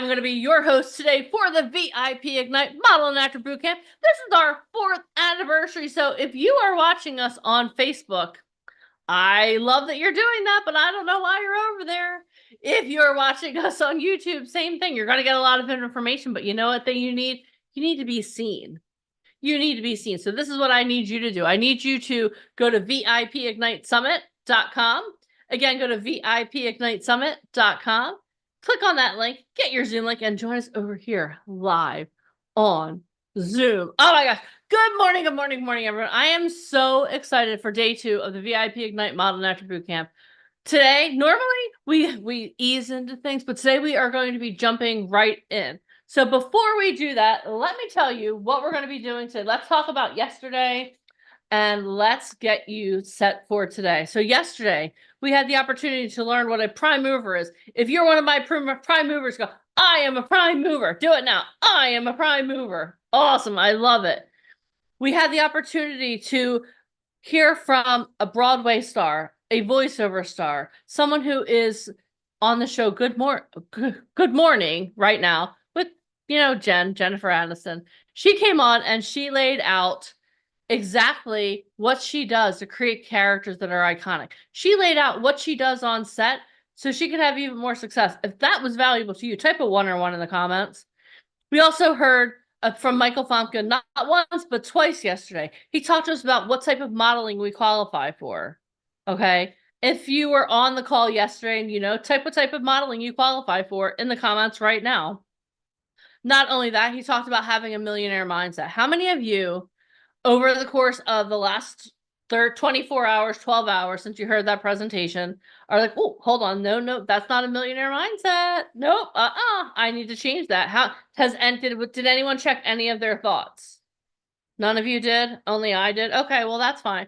I'm going to be your host today for the VIP Ignite Model and Actor Bootcamp. This is our 4th anniversary, so if you are watching us on Facebook, I love that you're doing that, but I don't know why you're over there. If you're watching us on YouTube, same thing. You're going to get a lot of information, but you know what thing you need? You need to be seen. You need to be seen. So this is what I need you to do. I need you to go to VIPigniteSummit.com. Again, go to VIPigniteSummit.com. Click on that link, get your Zoom link, and join us over here live on Zoom. Oh my gosh. Good morning, good morning, good morning, everyone. I am so excited for day 2 of the VIP Ignite Model and Actor Bootcamp. Today, normally we ease into things, but today we are going to be jumping right in. So before we do that, let me tell you what we're going to be doing today. Let's talk about yesterday and let's get you set for today. So yesterday, we had the opportunity to learn what a prime mover is. If you're one of my prime movers, go, I am a prime mover. Do it now. I am a prime mover. Awesome. I love it. We had the opportunity to hear from a Broadway star, a voiceover star, someone who is on the show Good Morning right now with, Jennifer Aniston. She came on and she laid out exactly what she does to create characters that are iconic. She laid out what she does on set so she could have even more success. If that was valuable to you, type a 1 or 1 in the comments. We also heard from Michael Famke, not once, but twice yesterday. He talked to us about what type of modeling we qualify for. Okay. If you were on the call yesterday and type what type of modeling you qualify for in the comments right now. Not only that, he talked about having a millionaire mindset. How many of you over the course of the last 24 hours, 12 hours since you heard that presentation are like, oh, hold on. No, that's not a millionaire mindset. Nope. I need to change that. Did anyone check any of their thoughts? None of you did? Only I did? Okay, well, that's fine.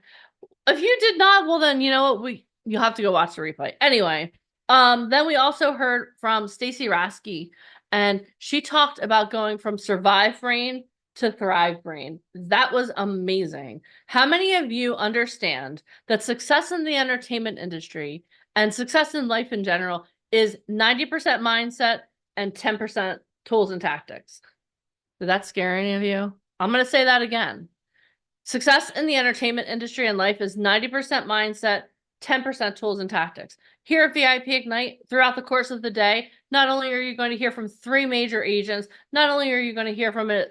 If you did not, well, then you know what? You'll have to go watch the replay. Anyway, then we also heard from Stacey Rasky, and she talked about going from survive brain to thrive brain. That was amazing. How many of you understand that success in the entertainment industry and success in life in general is 90% mindset and 10% tools and tactics? Did that scare any of you? I'm going to say that again. Success in the entertainment industry and life is 90% mindset, 10% tools and tactics. Here at VIP Ignite, throughout the course of the day, not only are you going to hear from 3 major agents, not only are you going to hear from a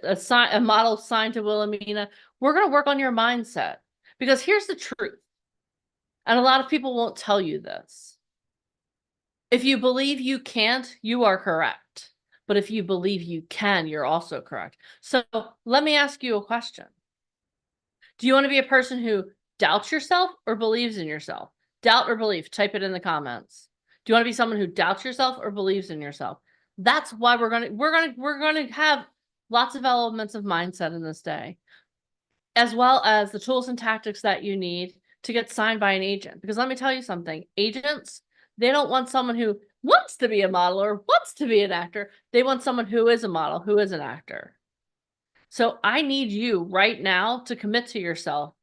model signed to Wilhelmina, we're going to work on your mindset. Because here's the truth, and a lot of people won't tell you this. If you believe you can't, you are correct. But if you believe you can, you're also correct. So let me ask you a question. Do you want to be a person who doubts yourself or believes in yourself? Doubt or belief? Type it in the comments. Do you want to be someone who doubts yourself or believes in yourself? That's why we're going to have lots of elements of mindset in this day, as well as the tools and tactics that you need to get signed by an agent. Because let me tell you something, agents, they don't want someone who wants to be a model or wants to be an actor. They want someone who is a model, who is an actor. So I need you right now to commit to yourself.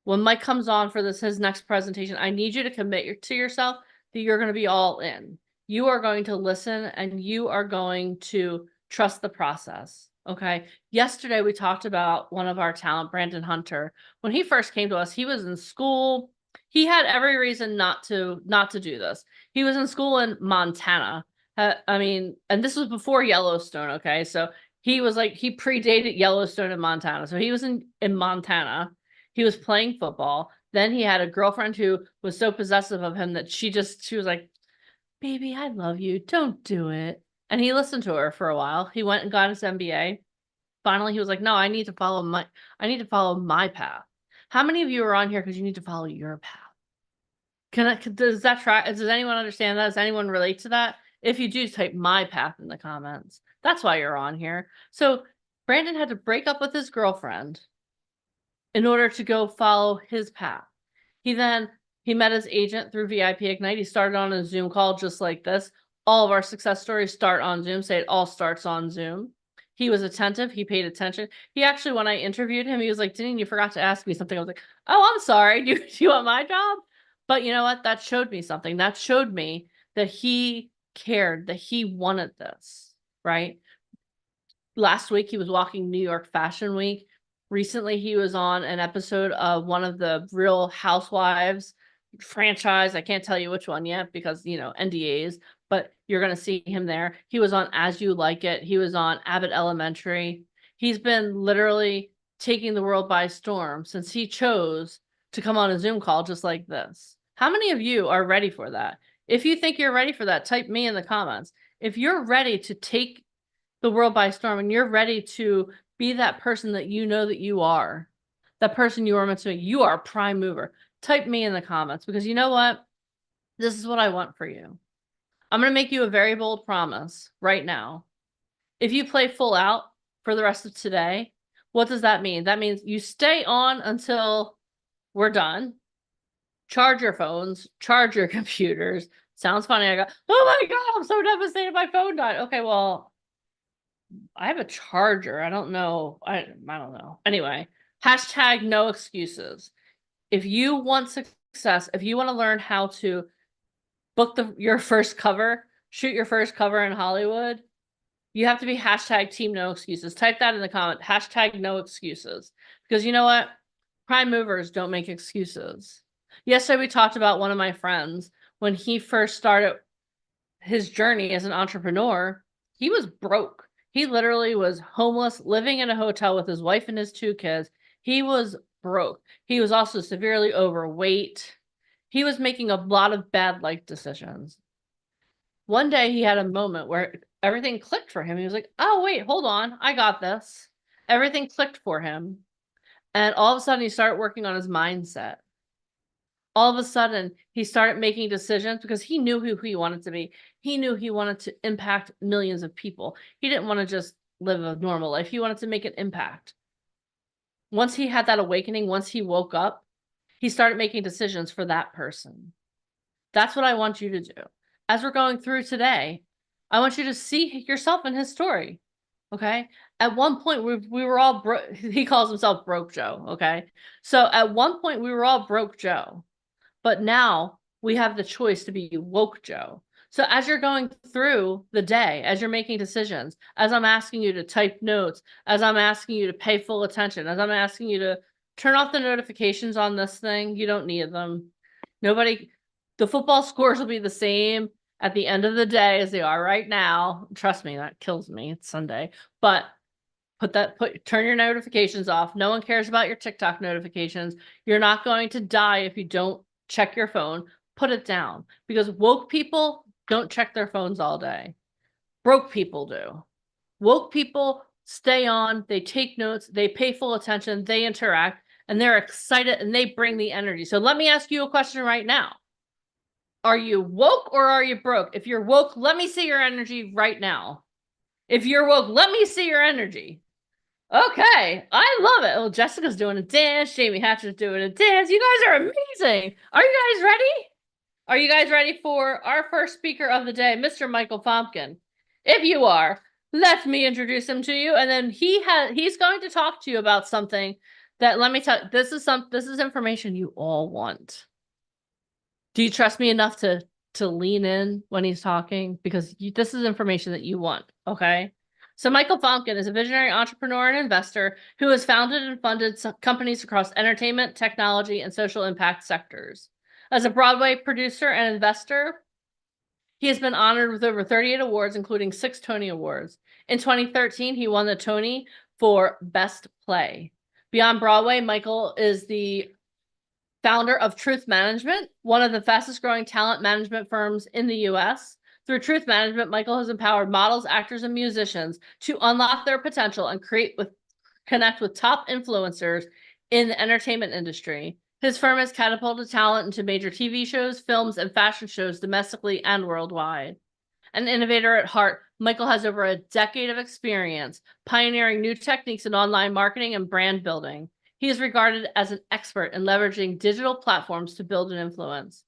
When Mike comes on for his next presentation, I need you to commit to yourself that you're going to be all in. You are going to listen and you are going to trust the process. Okay. Yesterday, we talked about one of our talent, Brandon Hunter. When he first came to us, he was in school. He had every reason not to do this. He was in school in Montana. And this was before Yellowstone. Okay. So he predated Yellowstone in Montana. So he was in Montana. He was playing football. Then he had a girlfriend who was so possessive of him that she was like, baby, I love you. Don't do it. And he listened to her for a while. He went and got his MBA. Finally, he was like, no, I need to follow my path. How many of you are on here because you need to follow your path? Does anyone understand that? Does anyone relate to that? If you do, type my path in the comments. That's why you're on here. So Brandon had to break up with his girlfriend in order to go follow his path. He met his agent through VIP Ignite. He started on a Zoom call just like this. All of our success stories start on Zoom. Say it all starts on Zoom. He was attentive. He paid attention. He actually, when I interviewed him, he was like, Deneen, you forgot to ask me something. I was like, oh, I'm sorry. Do you want my job? But you know what? That showed me something. That showed me that he cared, that he wanted this. right? Last week, he was walking New York Fashion Week. Recently, he was on an episode of one of the Real Housewives franchise. I can't tell you which one yet because, NDAs, but you're going to see him there. He was on As You Like It. He was on Abbott Elementary. He's been literally taking the world by storm since he chose to come on a Zoom call just like this. How many of you are ready for that? If you think you're ready for that, type me in the comments. If you're ready to take the world by storm and you're ready to be that person that you know that you are, that person you are meant to be, you are a prime mover. Type me in the comments because you know what? This is what I want for you. I'm going to make you a very bold promise right now. If you play full out for the rest of today, what does that mean? That means you stay on until we're done. Charge your phones, charge your computers. Sounds funny. I go, oh my God, I'm so devastated my phone died. Okay, well, I have a charger. I don't know. I don't know. Anyway, hashtag no excuses. If you want success, if you want to learn how to book your first cover, shoot your first cover in Hollywood, you have to be hashtag team no excuses. Type that in the comment. Hashtag no excuses. Because you know what? Prime movers don't make excuses. Yesterday we talked about one of my friends when he first started his journey as an entrepreneur. He was broke. He literally was homeless, living in a hotel with his wife and his 2 kids. He was broke. He was also severely overweight. He was making a lot of bad life decisions. One day he had a moment where everything clicked for him. He was like, oh, wait, hold on. I got this. Everything clicked for him. And all of a sudden he started working on his mindset. All of a sudden he started making decisions because he knew who he wanted to be. He knew he wanted to impact millions of people. He didn't want to just live a normal life. He wanted to make an impact. Once he had that awakening, once he woke up, he started making decisions for that person. That's what I want you to do. As we're going through today, I want you to see yourself in his story. Okay. At one point, we were all broke. He calls himself Broke Joe. Okay. So at one point, we were all Broke Joe. But now we have the choice to be Woke Joe. So as you're going through the day, as you're making decisions, as I'm asking you to type notes, as I'm asking you to pay full attention, as I'm asking you to turn off the notifications on this thing, you don't need them. The football scores will be the same at the end of the day as they are right now. Trust me, that kills me. It's Sunday. But turn your notifications off. No one cares about your TikTok notifications. You're not going to die if you don't check your phone. Put it down because woke people don't check their phones all day. Broke people do. Woke people stay on, they take notes, they pay full attention, they interact, and they're excited and they bring the energy. So let me ask you a question right now. Are you woke or are you broke? If you're woke, let me see your energy right now. If you're woke, let me see your energy. Okay, I love it. Well, Jessica's doing a dance. Jamie Hatcher's doing a dance. You guys are amazing. Are you guys ready? Are you guys ready for our first speaker of the day, Mr. Michael Fompkin? If you are, let me introduce him to you. And then he's going to talk to you about something that, let me tell you, this is information you all want. Do you trust me enough to lean in when he's talking? Because this is information that you want, okay? So Michael Fompkin is a visionary entrepreneur and investor who has founded and funded companies across entertainment, technology, and social impact sectors. As a Broadway producer and investor, he has been honored with over 38 awards, including 6 Tony Awards. In 2013, he won the Tony for Best Play. Beyond Broadway, Michael is the founder of Truth Management, one of the fastest growing talent management firms in the US. Through Truth Management, Michael has empowered models, actors, and musicians to unlock their potential and connect with top influencers in the entertainment industry. His firm has catapulted talent into major TV shows, films, and fashion shows domestically and worldwide. An innovator at heart, Michael has over a decade of experience pioneering new techniques in online marketing and brand building. He is regarded as an expert in leveraging digital platforms to build an influence.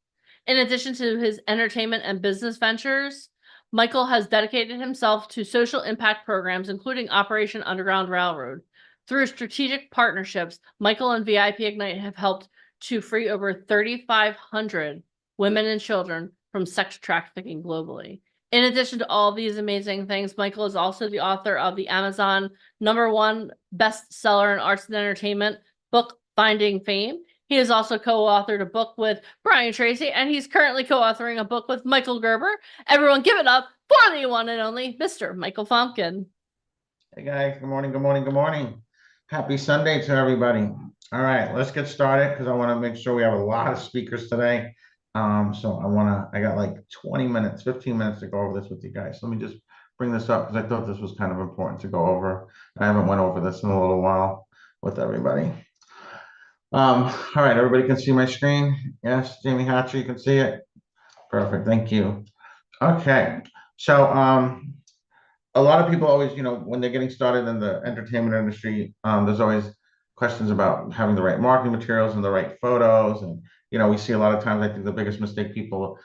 In addition to his entertainment and business ventures, Michael has dedicated himself to social impact programs, including Operation Underground Railroad. Through strategic partnerships, Michael and VIP Ignite have helped to free over 3,500 women and children from sex trafficking globally. In addition to all these amazing things, Michael is also the author of the Amazon #1 bestseller in arts and entertainment book, Finding Fame. He has also co-authored a book with Brian Tracy, and he's currently co-authoring a book with Michael Gerber. Everyone give it up for the one and only Mr. Michael Fomkin. Hey guys, good morning, good morning, good morning. Happy Sunday to everybody. All right, let's get started because I want to make sure we have a lot of speakers today. So I got like 20 minutes, 15 minutes to go over this with you guys. Let me just bring this up because I thought this was kind of important to go over. I haven't went over this in a little while with everybody. All right, everybody can see my screen? Yes, Jamie Hatcher, you can see it? Perfect, thank you. Okay, so a lot of people always, when they're getting started in the entertainment industry, there's always questions about having the right marketing materials and the right photos. And, we see a lot of times, I think the biggest mistake people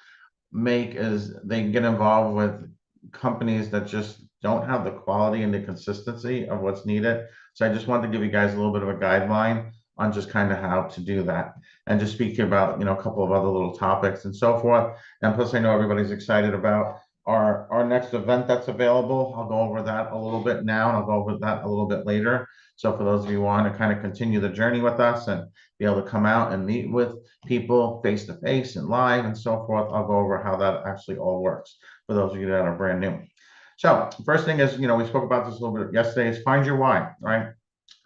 make is they get involved with companies that just don't have the quality and the consistency of what's needed. So I just wanted to give you guys a little bit of a guideline on just kind of how to do that and just speak about, a couple of other little topics and so forth. And plus, I know everybody's excited about our next event that's available. I'll go over that a little bit now, and I'll go over that a little bit later. So for those of you who want to kind of continue the journey with us and be able to come out and meet with people face to face and live and so forth, I'll go over how that actually all works for those of you that are brand new. So first thing is, we spoke about this a little bit yesterday, is find your why, right?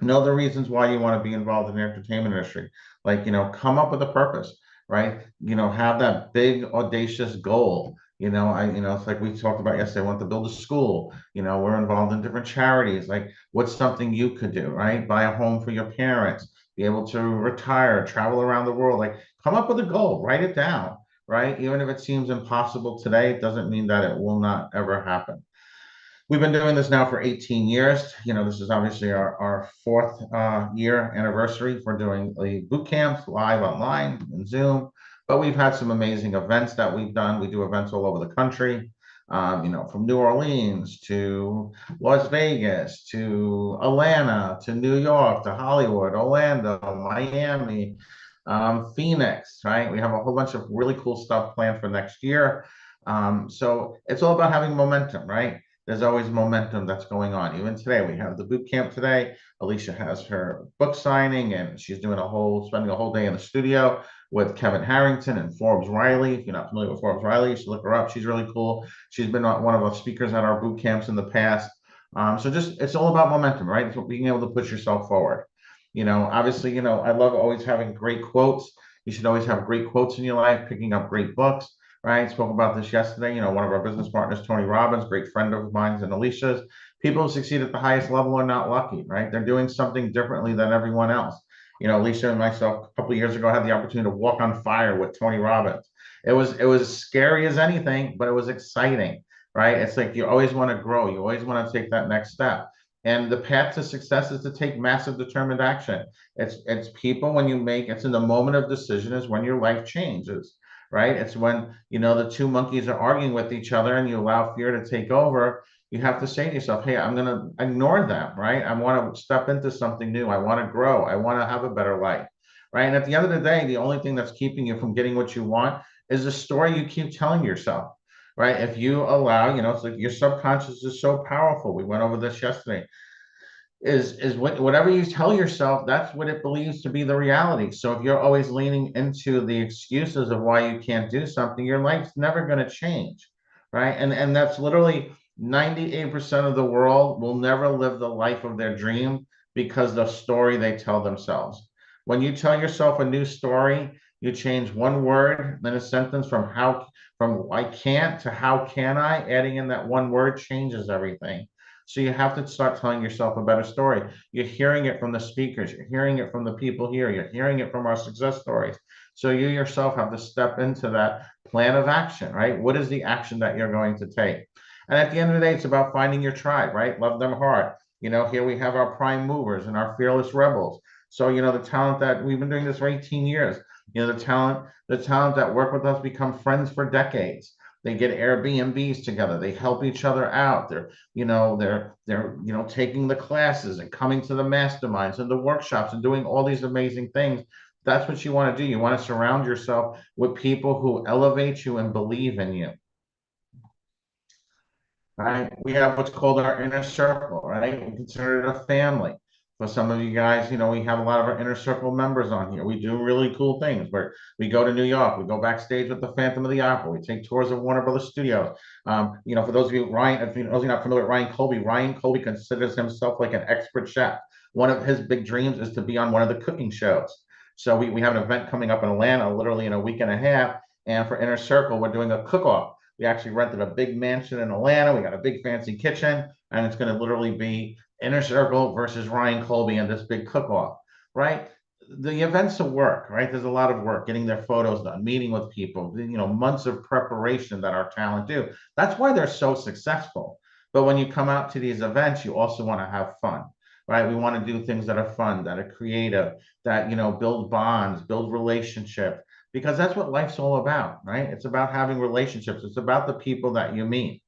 Know the reasons why you want to be involved in the entertainment industry. Like, come up with a purpose, right? Have that big audacious goal. It's like we talked about yesterday. I want to build a school. We're involved in different charities. Like, what's something you could do, right? Buy a home for your parents, be able to retire, travel around the world. Like, come up with a goal, write it down, right? Even if it seems impossible today, it doesn't mean that it will not ever happen. We've been doing this now for 18 years. This is obviously our fourth year anniversary for doing the boot camps live online and Zoom. But we've had some amazing events that we've done. We do events all over the country, from New Orleans to Las Vegas to Atlanta to New York to Hollywood, Orlando, Miami, Phoenix, right? We have a whole bunch of really cool stuff planned for next year. So it's all about having momentum, right? There's always momentum that's going on. Even today, we have the boot camp today. Alicia has her book signing, and she's spending a whole day in the studio with Kevin Harrington and Forbes Riley. If you're not familiar with Forbes Riley, you should look her up. She's really cool. She's been one of our speakers at our boot camps in the past. So it's all about momentum, right? It's being able to push yourself forward. Obviously, I love always having great quotes. You should always have great quotes in your life, picking up great books, right? Spoke about this yesterday. One of our business partners, Tony Robbins, great friend of mine and Alicia's. People who succeed at the highest level are not lucky, right? They're doing something differently than everyone else. Alicia and myself, a couple of years ago, had the opportunity to walk on fire with Tony Robbins. It was as scary as anything, but it was exciting, right? It's like you always want to grow. You always want to take that next step. And the path to success is to take massive determined action. It's people when it's in the moment of decision is when your life changes, right? It's when, the two monkeys are arguing with each other and you allow fear to take over. You have to say to yourself, hey, I'm going to ignore them, right? I want to step into something new. I want to grow. I want to have a better life, right? And at the end of the day, the only thing that's keeping you from getting what you want is the story you keep telling yourself, right? If you allow, it's like your subconscious is so powerful. We went over this yesterday. Is whatever you tell yourself, that's what it believes to be the reality. So if you're always leaning into the excuses of why you can't do something, your life's never going to change, right? And that's literally 98% of the world will never live the life of their dream because the story they tell themselves. When you tell yourself a new story, you change one word, then a sentence from I can't to how can I, adding in that one word changes everything. So you have to start telling yourself a better story. You're hearing it from the speakers. You're hearing it from the people here. You're hearing it from our success stories. So you yourself have to step into that plan of action, right? What is the action that you're going to take? And at the end of the day, it's about finding your tribe, right? Love them hard. Here we have our prime movers and our fearless rebels. So, the talent that we've been doing this for 18 years, the talent that work with us become friends for decades. They get Airbnbs together. They help each other out. They're taking the classes and coming to the masterminds and the workshops and doing all these amazing things. That's what you want to do. You want to surround yourself with people who elevate you and believe in you. right? We have what's called our inner circle, right? We consider it a family. For some of you guys, we have a lot of our inner circle members on here. We do really cool things where we go to New York, we go backstage with the Phantom of the Opera, we take tours of Warner Brothers Studios. For those of you, Ryan, if you those of you not familiar with Ryan Colby considers himself like an expert chef. One of his big dreams is to be on one of the cooking shows. So we have an event coming up in Atlanta, literally in a week and a half. And for Inner Circle, we're doing a cook-off. We actually rented a big mansion in Atlanta. We got a big fancy kitchen, and it's going to literally be Inner Circle versus Ryan Colby in this big cook-off, right? The events of work, right? There's a lot of work, getting their photos done, meeting with people, months of preparation that our talent do. That's why they're so successful. But when you come out to these events, you also want to have fun, right? We want to do things that are fun, that are creative, that, build bonds, build relationship, because that's what life's all about, right? It's about having relationships. It's about the people that you meet,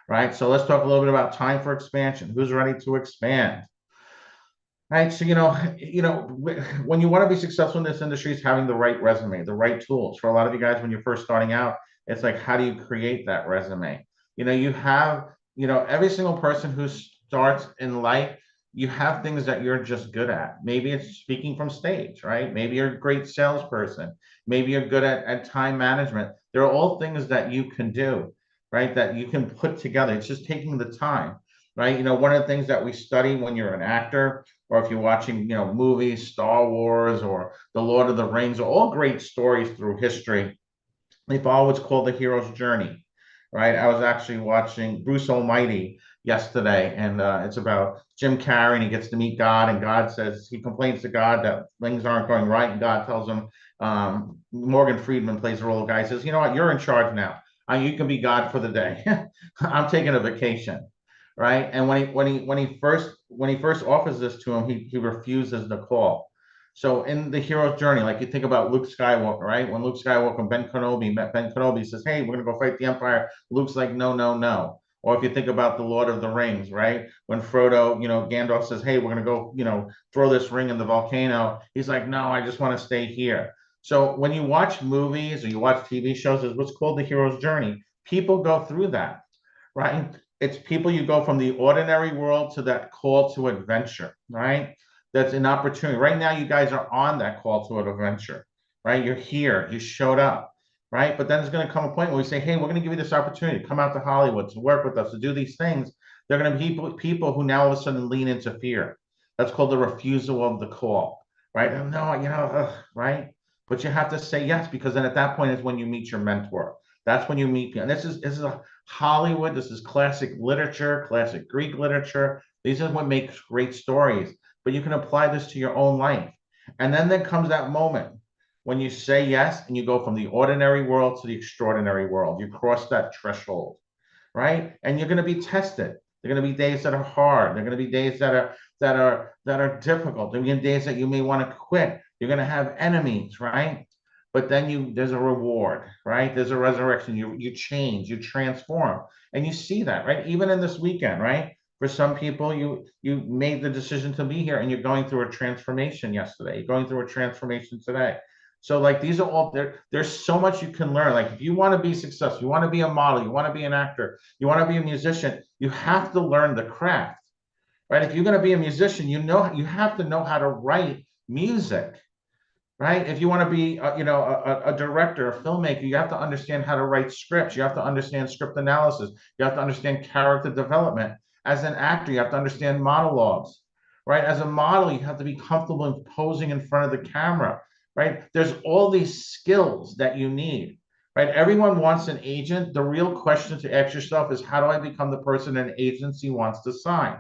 right? So let's talk a little bit about time for expansion. Who's ready to expand? Right. So, when you want to be successful in this industry, it's having the right resume, the right tools. For a lot of you guys, when you're first starting out, it's like, how do you create that resume? You have, every single person who starts in life, you have things that you're just good at. Maybe it's speaking from stage, right? Maybe you're a great salesperson. Maybe you're good at time management. There are all things that you can do, right? That you can put together. It's just taking the time, right? One of the things that we study when you're an actor, or if you're watching, movies, Star Wars or The Lord of the Rings, are all great stories through history. They follow what's called the hero's journey, right? I was actually watching Bruce Almighty yesterday, and it's about Jim Carrey, and he gets to meet God, and God says, he complains to God that things aren't going right, and God tells him, Morgan Freeman plays the role of guy, says, you know what, you're in charge now. You can be God for the day. I'm taking a vacation, right? And when he first offers this to him, he refuses the call. So in the hero's journey, like you think about Luke Skywalker, right? When Luke Skywalker and Ben Kenobi met Ben Kenobi, says, "Hey, we're gonna go fight the Empire." Luke's like, "No, no, no." Or if you think about the Lord of the Rings, right? When Frodo, Gandalf says, "Hey, we're gonna go, throw this ring in the volcano." He's like, "No, I just want to stay here." So when you watch movies or you watch TV shows, there's what's called the hero's journey. People go through that, right? It's people, you go from the ordinary world to that call to adventure, right? That's an opportunity. Right now, you guys are on that call to an adventure, right? You're here, you showed up, right? But then there's going to come a point where we say, hey, we're going to give you this opportunity to come out to Hollywood, to work with us, to do these things. They're going to be people who now all of a sudden lean into fear. That's called the refusal of the call, right? No, right? But you have to say yes, because then at that point is when you meet your mentor. That's when you meet people. And this is a Hollywood. This is classic literature, classic Greek literature. These are what makes great stories. But you can apply this to your own life. And then there comes that moment when you say yes and you go from the ordinary world to the extraordinary world. You cross that threshold, right? And you're going to be tested. There are going to be days that are hard. There are going to be days that are difficult. There are going to be days that you may want to quit. You're going to have enemies, right? But then there's a reward, right? There's a resurrection. You change, you transform, and you see that, right? Even in this weekend, right? For some people, you made the decision to be here, and you're going through a transformation yesterday. You're going through a transformation today. So like these are all there. There's so much you can learn. Like if you want to be successful, you want to be a model, you want to be an actor, you want to be a musician, you have to learn the craft, right? If you're going to be a musician, you have to know how to write music, right? If you want to be, a director, a filmmaker, you have to understand how to write scripts. You have to understand script analysis. You have to understand character development. As an actor, you have to understand monologues, right? As a model, you have to be comfortable in posing in front of the camera, right? There's all these skills that you need, right? Everyone wants an agent. The real question to ask yourself is, how do I become the person an agency wants to sign?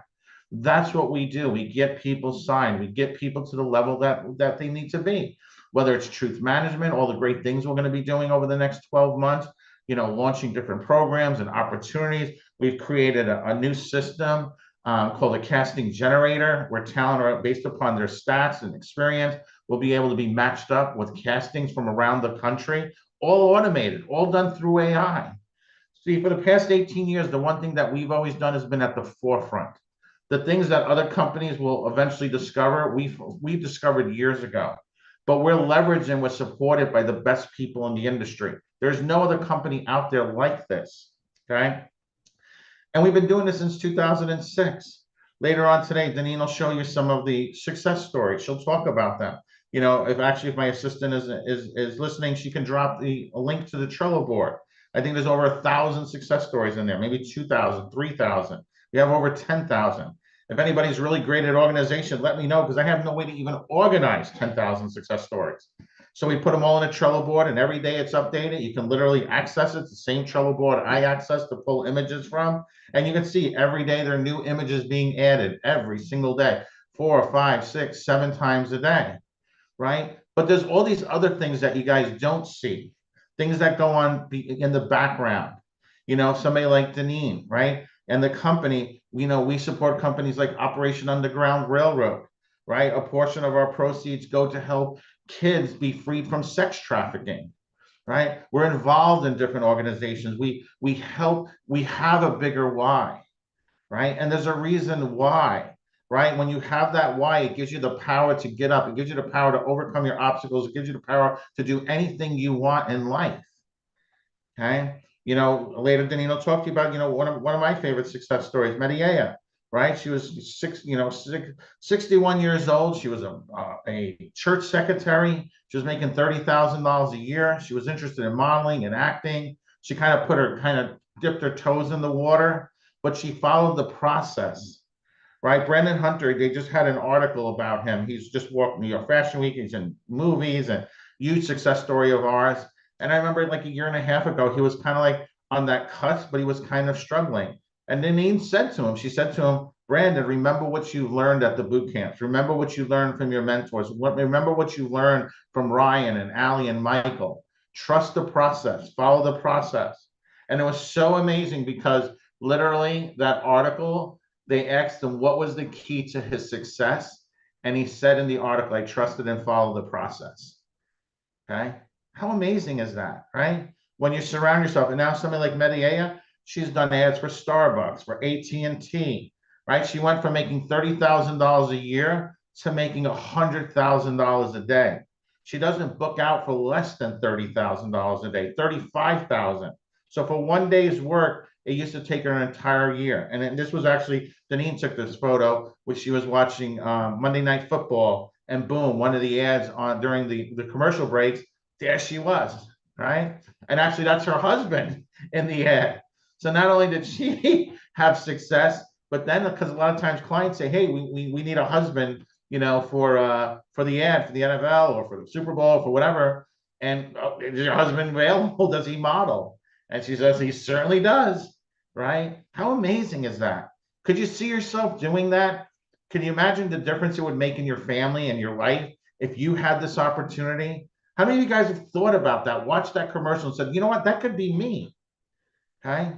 That's what we do. We get people signed. We get people to the level that they need to be, whether it's truth management, all the great things we're going to be doing over the next 12 months, launching different programs and opportunities. We've created a new system called a casting generator, where talent are based upon their stats and experience will be able to be matched up with castings from around the country, all automated, all done through AI. See, for the past 18 years, the one thing that we've always done has been at the forefront. The things that other companies will eventually discover, we've discovered years ago. But we're leveraged and we're supported by the best people in the industry. There's no other company out there like this. Okay. And we've been doing this since 2006. Later on today, Deneen will show you some of the success stories. She'll talk about them. You know, if my assistant is listening, she can drop a link to the Trello board. I think there's over 1,000 success stories in there, maybe 2,000, 3,000. We have over 10,000. If anybody's really great at organization, let me know, because I have no way to even organize 10,000 success stories. So we put them all in a Trello board, and every day it's updated. You can literally access it. It's the same Trello board I access to pull images from. And you can see every day there are new images being added every single day, 4, 5, 6, 7 times a day, right? But there's all these other things that you guys don't see, things that go on in the background. You know, somebody like Deneen, right? And the company, you know, we support companies like Operation Underground Railroad, right? A portion of our proceeds go to help kids be freed from sex trafficking, right? We're involved in different organizations. We help, we have a bigger why, right? And there's a reason why, right? When you have that why, it gives you the power to get up. It gives you the power to overcome your obstacles. It gives you the power to do anything you want in life. Okay. You know, later Deneen will talk to you about, you know, one of my favorite success stories, Medea, right? She was 61 years old. She was a church secretary. She was making $30,000 a year. She was interested in modeling and acting. She kind of dipped her toes in the water, but she followed the process, right? Brandon Hunter, they just had an article about him. He's just walked New York Fashion Week. He's in movies, and huge success story of ours. And I remember like a year and a half ago, he was kind of like on that cusp, but he was kind of struggling. And Deneen said to him, she said to him, Brandon, remember what you learned at the boot camps. Remember what you learned from your mentors. Remember what you learned from Ryan and Allie and Michael. Trust the process, follow the process. And it was so amazing because literally that article, they asked him what was the key to his success. And he said in the article, I trusted and followed the process. Okay. How amazing is that, right? When you surround yourself, and now somebody like Medea, she's done ads for Starbucks, for AT&T, right? She went from making $30,000 a year to making $100,000 a day. She doesn't book out for less than $30,000 a day, 35,000. So for one day's work, it used to take her an entire year. And this was actually, Deneen took this photo, which she was watching Monday Night Football, and boom, one of the ads on during the commercial breaks, there she was, right? And actually, that's her husband in the ad. So not only did she have success, but then because a lot of times clients say, hey, we need a husband, you know, for the ad for the NFL or for the Super Bowl, for whatever. And is your husband available? Does he model? And she says, he certainly does, right? How amazing is that? Could you see yourself doing that? Can you imagine the difference it would make in your family and your life if you had this opportunity? How many of you guys have thought about that, watched that commercial and said, you know what, that could be me? Okay.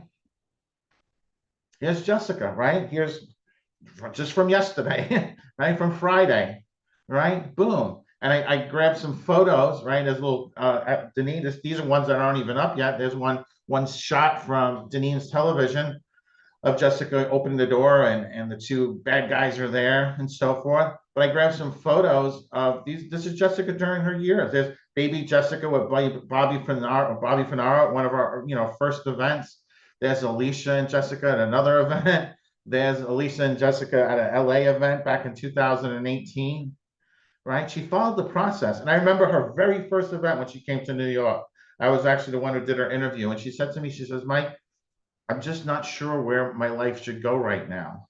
Here's Jessica, right? Here's just from yesterday, right? From Friday, right? Boom. And I grabbed some photos, right? There's a little, Deneen, these are ones that aren't even up yet. There's one shot from Deneen's television of Jessica opening the door, and the two bad guys are there and so forth. But I grabbed some photos of these. This is Jessica during her years. There's baby Jessica with Bobby Finaro at one of our first events. There's Alicia and Jessica at another event. There's Alicia and Jessica at an LA event back in 2018. Right? She followed the process. And I remember her very first event when she came to New York. I was actually the one who did her interview. And she said to me, she says, Mike, I'm just not sure where my life should go right now.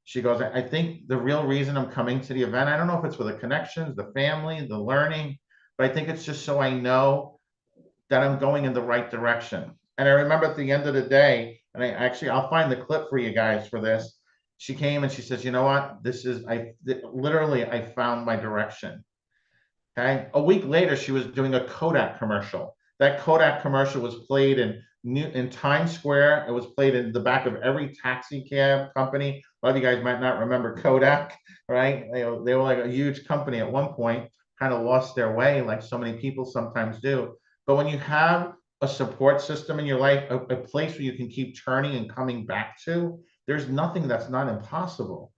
She goes, I think the real reason I'm coming to the event, I don't know if it's for the connections, the family, the learning, but I think it's just so I know that I'm going in the right direction. And I remember at the end of the day, and I'll find the clip for you guys for this. She came and she says, you know what? I found my direction. Okay. A week later, she was doing a Kodak commercial. That Kodak commercial was played in Times Square. It was played in the back of every taxi cab company. A lot of you guys might not remember Kodak, right? They were like a huge company at one point, kind of lost their way, like so many people sometimes do. But when you have a support system in your life, a place where you can keep turning and coming back to, there's nothing that's not impossible,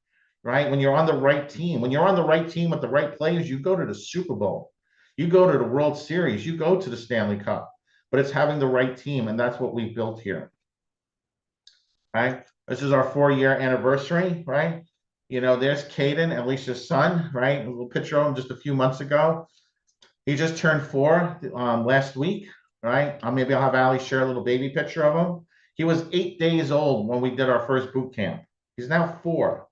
right? When you're on the right team, when you're on the right team with the right players, you go to the Super Bowl, you go to the World Series, you go to the Stanley Cup, but it's having the right team. And that's what we've built here. right? This is our 4-year anniversary, right? You know, there's Caden, Alicia's son, right? A little picture of him just a few months ago. He just turned 4 last week, right? Maybe I'll have Ali share a little baby picture of him. He was 8 days old when we did our first boot camp. He's now 4.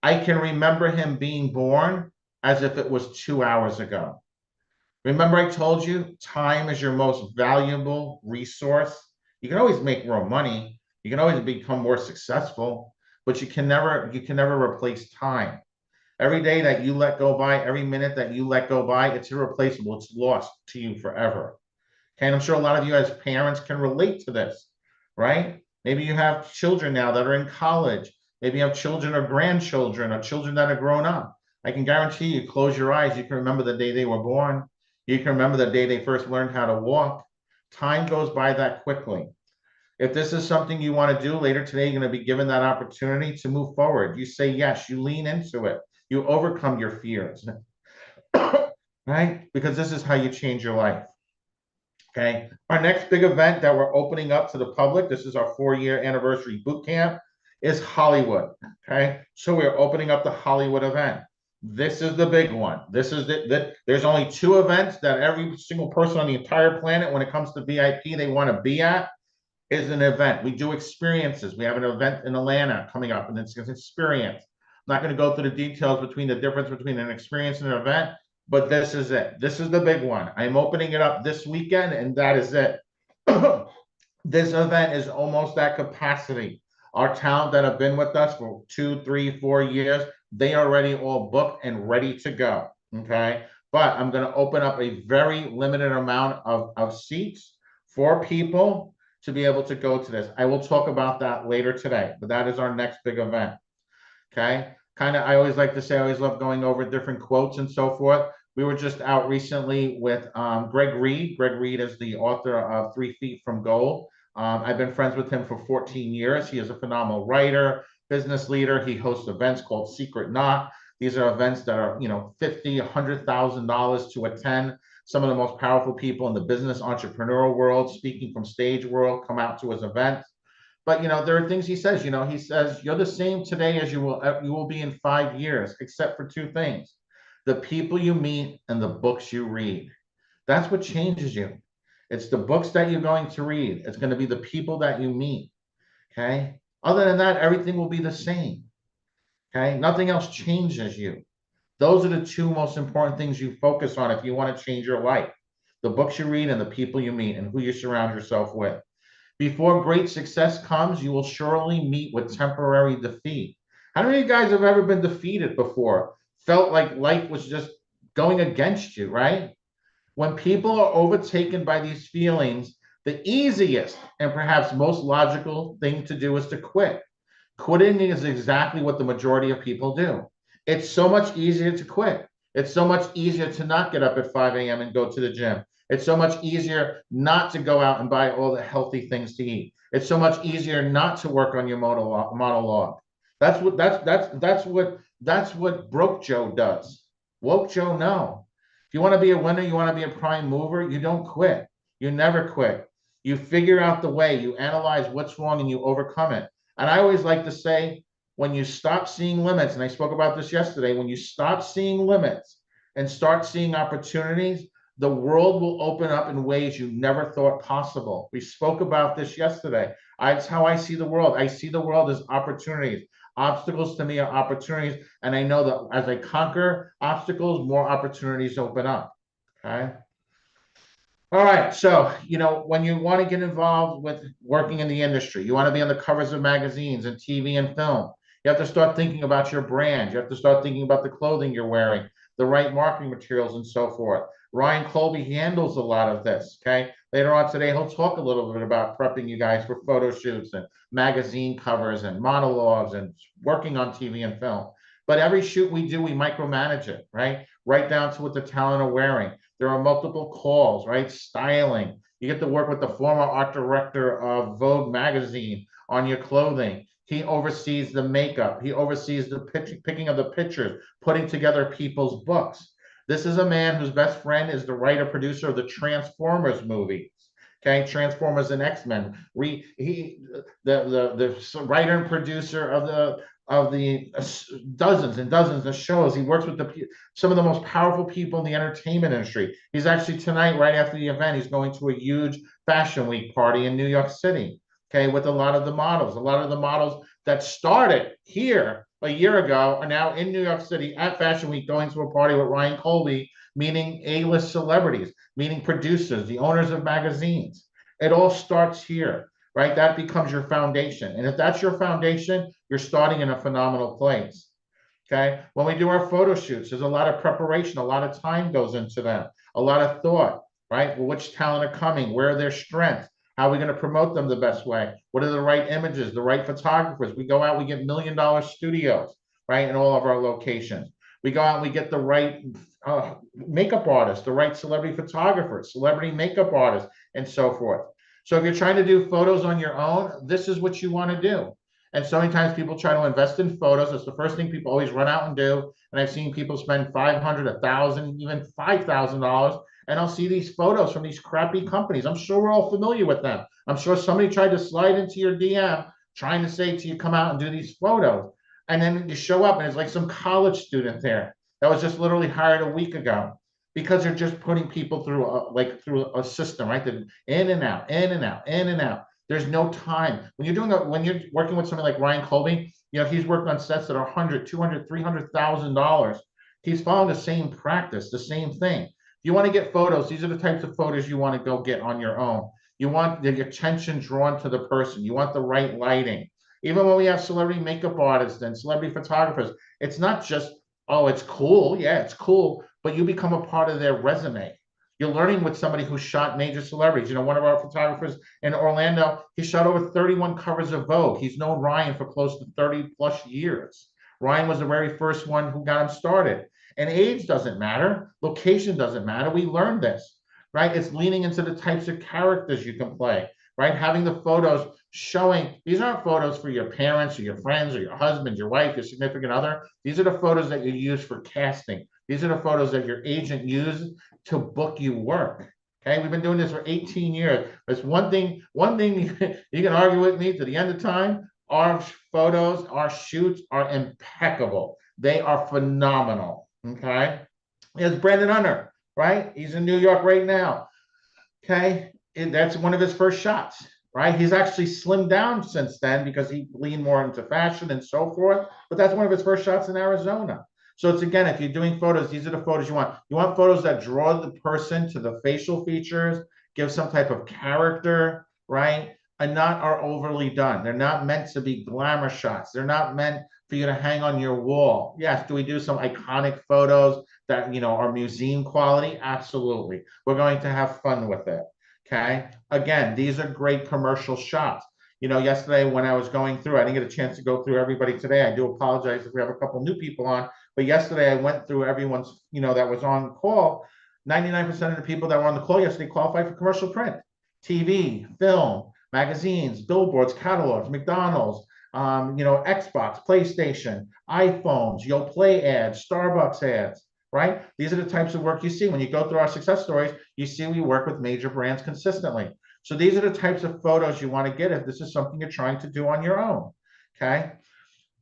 I can remember him being born as if it was 2 hours ago. Remember, I told you time is your most valuable resource. You can always make more money. You can always become more successful, but you can never replace time. Every day that you let go by, every minute that you let go by, it's irreplaceable. It's lost to you forever. Okay, and I'm sure a lot of you as parents can relate to this, right? Maybe you have children now that are in college. Maybe you have children or grandchildren or children that are grown up. I can guarantee you, close your eyes, you can remember the day they were born. You can remember the day they first learned how to walk. Time goes by that quickly. If this is something you want to do later today, you're going to be given that opportunity to move forward. You say yes, you lean into it, you overcome your fears, right? Because this is how you change your life. Okay. Our next big event that we're opening up to the public, this is our 4-year anniversary boot camp, is Hollywood. Okay. So we're opening up the Hollywood event. This is the big one. This is there's only 2 events that every single person on the entire planet, when it comes to VIP, they want to be at, is an event. We do experiences. We have an event in Atlanta coming up, and it's an experience. I'm not going to go through the details between the difference between an experience and an event, but this is it. This is the big one. I'm opening it up this weekend, and that is it. This event is almost at capacity. Our talent that have been with us for 2, 3, 4 years, they are already all booked and ready to go. Okay. But I'm going to open up a very limited amount of seats for people to be able to go to this. I will talk about that later today, but that is our next big event. Okay. I always like to say, I always love going over different quotes and so forth. We were just out recently with Greg Reed. Greg Reed is the author of 3 Feet from Gold. I've been friends with him for 14 years. He is a phenomenal writer, business leader. He hosts events called Secret Knot. These are events that are, $50,000, $100,000 to attend. Some of the most powerful people in the business entrepreneurial world, speaking from stage world, come out to his events. But there are things he says. He says you're the same today as you will be in 5 years, except for 2 things: the people you meet and the books you read. That's what changes you. It's the books that you're going to read. It's going to be the people that you meet. Okay. Other than that, everything will be the same. Okay. Nothing else changes you. Those are the 2 most important things you focus on if you want to change your life: the books you read and the people you meet and who you surround yourself with. Before great success comes, you will surely meet with temporary defeat. How many of you guys have ever been defeated before? Felt like life was just going against you, right? When people are overtaken by these feelings, the easiest and perhaps most logical thing to do is to quit. Quitting is exactly what the majority of people do. It's so much easier to quit. It's so much easier to not get up at 5 a.m. and go to the gym. It's so much easier not to go out and buy all the healthy things to eat. It's so much easier not to work on your monologue. That's what broke Joe does. Woke Joe, no. If you want to be a winner, you want to be a prime mover, you don't quit. You never quit. You figure out the way, you analyze what's wrong, and you overcome it. And I always like to say, when you stop seeing limits, and I spoke about this yesterday, when you stop seeing limits and start seeing opportunities, the world will open up in ways you never thought possible. We spoke about this yesterday. It's how I see the world. I see the world as opportunities. Obstacles to me are opportunities. And I know that as I conquer obstacles, more opportunities open up. Okay. All right. So, when you want to get involved with working in the industry, you want to be on the covers of magazines and TV and film. You have to start thinking about your brand. You have to start thinking about the clothing you're wearing, the right marketing materials, and so forth. Ryan Colby handles a lot of this. Okay. Later on today, he'll talk a little bit about prepping you guys for photo shoots and magazine covers and monologues and working on TV and film. But every shoot we do, we micromanage it, right? Right down to what the talent are wearing. There are multiple calls, right? Styling. You get to work with the former art director of Vogue magazine on your clothing. He oversees the makeup. He oversees the picking of the pictures, putting together people's books. This is a man whose best friend is the writer producer of the Transformers movies. Okay, Transformers and X-Men. The writer and producer of the dozens and dozens of shows. He works with some of the most powerful people in the entertainment industry. He's actually tonight, right after the event, he's going to a huge Fashion Week party in New York City. Okay, with a lot of the models. A lot of the models that started here a year ago are now in New York City at Fashion Week going to a party with Ryan Colby, meaning A-list celebrities, meaning producers, the owners of magazines. It all starts here, right? That becomes your foundation. And if that's your foundation, you're starting in a phenomenal place. Okay. When we do our photo shoots, there's a lot of preparation, a lot of time goes into them, a lot of thought, right? Well, which talent are coming? Where are their strengths? How are we going to promote them the best way? What are the right images, the right photographers? We go out, we get $1 million studios, right? In all of our locations. We go out and we get the right makeup artists, the right celebrity photographers, celebrity makeup artists, and so forth. So if you're trying to do photos on your own, this is what you want to do. And so many times people try to invest in photos. It's the first thing people always run out and do. And I've seen people spend 500, 1,000, even $5,000. And I'll see these photos from these crappy companies. I'm sure we're all familiar with them. I'm sure somebody tried to slide into your DM trying to say to you, come out and do these photos. And then you show up and it's like some college student there that was just literally hired a week ago because they're just putting people through through a system, right? They're in and out, in and out, in and out. There's no time. When you're working with somebody like Ryan Colby, he's worked on sets that are 100, 200, $300,000. He's following the same practice, the same thing. If you want to get photos, these are the types of photos you want to go get on your own. You want the attention drawn to the person. You want the right lighting. Even when we have celebrity makeup artists and celebrity photographers, it's not just, oh, it's cool. Yeah, it's cool. But you become a part of their resume. You're learning with somebody who shot major celebrities. One of our photographers in Orlando, he shot over 31 covers of Vogue. He's known Ryan for close to 30 plus years. Ryan was the very first one who got him started. And age doesn't matter. Location doesn't matter. We learned this, right? It's leaning into the types of characters you can play, right? Having the photos showing, these aren't photos for your parents or your friends or your husband, your wife, your significant other. These are the photos that you use for casting. These are the photos that your agent uses to book you work. Okay, we've been doing this for 18 years. There's one thing you can argue with me to the end of time. Our photos, our shoots are impeccable. They are phenomenal. Okay, here's Brandon Hunter, right? He's in New York right now. Okay, and that's one of his first shots, right? He's actually slimmed down since then because he leaned more into fashion and so forth. But that's one of his first shots in Arizona. So it's, again, if you're doing photos, these are the photos you want. You want photos that draw the person to the facial features, give some type of character, right? And not are overly done. They're not meant to be glamour shots. They're not meant for you to hang on your wall. Yes, do we do some iconic photos that are museum quality? Absolutely. We're going to have fun with it. Okay. Again, these are great commercial shots. Yesterday when I was going through, I didn't get a chance to go through everybody today. I do apologize if we have a couple new people on, but yesterday I went through everyone's, that was on call. 99% of the people that were on the call yesterday qualified for commercial print, TV, film, magazines, billboards, catalogs, McDonald's, Xbox, PlayStation, iPhones, Yo Play ads, Starbucks ads, right? These are the types of work you see. When you go through our success stories, you see we work with major brands consistently. So these are the types of photos you want to get if this is something you're trying to do on your own, okay?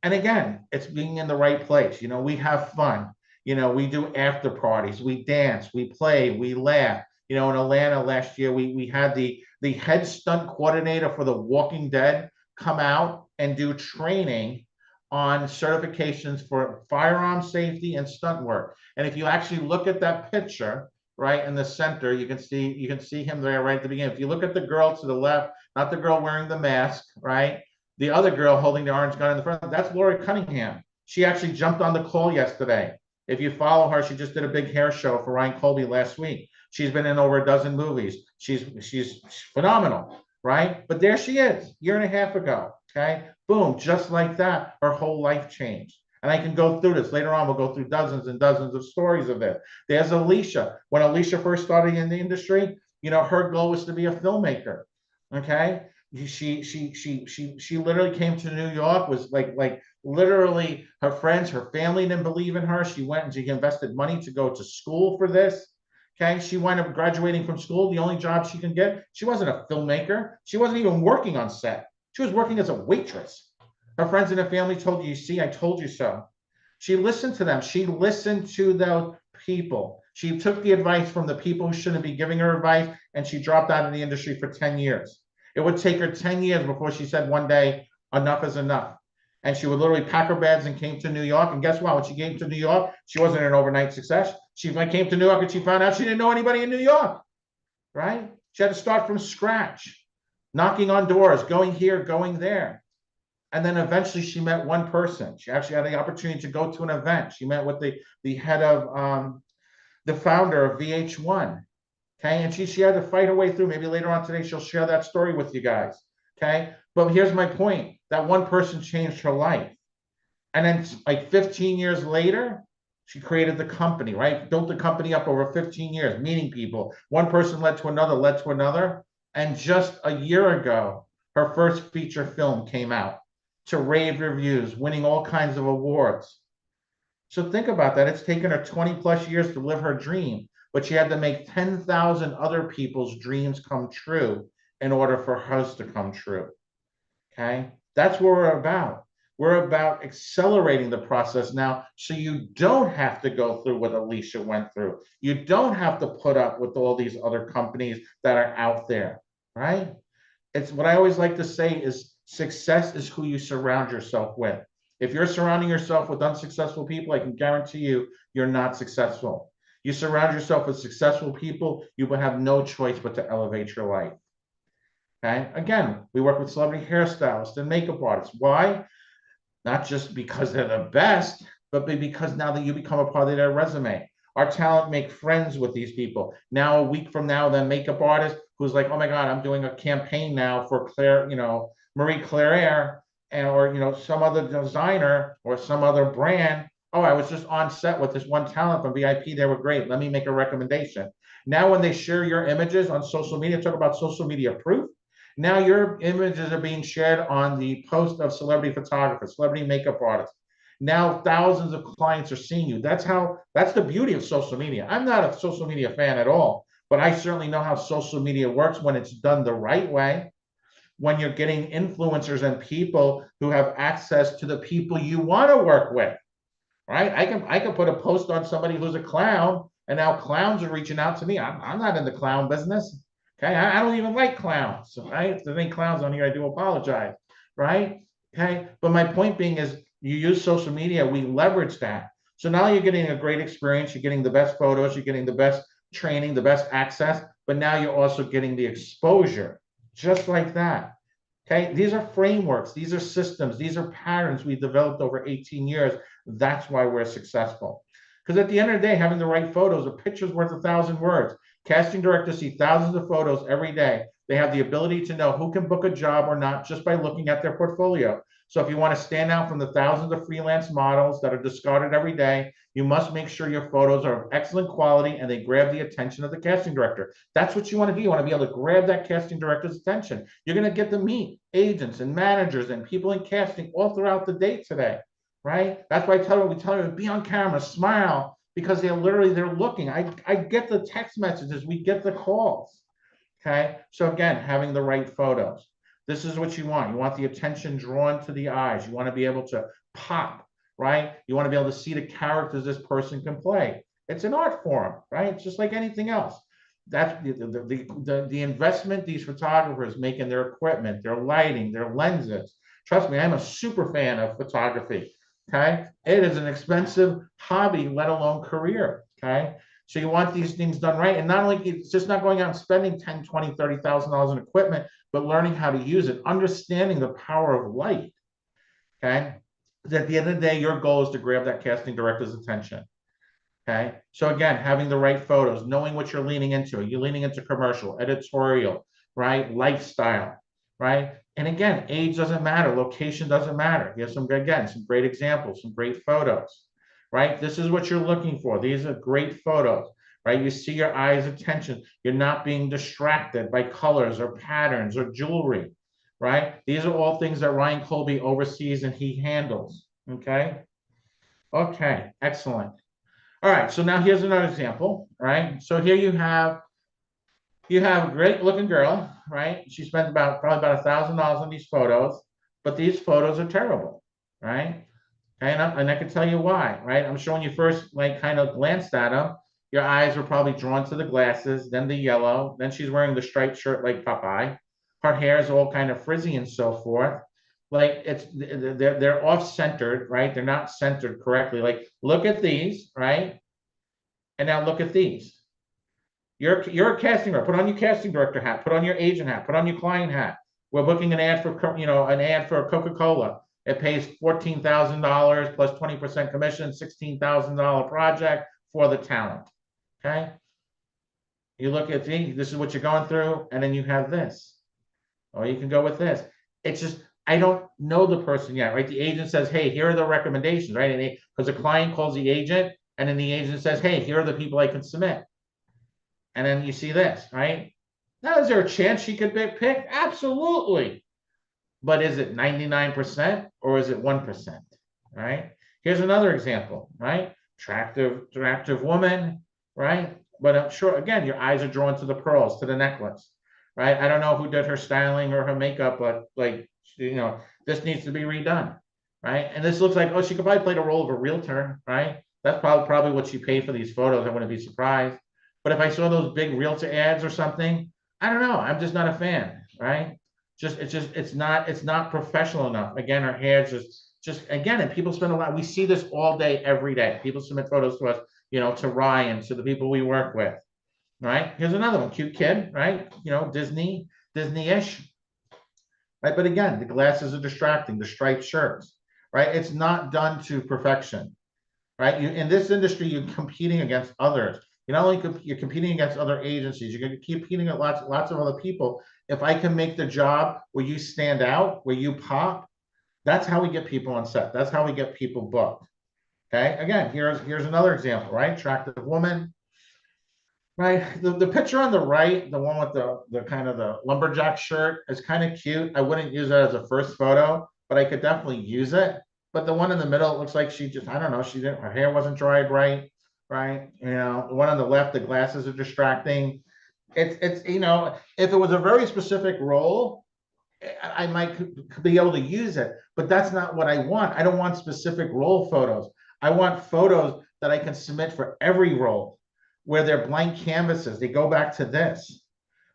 And again, it's being in the right place. We have fun. We do after parties, we dance, we play, we laugh. In Atlanta last year, we had the head stunt coordinator for The Walking Dead come out and do training on certifications for firearm safety and stunt work. And if you actually look at that picture, right in the center, you can see him there right at the beginning. If you look at the girl to the left, not the girl wearing the mask, right? The other girl holding the orange gun in the front, that's Lori Cunningham. She actually jumped on the call yesterday. If you follow her, she just did a big hair show for Ryan Colby last week. She's been in over a dozen movies. She's phenomenal, right? But there she is, a year and a half ago, okay? Boom, just like that, her whole life changed. And I can go through this. Later on, we'll go through dozens and dozens of stories of this. There's Alicia. When Alicia first started in the industry, her goal was to be a filmmaker, okay? She literally came to New York, was like literally her friends, her family didn't believe in her. She went and she invested money to go to school for this. Okay, she wound up graduating from school. The only job she can get, she wasn't a filmmaker. She wasn't even working on set. She was working as a waitress. Her friends and her family told you see, I told you so. She listened to them. She listened to those people. She took the advice from the people who shouldn't be giving her advice, and she dropped out of the industry for 10 years. It would take her 10 years before she said one day, enough is enough. And she would literally pack her bags and came to New York. And guess what? When she came to New York, she wasn't an overnight success. She came to New York and she found out she didn't know anybody in New York, right? She had to start from scratch, knocking on doors, going here, going there. And then eventually she met one person. She actually had the opportunity to go to an event. She met with the head of the founder of VH1. Okay. And she had to fight her way through. Maybe later on today, she'll share that story with you guys. Okay. But here's my point. That one person changed her life. And then like 15 years later, she created the company, right? Built the company up over 15 years, meeting people. One person led to another, led to another. And just a year ago, her first feature film came out to rave reviews, winning all kinds of awards. So think about that. It's taken her 20 plus years to live her dream, but she had to make 10,000 other people's dreams come true in order for hers to come true. Okay. That's what we're about. We're about accelerating the process now so you don't have to go through what Alicia went through. You don't have to put up with all these other companies that are out there, right? It's what I always like to say is success is who you surround yourself with. If you're surrounding yourself with unsuccessful people, I can guarantee you, you're not successful. You surround yourself with successful people, you will have no choice but to elevate your life. Okay. Again, we work with celebrity hairstylists and makeup artists. Why? Not just because they're the best, but because now that you become a part of their resume. Our talent make friends with these people. Now, a week from now, the makeup artist who's like, oh my God, I'm doing a campaign now for Claire, Marie Claire, and or some other designer or some other brand. Oh, I was just on set with this one talent from VIP. They were great. Let me make a recommendation. Now, when they share your images on social media, talk about social media proof. Now your images are being shared on the post of celebrity photographers, celebrity makeup artists. Now thousands of clients are seeing you. That's the beauty of social media. I'm not a social media fan at all, but I certainly know how social media works when it's done the right way, when you're getting influencers and people who have access to the people you want to work with, right? I can put a post on somebody who's a clown, and now clowns are reaching out to me. I'm not in the clown business. Okay, I don't even like clowns. Right? If there's any clowns on here, I do apologize. Right? Okay, but my point being is, you use social media, we leverage that. So now you're getting a great experience. You're getting the best photos. You're getting the best training, the best access. But now you're also getting the exposure, just like that. Okay, these are frameworks, these are systems, these are patterns we developed over 18 years. That's why we're successful. Because at the end of the day, having the right photos, a picture's worth 1,000 words. Casting directors see thousands of photos every day. They have the ability to know who can book a job or not just by looking at their portfolio. So if you want to stand out from the thousands of freelance models that are discarded every day, you must make sure your photos are of excellent quality and they grab the attention of the casting director. That's what you want to do. You want to be able to grab that casting director's attention. You're going to get to meet agents and managers and people in casting all throughout the day today, right? That's why we tell you, be on camera, smile, because they're looking. I get the text messages, we get the calls. Okay. So again, having the right photos. This is what you want. You want the attention drawn to the eyes. You want to be able to pop, right? You want to be able to see the characters this person can play. It's an art form, right? It's just like anything else. That's the investment these photographers make in their equipment, their lighting, their lenses. Trust me, I'm a super fan of photography. Okay. It is an expensive hobby, let alone career. Okay. So you want these things done right. And not only it's just not going out and spending 10, 20, $30,000 in equipment, but learning how to use it, understanding the power of light. Okay. At the end of the day, your goal is to grab that casting director's attention. Okay. So again, having the right photos, knowing what you're leaning into. Are you leaning into commercial, editorial, right? Lifestyle, right? And again, age doesn't matter, location doesn't matter. Here's some great examples, some great photos, right? This is what you're looking for. These are great photos, right? You see your eyes' attention. You're not being distracted by colors or patterns or jewelry, right? These are all things that Ryan Colby oversees and he handles. Okay. Okay. Excellent. All right, so now here's another example, right? So here you have a great looking girl, right? She spent probably about $1,000 on these photos, but these photos are terrible, right? And I can tell you why, right? I'm sure when you first like kind of glanced at them, your eyes were probably drawn to the glasses, then the yellow, then she's wearing the striped shirt like Popeye. Her hair is all kind of frizzy and so forth. Like they're off centered, right? They're not centered correctly. Like look at these, right? And now look at these. You're a casting director. Put on your casting director hat. Put on your agent hat. Put on your client hat. We're booking an ad for an ad for Coca-Cola. It pays $14,000 plus 20% commission, $16,000 project for the talent. Okay. You look at this is what you're going through, and then you have this. Or you can go with this. It's just I don't know the person yet, right? The agent says, "Hey, here are the recommendations," right? And because the client calls the agent, and then the agent says, "Hey, here are the people I can submit." And then you see this, right? Now, is there a chance she could be picked? Absolutely. But is it 99% or is it 1%? Right? Here's another example, right? Attractive woman, right? But I'm sure, again, your eyes are drawn to the pearls, to the necklace, right? I don't know who did her styling or her makeup, but like, this needs to be redone, right? And this looks like, oh, she could probably play the role of a realtor, right? That's probably what she paid for these photos. I wouldn't be surprised. But if I saw those big realtor ads or something, I don't know. I'm just not a fan, right? It's not professional enough. Again, her hair just again, and people spend a lot. We see this all day, every day. People submit photos to us, to Ryan, to the people we work with. Right? Here's another one, cute kid, right? Disney-ish, right? But again, the glasses are distracting, the striped shirts, right? It's not done to perfection, right? In this industry, you're competing against others. You're competing against other agencies. You're going to keep competing at lots of other people. If I can make the job where you stand out, where you pop, that's how we get people on set. That's how we get people booked. Okay. Again, here's another example, right? Attractive woman, right? The picture on the right, the one with the kind of the lumberjack shirt, is kind of cute. I wouldn't use that as a first photo, but I could definitely use it. But the one in the middle, it looks like I don't know, her hair wasn't dried right? The one on the left, the glasses are distracting. It's if it was a very specific role, I might be able to use it, but that's not what I want. I don't want specific role photos. I want photos that I can submit for every role where they're blank canvases. They go back to this.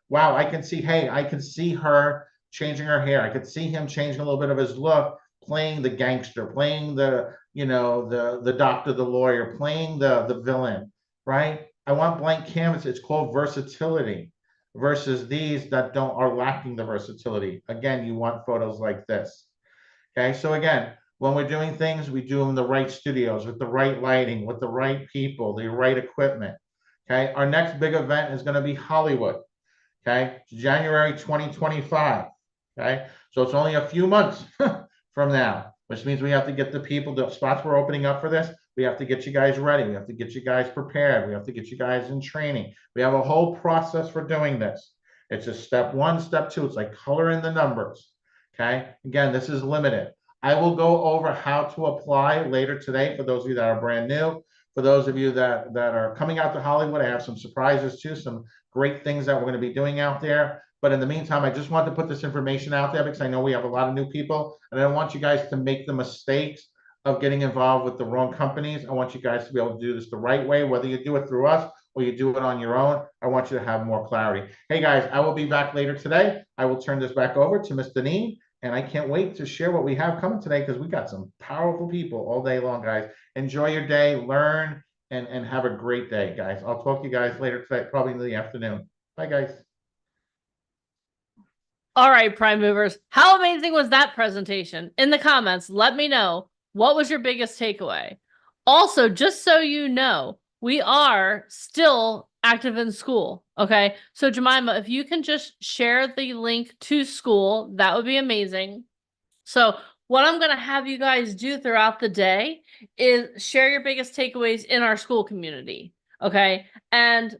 Wow, I can see her changing her hair. I could see him changing a little bit of his look, playing the gangster, playing the doctor, the lawyer, playing the villain, right? I want blank canvas. It's called versatility versus these that don't are lacking the versatility. Again, you want photos like this. Okay, so again, when we're doing things, we do them in the right studios with the right lighting, with the right people, the right equipment. Okay, our next big event is going to be Hollywood. Okay, January 2025. Okay, so it's only a few months from now, which means we have to get the spots we're opening up for this. We have to get you guys ready. We have to get you guys prepared. We have to get you guys in training. We have a whole process for doing this. It's just step one, step two. It's like color in the numbers. Okay, again, this is limited. I will go over how to apply later today for those of you that are brand new. For those of you that are coming out to Hollywood, I have some surprises too, some great things that we're going to be doing out there. But in the meantime, I just want to put this information out there because I know we have a lot of new people, and I don't want you guys to make the mistakes of getting involved with the wrong companies. I want you guys to be able to do this the right way, whether you do it through us or you do it on your own. I want you to have more clarity. Hey guys, I will be back later today. I will turn this back over to Ms. Deneen, and I can't wait to share what we have coming today because we got some powerful people all day long, guys. Enjoy your day, learn, and have a great day, guys. I'll talk to you guys later today, probably in the afternoon. Bye, guys. All right, Prime Movers. How amazing was that presentation? In the comments, let me know what was your biggest takeaway. Also, just so you know, we are still active in school. Okay. So, Jemima, if you can just share the link to school, that would be amazing. So, what I'm going to have you guys do throughout the day is share your biggest takeaways in our school community. Okay. And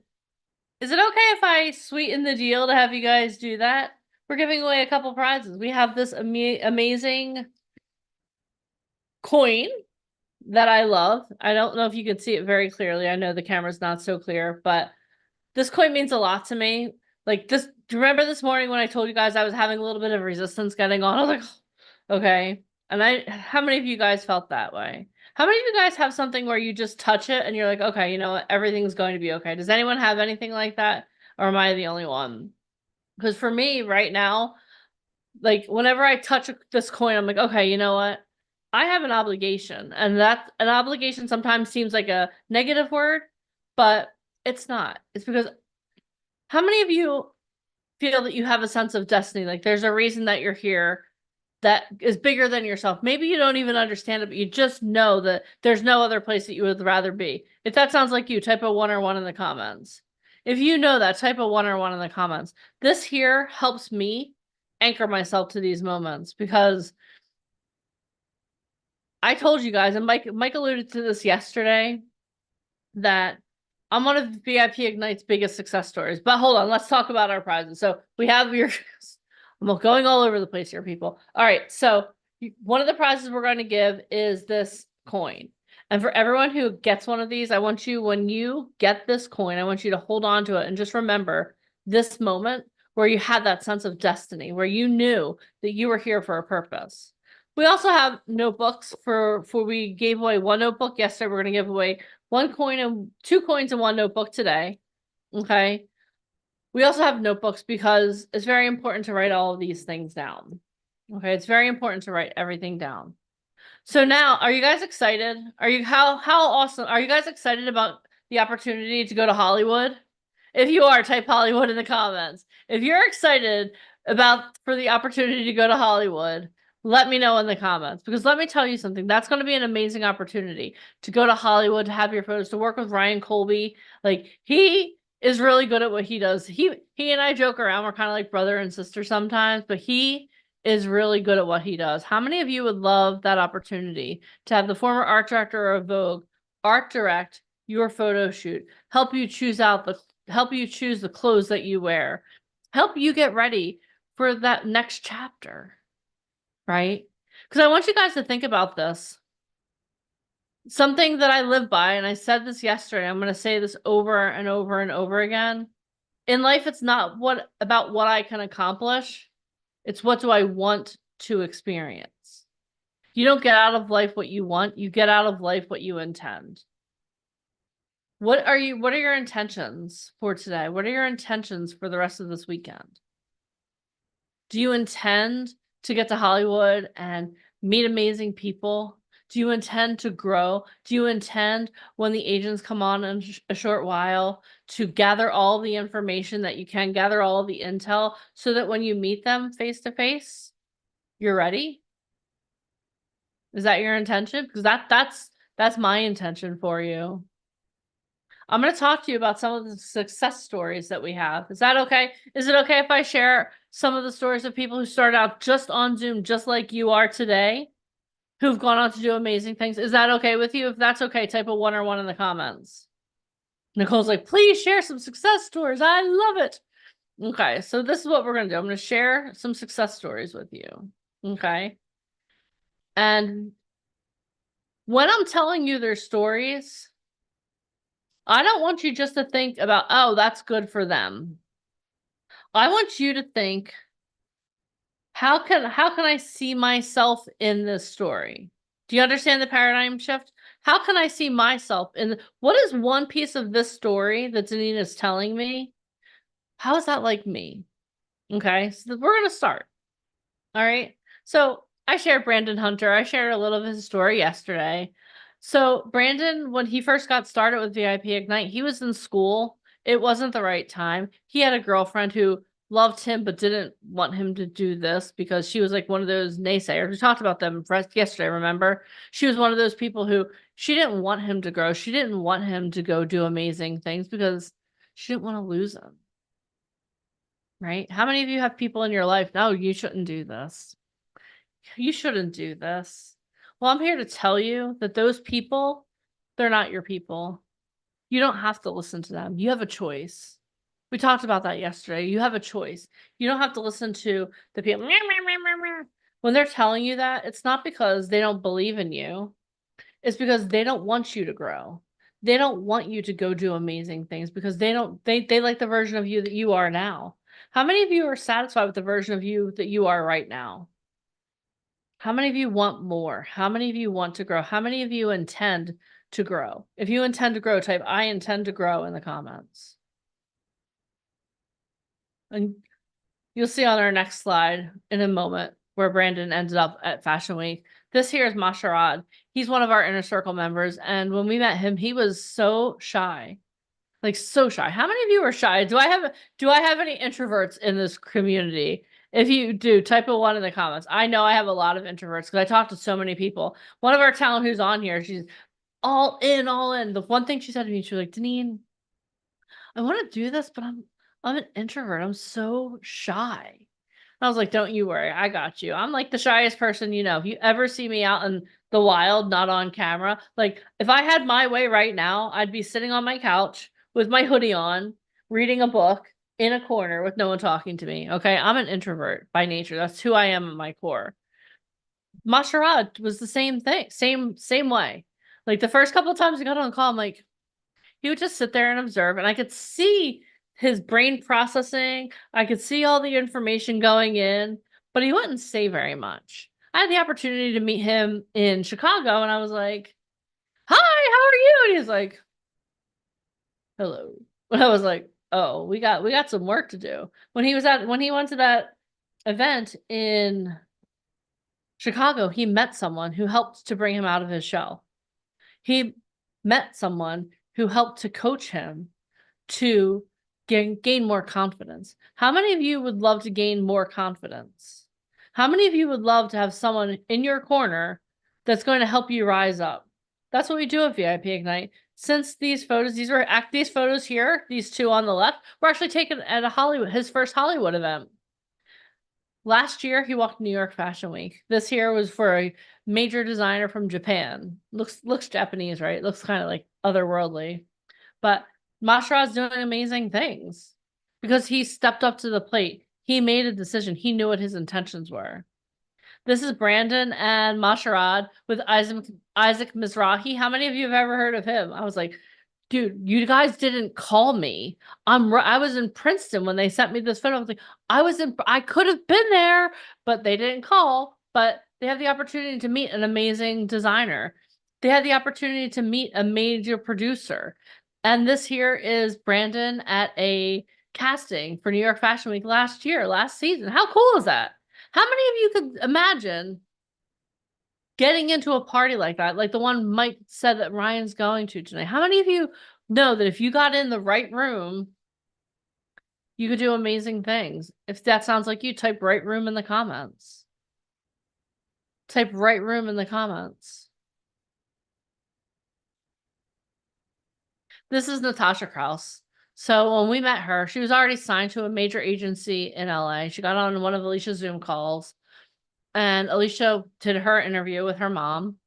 is it okay if I sweeten the deal to have you guys do that? We're giving away a couple prizes. We have this amazing coin that I love. I don't know if you can see it very clearly. I know the camera's not so clear, but this coin means a lot to me. Like this, do you remember this morning when I told you guys I was having a little bit of resistance getting on? I was like, okay. And how many of you guys felt that way? How many of you guys have something where you just touch it and you're like, okay, you know what? Everything's going to be okay. Does anyone have anything like that? Or am I the only one? Because for me right now, like whenever I touch this coin, I'm like, okay, you know what? I have an obligation, and that an obligation sometimes seems like a negative word, but it's not. It's because how many of you feel that you have a sense of destiny? Like there's a reason that you're here that is bigger than yourself. Maybe you don't even understand it, but you just know that there's no other place that you would rather be. If that sounds like you, type a 1 or 1 in the comments. If you know that, type a 1 or 1 in the comments. This here helps me anchor myself to these moments because I told you guys, and Mike alluded to this yesterday, that I'm one of VIP Ignite's biggest success stories. But hold on, let's talk about our prizes. So we have your I'm going all over the place here, people. All right, so one of the prizes we're going to give is this coin. And for everyone who gets one of these, I want you, when you get this coin, I want you to hold on to it and just remember this moment where you had that sense of destiny, where you knew that you were here for a purpose. We also have notebooks for we gave away 1 notebook yesterday. We're going to give away 1 coin and 2 coins in 1 notebook today. Okay. We also have notebooks because it's very important to write all of these things down. Okay, it's very important to write everything down. So now, are you guys excited? Are you how awesome? Are you guys excited about the opportunity to go to Hollywood? If you are, type Hollywood in the comments. If you're excited about for the opportunity to go to Hollywood, let me know in the comments because let me tell you something. That's going to be an amazing opportunity to go to Hollywood, to have your photos, to work with Ryan Colby. Like he is really good at what he does. He and I joke around. We're kind of like brother and sister sometimes, but he is really good at what he does. How many of you would love that opportunity to have the former art director of Vogue art direct your photo shoot, help you choose the clothes that you wear, help you get ready for that next chapter, right? Because I want you guys to think about this. Something that I live by, and I said this yesterday, I'm going to say this over and over and over again. In life, it's not about what I can accomplish. It's what do I want to experience. You don't get out of life what you want, you get out of life what you intend. What are your intentions for today? What are your intentions for the rest of this weekend? Do you intend to get to Hollywood and meet amazing people? Do you intend to grow? Do you intend when the agents come on in a short while to gather all the information that you can, gather all the intel so that when you meet them face to face, you're ready? Is that your intention? Because that's my intention for you. I'm going to talk to you about some of the success stories that we have. Is that okay? Is it okay if I share some of the stories of people who started out just on Zoom, just like you are today, who've gone on to do amazing things? Is that okay with you? If that's okay, type a 1 or 1 in the comments. Nicole's like, please share some success stories. I love it. Okay, so this is what we're going to do. I'm going to share some success stories with you. Okay. And when I'm telling you their stories, I don't want you just to think about, oh, that's good for them. I want you to think, how can I see myself in this story? Do you understand the paradigm shift? How can I see myself in what is one piece of this story that Danina's telling me? How is that like me? Okay, so we're gonna start. All right. So I shared Brandon Hunter. I shared a little of his story yesterday. So Brandon, when he first got started with VIP Ignite, he was in school. It wasn't the right time. He had a girlfriend who loved him but didn't want him to do this because she was like one of those naysayers. We talked about them yesterday, remember? She was one of those people who she didn't want him to grow. She didn't want him to go do amazing things because she didn't want to lose him. Right? How many of you have people in your life? No, you shouldn't do this. You shouldn't do this. Well, I'm here to tell you that those people, they're not your people. You don't have to listen to them. You have a choice. We talked about that yesterday. You have a choice. You don't have to listen to the people. When they're telling you that, it's not because they don't believe in you. is because they don't want you to grow. They don't want you to go do amazing things because they like the version of you that you are now. How many of you are satisfied with the version of you that you are right now? How many of you want more? How many of you want to grow? How many of you intend to grow? If you intend to grow, type I intend to grow in the comments. And you'll see on our next slide in a moment where Brandon ended up at Fashion Week. This here is Masharad. He's one of our inner circle members. And when we met him, he was so shy. Like so shy. How many of you are shy? Do I have any introverts in this community? If you do, type a 1 in the comments. I know I have a lot of introverts because I talk to so many people. One of our talent who's on here, she's all in, all in. The one thing she said to me, she was like, Deneen, I want to do this, but I'm an introvert. I'm so shy. I was like, don't you worry, I got you. I'm like the shyest person you know. If you ever see me out in the wild, not on camera, like if I had my way right now, I'd be sitting on my couch with my hoodie on, reading a book in a corner with no one talking to me. Okay. I'm an introvert by nature. That's who I am at my core. Masharad was the same thing, same way. Like the first couple of times I got on the call, I'm like, he would just sit there and observe, and I could see his brain processing. I could see all the information going in, but he wouldn't say very much. I had the opportunity to meet him in Chicago, and I was like, "Hi, how are you?" And he's like, "Hello." And I was like, "Oh, we got some work to do." When he went to that event in Chicago, he met someone who helped to bring him out of his shell. He met someone who helped to coach him to gain more confidence. How many of you would love to gain more confidence? How many of you would love to have someone in your corner that's going to help you rise up? That's what we do at VIP Ignite. Since these photos here, these two on the left, were actually taken at his first Hollywood event. Last year, he walked New York Fashion Week. This here was for a major designer from Japan. Looks Japanese, right? Looks kind of like otherworldly. But Masharad's doing amazing things because he stepped up to the plate. He made a decision. He knew what his intentions were. This is Brandon and Masharad with Isaac Mizrahi. How many of you have ever heard of him? I was like, dude, you guys didn't call me. I was in Princeton when they sent me this photo. I was like, I could have been there, but they didn't call. But they had the opportunity to meet an amazing designer. They had the opportunity to meet a major producer. And this here is Brandon at a casting for New York Fashion Week last season. How cool is that? How many of you could imagine getting into a party like that, like the one Mike said that Ryan's going to tonight? How many of you know that if you got in the right room, you could do amazing things? If that sounds like you, type right room in the comments. Type right room in the comments. This is Natasha Kraus. So when we met her, she was already signed to a major agency in LA. She got on one of Alicia's Zoom calls, and Alicia did her interview with her mom.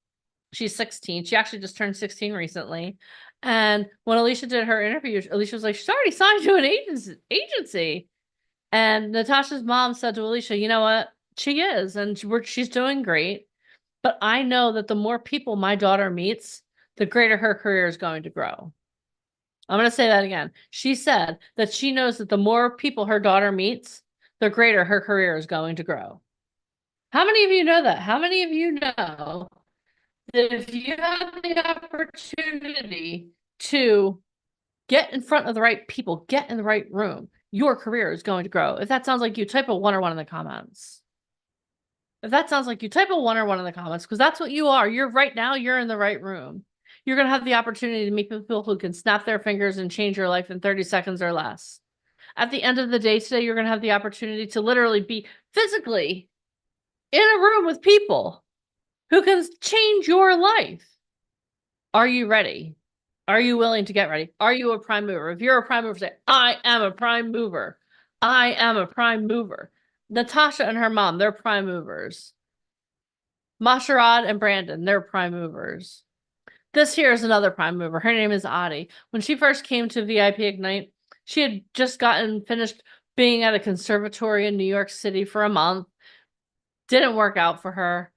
She's 16. She actually just turned 16 recently. And when Alicia did her interview, Alicia was like, she's already signed to an agency. And Natasha's mom said to Alicia, you know what? She is, and she's doing great. But I know that the more people my daughter meets, the greater her career is going to grow. I'm going to say that again. She said that she knows that the more people her daughter meets, the greater her career is going to grow. How many of you know that? How many of you know that if you have the opportunity to get in front of the right people, get in the right room, your career is going to grow? If that sounds like you, type a 1 or 1 in the comments. If that sounds like you, type a 1 or 1 in the comments, because that's what you are. You're in the right room. You're going to have the opportunity to meet people who can snap their fingers and change your life in 30 seconds or less. At the end of the day today, you're going to have the opportunity to literally be physically in a room with people who can change your life. Are you ready? Are you willing to get ready? Are you a prime mover? If you're a prime mover, say, I am a prime mover. I am a prime mover. Natasha and her mom, they're prime movers. Masharad and Brandon, they're prime movers. This here is another prime mover. Her name is Adi. When she first came to VIP Ignite, she had just finished being at a conservatory in New York City for a month. Didn't work out for her.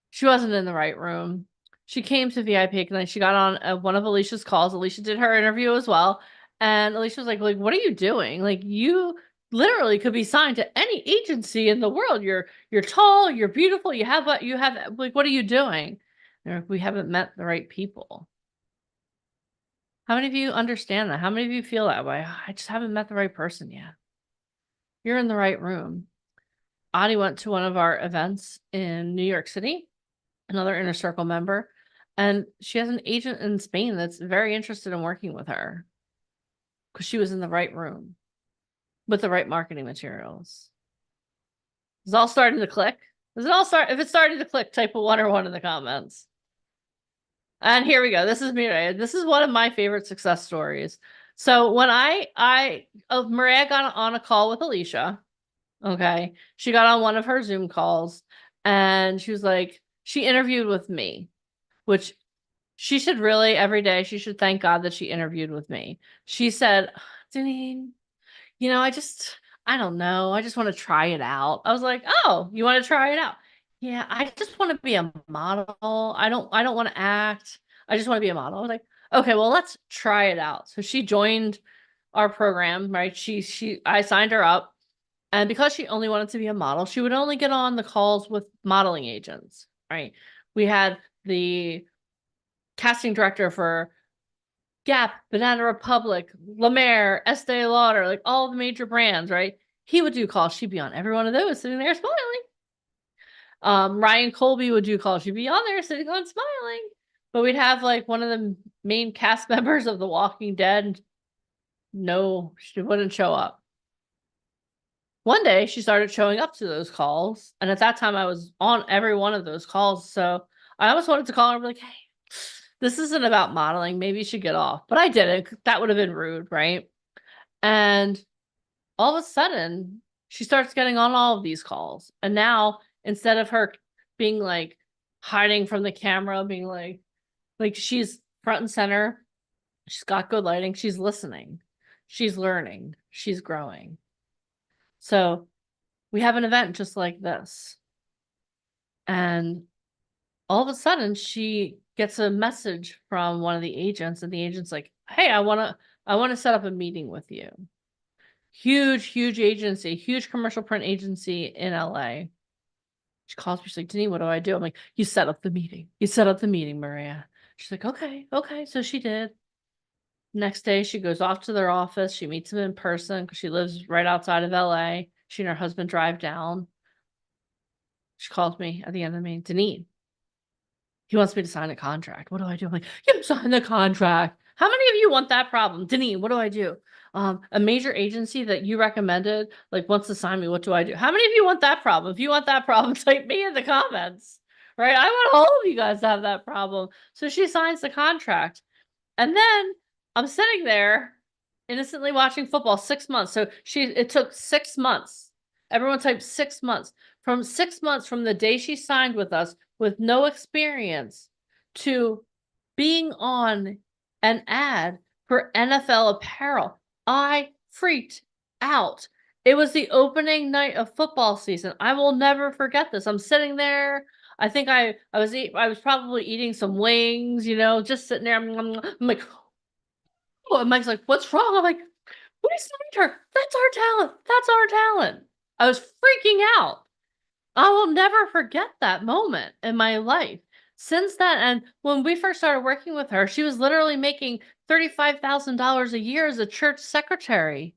She wasn't in the right room. She came to VIP Ignite. She got on one of Alicia's calls. Alicia did her interview as well. And Alicia was like, what are you doing? Like, you literally could be signed to any agency in the world. You're tall, you're beautiful, you have like, what are you doing? Like, we haven't met the right people. How many of you understand that? How many of you feel that way? I just haven't met the right person yet. You're in the right room. Audie went to one of our events in New York City, another Inner Circle member, and she has an agent in Spain that's very interested in working with her because she was in the right room with the right marketing materials. Is it all starting to click? Does it all start? If it's starting to click, type a 1 or 1 in the comments. And here we go. This is Mireya. This is one of my favorite success stories. So when Mireya got on a call with Alicia, okay, she got on one of her Zoom calls and she was like, she interviewed with me, which she should really every day, she should thank God that she interviewed with me. She said, Deneen, I don't know. I just want to try it out. I was like, oh, you want to try it out? Yeah, I just want to be a model. I don't want to act. I just want to be a model. I was like, okay, well, let's try it out. So she joined our program, right? I signed her up. And because she only wanted to be a model, she would only get on the calls with modeling agents, right? We had the casting director for Gap, Banana Republic, La Mer, Estee Lauder, like all the major brands, right? He would do calls. She'd be on every one of those, sitting there smiling. Ryan Colby would do calls. She'd be on there sitting on smiling. But we'd have like one of the main cast members of The Walking Dead. No, she wouldn't show up. One day she started showing up to those calls. And at that time I was on every one of those calls. So I almost wanted to call her and be like, hey, this isn't about modeling. Maybe you should get off. But I didn't. That would have been rude, right? And all of a sudden, she starts getting on all of these calls. And now, instead of her being like hiding from the camera, being like she's front and center, she's got good lighting, she's listening, she's learning, she's growing. So we have an event just like this. And all of a sudden, she gets a message from one of the agents, and the agent's like, hey, I want to set up a meeting with you. Huge agency, huge commercial print agency in LA. She calls me, she's like, Denise, what do I do? I'm like, you set up the meeting. You set up the meeting, Mireya. She's like, okay. So she did. Next day, she goes off to their office. She meets them in person because she lives right outside of LA. She and her husband drive down. She calls me at the end of the meeting, Denise, he wants me to sign a contract. What do I do? I'm like, you sign the contract. How many of you want that problem? Denise, what do I do? A major agency that you recommended, like, wants to sign me. What do I do? How many of you want that problem? If you want that problem, type me in the comments, right? I want all of you guys to have that problem. So she signs the contract. And then I'm sitting there innocently watching football 6 months. So it took 6 months. Everyone typed 6 months. From 6 months from the day she signed with us with no experience to being on an ad for NFL apparel. I freaked out. It was the opening night of football season. I will never forget this. I'm sitting there. I think I was probably eating some wings, just sitting there. I'm like, oh, and Mike's like, what's wrong? I'm like, we signed her. That's our talent. That's our talent. I was freaking out. I will never forget that moment in my life. Since then, and when we first started working with her, she was literally making $35,000 a year as a church secretary.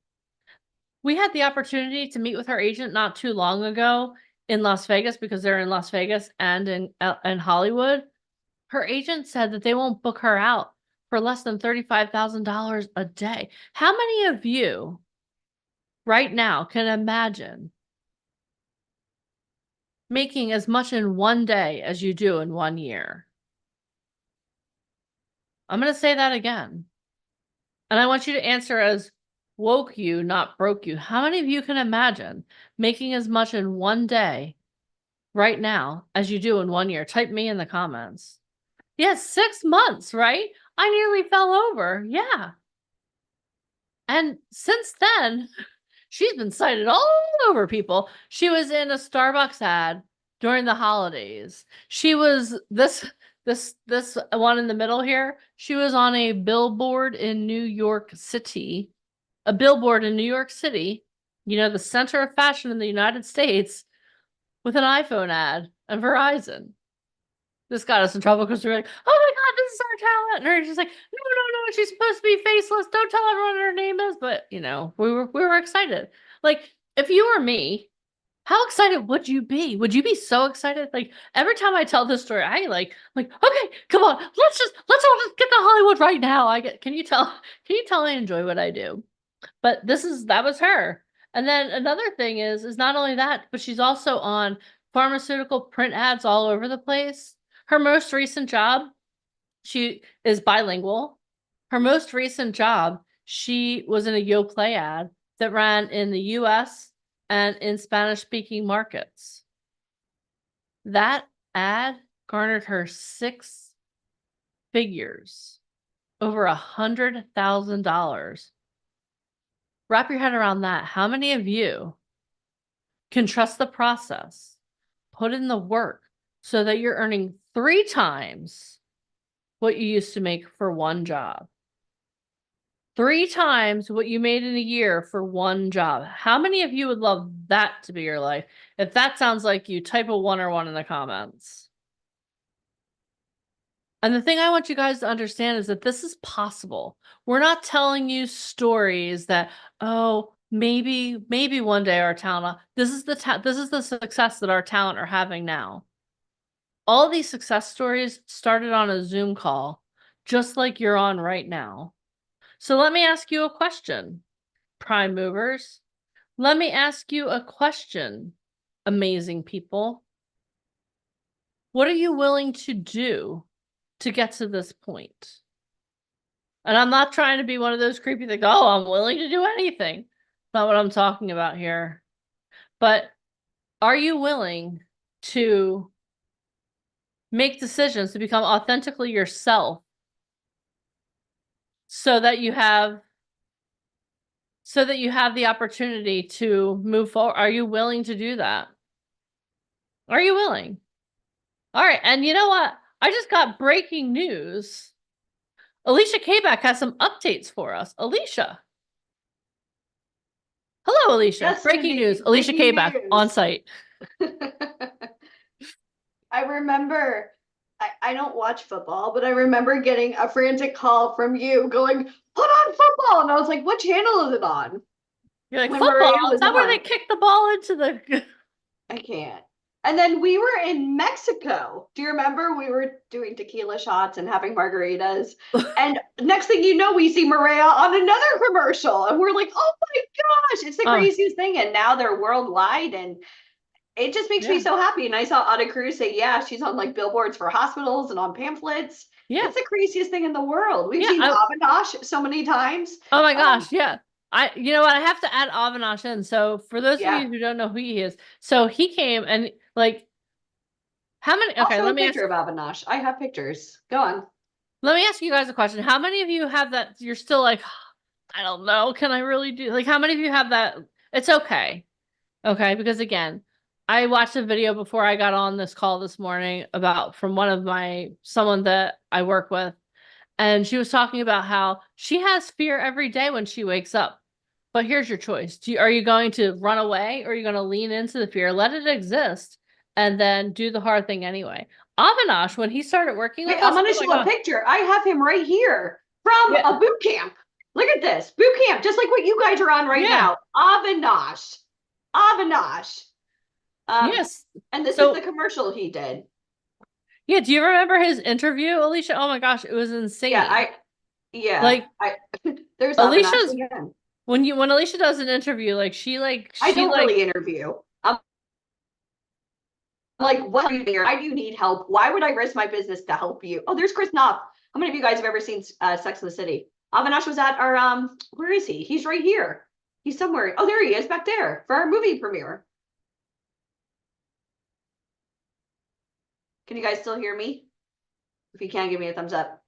We had the opportunity to meet with her agent not too long ago in Las Vegas because they're in Las Vegas and in Hollywood. Her agent said that they won't book her out for less than $35,000 a day. How many of you right now can imagine making as much in one day as you do in 1 year? I'm going to say that again. And I want you to answer as woke you, not broke you. How many of you can imagine making as much in one day right now as you do in 1 year? Type me in the comments. Yes, 6 months, right? I nearly fell over. Yeah. And since then, she's been cited all over people. She was in a Starbucks ad during the holidays. She was This one in the middle here, she was on a billboard in New York City. A billboard in New York City, you know, the center of fashion in the United States, with an iPhone ad and Verizon. This got us in trouble because we were like, oh my God, this is our talent. And her just like, no, she's supposed to be faceless. Don't tell everyone what her name is. But you know, we were excited. Like, if you were me, how excited would you be? Would you be so excited? Like every time I tell this story, okay, come on, let's all just get to Hollywood right now. Can you tell I enjoy what I do? But that was her. And then another thing is not only that, but she's also on pharmaceutical print ads all over the place. Her most recent job, she is bilingual. Her most recent job, she was in a Yoplait ad that ran in the US and in Spanish speaking markets. That ad garnered her 6 figures, over $100,000. Wrap your head around that. How many of you can trust the process, put in the work so that you're earning 3 times what you used to make for one job? 3 times what you made in a year for one job. How many of you would love that to be your life? If that sounds like you, type a 1 or 1 in the comments. And the thing I want you guys to understand is that this is possible. We're not telling you stories that, oh, maybe one day our talent. This is the success that our talent are having now. All these success stories started on a Zoom call, just like you're on right now. So let me ask you a question, prime movers. Let me ask you a question, amazing people. What are you willing to do to get to this point? And I'm not trying to be one of those creepy things. Oh, I'm willing to do anything. Not what I'm talking about here. But are you willing to make decisions to become authentically yourself so that you have the opportunity to move forward? Are you willing to do that? Are you willing? All right. And you know what? I just got breaking news. Alicia Kback has some updates for us. Alicia. Hello, Alicia. Yes, Breaking Cindy. news. Alicia Breaking Kback news. on site. I remember, I don't watch football, but I remember getting a frantic call from you going, put on football. And I was like, what channel is it on? You're like, When football? Maria Is was that where they on. kick the ball into the... I can't. And then we were in Mexico. Do you remember we were doing tequila shots and having margaritas? And next thing you know, we see Maria on another commercial. And we're like, oh my gosh, it's the Oh, craziest thing. And now they're worldwide. And it just makes me yeah. so happy. And I saw Ada Cruz say, yeah, she's on like billboards for hospitals and on pamphlets. Yeah. It's the craziest thing in the world. We've Yeah. seen Avinash so many times. Oh my gosh, yeah. You know what? I have to add Avinash in. So for those of Yeah. you who don't know who he is, so he came and like, how many? Okay, Also let a me ask. picture of Avinash. I have pictures. Go on. Let me ask you guys a question. How many of you have that? You're still like, I don't know. Can I really do? Like, how many of you have that? It's okay. Okay, because again, I watched a video before I got on this call this morning about from someone that I work with. And she was talking about how she has fear every day when she wakes up. But here's your choice. Are you going to run away or are you going to lean into the fear, let it exist, and then do the hard thing anyway? Avinash, when he started working Wait, with I'm us, going to oh my show a gosh. picture. I have him right here from Yeah. a boot camp. Look at this boot camp, just like what you guys are on right Yeah. now. Avinash. Avinash. Yes. And this is So the commercial he did. yeah, do you remember his interview, Alicia? Oh my gosh, it was insane. Yeah, there's Avinash Alicia's again. when Alicia does an interview, I don't really interview. I'm like, what are you there? Why do you need help? Why would I risk my business to help you? Oh, there's Chris Knopf. How many of you guys have ever seen Sex in the City? Avinash was at our where is he? He's right here. He's somewhere. Oh, there he is back there for our movie premiere. Can you guys still hear me? If you can, give me a thumbs up.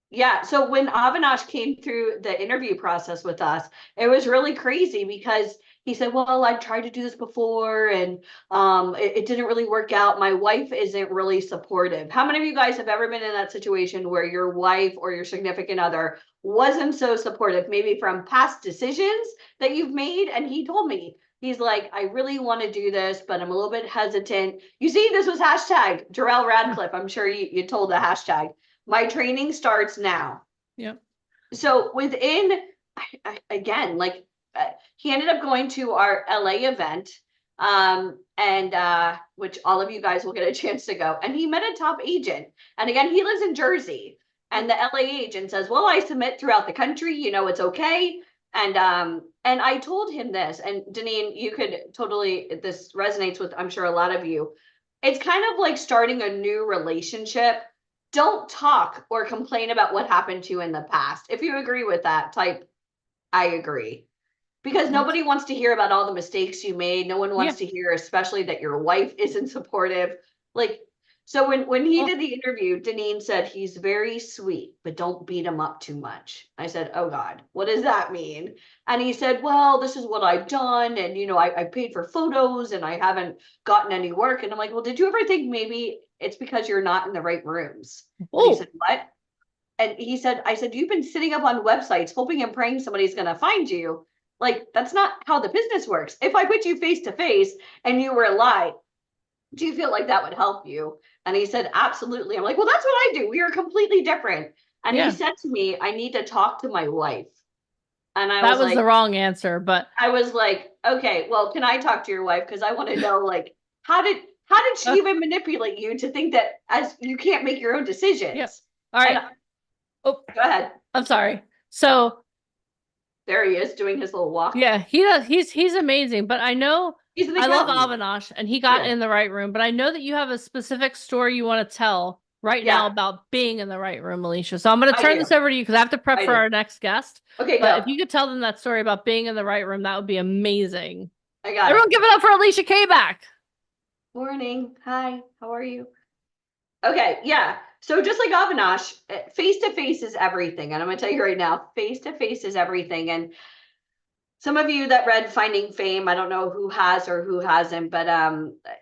Yeah, so when Avinash came through the interview process with us, it was really crazy because he said, "Well, I've tried to do this before, and it didn't really work out. My wife isn't really supportive." How many of you guys have ever been in that situation where your wife or your significant other wasn't so supportive, maybe from past decisions that you've made? And he told me, he's like, "I really want to do this, but I'm a little bit hesitant." You see, this was hashtag Jarrell Radcliffe. I'm sure you told the hashtag. My training starts now. Yep. So within, again, like he ended up going to our LA event, and which all of you guys will get a chance to go. And he met a top agent. And again, he lives in Jersey. And the LA agent says, "Well, I submit throughout the country, it's okay." And I told him this, and Deneen, you could totally, this resonates with, I'm sure, a lot of you. It's kind of like starting a new relationship. Don't talk or complain about what happened to you in the past. If you agree with that, type I agree. Because nobody wants to hear about all the mistakes you made. No one wants to hear, especially that your wife isn't supportive. Like, so when he did the interview, Deneen said he's very sweet, but don't beat him up too much. I said, "Oh God, what does that mean?" And he said, "Well, this is what I've done, and I paid for photos and I haven't gotten any work." And I'm like, "Well, did you ever think maybe it's because you're not in the right rooms?" And he said, "What?" And he said, I said, "You've been sitting up on websites hoping and praying somebody's going to find you. Like, that's not how the business works. If I put you face to face and you were live, do you feel like that would help you?" And he said, "Absolutely." I'm like, "Well, that's what I do. We are completely different." And he said to me, "I need to talk to my wife." And That was the wrong answer, but I was like, "Okay, well, can I talk to your wife? Because I want to know, like, how did she even manipulate you to think that as you can't make your own decisions?" Yes. All right. Go ahead. I'm sorry. So there he is doing his little walk. Yeah, he does. He's amazing. But I know I love Avinash and he got in the right room. But I know that you have a specific story you want to tell right now about being in the right room, Alicia. So I'm going to turn this over to you because I have to prep for our next guest. Okay, but if you could tell them that story about being in the right room, that would be amazing. I got Everyone give it up for Alicia K-Back. Morning. Hi, how are you? Okay, yeah. So just like Avinash, face to face is everything. And I'm going to tell you right now, face to face is everything. And some of you that read Finding Fame, I don't know who has or who hasn't, but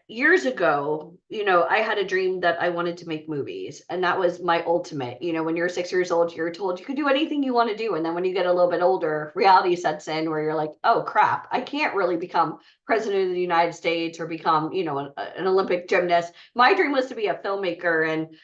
years ago, I had a dream that I wanted to make movies, and that was my ultimate. When you're 6 years old, you're told you could do anything you want to do, and then when you get a little bit older, reality sets in where you're like, "Oh crap, I can't really become president of the United States or become, an Olympic gymnast." My dream was to be a filmmaker, and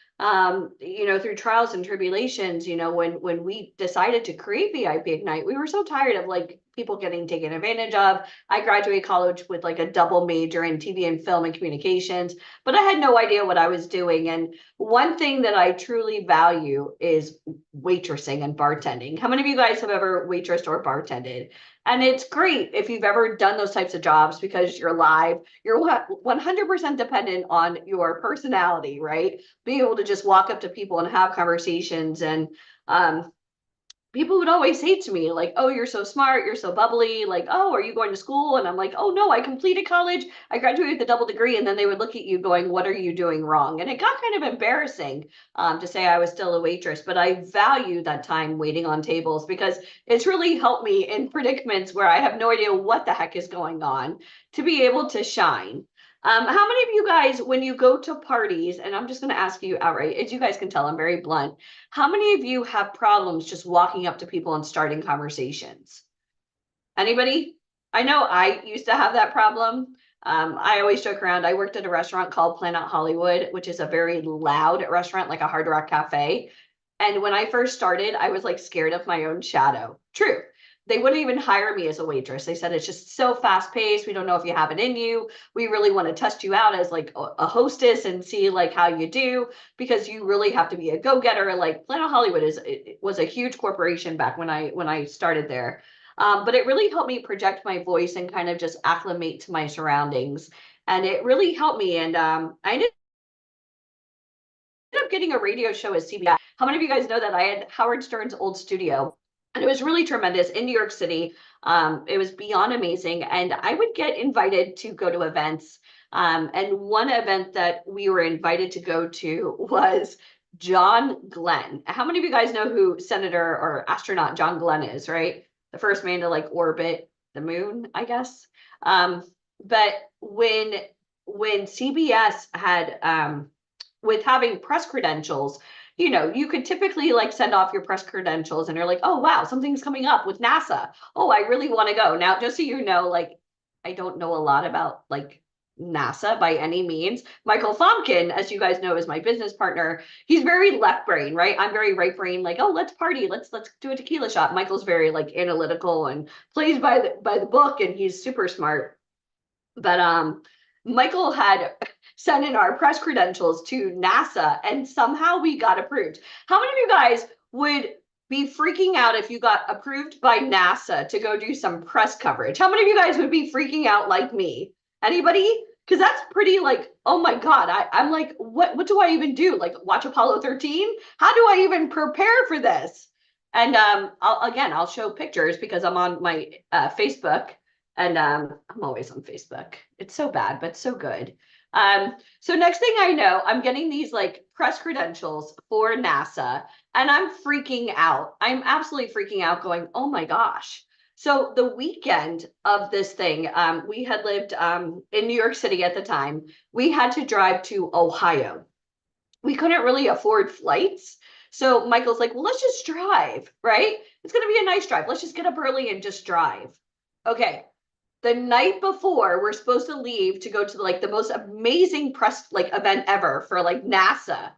through trials and tribulations, when we decided to create VIP Ignite, we were so tired of like people getting taken advantage of. I graduated college with like a double major in TV and film and communications, but I had no idea what I was doing. And one thing that I truly value is waitressing and bartending. How many of you guys have ever waitressed or bartended? And it's great if you've ever done those types of jobs because you're live. You're 100% dependent on your personality, right? Being able to just walk up to people and have conversations. And people would always say to me, like, "Oh, you're so smart, you're so bubbly, like, oh, are you going to school?" And I'm like, "Oh no, I completed college, I graduated with a double degree." And then they would look at you going, "What are you doing wrong?" And it got kind of embarrassing to say I was still a waitress, but I value that time waiting on tables because it's really helped me in predicaments where I have no idea what the heck is going on to be able to shine. How many of you guys, when you go to parties, and I'm just going to ask you outright, as you guys can tell, I'm very blunt. How many of you have problems just walking up to people and starting conversations? Anybody? I know I used to have that problem. I always joke around. I worked at a restaurant called Planet Hollywood, which is a very loud restaurant, like a Hard Rock Cafe. And when I first started, I was like scared of my own shadow. True. They wouldn't even hire me as a waitress. They said, "It's just so fast paced. We don't know if you have it in you. We really want to test you out as like a hostess and see like how you do, because you really have to be a go-getter." Like Planet Hollywood was a huge corporation back when I started there. But it really helped me project my voice and kind of just acclimate to my surroundings. And it really helped me. And I ended up getting a radio show at CBS. How many of you guys know that I had Howard Stern's old studio? And it was really tremendous in New York City. It was beyond amazing. And I would get invited to go to events. And one event that we were invited to go to was John Glenn. How many of you guys know who Senator or astronaut John Glenn is, right? The first man to like orbit the moon, I guess. But when CBS had with having press credentials, you know, you could typically like send off your press credentials and you're like, oh wow, something's coming up with NASA. Oh, I really want to go. Now, just so you know, like I don't know a lot about like NASA by any means. Michael Fomkin, as you guys know, is my business partner. He's very left brain, right? I'm very right brain, like, oh, let's party, let's do a tequila shot. Michael's very like analytical and plays by the book, and he's super smart. But Michael had sent in our press credentials to NASA, and somehow we got approved. How many of you guys would be freaking out if you got approved by NASA to go do some press coverage? How many of you guys would be freaking out like me? Anybody? Because that's pretty like, oh my God, I'm like, what do I even do? Like watch Apollo 13? How do I even prepare for this? And I'll show pictures because I'm on my Facebook, and I'm always on Facebook. It's so bad, but so good. So next thing I know, I'm getting these like press credentials for NASA, and I'm freaking out. I'm absolutely freaking out, going, oh my gosh. So the weekend of this thing, we had lived in New York City at the time. We had to drive to Ohio. We couldn't really afford flights. So Michael's like, well, let's just drive, right? It's going to be a nice drive. Let's just get up early and just drive. Okay. The night before, we're supposed to leave to go to like the most amazing press like event ever for like NASA.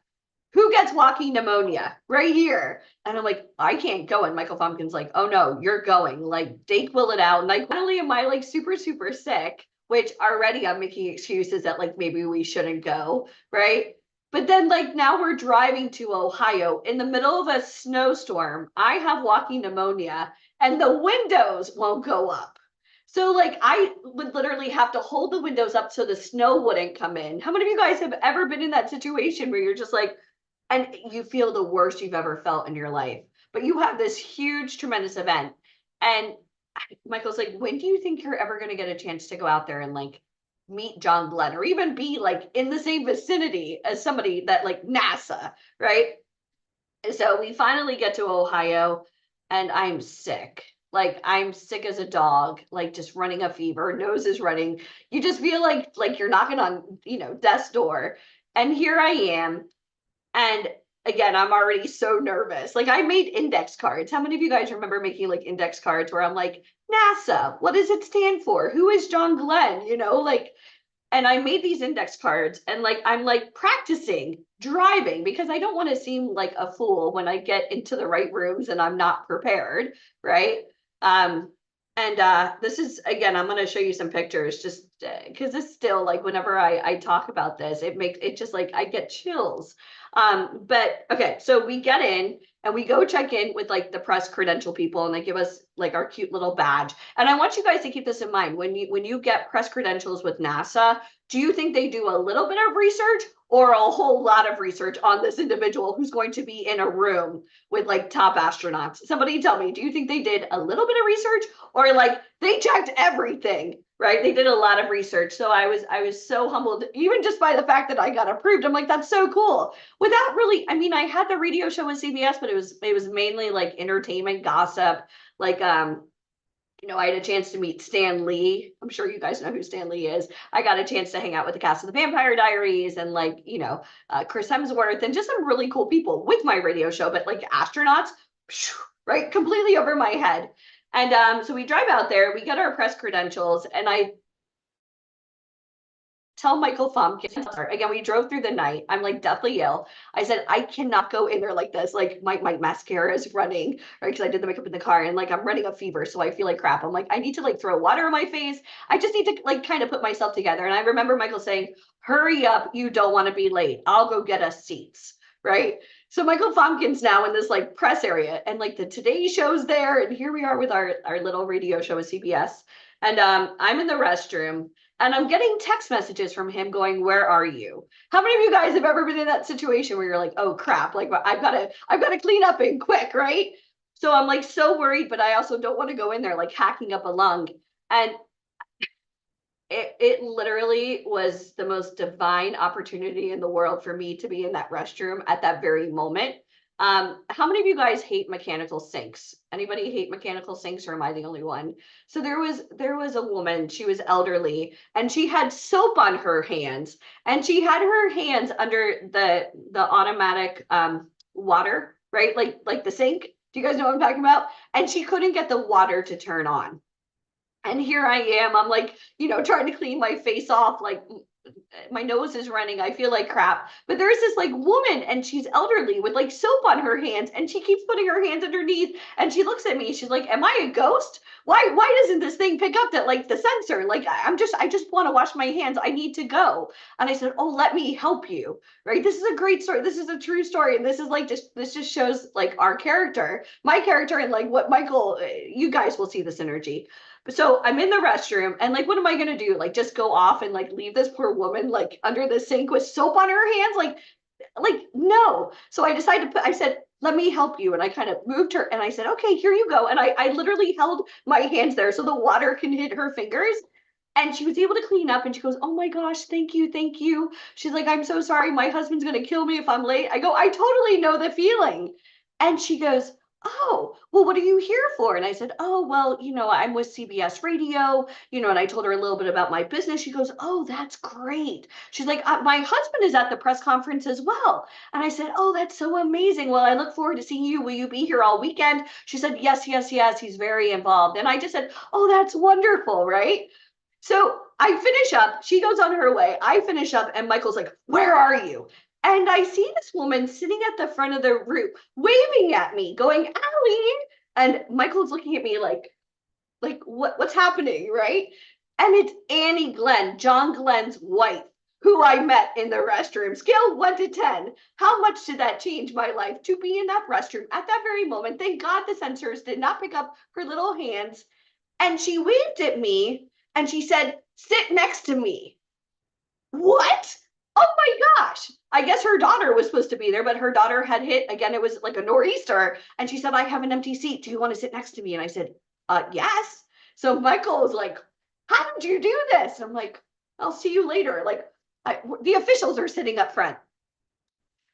Who gets walking pneumonia right here? And I'm like, I can't go. And Michael Tompkins like, oh no, you're going. Like, Dayquil it out. And like, not only am I like super, super sick, which already I'm making excuses that like maybe we shouldn't go, right? But then like now we're driving to Ohio in the middle of a snowstorm. I have walking pneumonia and the windows won't go up. So like I would literally have to hold the windows up so the snow wouldn't come in. How many of you guys have ever been in that situation where you're just like, and you feel the worst you've ever felt in your life, but you have this huge, tremendous event. And Michael's like, when do you think you're ever going to get a chance to go out there and like meet John Glenn or even be like in the same vicinity as somebody that like NASA, right? And so we finally get to Ohio, and I'm sick. Like I'm sick as a dog, like just running a fever, nose is running. You just feel like you're knocking on, you know, death's door. And here I am, and again, I'm already so nervous. Like I made index cards. How many of you guys remember making like index cards where I'm like, NASA, what does it stand for? Who is John Glenn? You know, like, and I made these index cards, and like I'm like practicing driving because I don't want to seem like a fool when I get into the right rooms and I'm not prepared, right? Um, and this is again, I'm going to show you some pictures just because it's still like whenever I talk about this, it makes it just like I get chills. But okay, so we get in and we go check in with like the press credential people, and they give us like our cute little badge. And I want you guys to keep this in mind when you get press credentials with NASA. Do you think they do a little bit of research or a whole lot of research on this individual who's going to be in a room with like top astronauts? Somebody tell me, do you think they did a little bit of research or like they checked everything? Right? They did a lot of research. So I was so humbled, even just by the fact that I got approved. I'm like, that's so cool. Without really, I mean, I had the radio show with CBS, but it was mainly like entertainment gossip. Like you know, I had a chance to meet Stan Lee. I'm sure you guys know who Stan Lee is. I got a chance to hang out with the cast of the Vampire Diaries and like, you know, Chris Hemsworth and just some really cool people with my radio show, but like astronauts, right? Completely over my head. And so we drive out there, we get our press credentials, and I tell Michael Fomkin, again, we drove through the night. I'm like deathly ill. I said, I cannot go in there like this. Like my mascara is running, right? Because I did the makeup in the car, and like I'm running a fever. So I feel like crap. I'm like, I need to like throw water on my face. I just need to like kind of put myself together. And I remember Michael saying, hurry up. You don't want to be late. I'll go get us seats. Right. So Michael Fomkin's now in this like press area, and like the Today Show's there. And here we are with our little radio show with CBS. And I'm in the restroom, and I'm getting text messages from him going, where are you? How many of you guys have ever been in that situation where you're like, oh crap, like I've got to clean up and quick, right? So I'm like so worried, but I also don't want to go in there like hacking up a lung. And it literally was the most divine opportunity in the world for me to be in that restroom at that very moment. How many of you guys hate mechanical sinks? Anybody hate mechanical sinks, or am I the only one? So there was a woman, she was elderly, and she had soap on her hands, and she had her hands under the automatic water, right? Like the sink. Do you guys know what I'm talking about? And she couldn't get the water to turn on. And here I am, I'm like, trying to clean my face off, like my nose is running, I feel like crap. But there's this like woman, and she's elderly with like soap on her hands, and she keeps putting her hands underneath, and she looks at me, she's like, am I a ghost? Why doesn't this thing pick up that, like, the sensor? Like, I just want to wash my hands, I need to go. And I said, oh, let me help you. Right, this is a great story, this is a true story, and this is like, this just shows like our character, my character, and like what Michael, you guys will see the synergy. So I'm in the restroom, and like, what am I gonna do? Like, just go off and like leave this poor woman like under the sink with soap on her hands? Like no. So I decided I said, let me help you. And I kind of moved her, and I said, okay, here you go. And I literally held my hands there so the water can hit her fingers. And she was able to clean up, and she goes, oh my gosh, thank you, thank you. She's like, I'm so sorry, my husband's gonna kill me if I'm late. I go, I totally know the feeling. And she goes, oh, well, what are you here for? And I said, oh, well, I'm with CBS Radio, and I told her a little bit about my business. She goes, oh, that's great. She's like, my husband is at the press conference as well. And I said, oh, that's so amazing. Well, I look forward to seeing you. Will you be here all weekend? She said, yes, yes, yes. He's very involved. And I just said, oh, that's wonderful, right? So I finish up, she goes on her way, I finish up, and Michael's like, where are you? And I see this woman sitting at the front of the room, waving at me, going, Allie. And Michael's looking at me like what's happening, right? And it's Annie Glenn, John Glenn's wife, who I met in the restroom. Scale 1 to 10. How much did that change my life to be in that restroom at that very moment? Thank God the sensors did not pick up her little hands. And she waved at me, and she said, sit next to me. What? Oh my gosh. I guess her daughter was supposed to be there, but her daughter had hit, again, it was like a nor'easter. And she said, I have an empty seat. Do you want to sit next to me? And I said, yes. So Michael was like, how did you do this? I'm like, I'll see you later. Like, the officials are sitting up front.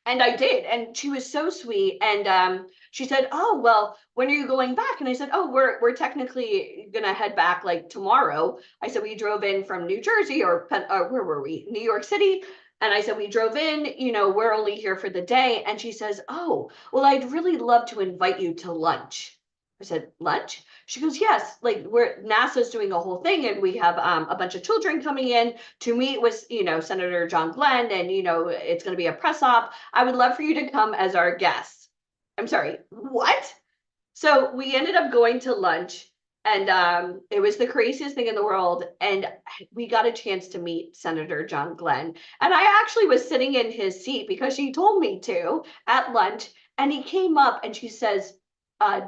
And I did. And she was so sweet. And she said, oh, well, when are you going back? And I said, oh, we're technically going to head back like tomorrow. I said, we drove in from New Jersey, or where were we? New York City. And I said, we drove in, we're only here for the day. And she says, oh, well, I'd really love to invite you to lunch. I said, lunch? She goes, yes, like NASA's doing a whole thing, and we have a bunch of children coming in to meet with, Senator John Glenn, and, it's going to be a press op. I would love for you to come as our guest. I'm sorry, what? So we ended up going to lunch, and it was the craziest thing in the world. And we got a chance to meet Senator John Glenn. And I actually was sitting in his seat because she told me to at lunch. And he came up and she says,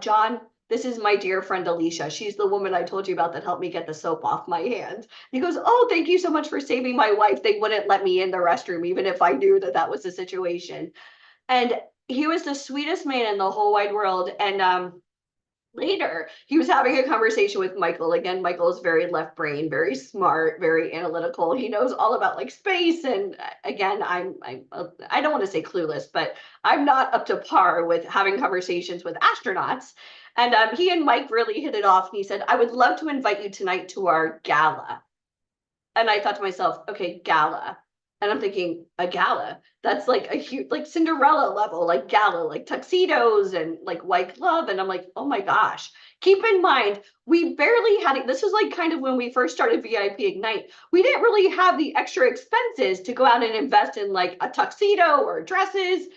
John, this is my dear friend Alicia. She's the woman I told you about that helped me get the soap off my hand. He goes, oh, thank you so much for saving my wife. They wouldn't let me in the restroom, even if I knew that was the situation. And he was the sweetest man in the whole wide world. And later, he was having a conversation with Michael. Again, Michael is very left brain, very smart, very analytical. He knows all about like space. And again, I don't want to say clueless, but I'm not up to par with having conversations with astronauts. And he and Mike really hit it off. And he said, I would love to invite you tonight to our gala. And I thought to myself, okay, gala. And I'm thinking, a gala? That's like a huge, like Cinderella level, like gala, like tuxedos and like white glove. And I'm like, oh my gosh. Keep in mind, we barely had it. This was like kind of when we first started VIP Ignite. We didn't really have the extra expenses to go out and invest in like a tuxedo or dresses.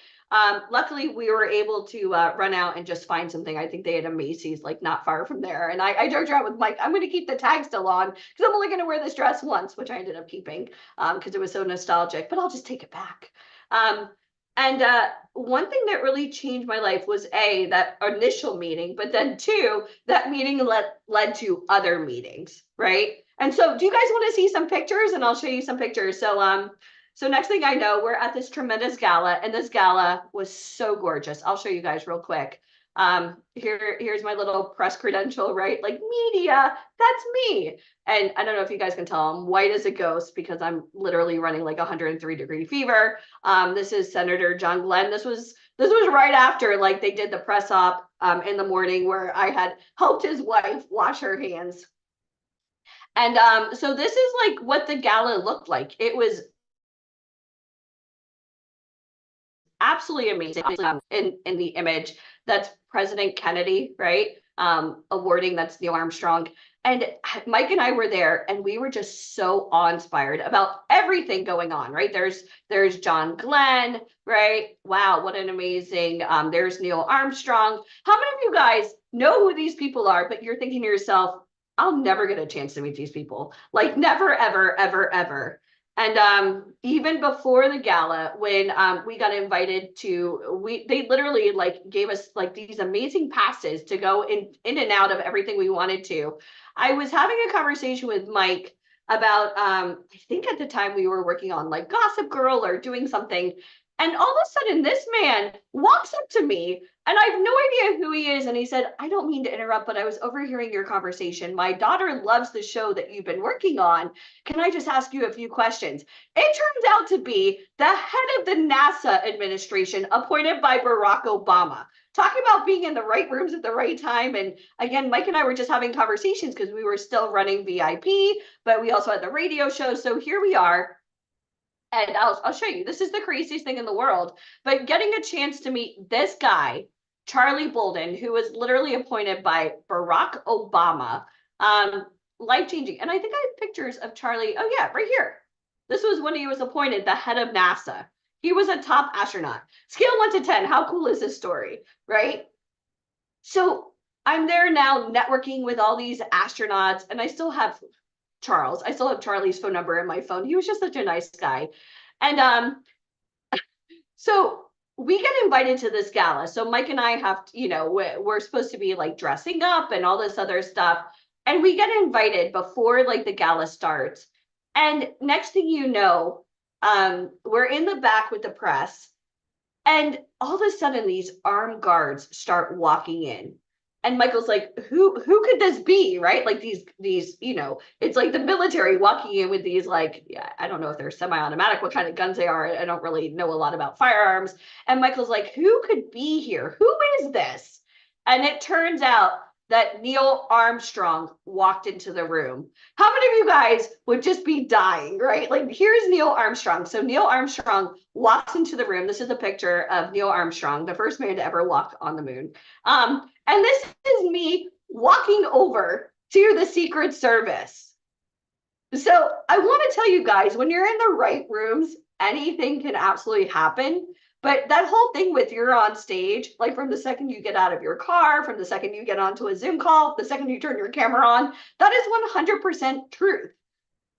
Luckily, we were able to run out and just find something. I think they had a Macy's like not far from there. And I joked around with Mike, I'm going to keep the tag still on because I'm only going to wear this dress once, which I ended up keeping because it was so nostalgic, but I'll just take it back. And one thing that really changed my life was that initial meeting, but then two, that meeting led to other meetings, right? And so do you guys want to see some pictures? And I'll show you some pictures. So next thing I know, we're at this tremendous gala, and this gala was so gorgeous. I'll show you guys real quick. Here's my little press credential, right? Like media, that's me. And I don't know if you guys can tell, I'm white as a ghost because I'm literally running like 103-degree fever. This is Senator John Glenn. This was right after like they did the press op in the morning where I had helped his wife wash her hands. And so this is like what the gala looked like. It was absolutely amazing. In the image, that's President Kennedy, right? Awarding, that's Neil Armstrong. And Mike and I were there, and we were just so awe-inspired about everything going on, right? There's John Glenn, right? Wow, what an amazing. There's Neil Armstrong. How many of you guys know who these people are, but you're thinking to yourself, I'll never get a chance to meet these people. Like never, ever, ever, ever. And even before the gala, when we got invited to, they literally like gave us like these amazing passes to go in and out of everything we wanted to. I was having a conversation with Mike about, I think at the time we were working on like Gossip Girl or doing something. And all of a sudden, this man walks up to me and I have no idea who he is. And he said, I don't mean to interrupt, but I was overhearing your conversation. My daughter loves the show that you've been working on. Can I just ask you a few questions? It turns out to be the head of the NASA administration appointed by Barack Obama. Talking about being in the right rooms at the right time. And again, Mike and I were just having conversations because we were still running VIP, but we also had the radio show. So here we are. And I'll show you. This is the craziest thing in the world. But getting a chance to meet this guy, Charlie Bolden, who was literally appointed by Barack Obama, life-changing. And I think I have pictures of Charlie. Oh yeah, right here. This was when he was appointed the head of NASA. He was a top astronaut. Scale 1 to 10. How cool is this story, right? So I'm there now networking with all these astronauts, and I still have Charles. I still have Charlie's phone number in my phone. He was just such a nice guy. And so we get invited to this gala. So Mike and I have, we're supposed to be like dressing up and all this other stuff. And we get invited before like the gala starts. And next thing you know, we're in the back with the press. And all of a sudden these armed guards start walking in. And Michael's like, who could this be? Right? Like these, it's like the military walking in with these, like, yeah, I don't know if they're semi-automatic, what kind of guns they are. I don't really know a lot about firearms. And Michael's like, who could be here? Who is this? And it turns out that Neil Armstrong walked into the room. How many of you guys would just be dying, right? Like here's Neil Armstrong. So Neil Armstrong walks into the room. This is a picture of Neil Armstrong, the first man to ever walk on the moon. And this is me walking over to the Secret Service. So I want to tell you guys, when you're in the right rooms, anything can absolutely happen. But that whole thing with you're on stage, like from the second you get out of your car, from the second you get onto a Zoom call, the second you turn your camera on, that is 100% truth.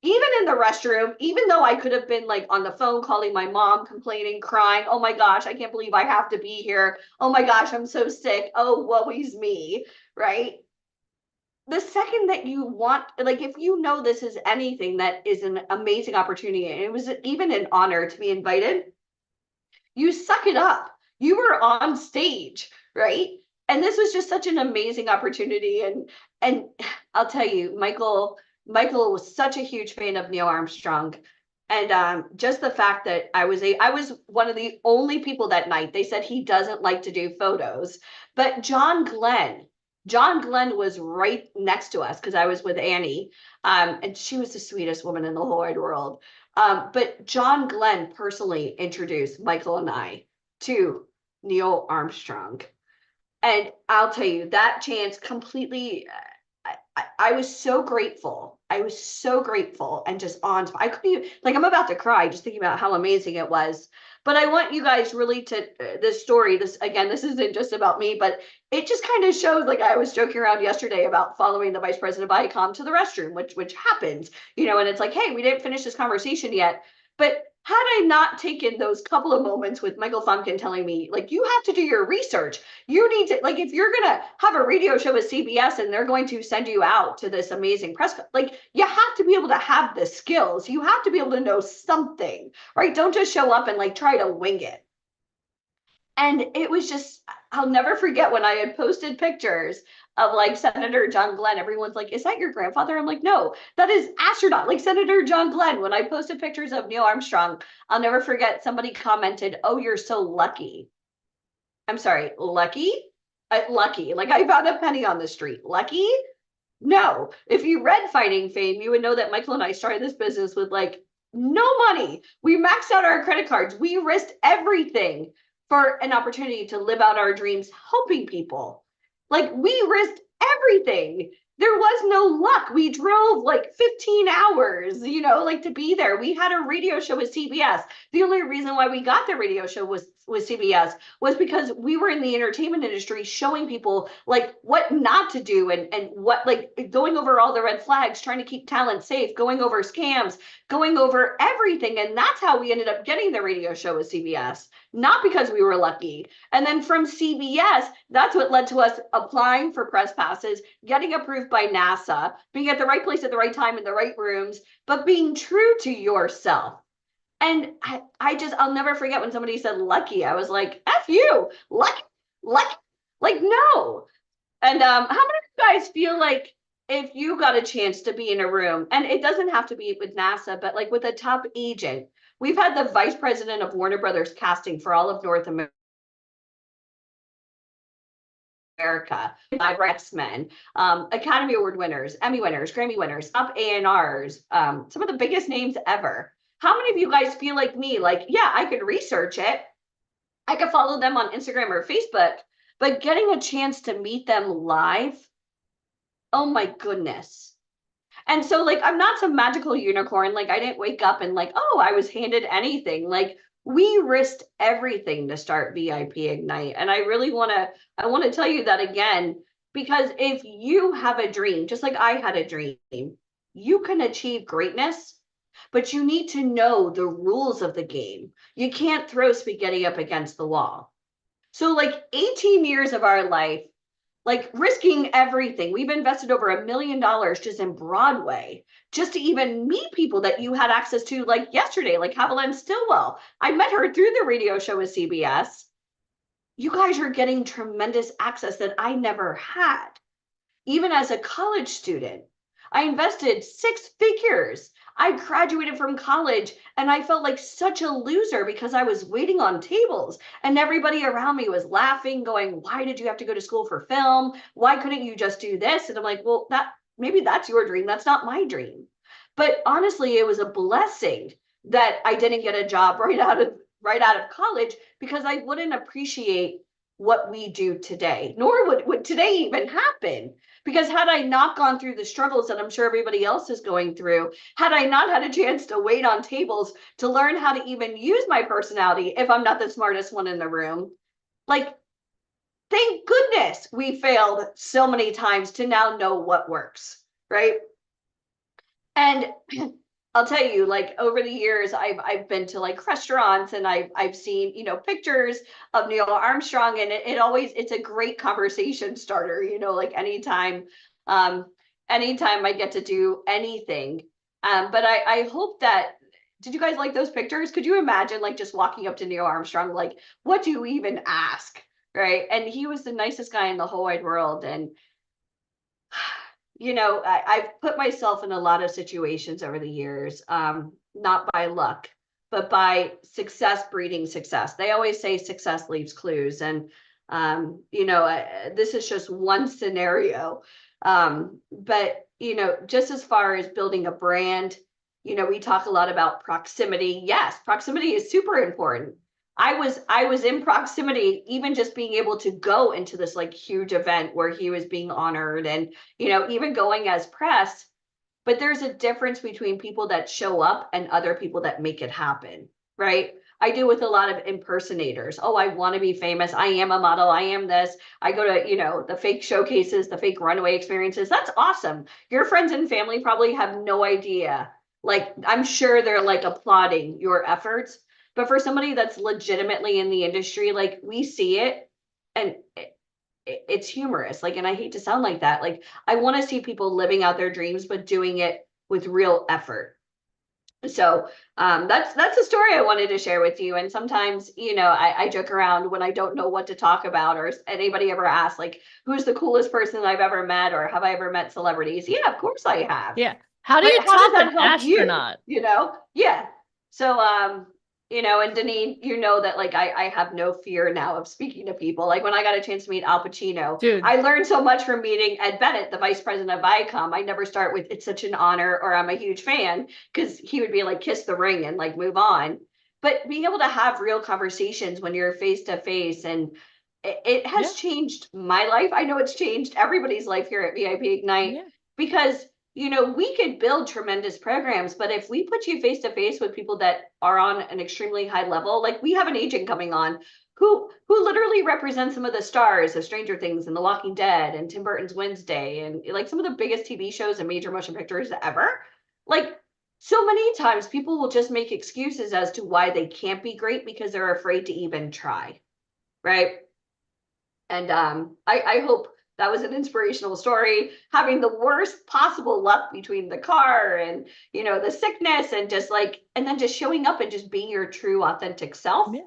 Even in the restroom, even though I could have been like on the phone calling my mom, complaining, crying, oh my gosh, I can't believe I have to be here. Oh my gosh, I'm so sick. Oh, woe is me, right? The second that you want, like if you know this is anything that is an amazing opportunity, and it was even an honor to be invited, you suck it up. You were on stage, right? And this was just such an amazing opportunity. And I'll tell you, Michael was such a huge fan of Neil Armstrong. And just the fact that I was one of the only people that night. They said he doesn't like to do photos, but John Glenn was right next to us because I was with Annie, and she was the sweetest woman in the whole wide world. But John Glenn personally introduced Michael and I to Neil Armstrong. And I'll tell you, that chance completely, I was so grateful. I was so grateful and just on. I couldn't even, like, I'm about to cry just thinking about how amazing it was. But I want you guys really to, this story, this isn't just about me, but it just kind of shows, like I was joking around yesterday about following the vice president of ICOM to the restroom, which happens, and it's like, hey, we didn't finish this conversation yet. But had I not taken those couple of moments with Michael Funkin telling me, like, you have to do your research. You need to, like, if you're going to have a radio show with CBS and they're going to send you out to this amazing press, like, you have to be able to have the skills. You have to be able to know something, right? Don't just show up and like try to wing it. And it was just, I'll never forget when I had posted pictures of like Senator John Glenn. Everyone's like, is that your grandfather? I'm like, no, that is astronaut, like Senator John Glenn. When I posted pictures of Neil Armstrong, I'll never forget somebody commented, oh, you're so lucky. I'm sorry, lucky? Lucky. Like I found a penny on the street. Lucky? No. If you read Finding Fame, you would know that Michael and I started this business with like no money. We maxed out our credit cards. We risked everything for an opportunity to live out our dreams, helping people. Like we risked everything. There was no luck. We drove like 15 hours, like to be there. We had a radio show with CBS. The only reason why we got the radio show was CBS was because we were in the entertainment industry showing people like what not to do and what like going over all the red flags, trying to keep talent safe, going over scams, going over everything. And that's how we ended up getting the radio show with CBS, not because we were lucky. And then from CBS, that's what led to us applying for press passes, getting approved by NASA, being at the right place at the right time in the right rooms, but being true to yourself. And I'll never forget when somebody said lucky. I was like, F you, lucky, lucky, like no. And how many of you guys feel like if you got a chance to be in a room, and it doesn't have to be with NASA, but like with a top agent, we've had the vice president of Warner Brothers casting for all of North America, X-Men, Academy Award winners, Emmy winners, Grammy winners, top A&Rs, some of the biggest names ever. How many of you guys feel like me? Like, yeah, I could research it. I could follow them on Instagram or Facebook, but getting a chance to meet them live, oh my goodness. And so like I'm not some magical unicorn. Like I didn't wake up and like, oh, I was handed anything. Like we risked everything to start VIP Ignite. And I really I want to tell you that again, because if you have a dream, just like I had a dream, you can achieve greatness, but you need to know the rules of the game. You can't throw spaghetti up against the wall. So like 18 years of our life, like risking everything. We've invested over $1 million just in Broadway, just to even meet people that you had access to like yesterday, like Haviland Stillwell. I met her through the radio show with CBS. You guys are getting tremendous access that I never had. Even as a college student, I invested 6 figures. I graduated from college and I felt like such a loser because I was waiting on tables and everybody around me was laughing, going, why did you have to go to school for film? Why couldn't you just do this? And I'm like, well, maybe that's your dream. That's not my dream. But honestly, it was a blessing that I didn't get a job right out of college because I wouldn't appreciate what we do today, nor would today even happen. Because had I not gone through the struggles that I'm sure everybody else is going through, had I not had a chance to wait on tables to learn how to even use my personality if I'm not the smartest one in the room, like, thank goodness we failed so many times to now know what works, right? And I'll tell you, like over the years, I've been to like restaurants and I've seen, pictures of Neil Armstrong, and it's a great conversation starter, like anytime I get to do anything. But I hope that, did you guys like those pictures? Could you imagine like just walking up to Neil Armstrong, like, what do you even ask? Right. And he was the nicest guy in the whole wide world. And I've put myself in a lot of situations over the years, not by luck, but by success breeding success. They always say success leaves clues. And, this is just one scenario. But, just as far as building a brand, we talk a lot about proximity. Yes, proximity is super important. I was in proximity, even just being able to go into this like huge event where he was being honored and, even going as press. But there's a difference between people that show up and other people that make it happen, right? I do with a lot of impersonators. Oh, I want to be famous. I am a model. I am this. I go to, the fake showcases, the fake runway experiences. That's awesome. Your friends and family probably have no idea. Like, I'm sure they're like applauding your efforts. But for somebody that's legitimately in the industry, like we see it and it's humorous. Like, and I hate to sound like that. Like, I want to see people living out their dreams, but doing it with real effort. So that's a story I wanted to share with you. And sometimes, I joke around when I don't know what to talk about, or anybody ever asks, like, who's the coolest person I've ever met, or have I ever met celebrities? Yeah, of course I have. Yeah. How do But you how does top that an help you? astronaut? Yeah. So and Deneen, that like I have no fear now of speaking to people. Like when I got a chance to meet Al Pacino, Dude. I learned so much from meeting Ed Bennett, the vice president of Viacom. I never start with "it's such an honor" or "I'm a huge fan," because he would be like, "kiss the ring" and like move on. But being able to have real conversations when you're face to face, and it has changed my life. I know it's changed everybody's life here at VIP Ignite, because we could build tremendous programs, but if we put you face to face with people that are on an extremely high level, like we have an agent coming on who literally represents some of the stars of Stranger Things and The Walking Dead and Tim Burton's Wednesday and like some of the biggest TV shows and major motion pictures ever. Like so many times people will just make excuses as to why they can't be great because they're afraid to even try. Right. And I hope that was an inspirational story. Having the worst possible luck between the car and the sickness, and just and then just showing up and just being your true authentic self. Yeah.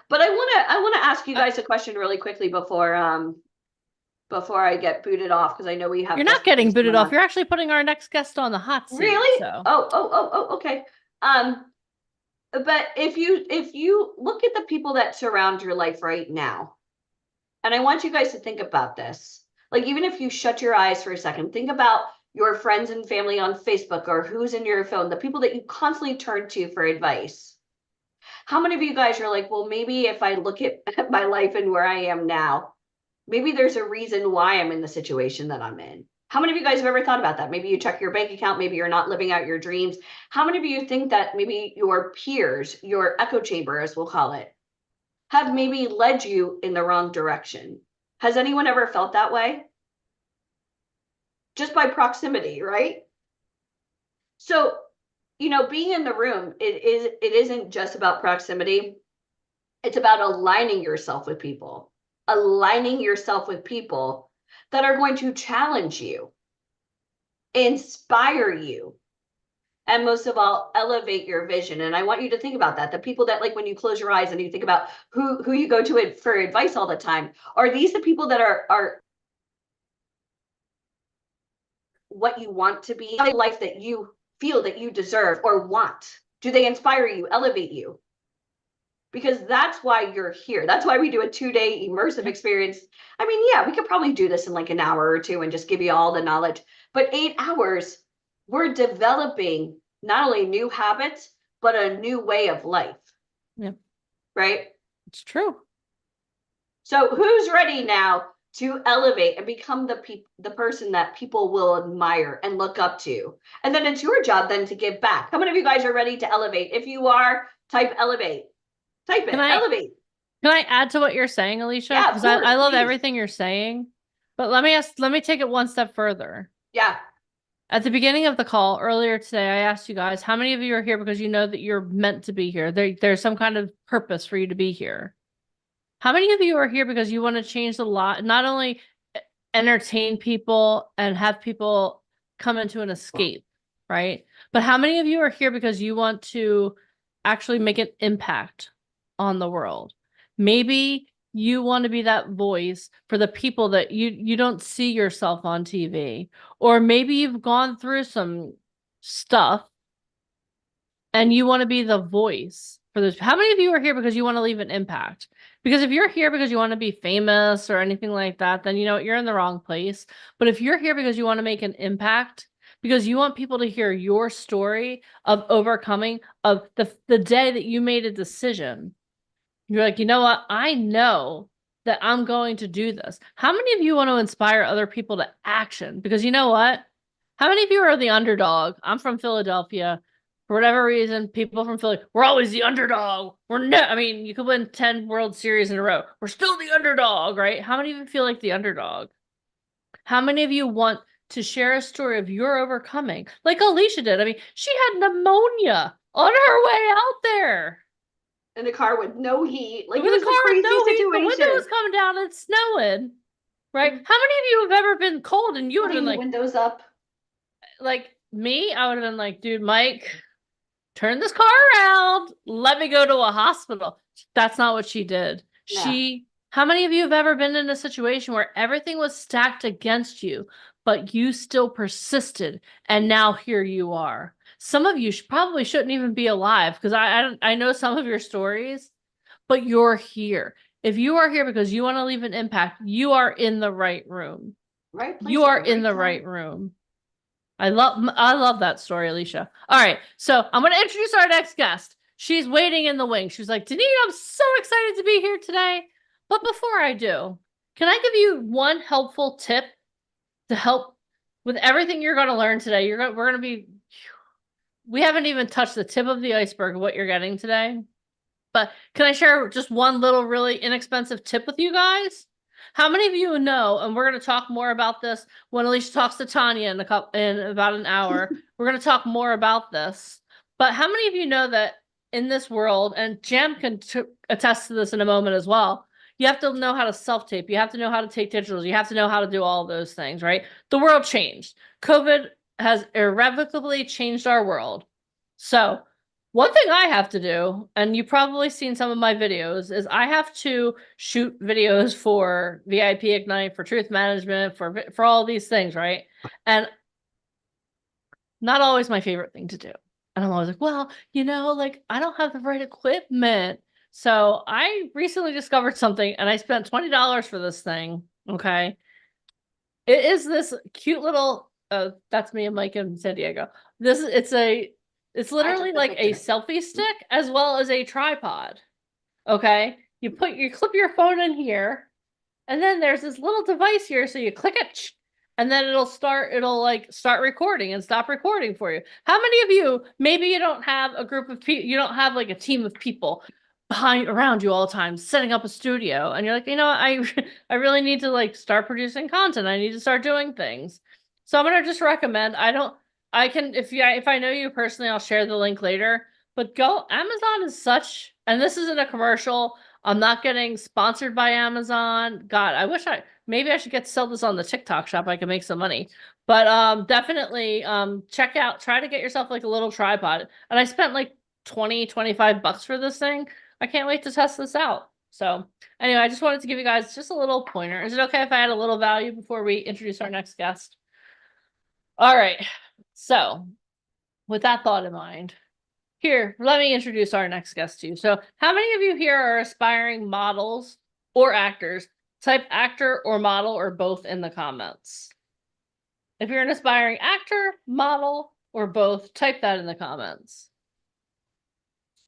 But I wanna ask you guys a question really quickly before I get booted off, because I know we have. You're not getting booted off. You're actually putting our next guest on the hot seat. Really? So. Oh, okay. But if you look at the people that surround your life right now, and I want you guys to think about this. Like, even if you shut your eyes for a second, think about your friends and family on Facebook, or who's in your phone, the people that you constantly turn to for advice. How many of you guys are like, well, maybe if I look at my life and where I am now, maybe there's a reason why I'm in the situation that I'm in? How many of you guys have ever thought about that? Maybe you check your bank account, maybe you're not living out your dreams. How many of you think that maybe your peers, your echo chamber, as we'll call it, have maybe led you in the wrong direction? Has anyone ever felt that way? Just by proximity, right? So, being in the room, it isn't just about proximity. It's about aligning yourself with people that are going to challenge you, inspire you, and most of all, elevate your vision. And I want you to think about that. The people that, like, when you close your eyes and you think about who you go to for advice all the time, are these the people that are what you want to be, a life that you feel that you deserve or want? Do they inspire you, elevate you? Because that's why you're here. That's why we do a 2-day immersive experience. I mean, yeah, we could probably do this in like an hour or two and just give you all the knowledge, but 8 hours, we're developing not only new habits, but a new way of life. Yeah. Right? It's true. So who's ready now to elevate and become the person that people will admire and look up to? And then it's your job then to give back. How many of you guys are ready to elevate? If you are, type elevate. Type it, elevate. Can I add to what you're saying, Alicia? Yeah, because I love everything you're saying. But let me take it one step further. Yeah. At the beginning of the call earlier today, I asked you guys, how many of you are here because you know that you're meant to be here? There's some kind of purpose for you to be here. How many of you are here because you want to change the lot, not only entertain people and have people come into an escape, right? But how many of you are here because you want to actually make an impact on the world? Maybe you want to be that voice for the people that you don't see yourself on TV, or maybe you've gone through some stuff and you want to be the voice for those. How many of you are here because you want to leave an impact? Because if you're here because you want to be famous or anything like that, then you're in the wrong place. But if you're here because you want to make an impact, because you want people to hear your story of overcoming, of the day that you made a decision, you're like, you know what? I know that I'm going to do this. How many of you want to inspire other people to action? Because you know what? How many of you are the underdog? I'm from Philadelphia. For whatever reason, people from Philly, we're always the underdog. I mean, you could win 10 World Series in a row. We're still the underdog, right? How many of you feel like the underdog? How many of you want to share a story of your overcoming? Like Alicia did. I mean, she had pneumonia on her way out there. In a car with no heat. Like, with it was a car with no heat, situation. the window was coming down and it's snowing. Right? How many of you have ever been cold and you would have been like, windows up? Like me, I would have been like, dude, Mike, turn this car around. Let me go to a hospital. That's not what she did. No. How many of you have ever been in a situation where everything was stacked against you, but you still persisted, and now here you are? Some of you probably shouldn't even be alive because I know some of your stories, but you're here. If you are here because you want to leave an impact, you are in the right room. Right You place at are the in right the time. right room. I love that story, Alicia. All right, so I'm going to introduce our next guest. She's waiting in the wings. She's like, Denise, I'm so excited to be here today. But before I do, can I give you one helpful tip to help with everything you're going to learn today? We haven't even touched the tip of the iceberg of what you're getting today. But can I share just one little really inexpensive tip with you guys? How many of you know, and we're going to talk more about this when Alicia talks to Tanya in about an hour. We're going to talk more about this. But how many of you know that in this world, and Jam can attest to this in a moment as well, you have to know how to self-tape. You have to know how to take digitals. You have to know how to do all of those things, right? The world changed. COVID has irrevocably changed our world. So one thing I have to do, and you've probably seen some of my videos, is I have to shoot videos for VIP Ignite, for truth management, for all these things, right? And not always my favorite thing to do. And I'm always like, well, like I don't have the right equipment. So I recently discovered something and I spent $20 for this thing. Okay. It is this cute little that's me and Mike in San Diego. It's I took literally the like a picture. selfie stick as well as a tripod. Okay. You clip your phone in here, and then there's this little device here, so you click it, and then it'll like start recording and stop recording for you. How many of you, maybe you don't have a group of people, you don't have like a team of people around you all the time setting up a studio, and you're like, I really need to like start producing content. I need to start doing things. So I'm gonna just recommend, I can, if I know you personally, I'll share the link later, but go, Amazon is such, and this isn't a commercial. I'm not getting sponsored by Amazon. God, maybe I should sell this on the TikTok shop. I can make some money. But definitely try to get yourself like a little tripod. And I spent like 25 bucks for this thing. I can't wait to test this out. So anyway, I just wanted to give you guys just a little pointer. Is it okay if I add a little value before we introduce our next guest? All right. So with that thought in mind, here, let me introduce our next guest to you. So, how many of you here are aspiring models or actors? Type actor or model or both in the comments. If you're an aspiring actor, model, or both, type that in the comments.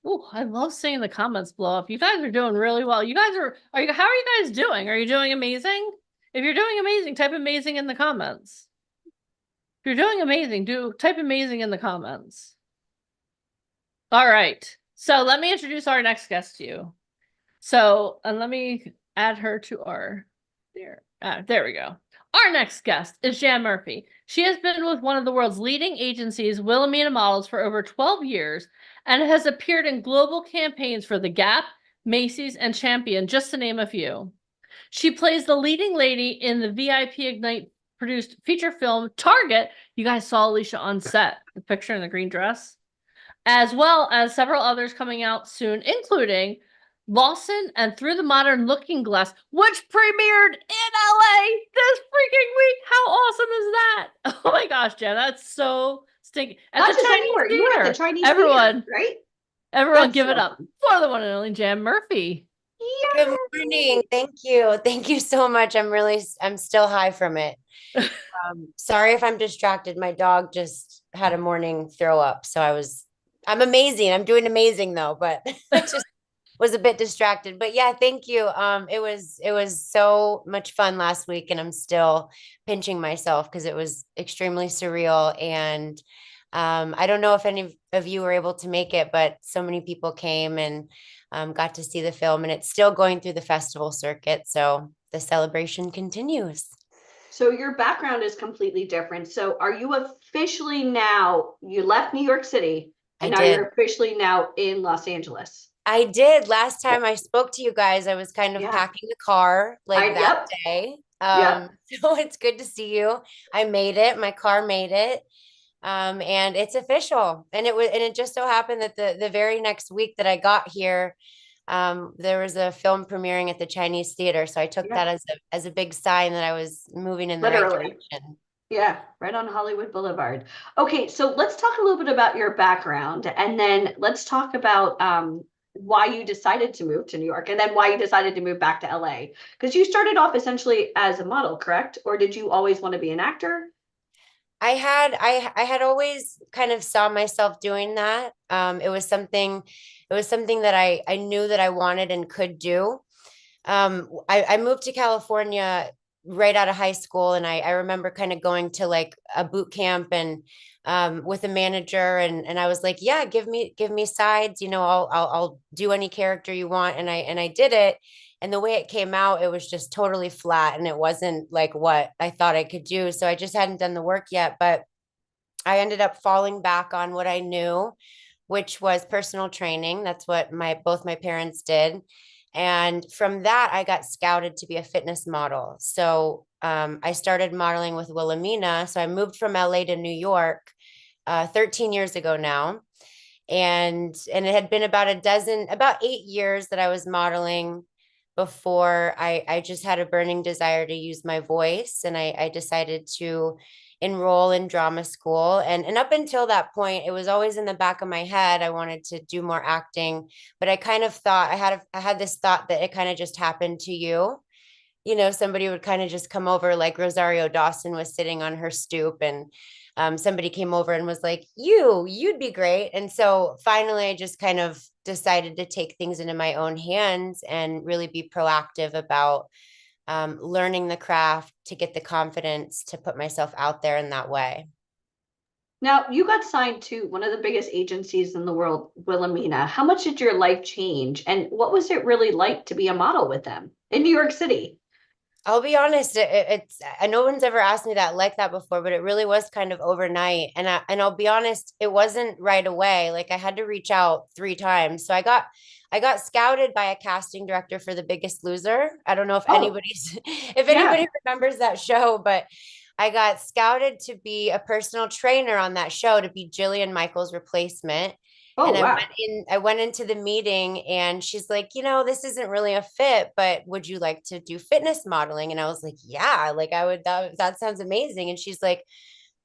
Oh, I love seeing the comments blow up. You guys are doing really well. How are you guys doing? Are you doing amazing? If you're doing amazing, type amazing in the comments. If you're doing amazing, type amazing in the comments. All right. So let me introduce our next guest to you. So, and let me add her to there we go. Our next guest is Jan Murphy. She has been with one of the world's leading agencies, Wilhelmina Models, for over 12 years and has appeared in global campaigns for The Gap, Macy's, and Champion, just to name a few. She plays the leading lady in the VIP Ignite produced feature film Target. You guys saw Alicia on set, the picture in the green dress, as well as several others coming out soon, including Lawson and Through the Modern Looking Glass, which premiered in LA this freaking week. How awesome is that? Oh my gosh, Jen, that's so stinky. At Not the just Chinese anywhere. You were at the theater. Chinese Everyone, theater, right? everyone That's give it so up for the one and only Jan Murphy. Good morning. Thank you. Thank you so much. I'm still high from it. Sorry if I'm distracted. My dog just had a morning throw up. I'm amazing. I'm doing amazing though, but I just was a bit distracted. But yeah, thank you. It was so much fun last week and I'm still pinching myself because it was extremely surreal. And I don't know if any of you were able to make it, but so many people came and got to see the film and it's still going through the festival circuit. So the celebration continues. So your background is completely different. So are you officially now, you left New York City I and now did. you're officially now in Los Angeles? I did. Last time I spoke to you guys, I was kind of Yeah. packing the car like that Yep. day. Yep. So it's good to see you. I made it. My car made it. And it's official. And it just so happened that the very next week that I got here, there was a film premiering at the Chinese theater. So I took Yeah, that as a big sign that I was moving in the right literally. direction. Yeah, right on Hollywood Boulevard. Okay, so let's talk a little bit about your background and then let's talk about why you decided to move to New York and then why you decided to move back to LA. Because you started off essentially as a model, correct? Or did you always want to be an actor? I had always kind of saw myself doing that. It was something that I knew that I wanted and could do. I moved to California right out of high school, and I remember kind of going to like a boot camp and with a manager, and I was like, yeah, give me sides, you know, I'll do any character you want, and I did it. And the way it came out, it was just totally flat, and it wasn't like what I thought I could do. So I just hadn't done the work yet, but I ended up falling back on what I knew, which was personal training. That's what both my parents did. And from that, I got scouted to be a fitness model. So I started modeling with Wilhelmina. So I moved from LA to New York 13 years ago now. And it had been about 8 years that I was modeling before I just had a burning desire to use my voice. And I decided to enroll in drama school. And up until that point, it was always in the back of my head. I wanted to do more acting, but I kind of thought I had this thought that it kind of just happened to you. You know, somebody would kind of just come over, like Rosario Dawson was sitting on her stoop, and somebody came over and was like, you'd be great. And so finally, I just kind of decided to take things into my own hands and really be proactive about learning the craft to get the confidence to put myself out there in that way. Now, you got signed to one of the biggest agencies in the world, Wilhelmina. How much did your life change? And what was it really like to be a model with them in New York City? I'll be honest, it's no one's ever asked me that like that before, but it really was kind of overnight. And I'll be honest, it wasn't right away. Like I had to reach out 3 times. So I got scouted by a casting director for The Biggest Loser. I don't know if Oh, anybody's if yeah. anybody remembers that show, but I got scouted to be a personal trainer on that show to be Jillian Michaels' replacement. Oh, And wow. I went into the meeting and she's like, you know, this isn't really a fit, but would you like to do fitness modeling? And I was like, yeah, like I would, that sounds amazing. And she's like,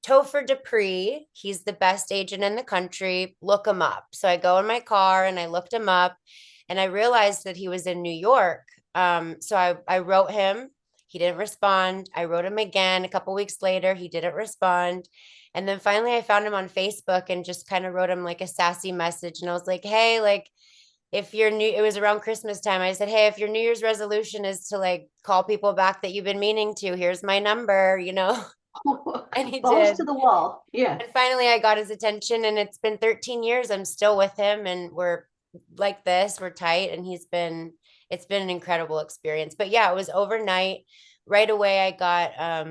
Topher Dupree, he's the best agent in the country. Look him up. So I go in my car and I looked him up and I realized that he was in New York. So I wrote him. He didn't respond. I wrote him again a couple weeks later. He didn't respond. And then finally I found him on Facebook and just kind of wrote him like a sassy message. And I was like, hey, like, if your new, it was around Christmas time. I said, hey, if your New Year's resolution is to like call people back that you've been meaning to, here's my number, you know? And he Balls did. to the wall. Yeah. And finally I got his attention and it's been 13 years. I'm still with him and we're like this, we're tight. And it's been an incredible experience. But yeah, it was overnight. Right away, I got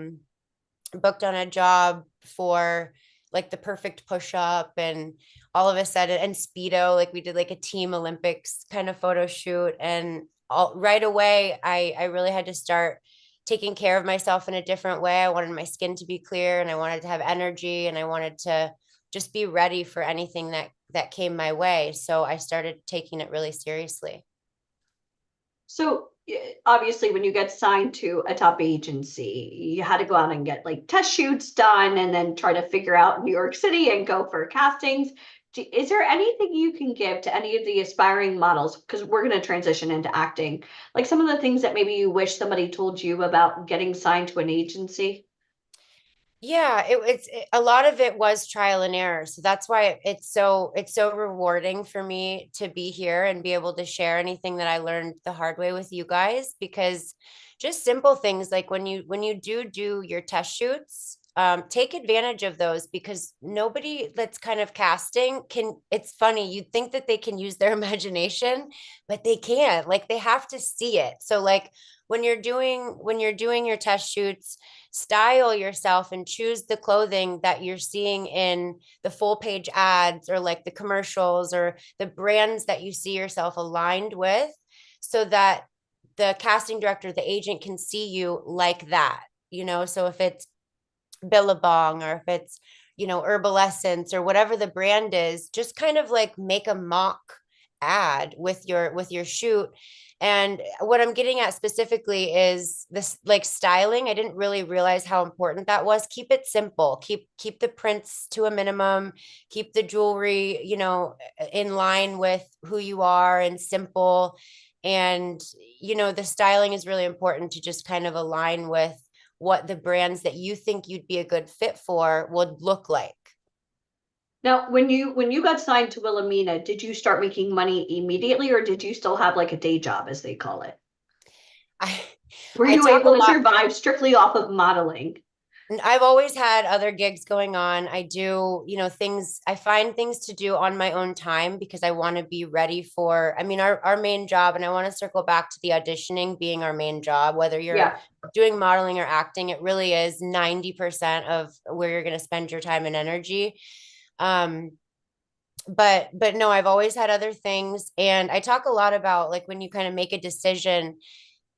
booked on a job for like the perfect push up and all of a sudden and speedo, like we did like a team Olympics kind of photo shoot. And all right away I really had to start taking care of myself in a different way. I wanted my skin to be clear and I wanted to have energy and I wanted to just be ready for anything that came my way. So I started taking it really seriously. So obviously, when you get signed to a top agency, you had to go out and get like test shoots done and then try to figure out New York City and go for castings. Is there anything you can give to any of the aspiring models? Because we're going to transition into acting. Like some of the things that maybe you wish somebody told you about getting signed to an agency? Yeah, a lot of it was trial and error. So that's why it's so rewarding for me to be here and be able to share anything that I learned the hard way with you guys, because just simple things like when you do your test shoots, take advantage of those because nobody that's kind of casting can, it's funny, you'd think that they can use their imagination, but they can't. Like they have to see it. So like when you're doing your test shoots, style yourself and choose the clothing that you're seeing in the full page ads or like the commercials or the brands that you see yourself aligned with so that the casting director, the agent can see you like that, you know? So if it's Billabong or if it's Herbal Essence or whatever the brand is, just kind of like make a mock ad with your shoot. And what I'm getting at specifically is this, like, styling. I didn't really realize how important that was. Keep it simple. Keep the prints to a minimum. Keep the jewelry, in line with who you are and simple. And, the styling is really important to just kind of align with what the brands that you think you'd be a good fit for would look like. Now, when you got signed to Wilhelmina, did you start making money immediately, or did you still have like a day job, as they call it? I Were I you talk a able to lot. survive strictly off of modeling? I've always had other gigs going on. I do, things, I find things to do on my own time because I want to be ready for, I mean, our main job, and I want to circle back to the auditioning being our main job, whether you're Yeah. doing modeling or acting, it really is 90% of where you're going to spend your time and energy. Um, but no, I've always had other things. And I talk a lot about, like, when you kind of make a decision,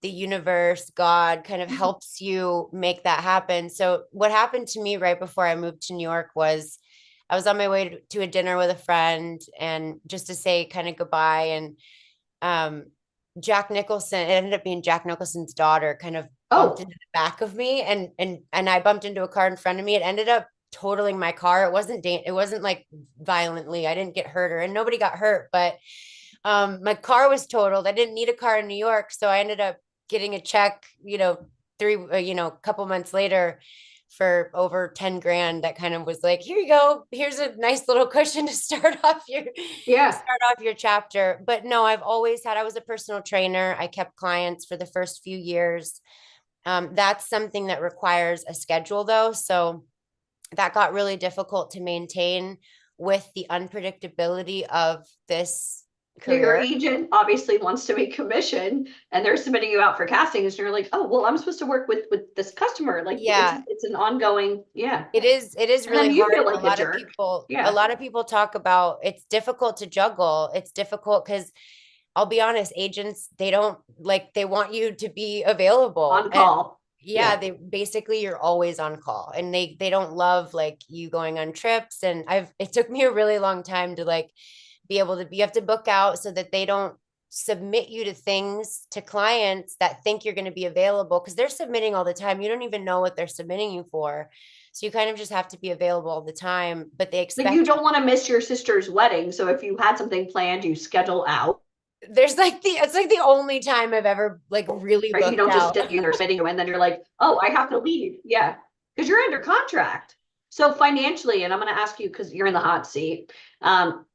the universe, God kind of helps you make that happen. So what happened to me right before I moved to New York was I was on my way to a dinner with a friend, and just to say kind of goodbye. And um, Jack Nicholson, it ended up being Jack Nicholson's daughter, kind of bumped Oh, into the back of me, and I bumped into a car in front of me. It ended up totaling my car. It wasn't like violently. I didn't get hurt, and nobody got hurt, but my car was totaled. I didn't need a car in New York, so I ended up getting a check, a couple months later for over 10 grand. That kind of was like, here you go. Here's a nice little cushion to yeah. start off your chapter. But no, I was a personal trainer. I kept clients for the first few years. That's something that requires a schedule though. So that got really difficult to maintain with the unpredictability of this So your career. agent obviously wants to make commission, and they're submitting you out for castings, and you're like, oh, well, I'm supposed to work with this customer. Like Yeah, it's an ongoing, yeah. it is And then really you hard. feel And like a jerk. a Yeah. lot of people talk about it's difficult to juggle. It's difficult because I'll be honest, agents, they want you to be available. On And call. yeah, Yeah. they basically, you're always on call, and they don't love like you going on trips. And it took me a really long time to like be able to, you have to book out so that they don't submit you to things, to clients that think you're going to be available, because they're submitting all the time. You don't even know what they're submitting you for. So you kind of just have to be available all the time, but they Like you expect don't want to miss your sister's wedding. So if you had something planned, you schedule out, it's like the only time I've ever like really right? You booked don't just out. sit there sitting and then you're like, oh, I have to leave. Yeah. Because you're under contract. So financially, and I'm going to ask you because you're in the hot seat,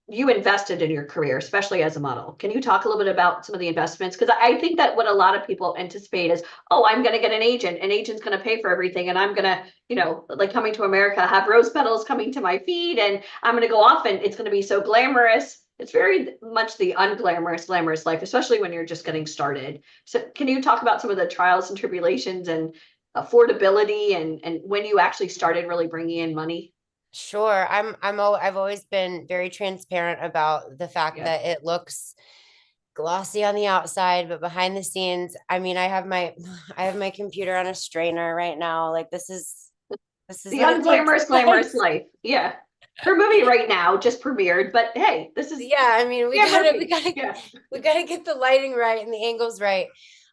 you invested in your career, especially as a model. Can you talk a little bit about some of the investments? Because I think that what a lot of people anticipate is, oh, I'm going to get an agent. An agent's going to pay for everything. And I'm going to, like coming to America, have rose petals coming to my feet. And I'm going to go off and it's going to be so glamorous. It's very much the unglamorous, glamorous life, especially when you're just getting started. So can you talk about some of the trials and tribulations and affordability and when you actually started really bringing in money? Sure. I've always been very transparent about the fact Yeah. that it looks glossy on the outside, but behind the scenes, I mean, I have my computer on a strainer right now. Like this is The what it looks unglamorous, glamorous like. life. Yeah. Her movie right now just premiered, but hey, this is Yeah, I mean, yeah, movie. Yeah. we gotta get the lighting right and the angles right.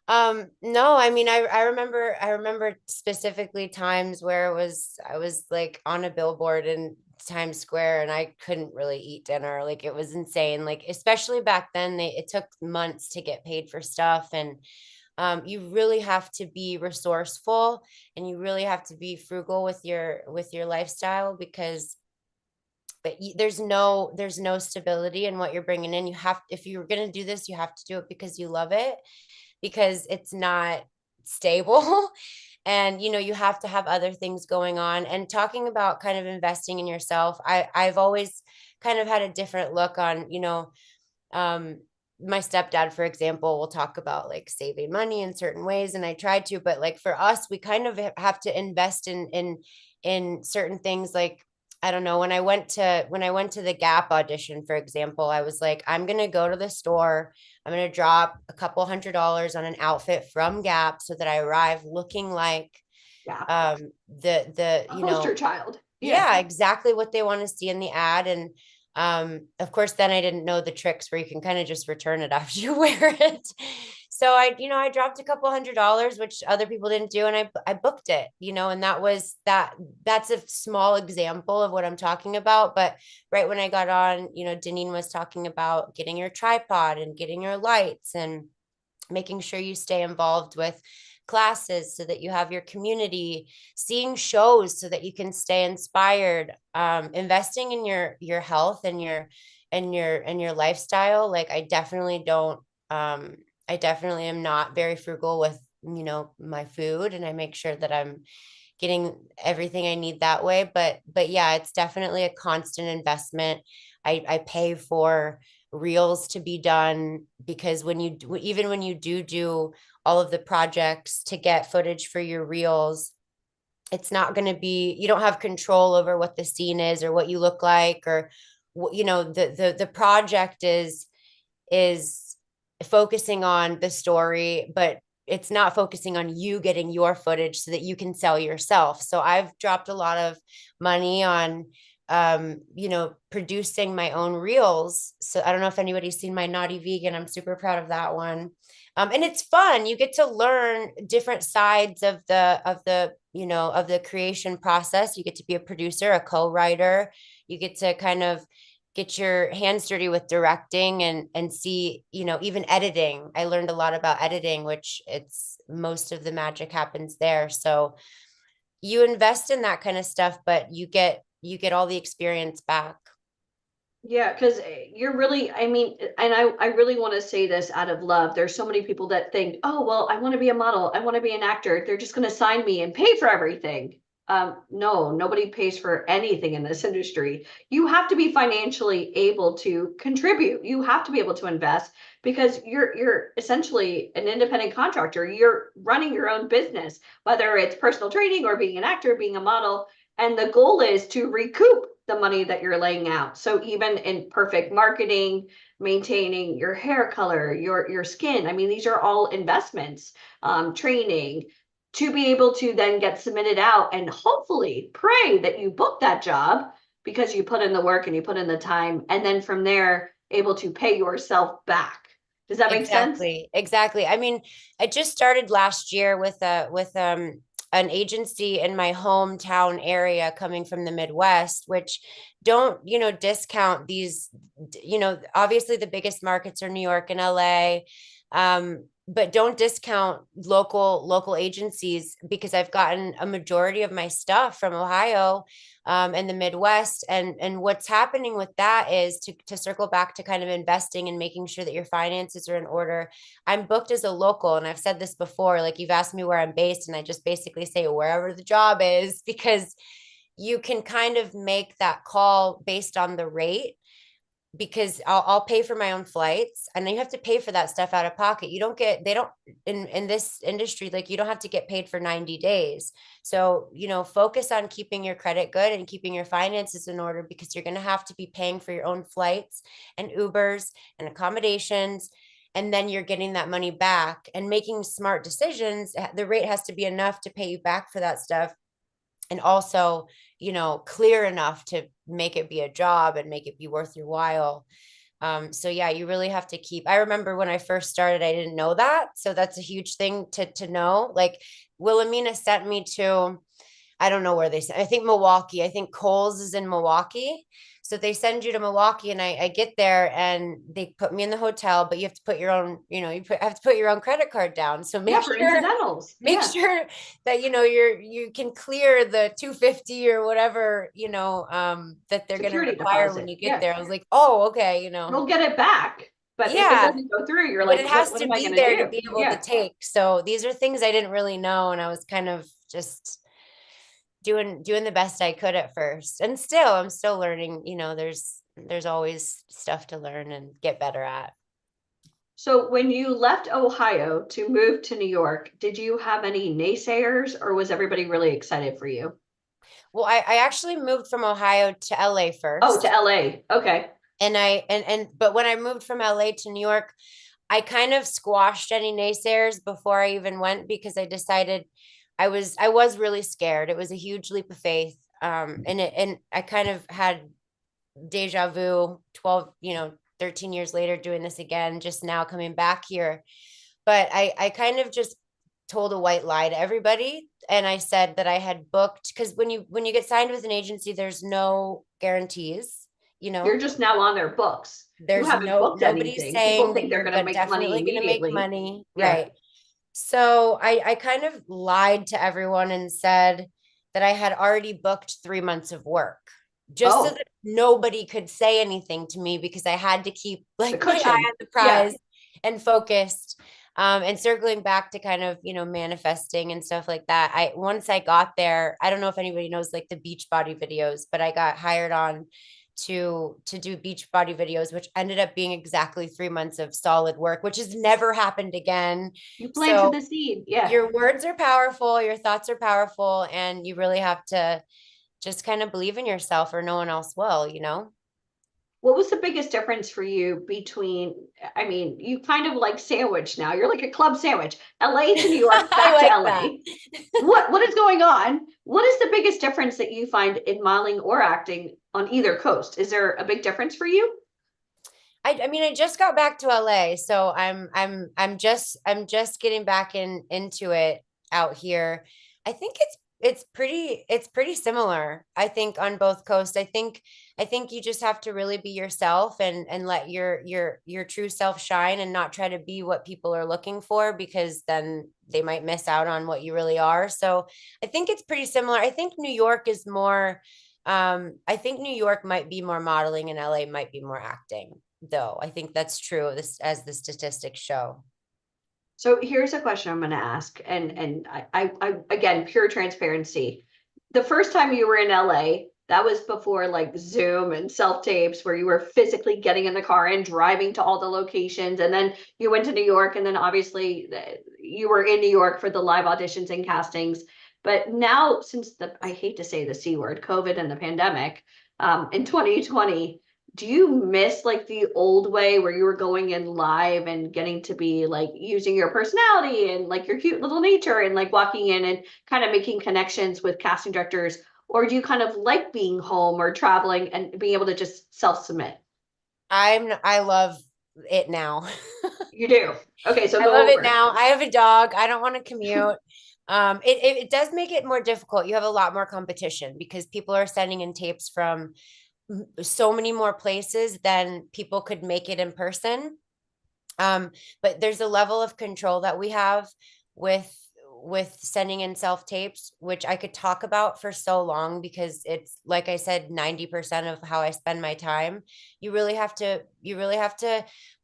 No, I mean, I remember specifically times where I was like on a billboard in Times Square and I couldn't really eat dinner. Like it was insane. Like especially back then, it took months to get paid for stuff. And you really have to be resourceful, and you really have to be frugal with your lifestyle, because there's no stability in what you're bringing in. If you're going to do this, you have to do it because you love it, because it's not stable. And you have to have other things going on. And talking about kind of investing in yourself, I've always kind of had a different look on, um my stepdad, for example, will talk about like saving money in certain ways, and I tried to, but like for us, we kind of have to invest in certain things. Like, I don't know, when I went to the Gap audition, for example, I was like, I'm going to go to the store, I'm going to drop a couple $100s on an outfit from Gap so that I arrive looking like Yeah. the A poster child. Yeah, exactly what they want to see in the ad. And of course, then I didn't know the tricks where you can kind of just return it after you wear it. So I dropped a couple $100, which other people didn't do, and I booked it, and that's a small example of what I'm talking about. But right when I got on, Deneen was talking about getting your tripod and getting your lights and making sure you stay involved with classes so that you have your community, seeing shows so that you can stay inspired, investing in your health and your lifestyle. Like I definitely am not very frugal with my food, and I make sure that I'm getting everything I need that way. But yeah, it's definitely a constant investment. I pay for reels to be done, because even when you do all of the projects to get footage for your reels, it's not going to be, you don't have control over what the scene is or what you look like, or the project is focusing on the story, but it's not focusing on you getting your footage so that you can sell yourself. So I've dropped a lot of money on producing my own reels. So I don't know if anybody's seen my Naughty Vegan. I'm super proud of that one. And it's fun. You get to learn different sides of the creation process. You get to be a producer, a co-writer. You get to kind of get your hands dirty with directing and see, even editing. I learned a lot about editing, which it's most of the magic happens there. So you invest in that kind of stuff, but you get all the experience back. Yeah, because you're really, I mean, and I really want to say this out of love. There's so many people that think, oh, well, I want to be a model, I want to be an actor. They're just going to sign me and pay for everything. No, nobody pays for anything in this industry. You have to be financially able to contribute. You have to be able to invest, because you're essentially an independent contractor. You're running your own business, whether it's personal training or being an actor, being a model. And the goal is to recoup the money that you're laying out. So even in perfect marketing, maintaining your hair color, your skin, I mean, these are all investments, training, to be able to then get submitted out and hopefully pray that you book that job because you put in the work and you put in the time, and then from there able to pay yourself back. Does that make sense? Exactly. I mean, I just started last year with an agency in my hometown area, coming from the Midwest, which don't, discount these, obviously the biggest markets are New York and LA. But don't discount local agencies, because I've gotten a majority of my stuff from Ohio, and the Midwest. And what's happening with that is, to circle back to kind of investing and making sure that your finances are in order. I'm booked as a local, and I've said this before, like, you've asked me where I'm based, and I just basically say wherever the job is, because you can kind of make that call based on the rate, because I'll pay for my own flights, and then you have to pay for that stuff out of pocket. They don't, in this industry, like, you don't have to get paid for 90 days. So, focus on keeping your credit good and keeping your finances in order, because you're going to have to be paying for your own flights and Ubers and accommodations. And then you're getting that money back and making smart decisions. The rate has to be enough to pay you back for that stuff, and also, clear enough to make it be a job and make it be worth your while. So yeah, you really have to I remember when I first started, I didn't know that. So that's a huge thing to know. Like, Wilhelmina sent me to, I don't know where I think Milwaukee. I think Kohl's is in Milwaukee. So they send you to Milwaukee, and I get there and they put me in the hotel, but you have to put your own, have to put your own credit card down. So Yeah, for incidentals. make sure that, you can clear the 250 or whatever, that they're going to require deposit. when you get there. I was like, oh, okay, You'll get it back. But if it yeah, doesn't go through, you're but like, it has what to am I be going to there do? to be able to take. So these are things I didn't really know, and I was kind of just doing the best I could at first. And I'm still learning. There's always stuff to learn and get better at. So when you left Ohio to move to New York, did you have any naysayers, or was everybody really excited for you? Well, I actually moved from Ohio to LA first. Oh, to LA. Okay. But when I moved from LA to New York, I kind of squashed any naysayers before I even went, because I decided I was really scared. It was a huge leap of faith. And I kind of had deja vu 12, 13 years later doing this again, just now coming back here. But I kind of just told a white lie to everybody. And I said that I had booked, because when you get signed with an agency, there's no guarantees, You're just now on their books. You there's haven't booked nobody's anything. People saying that think they're you're going to make money definitely going to make immediately. money. Yeah. Right. So I kind of lied to everyone and said that I had already booked 3 months of work just so Oh, that nobody could say anything to me, because I had to keep the like my eye cushion. on the prize and focused. And circling back to kind of, manifesting and stuff like that. Once I got there, I don't know if anybody knows like the beach body videos, but I got hired on to do beach body videos, which ended up being exactly 3 months of solid work, which has never happened again. You planted So the seed. Yeah. your words are powerful, your thoughts are powerful, and you really have to just kind of believe in yourself, or no one else will. What was the biggest difference for you between, I mean, you kind of like sandwich now. You're like a club sandwich. LA to New York, I back to like LA. What is going on? What is the biggest difference that you find in modeling or acting on either coast? Is there a big difference for you? I mean, I just got back to LA, so I'm just getting back into it out here. I think it's pretty similar. I think on both coasts. I think you just have to really be yourself and let your true self shine, and not try to be what people are looking for, because then they might miss out on what you really are. So I think it's pretty similar. I think New York might be more modeling and LA might be more acting, though. I think that's true, this as the statistics show. So here's a question I'm going to ask, and I again, pure transparency. The first time you were in LA, that was before like Zoom and self tapes, where you were physically getting in the car and driving to all the locations, and then you went to New York, and then obviously you were in New York for the live auditions and castings. But now, since I hate to say the C word, COVID and the pandemic, in 2020, do you miss like the old way where you were going in live and getting to be like using your personality and like your cute little nature and like walking in and kind of making connections with casting directors? Or do you kind of like being home or traveling and being able to just self-submit? I love it now. You do. Okay, so I go love it over. now. I have a dog. I don't want to commute. It does make it more difficult. You have a lot more competition because people are sending in tapes from so many more places than people could make it in person. But there's a level of control that we have with with sending in self tapes, which I could talk about for so long, because it's like I said, 90% of how I spend my time. You really have to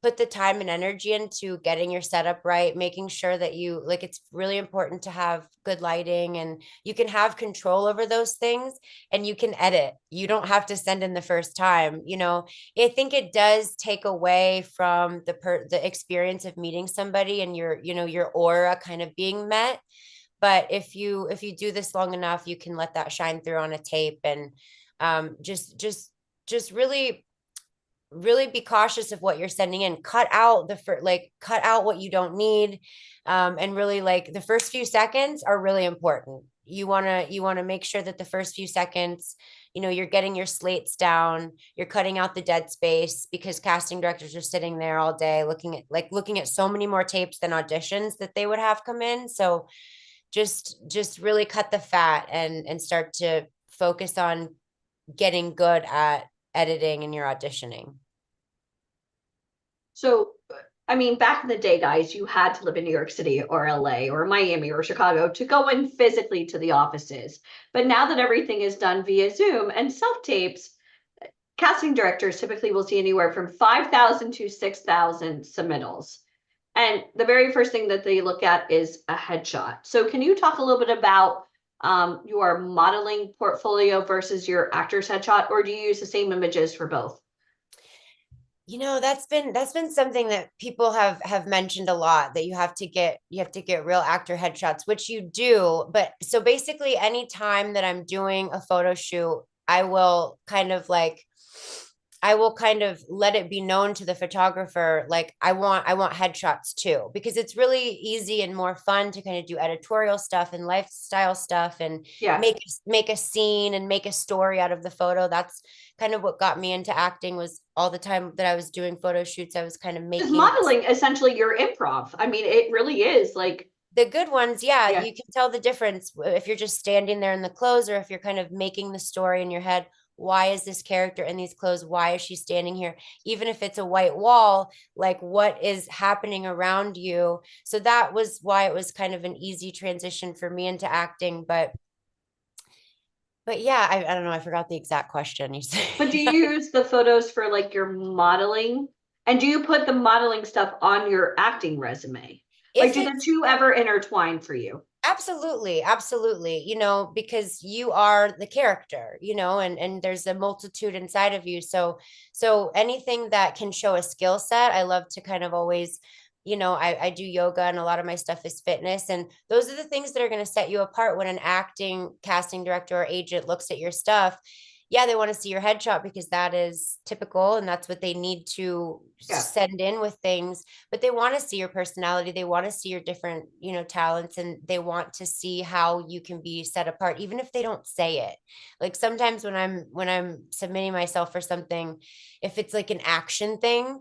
put the time and energy into getting your setup right, making sure that it's really important to have good lighting, and you can have control over those things, and you can edit. You don't have to send in the first time. I think it does take away from the experience of meeting somebody, and your aura kind of being met. But if you do this long enough, you can let that shine through on a tape, and just really be cautious of what you're sending in. Cut out what you don't need. And really, like, the first few seconds are really important. You want to make sure that the first few seconds, you're getting your slates down, you're cutting out the dead space, because casting directors are sitting there all day looking at so many more tapes than auditions that they would have come in. So just really cut the fat and start to focus on getting good at editing and your auditioning. So, I mean, back in the day, guys, you had to live in New York City or LA or Miami or Chicago to go in physically to the offices. But now that everything is done via Zoom and self tapes, casting directors typically will see anywhere from 5,000 to 6,000 submittals. And the very first thing that they look at is a headshot. So, can you talk a little bit about your modeling portfolio versus your actor's headshot, or do you use the same images for both? That's been something that people have mentioned a lot, that you have to get real actor headshots, which you do. But so basically, any time that I'm doing a photo shoot, I will kind of like I will kind of let it be known to the photographer, like I want headshots too, because it's really easy and more fun to kind of do editorial stuff and lifestyle stuff and Yeah. make a scene and make a story out of the photo. That's kind of what got me into acting, was all the time that I was doing photo shoots, I was kind of Is making modeling essentially your improv? I mean, it really is like, the good ones. Yeah, yeah. you can tell the difference if you're just standing there in the clothes, or if you're kind of making the story in your head. Why is this character in these clothes? Why is she standing here? Even if it's a white wall, like what is happening around you? So that was why it was kind of an easy transition for me into acting. But yeah, I don't know. I forgot the exact question you said. But do you use the photos for like your modeling? And do you put the modeling stuff on your acting resume? Like, If do the it's two ever intertwine for you? absolutely, absolutely, because you are the character, and there's a multitude inside of you. So anything that can show a skill set, I love to kind of always, I do yoga, and a lot of my stuff is fitness. And those are the things that are going to set you apart when an acting casting director or agent looks at your stuff. Yeah, they want to see your headshot because that is typical and that's what they need to Yeah. send in with things. But they want to see your personality. They want to see your different, talents, and they want to see how you can be set apart, even if they don't say it. Like sometimes when I'm submitting myself for something, if it's like an action thing,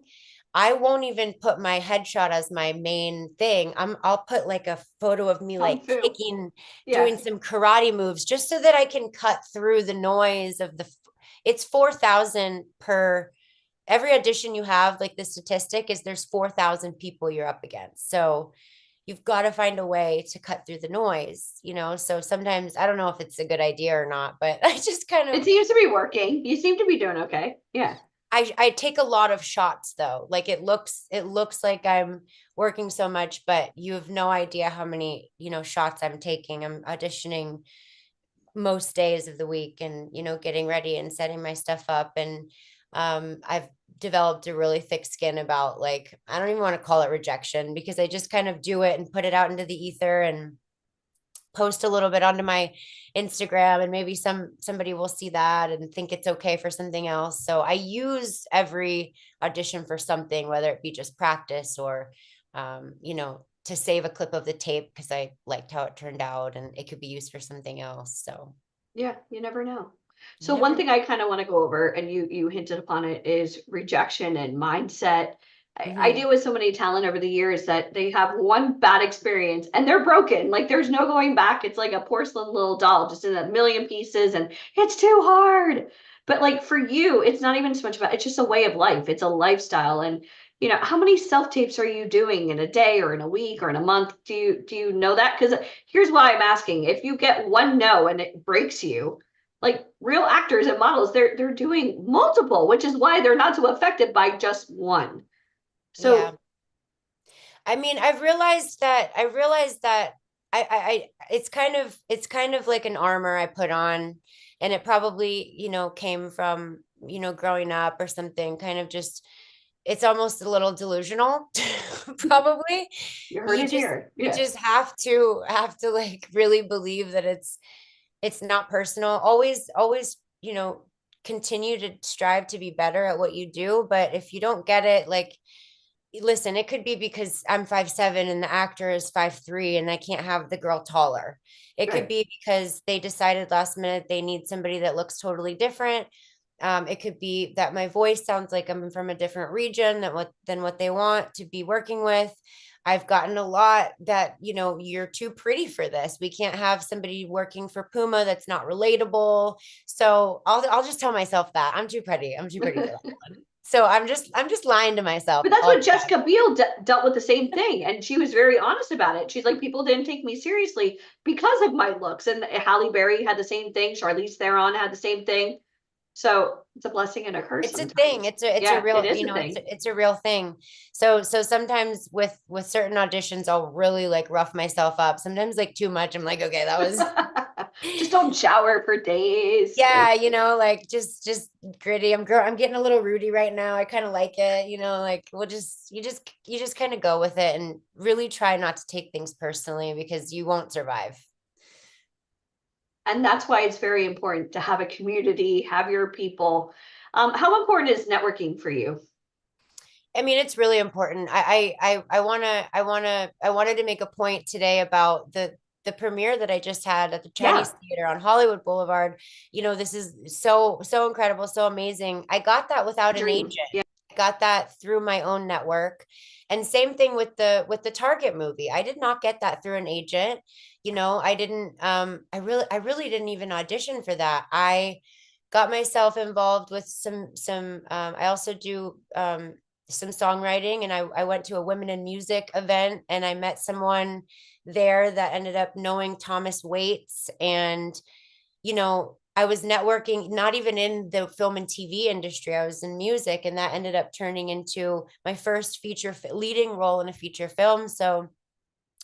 I won't even put my headshot as my main thing. I'll put like a photo of me Kung like fu. kicking, Yeah. doing some karate moves, just so that I can cut through the noise of it's 4,000 per every audition you have. Like the statistic is there's 4,000 people you're up against. So you've got to find a way to cut through the noise. So sometimes I don't know if it's a good idea or not, but I just kind It of seems to be working. You seem to be doing okay. Yeah. I take a lot of shots though. Like it looks like I'm working so much, but you have no idea how many, shots I'm taking. I'm auditioning most days of the week, and, getting ready and setting my stuff up. And I've developed a really thick skin about, like, I don't even want to call it rejection, because I just kind of do it and put it out into the ether and post a little bit onto my Instagram, and maybe somebody will see that and think it's okay for something else. So I use every audition for something, whether it be just practice or to save a clip of the tape because I liked how it turned out, and it could be used for something else. So Yeah, you never know. you So one never thing I kind of want to go over, and you hinted upon it, is rejection and mindset. I Mhm. deal with so many talent over the years that they have one bad experience and they're broken. Like there's no going back. It's like a porcelain little doll just in a million pieces, and it's too hard. But like for you, it's not even so much about, it's just a way of life. It's a lifestyle. And how many self-tapes are you doing in a day or in a week or in a month? Do you know that? Because here's why I'm asking. If you get one no and it breaks you, like real actors and models, they're doing multiple, which is why they're not so affected by just one. Yeah. So I mean, I realized that it's kind of like an armor I put on, and it probably, came from, growing up or something, kind of just it's almost a little delusional, probably. you heard You it just here. you Yeah, just have to like really believe that it's not personal. Always, continue to strive to be better at what you do. But if you don't get it, like, listen, it could be because I'm 5'7" and the actor is 5'3" and I can't have the girl taller. It could right. be because they decided last minute they need somebody that looks totally different. It could be that my voice sounds like I'm from a different region than what they want to be working with. I've gotten a lot that, you're too pretty for this. We can't have somebody working for Puma that's not relatable. So I'll just tell myself that I'm too pretty. I'm too pretty for that But one. So I'm just lying to myself that's all what the time. Jessica Biel dealt with, the same thing, and she was very honest about it. She's like, people didn't take me seriously because of my looks, and Halle Berry had the same thing. Charlize Theron had the same thing. So it's a blessing and a curse It's a thing. sometimes. It's a Yeah, it real, is a thing. it's a real thing. So sometimes with certain auditions, I'll really like rough myself up. Sometimes like too much. I'm like, okay, that was Just don't shower for days. yeah, like just gritty. I'm getting a little Rudy right now. I kind of like it, like you just kind of go with it and really try not to take things personally, because you won't survive. And that's why it's very important to have a community, have your people. How important is networking for you? I mean, it's really important. I wanted to make a point today about the premiere that I just had at the Yeah, Chinese Theater on Hollywood Boulevard. You know, this is so incredible, so amazing. I got that without an dream. agent. Yeah. I got that through my own network. And same thing with the Target movie. I did not get that through an agent. You know, I didn't I really didn't even audition for that. I got myself involved with some I also do some songwriting, and I went to a women in music event and I met someone there that ended up knowing Thomas Waits. And you know, I was networking not even in the film and TV industry. I was in music, and that ended up turning into my first leading role in a feature film. So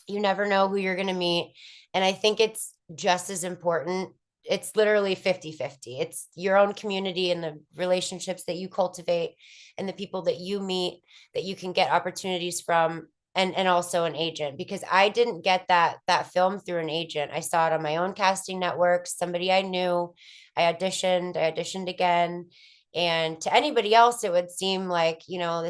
you never know who you're going to meet. And I think it's just as important. It's literally 50-50. It's your own community and the relationships that you cultivate and the people that you meet that you can get opportunities from, and also an agent, because I didn't get that film through an agent. I saw it on my own casting network, somebody I knew. I auditioned again. And to anybody else, it would seem like, you know,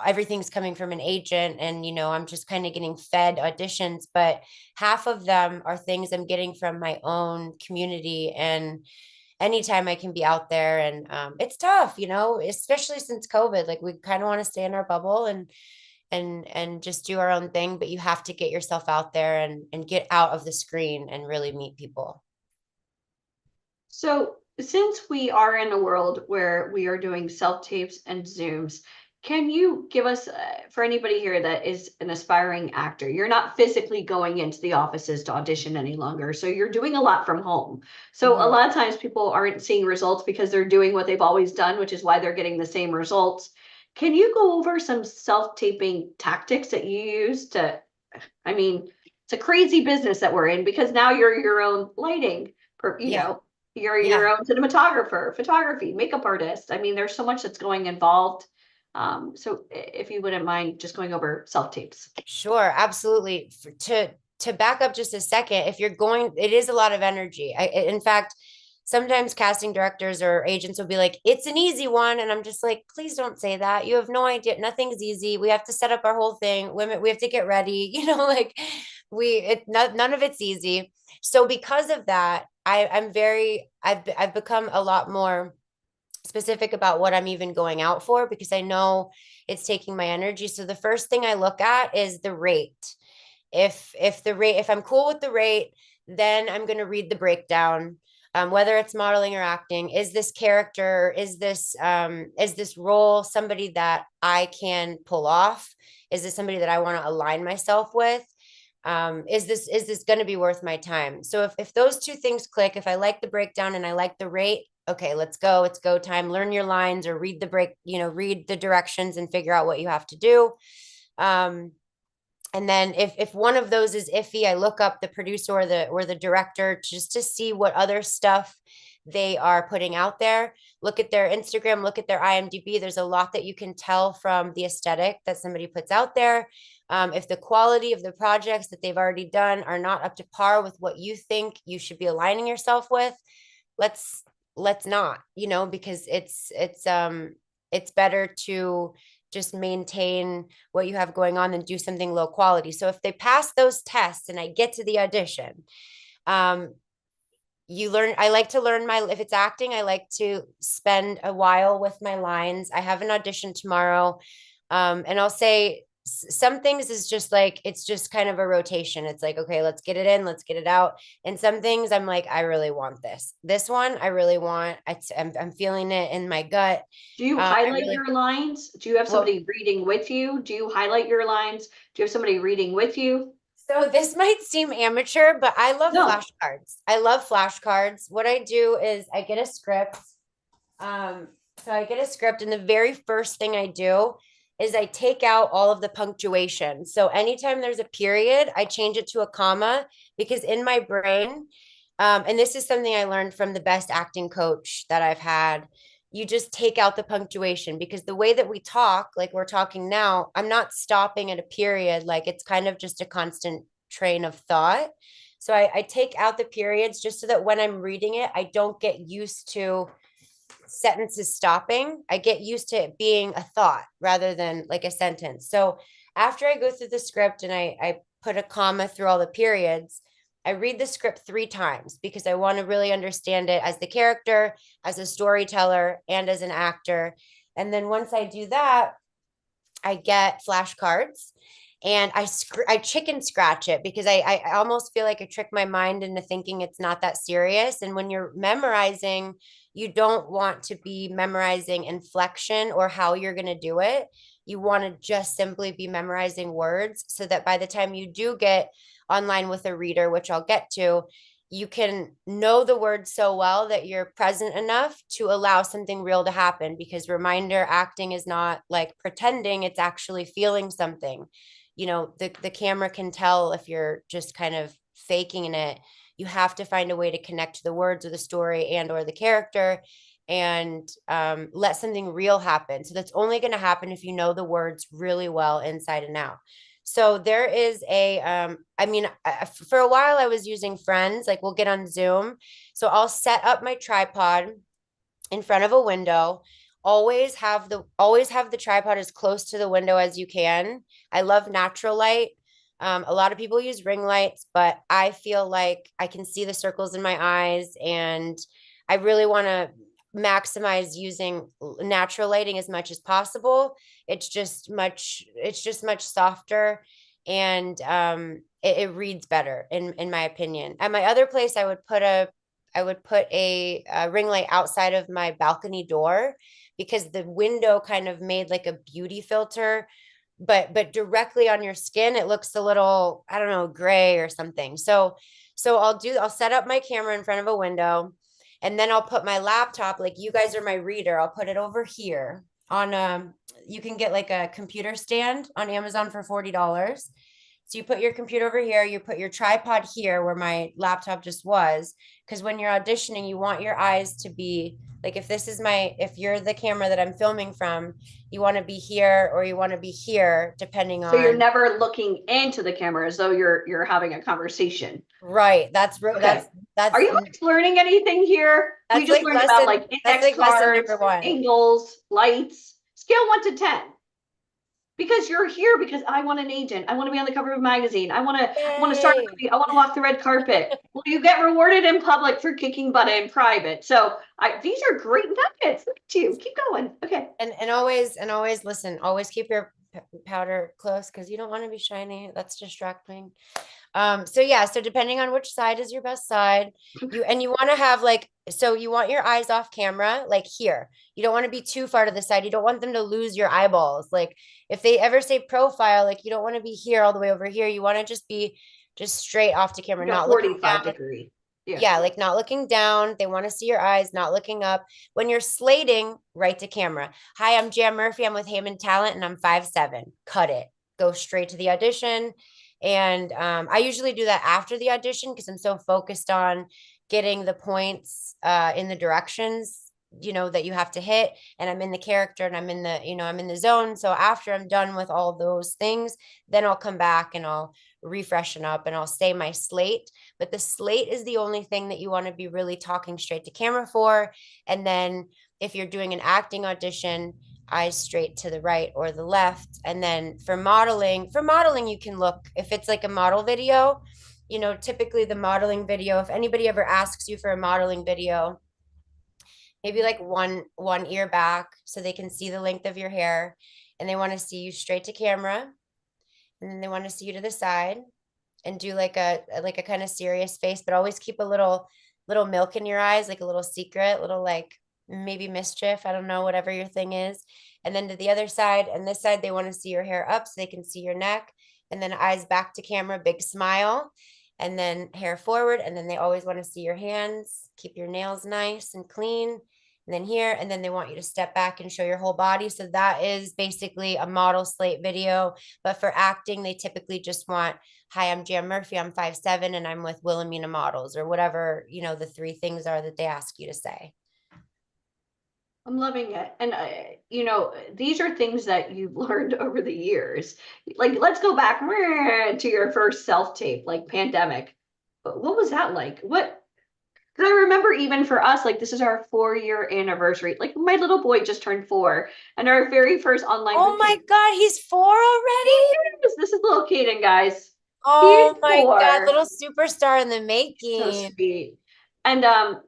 everything's coming from an agent, and, you know, I'm just kind of getting fed auditions, but half of them are things I'm getting from my own community. And anytime I can be out there, and it's tough, you know, especially since COVID, like we kind of want to stay in our bubble and just do our own thing, but you have to get yourself out there and get out of the screen and really meet people. So, since we are in a world where we are doing self tapes and Zooms, can you give us, for anybody here that is an aspiring actor, you're not physically going into the offices to audition any longer. So, you're doing a lot from home. So, a Mhm. lot of times people aren't seeing results because they're doing what they've always done, which is why they're getting the same results. Can you go over some self taping tactics that you use to, I mean, it's a crazy business that we're in because now you're your own lighting, you Yeah. know, you're your Yeah. own cinematographer, photography, makeup artist. I mean, there's so much that's going involved. So if you wouldn't mind just going over self tapes. Sure, absolutely. To back up just a second, if you're going, it is a lot of energy. In fact, sometimes casting directors or agents will be like, "It's an easy one," and I'm just like, "Please don't say that. You have no idea. Nothing's easy. We have to set up our whole thing. Women, we have to get ready. You know, like none of it's easy." So because of that, I've become a lot more specific about what I'm even going out for, because I know it's taking my energy. So the first thing I look at is the rate. If I'm cool with the rate, then I'm going to read the breakdown. Whether it's modeling or acting, is this character, is this role somebody that I can pull off? Is this somebody that I want to align myself with? Is this going to be worth my time? So if those two things click, if I like the breakdown and I like the rate, okay, let's go. It's go time. Learn your lines or read the directions and figure out what you have to do. And then if one of those is iffy, I look up the producer or the director just to see what other stuff they are putting out there. Look at their Instagram, look at their IMDb. There's a lot that you can tell from the aesthetic that somebody puts out there. If the quality of the projects that they've already done are not up to par with what you think you should be aligning yourself with, let's not, you know, because it's better to just maintain what you have going on than do something low quality. So if they pass those tests and I get to the audition, I like to learn if it's acting, I like to spend a while with my lines. I have an audition tomorrow. And I'll say some things is just like, it's just kind of a rotation. It's like, okay, let's get it in, let's get it out. And some things I'm like, I really want this one. I really want, I'm feeling it in my gut. Do you I highlight really, your lines? Do you have well, somebody reading with you? Do you highlight your lines? Do you have somebody reading with you? so this might seem amateur, but I love No. flashcards. I love flashcards. What I do is I get a script. Um, so I get a script, and the very first thing I do is I take out all of the punctuation. So anytime there's a period, I change it to a comma, because in my brain, and this is something I learned from the best acting coach that I've had, you just take out the punctuation, because the way that we talk, like we're talking now, I'm not stopping at a period. Like it's kind of just a constant train of thought. So I take out the periods just so that when I'm reading it, I don't get used to sentences stopping. I get used to it being a thought rather than like a sentence. So after I go through the script and I put a comma through all the periods, I read the script 3 times because I want to really understand it as the character, as a storyteller, and as an actor. And then once I do that, I get flashcards and I chicken scratch it because I almost feel like I trick my mind into thinking it's not that serious. And when you're memorizing, you don't want to be memorizing inflection or how you're going to do it. You want to just simply be memorizing words so that by the time you do get online with a reader, which I'll get to, you can know the words so well that you're present enough to allow something real to happen, because reminder acting is not like pretending, it's actually feeling something. You know, the camera can tell if you're just kind of faking it. You have to find a way to connect to the words or the story and or the character, and let something real happen. So that's only going to happen if you know the words really well inside and out. So there is I mean, for a while I was using Friends, like we'll get on Zoom. So I'll set up my tripod in front of a window. Always have the tripod as close to the window as you can. I love natural light. A lot of people use ring lights, but I feel like I can see the circles in my eyes, and I really want to maximize using natural lighting as much as possible. It's just much softer, and it reads better in my opinion. At my other place, I would put a ring light outside of my balcony door because the window kind of made like a beauty filter, but directly on your skin it looks a little, I don't know, gray or something. So I'll set up my camera in front of a window, and then I'll put my laptop, like you guys are my reader, I'll put it over here on you can get like a computer stand on Amazon for $40. So you put your computer over here, you put your tripod here where my laptop just was, because when you're auditioning, you want your eyes to be like, if you're the camera that I'm filming from, you want to be here or you want to be here, depending So you're on. never looking into the camera as though you're having a conversation. Right. Okay. That's Are you guys learning anything here? We that's just like learned about lesson like that's index like lesson cards, number 1. angles, lights, scale 1 to 10. Because you're here because I want an agent. I want to be on the cover of a magazine. I want to start a Yay. movie. I want to walk the red carpet. Well, you get rewarded in public for kicking butt in private. So these are great nuggets. Look at you. Keep going. Okay. And always listen, always keep your powder close because you don't want to be shiny. That's distracting. So yeah, so depending on which side is your best side, you want to have like, so you want your eyes off camera, like here. You don't want to be too far to the side. You don't want them to lose your eyeballs. Like if they ever say profile, like you don't want to be here all the way over here. You want to just be just straight off to camera, Like a not looking 45 down. degree. Yeah, like not looking down. They want to see your eyes, not looking up. When you're slating, right to camera. Hi, I'm Jan Murphy. I'm with Heyman Talent and I'm 5'7". Cut it. Go straight to the audition. And I usually do that after the audition because I'm so focused on getting the points in the directions, you know, that you have to hit. And I'm in the character and I'm in the, you know, I'm in the zone. So after I'm done with all those things, then I'll come back and I'll refreshen up and I'll say my slate. But the slate is the only thing that you want to be really talking straight to camera for. And then if you're doing an acting audition, eyes straight to the right or the left. And then for modeling, you can look, if it's like a model video, you know, typically the modeling video, if anybody ever asks you for a modeling video, maybe like one ear back so they can see the length of your hair, and they want to see you straight to camera, and then they want to see you to the side and do like a kind of serious face, but always keep a little milk in your eyes, like a little secret, little like maybe mischief, I don't know, whatever your thing is. And then to the other side, and this side they want to see your hair up so they can see your neck, and then eyes back to camera, big smile, and then hair forward, and then they always want to see your hands, keep your nails nice and clean, and then here, and then they want you to step back and show your whole body. So that is basically a model slate video. But for acting, they typically just want, hi, I'm Jan Murphy, I'm 5'7", and I'm with Wilhelmina Models, or whatever, you know, the 3 things are that they ask you to say. I'm loving it. And, you know, these are things that you've learned over the years. Like, let's go back to your first self-tape, like pandemic. What was that like? Because I remember even for us, like this is our 4-year anniversary. Like my little boy just turned 4, and our very first online Oh boot my camp. God, he's 4 already? This is little Kaden, guys. He's Oh my God, 4. little superstar in the So making. sweet. And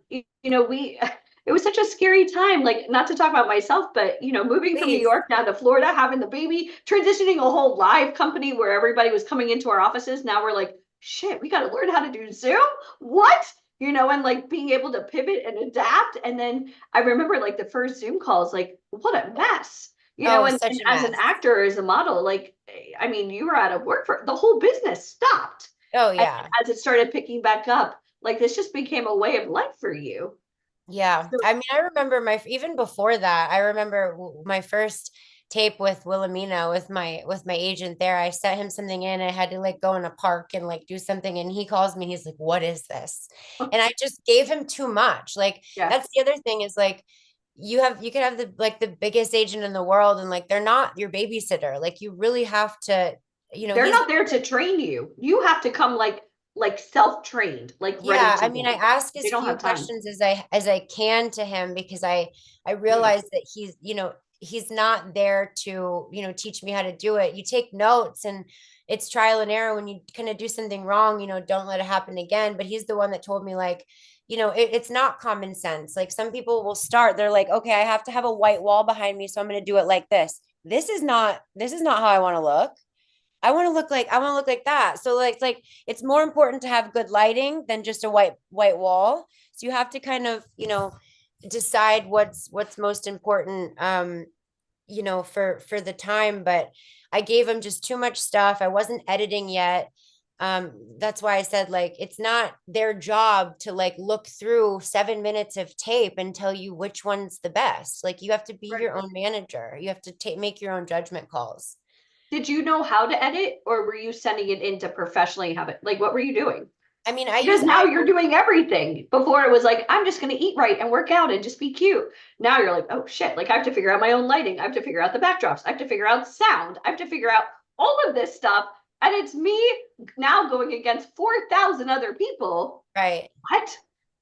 we it was such a scary time, like not to talk about myself, but moving from New Please. York down to Florida, having the baby, transitioning a whole live company where everybody was coming into our offices. Now we're like, shit, we got to learn how to do Zoom. What? And like being able to pivot and adapt. And then I remember like the first Zoom calls, like, what a mess. Oh, And such a as an mess. actor, as a model, like, I mean, you were out of work for the whole business stopped. Oh And yeah. as it started picking back up, like this just became a way of life for you. Yeah. So I mean, I remember even before that, I remember my first tape with Wilhelmina with my agent there. I sent him something in. I had to like go in a park and like do something. And he calls me, he's like, "What is this?" And I just gave him too much. Like yeah, that's the other thing is like you could have the biggest agent in the world and like they're not your babysitter. Like you really have to, they're he's not there to train you. You have to come like self-trained, like ready yeah, to I mean, I go. ask They as don't few have time. questions as I can to him because I Yeah. realize that he's not there to, teach me how to do it. You take notes and it's trial and error when you kind of do something wrong, don't let it happen again. But he's the one that told me like, it's not common sense. Like some people will start, they're like, okay, I have to have a white wall behind me, so I'm going to do it like this. This is not how I want to look. I want to look like that. So like it's more important to have good lighting than just a white wall. So you have to kind of, decide what's most important for the time, but I gave him just too much stuff. I wasn't editing yet. That's why I said like it's not their job to like look through 7 minutes of tape and tell you which one's the best. Like you have to be Right. your own manager. You have to make your own judgment calls. Did you know how to edit, or were you sending it in to professionally have it? Like, what were you doing? I mean, I Because use now you're doing everything. Before it was like, I'm just going to eat right and work out and just be cute. Now you're like, oh shit, like I have to figure out my own lighting. I have to figure out the backdrops. I have to figure out sound. I have to figure out all of this stuff. And it's me now going against 4,000 other people. right. What?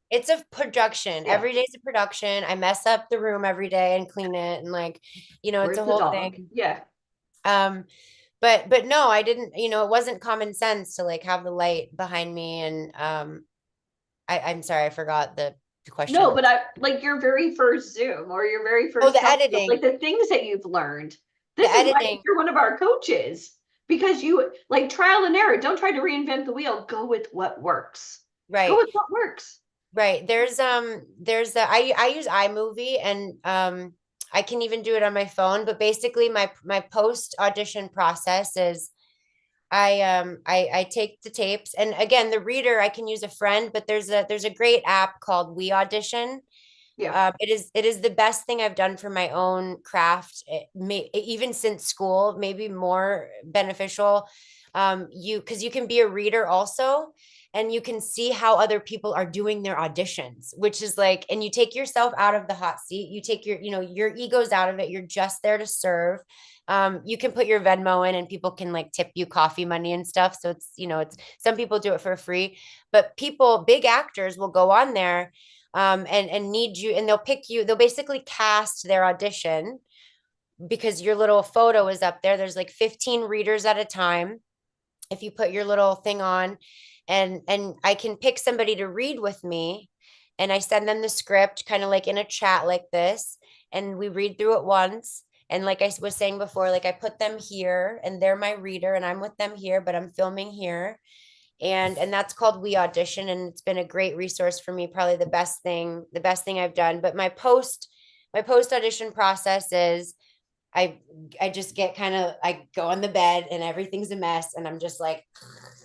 It's a production. Yeah. Every day's a production. I mess up the room every day and clean it and like, it's Where's a the whole dog? thing. Yeah. Um, but no, I didn't, it wasn't common sense to like have the light behind me and I'm sorry, I forgot the No, question. but I like your very first Zoom or your very Oh, first the telescope, editing. like the things that you've learned. The This is why editing. you're one of our coaches, because you like trial and error. Don't try to reinvent the wheel. Go with what works. Go Right. with what works. Right. I use iMovie and I can even do it on my phone, but basically my post audition process is I take the tapes and again the reader I can use a friend, but there's a great app called We Audition. Yeah. It is the best thing I've done for my own craft. Even since school, maybe more beneficial. Because you can be a reader also, and you can see how other people are doing their auditions, which is like, and you take yourself out of the hot seat. You take your egos out of it. You're just there to serve. You can put your Venmo in, and people can like tip you coffee money and stuff. So it's some people do it for free, but big actors will go on there and need you and they'll basically cast their audition because your little photo is up there. There's like 15 readers at a time if you put your little thing on and I can pick somebody to read with me and I send them the script kind of like in a chat like this and we read through it once. And like I was saying before, like I put them here and they're my reader and I'm with them here, but I'm filming here and that's called We Audition and it's been a great resource for me, probably the best thing I've done. But my post audition process is I just get kind of I go on the bed and everything's a mess and I'm just like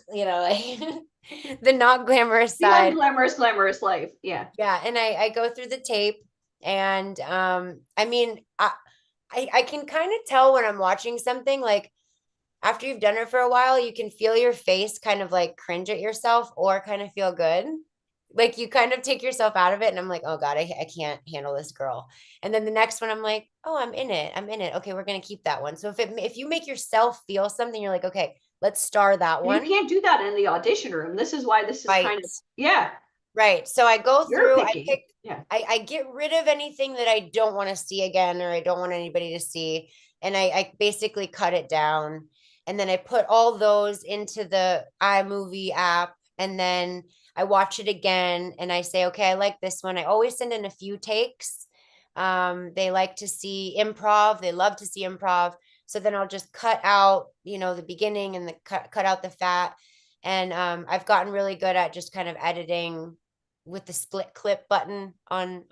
like the not glamorous The side. unglamorous life. Yeah. Yeah, and I go through the tape and I mean I can kind of tell when I'm watching something like after you've done it for a while, you can feel your face kind of like cringe at yourself or kind of feel good. Like you kind of take yourself out of it. And I'm like, oh God, I can't handle this girl. And then the next one, I'm like, oh, I'm in it. I'm in it. Okay, we're going to keep that one. So if you make yourself feel something, you're like, okay, let's star that You one. can't do that in the audition room. This is why this is Right. kind of, yeah. Right. So I go You're through, picky. Yeah. I get rid of anything that I don't want to see again, or I don't want anybody to see. And I basically cut it down. And then I put all those into the iMovie app. And then I watch it again and I say, okay, I like this one. I always send in a few takes. They like to see improv. They love to see improv. So then I'll just cut out, the beginning and cut out the fat. And I've gotten really good at just kind of editing with the split clip button I'm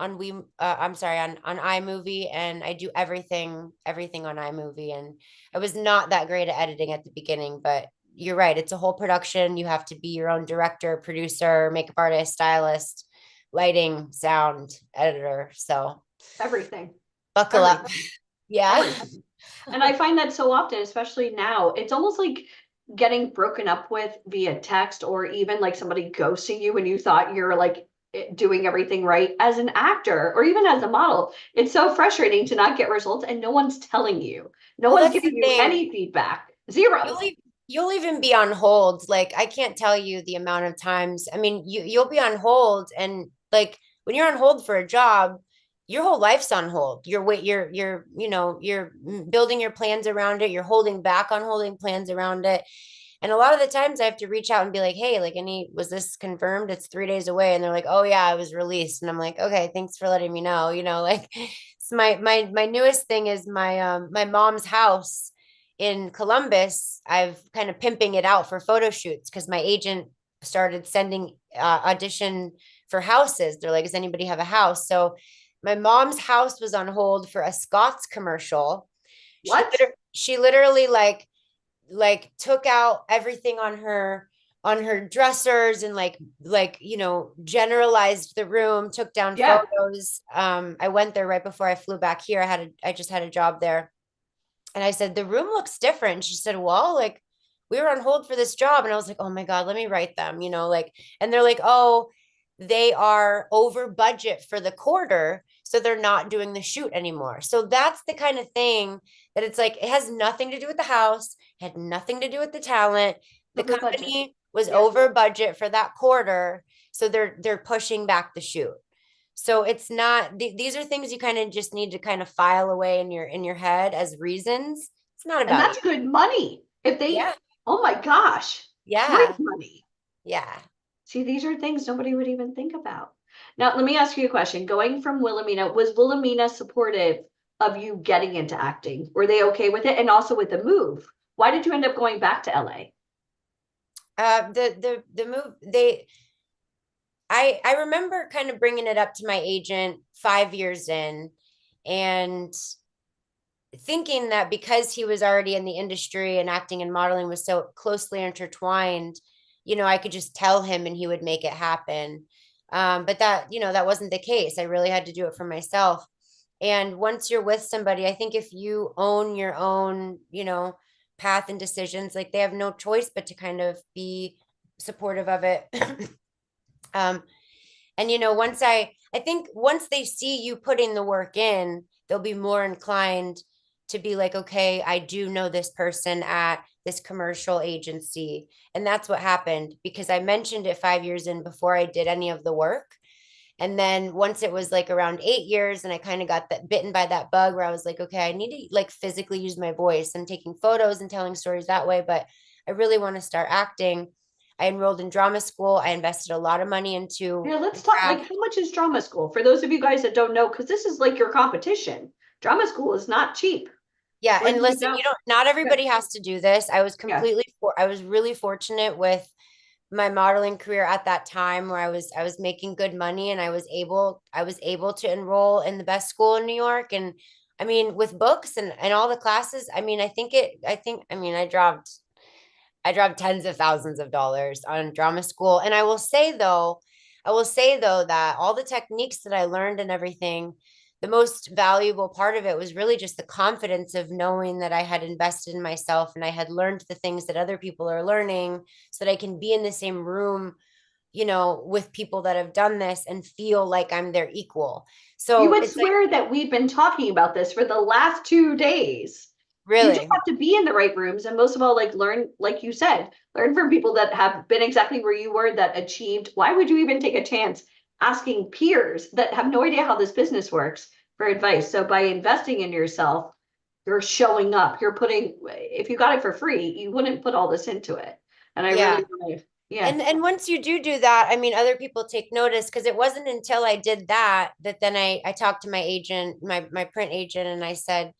sorry, on iMovie, and I do everything on iMovie. And I was not that great at editing at the beginning, but you're right, it's a whole production. You have to be your own director, producer, makeup artist, stylist, lighting, sound, editor. So Everything. buckle up. Yeah. Everything. And I find that so often, especially now, it's almost like getting broken up with via text, or even like somebody ghosting you when you thought you're like doing everything right as an actor or even as a model. It's so frustrating to not get results and no one's telling you. No Well, one's that's the giving you thing. any feedback. Zero. You'll even be on hold. Like, I can't tell you the amount of times. I mean, you'll be on hold, and like when you're on hold for a job, your whole life's on hold. You're building your plans around it. You're holding back on holding plans around it. And a lot of the times I have to reach out and be like, hey, like, was this confirmed? It's 3 days away. And they're like, oh yeah, I was released. And I'm like, okay, thanks for letting me know. Like, it's my newest thing is my mom's house in Columbus. I've kind of pimping it out for photo shoots because my agent started sending audition for houses. They're like, does anybody have a house? So my mom's house was on hold for a Scott's commercial. What? She literally like took out everything on her dressers and generalized the room, took down photos. I went there right before I flew back here. I just had a job there. And I said, the room looks different. And she said, well, like, we were on hold for this job. And I was like, oh my God, let me write them, and they're like, oh, they are over budget for the quarter. So they're not doing the shoot anymore. So that's the kind of thing that it's like, it has nothing to do with the house, had nothing to do with the talent. The Over company was Yeah. over budget for that quarter. So they're pushing back the shoot. So it's not, these are things you kind of just need to kind of file away in your head as reasons. It's not And about that's good money. If they, Yeah. oh my gosh, Yeah. great money. Yeah. See, these are things nobody would even think about. Now, let me ask you a question. Going from Wilhelmina, was Wilhelmina supportive of you getting into acting? Were they okay with it? And also with the move? Why did you end up going back to LA? The move, I remember kind of bringing it up to my agent 5 years in, and thinking that because he was already in the industry and acting and modeling was so closely intertwined, I could just tell him and he would make it happen. But that wasn't the case. I really had to do it for myself. And once you're with somebody, I think if you own your own, path and decisions, like, they have no choice but to kind of be supportive of it. And I think once they see you putting the work in, they'll be more inclined to be like, okay, I do know this person at this commercial agency. And that's what happened, because I mentioned it 5 years in before I did any of the work. And then once it was like around 8 years and I kind of got that bitten by that bug where I was like, okay, I need to like physically use my voice. I'm taking photos and telling stories that way, but I really want to start acting. I enrolled in drama school. I invested a lot of money into. Yeah, let's talk. Like, how much is drama school? For those of you guys that don't know, because this is like your competition. Drama school is not cheap. Yeah, Like, and listen, not everybody has to do this. I was really fortunate with my modeling career at that time, where I was making good money, and I was able to enroll in the best school in New York. And I mean, with books and all the classes, I mean, I dropped tens of thousands of dollars on drama school. And I will say though that all the techniques that I learned and everything, the most valuable part of it was really just the confidence of knowing that I had invested in myself and I had learned the things that other people are learning, so that I can be in the same room, with people that have done this and feel like I'm their equal. So you would swear that we've been talking about this for the last 2 days. You just Really. have to be in the right rooms, and most of all, like learn, like you said, learn from people that have been exactly where you were, that achieved. Why would you even take a chance asking peers that have no idea how this business works for advice? So by investing in yourself, you're showing up. You're putting, if you got it for free, you wouldn't put all this into it. And I Yeah. really want to, yeah. And once you do that, I mean, other people take notice, because it wasn't until I did that then I talked to my agent, my print agent, and I said,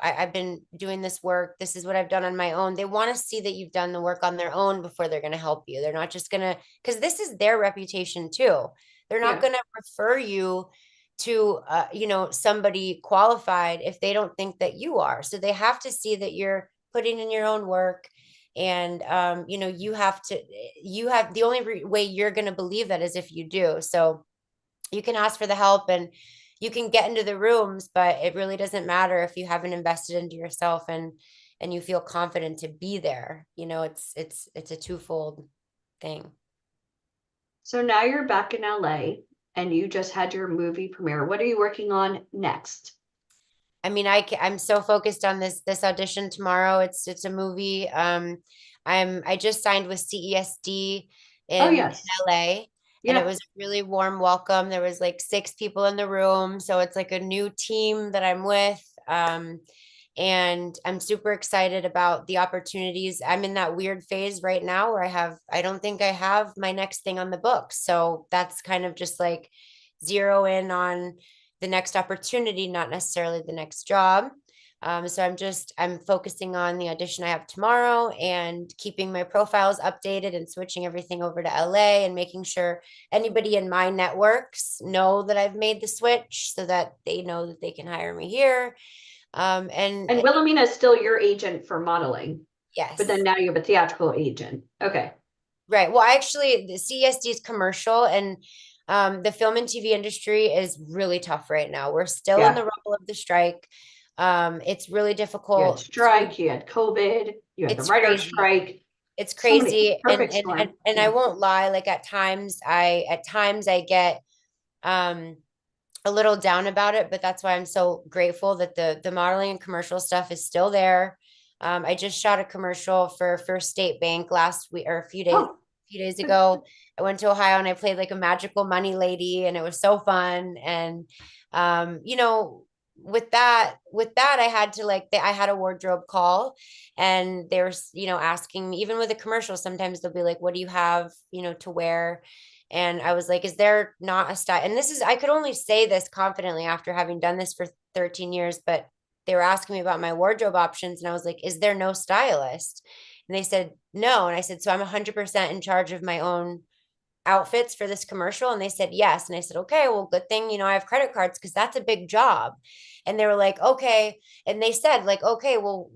I've been doing this work. This is what I've done on my own. They want to see that you've done the work on their own before they're going to help you. They're not just going to, because this is their reputation too. They're not Yeah. going to refer you to somebody qualified if they don't think that you are. So they have to see that you're putting in your own work. And you have the only way you're going to believe that is if you do. So you can ask for the help and you can get into the rooms, but it really doesn't matter if you haven't invested into yourself and you feel confident to be there. It's a twofold thing. So now you're back in LA and you just had your movie premiere. What are you working on next? I mean, I'm so focused on this audition tomorrow. It's a movie. I just signed with CESD Oh, in yes. LA, and it Yeah. was a really warm welcome. There was like 6 people in the room, so it's like a new team that I'm with. And I'm super excited about the opportunities. I'm in that weird phase right now where I don't think I have my next thing on the books. So that's kind of just like zero in on the next opportunity, not necessarily the next job. So I'm focusing on the audition I have tomorrow and keeping my profiles updated and switching everything over to LA and making sure anybody in my networks know that I've made the switch so that they know that they can hire me here. And Wilhelmina is still your agent for modeling, but then Yes. now you have a theatrical agent. Okay. Right. Well, actually, the CSD is commercial, and the film and TV industry is really tough right now. We're still in Yeah. the rubble of the strike. It's really You had difficult to, strike, you had COVID, you had the it's writer's crazy. strike. It's So many crazy. And perfect storm. I Yeah. won't lie, like at times I get a little down about it, but that's why I'm so grateful that the modeling and commercial stuff is still there. I just shot a commercial for First State Bank last week or a Oh, few days ago. I went to Ohio and I played like a magical money lady, and it was so fun. And with that, I had to I had a wardrobe call, and they were asking me, even with a commercial, sometimes they'll be like, "What do you have to wear?" And I was like, is there not a style? And I could only say this confidently after having done this for 13 years, but they were asking me about my wardrobe options. And I was like, is there no stylist? And they said, no. And I said, so I'm 100% in charge of my own outfits for this commercial? And they said, yes. And I said, okay, well, good thing, I have credit cards, because that's a big job. And they were like, okay. And they said like, okay, well,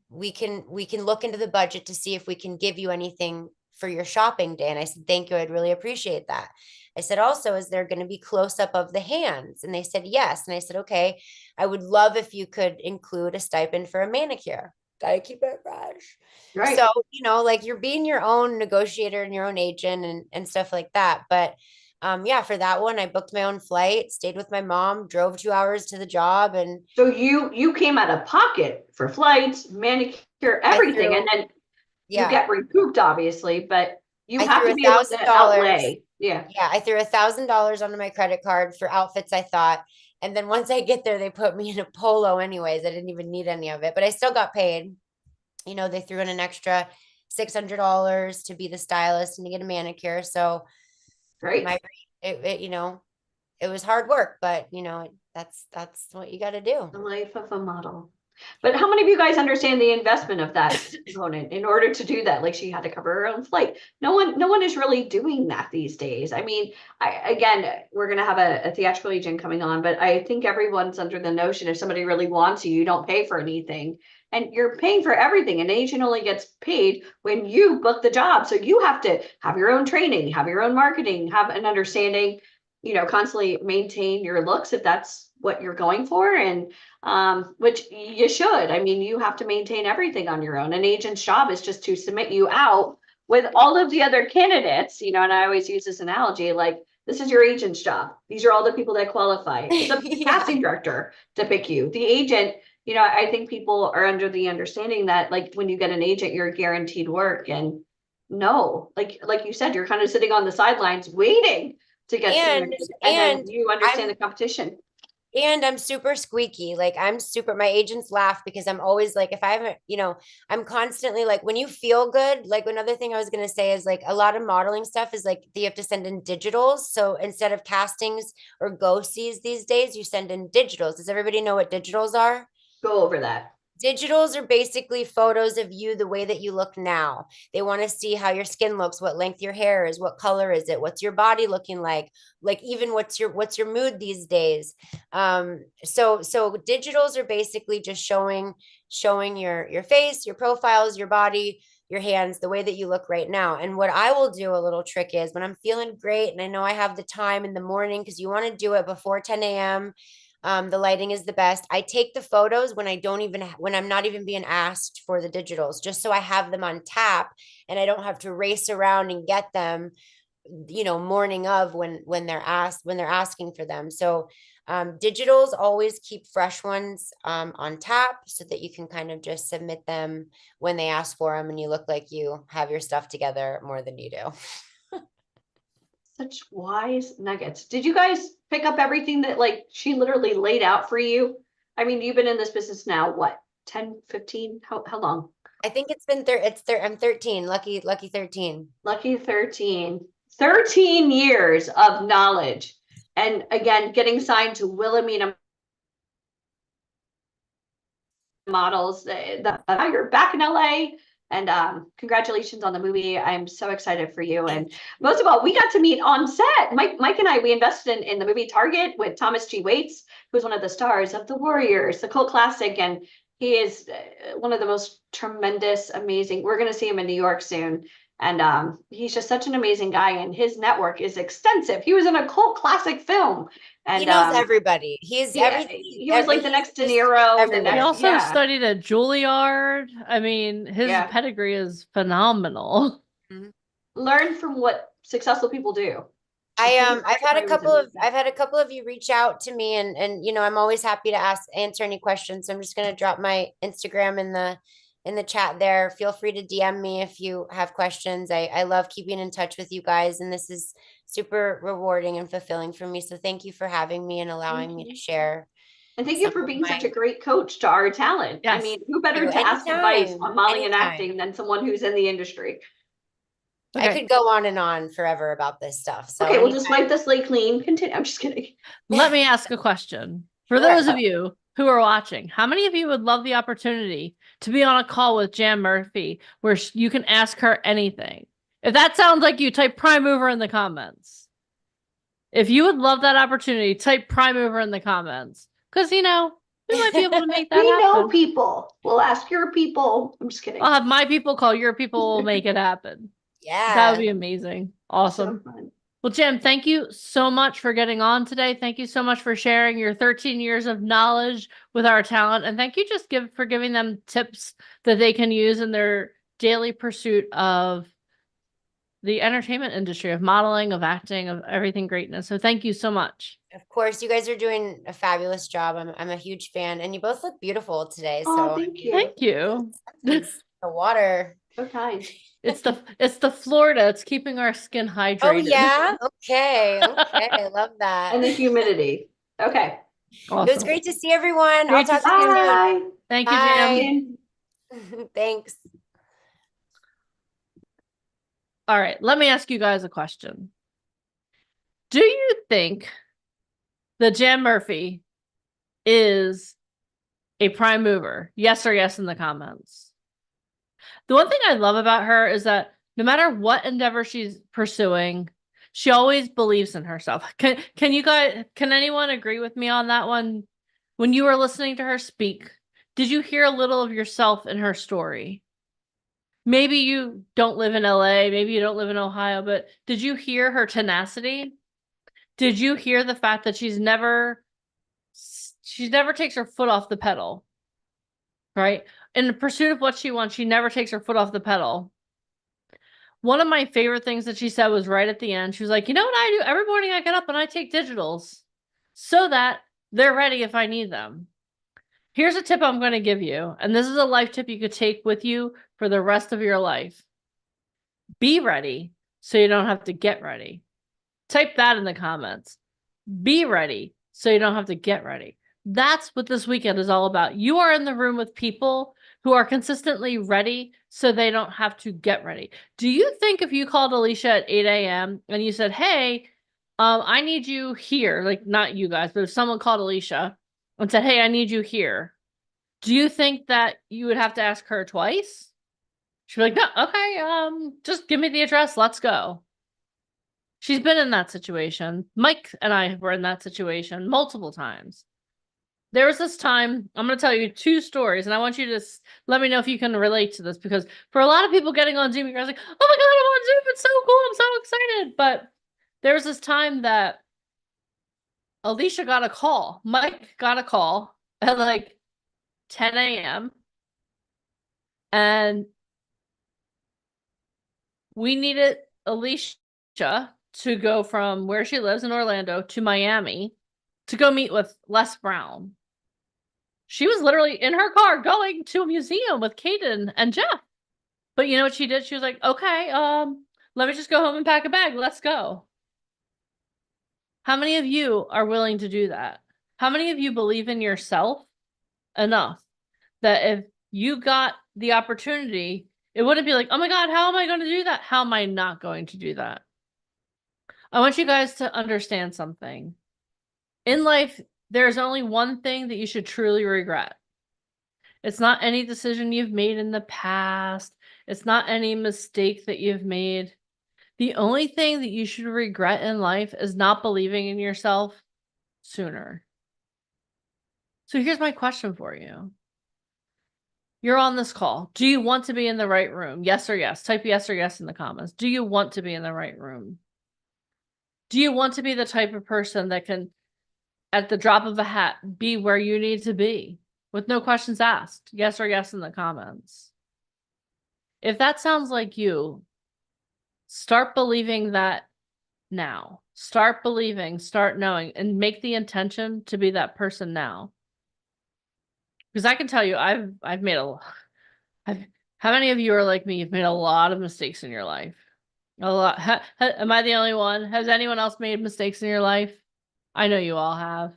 we can look into the budget to see if we can give you anything for your shopping day. And I said, thank you. I'd really appreciate that. I said, also, is there going to be close up of the hands? And they said, yes. And I said, okay, I would love if you could include a stipend for a manicure. Gotta keep it fresh. right. So, like you're being your own negotiator and your own agent and stuff like that. But yeah, for that one, I booked my own flight, stayed with my mom, drove 2 hours to the job, and So you came out of pocket for flights, manicure, I everything, threw, and then you yeah, get recouped, obviously, but you I have threw to a be able thousand to dollars. outlay. Yeah. Yeah, I threw $1,000 onto my credit card for outfits I thought. And then once I get there, they put me in a polo anyways. I didn't even need any of it, but I still got paid. They threw in an extra $600 to be the stylist and to get a manicure. So Great. my, it was hard work, but that's what you got to do. The life of a model. But how many of you guys understand the investment of that component in order to do that? Like she had to cover her own flight. No one is really doing that these days. I mean, again, we're gonna have a theatrical agent coming on, but I think everyone's under the notion if somebody really wants you, you don't pay for anything. And you're paying for everything. An agent only gets paid when you book the job. So you have to have your own training, have your own marketing, have an understanding, constantly maintain your looks if that's what you're going for. And which you should. I mean, you have to maintain everything on your own. An agent's job is just to submit you out with all of the other candidates, and I always use this analogy, like this is your agent's job. These are all the people that qualify. It's up to the Yeah. casting director to pick you. The agent, you know, I think people are under the understanding that like when you get an agent, you're guaranteed work. And no, like you said, you're kind of sitting on the sidelines waiting to get submitted. And then you understand the competition. And I'm super squeaky. Like my agents laugh because I'm always like, if I haven't, I'm constantly like, when you feel good, like another thing I was going to say is like a lot of modeling stuff is like, you have to send in digitals. So instead of castings or go-sees these days, you send in digitals. Does everybody know what digitals are? Go over that. Digitals are basically photos of you the way that you look now. They want to see how your skin looks, what length your hair is, what color is it, what's your body looking like even what's your mood these days. So digitals are basically just showing your face, your profiles, your body, your hands, the way that you look right now. And what I will do, a little trick is when I'm feeling great and I know I have the time in the morning, because you want to do it before 10 a.m. The lighting is the best. I take the photos when when I'm not even being asked for the digitals, just so I have them on tap and I don't have to race around and get them, morning of when they're asking for them. So digitals, always keep fresh ones on tap so that you can kind of just submit them when they ask for them and you look like you have your stuff together more than you do. Such wise nuggets. Did you guys pick up everything that like she literally laid out for you? I mean, you've been in this business now, what, 10, 15? How long? I think I'm 13, lucky 13. Lucky 13. 13 years of knowledge. And again, getting signed to Wilhelmina Models. You're back in LA. And congratulations on the movie. I'm so excited for you. And most of all, we got to meet on set. Mike and I, we invested in the movie Target with Thomas G. Waits, who's one of the stars of The Warriors, the cult classic. And he is one of the most tremendous, amazing. We're going to see him in New York soon. And he's just such an amazing guy. And his network is extensive. He was in a cult classic film. And he knows everybody. He was like the next De Niro. He also studied at Juilliard. I mean, his pedigree is phenomenal. Learn from what successful people do. I've had a couple of you reach out to me, and I'm always happy to answer any questions. So I'm just gonna drop my Instagram in the chat there. Feel free to DM me if you have questions. I love keeping in touch with you guys, and this is super rewarding and fulfilling for me. So thank you for having me and allowing me to share. And thank you for being such a great coach to our talent. Yes. I mean, who better to ask advice on modeling and acting than someone who's in the industry? Okay. I could go on and on forever about this stuff. So okay, we'll just wipe the slate clean. Continue. I'm just kidding. Let me ask a question. For those of you who are watching, how many of you would love the opportunity to be on a call with Jan Murphy where you can ask her anything? If that sounds like you, type prime mover in the comments. If you would love that opportunity, type prime mover in the comments. Because, we might be able to make that happen. We know people. We'll ask your people. I'm just kidding. I'll have my people call your people. We'll make it happen. Yeah. That would be amazing. Awesome. So well, Jim, thank you so much for getting on today. Thank you so much for sharing your 13 years of knowledge with our talent. And thank you for giving them tips that they can use in their daily pursuit of the entertainment industry, of modeling, of acting, of everything greatness. So thank you so much. Of course, you guys are doing a fabulous job. I'm a huge fan, and you both look beautiful today. So thank you. Thank you. The water. So kind. It's the Florida. It's keeping our skin hydrated. Oh yeah. Okay. I love that. And the humidity. Okay. Awesome. It was great to see everyone. Great I'll talk to you soon. Thank you, Jim. Thanks. All right. Let me ask you guys a question. Do you think that Jan Murphy is a prime mover? Yes or yes in the comments. The one thing I love about her is that no matter what endeavor she's pursuing, she always believes in herself. Can anyone agree with me on that one? When you were listening to her speak, did you hear a little of yourself in her story? Maybe you don't live in LA, maybe you don't live in Ohio, but did you hear her tenacity? Did you hear the fact that she never takes her foot off the pedal, right? In the pursuit of what she wants, she never takes her foot off the pedal. One of my favorite things that she said was right at the end. She was like, you know what I do? Every morning I get up and I take digitals so that they're ready if I need them. Here's a tip I'm going to give you, and this is a life tip you could take with you for the rest of your life. Be ready so you don't have to get ready. Type that in the comments. Be ready so you don't have to get ready. That's what this weekend is all about. You are in the room with people who are consistently ready so they don't have to get ready. Do you think if you called Alicia at 8 a.m. and you said, hey, I need you here, like not you guys, but if someone called Alicia and said, hey, I need you here, do you think that you would have to ask her twice? She'd be like, no, okay, just give me the address, let's go. She's been in that situation. Mike and I were in that situation multiple times. There was this time, I'm going to tell you 2 stories, and I want you to let me know if you can relate to this, because for a lot of people getting on Zoom, you guys are like, oh my God, I'm on Zoom. It's so cool. I'm so excited. But there was this time that Alicia got a call. Mike got a call at like 10 a.m. And we needed Alicia to go from where she lives in Orlando to Miami to go meet with Les Brown. She was literally in her car going to a museum with Kaden and Jeff. But you know what she did? She was like, okay, let me just go home and pack a bag. Let's go. How many of you are willing to do that? How many of you believe in yourself enough that if you got the opportunity, it wouldn't be like, oh my God, how am I going to do that? How am I not going to do that? I want you guys to understand something. In life, there's only one thing that you should truly regret. It's not any decision you've made in the past. It's not any mistake that you've made. The only thing that you should regret in life is not believing in yourself sooner. So here's my question for you. You're on this call. Do you want to be in the right room? Yes or yes. Type yes or yes in the comments. Do you want to be in the right room? Do you want to be the type of person that can, at the drop of a hat, be where you need to be with no questions asked? Yes or yes in the comments. If that sounds like you, start believing that now. Start believing, start knowing, and make the intention to be that person now. Because I can tell you, I've made how many of you are like me? You've made a lot of mistakes in your life. A lot. Am I the only one? Has anyone else made mistakes in your life? I know you all have.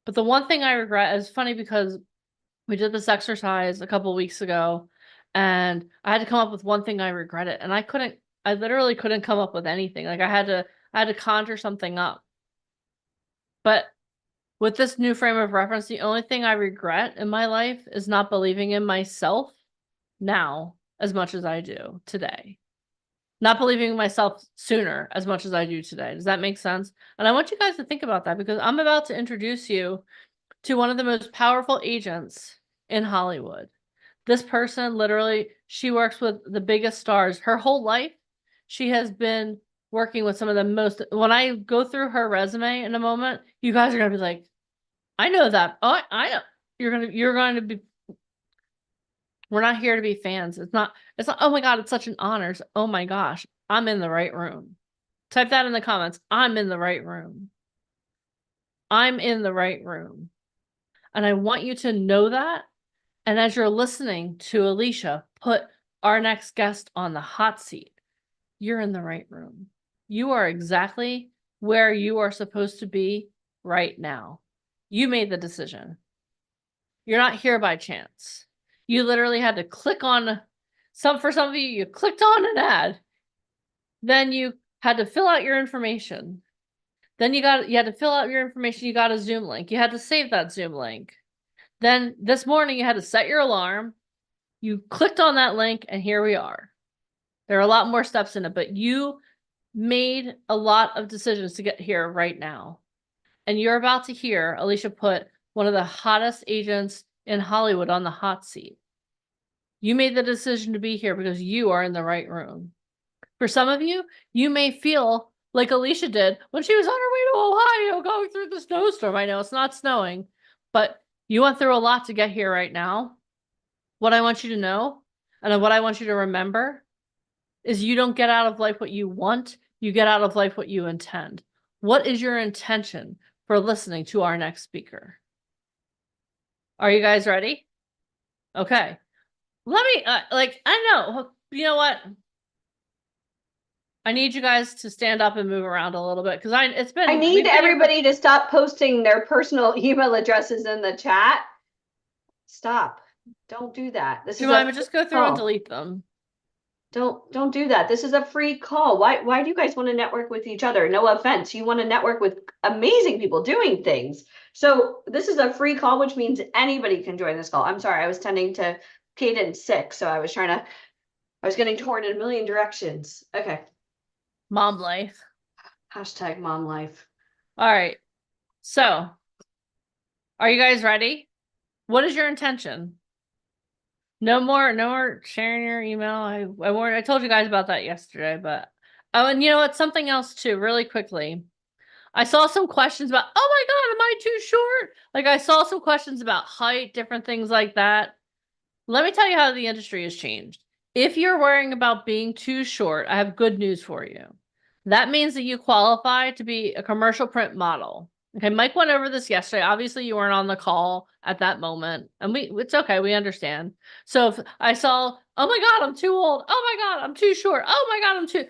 But the one thing I regret is funny because we did this exercise a couple weeks ago and I had to come up with one thing I regretted, and I literally couldn't come up with anything. Like I had to conjure something up. But with this new frame of reference, the only thing I regret in my life is not believing in myself now as much as I do today. Not believing in myself sooner as much as I do today. Does that make sense? And I want you guys to think about that, because I'm about to introduce you to one of the most powerful agents in Hollywood. This person, literally, she works with the biggest stars. Her whole life, she has been working with some of the most, when I go through her resume in a moment, you guys are going to be like, I know that. Oh, I know. You're going to be, we're not here to be fans. It's not, oh my God, it's such an honor. Oh my gosh, I'm in the right room. Type that in the comments. I'm in the right room. I'm in the right room. And I want you to know that. And as you're listening to Alicia put our next guest on the hot seat, you're in the right room. You are exactly where you are supposed to be right now. You made the decision. You're not here by chance. You literally had to click on for some of you, you clicked on an ad. Then you had to fill out your information. Then you had to fill out your information. You got a Zoom link. You had to save that Zoom link. Then this morning you had to set your alarm. You clicked on that link and here we are. There are a lot more steps in it, but you made a lot of decisions to get here right now. And you're about to hear Alicia put one of the hottest agents in Hollywood on the hot seat. You made the decision to be here because you are in the right room. For some of you, you may feel like Alicia did when she was on her way to Ohio going through the snowstorm. I know it's not snowing, but you went through a lot to get here right now. What I want you to know, and what I want you to remember, is you don't get out of life what you want, you get out of life what you intend. What is your intention for listening to our next speaker? Are you guys ready? Okay. Let me, I know, you know what? I need you guys to stand up and move around a little bit because I need everybody to stop posting their personal email addresses in the chat. Stop. Don't do that. This Do is you a mind if I just go through and delete them? Don't do that. This is a free call. Why do you guys want to network with each other? No offense. You want to network with amazing people doing things. So this is a free call, which means anybody can join this call. I'm sorry, I was tending to Caden sick, so I was getting torn in a million directions. Okay. Mom life. Hashtag mom life. All right. So, are you guys ready? What is your intention? No more sharing your email. I told you guys about that yesterday, but oh, and you know what? Something else too, really quickly. I saw some questions about, oh my God, am I too short? Like I saw some questions about height, different things like that. Let me tell you how the industry has changed. If you're worrying about being too short, I have good news for you. That means that you qualify to be a commercial print model. Okay, Mike went over this yesterday. Obviously, you weren't on the call at that moment, and it's okay, we understand. So if I saw, oh my God, I'm too old. Oh my God, I'm too short. Oh my God, I'm too.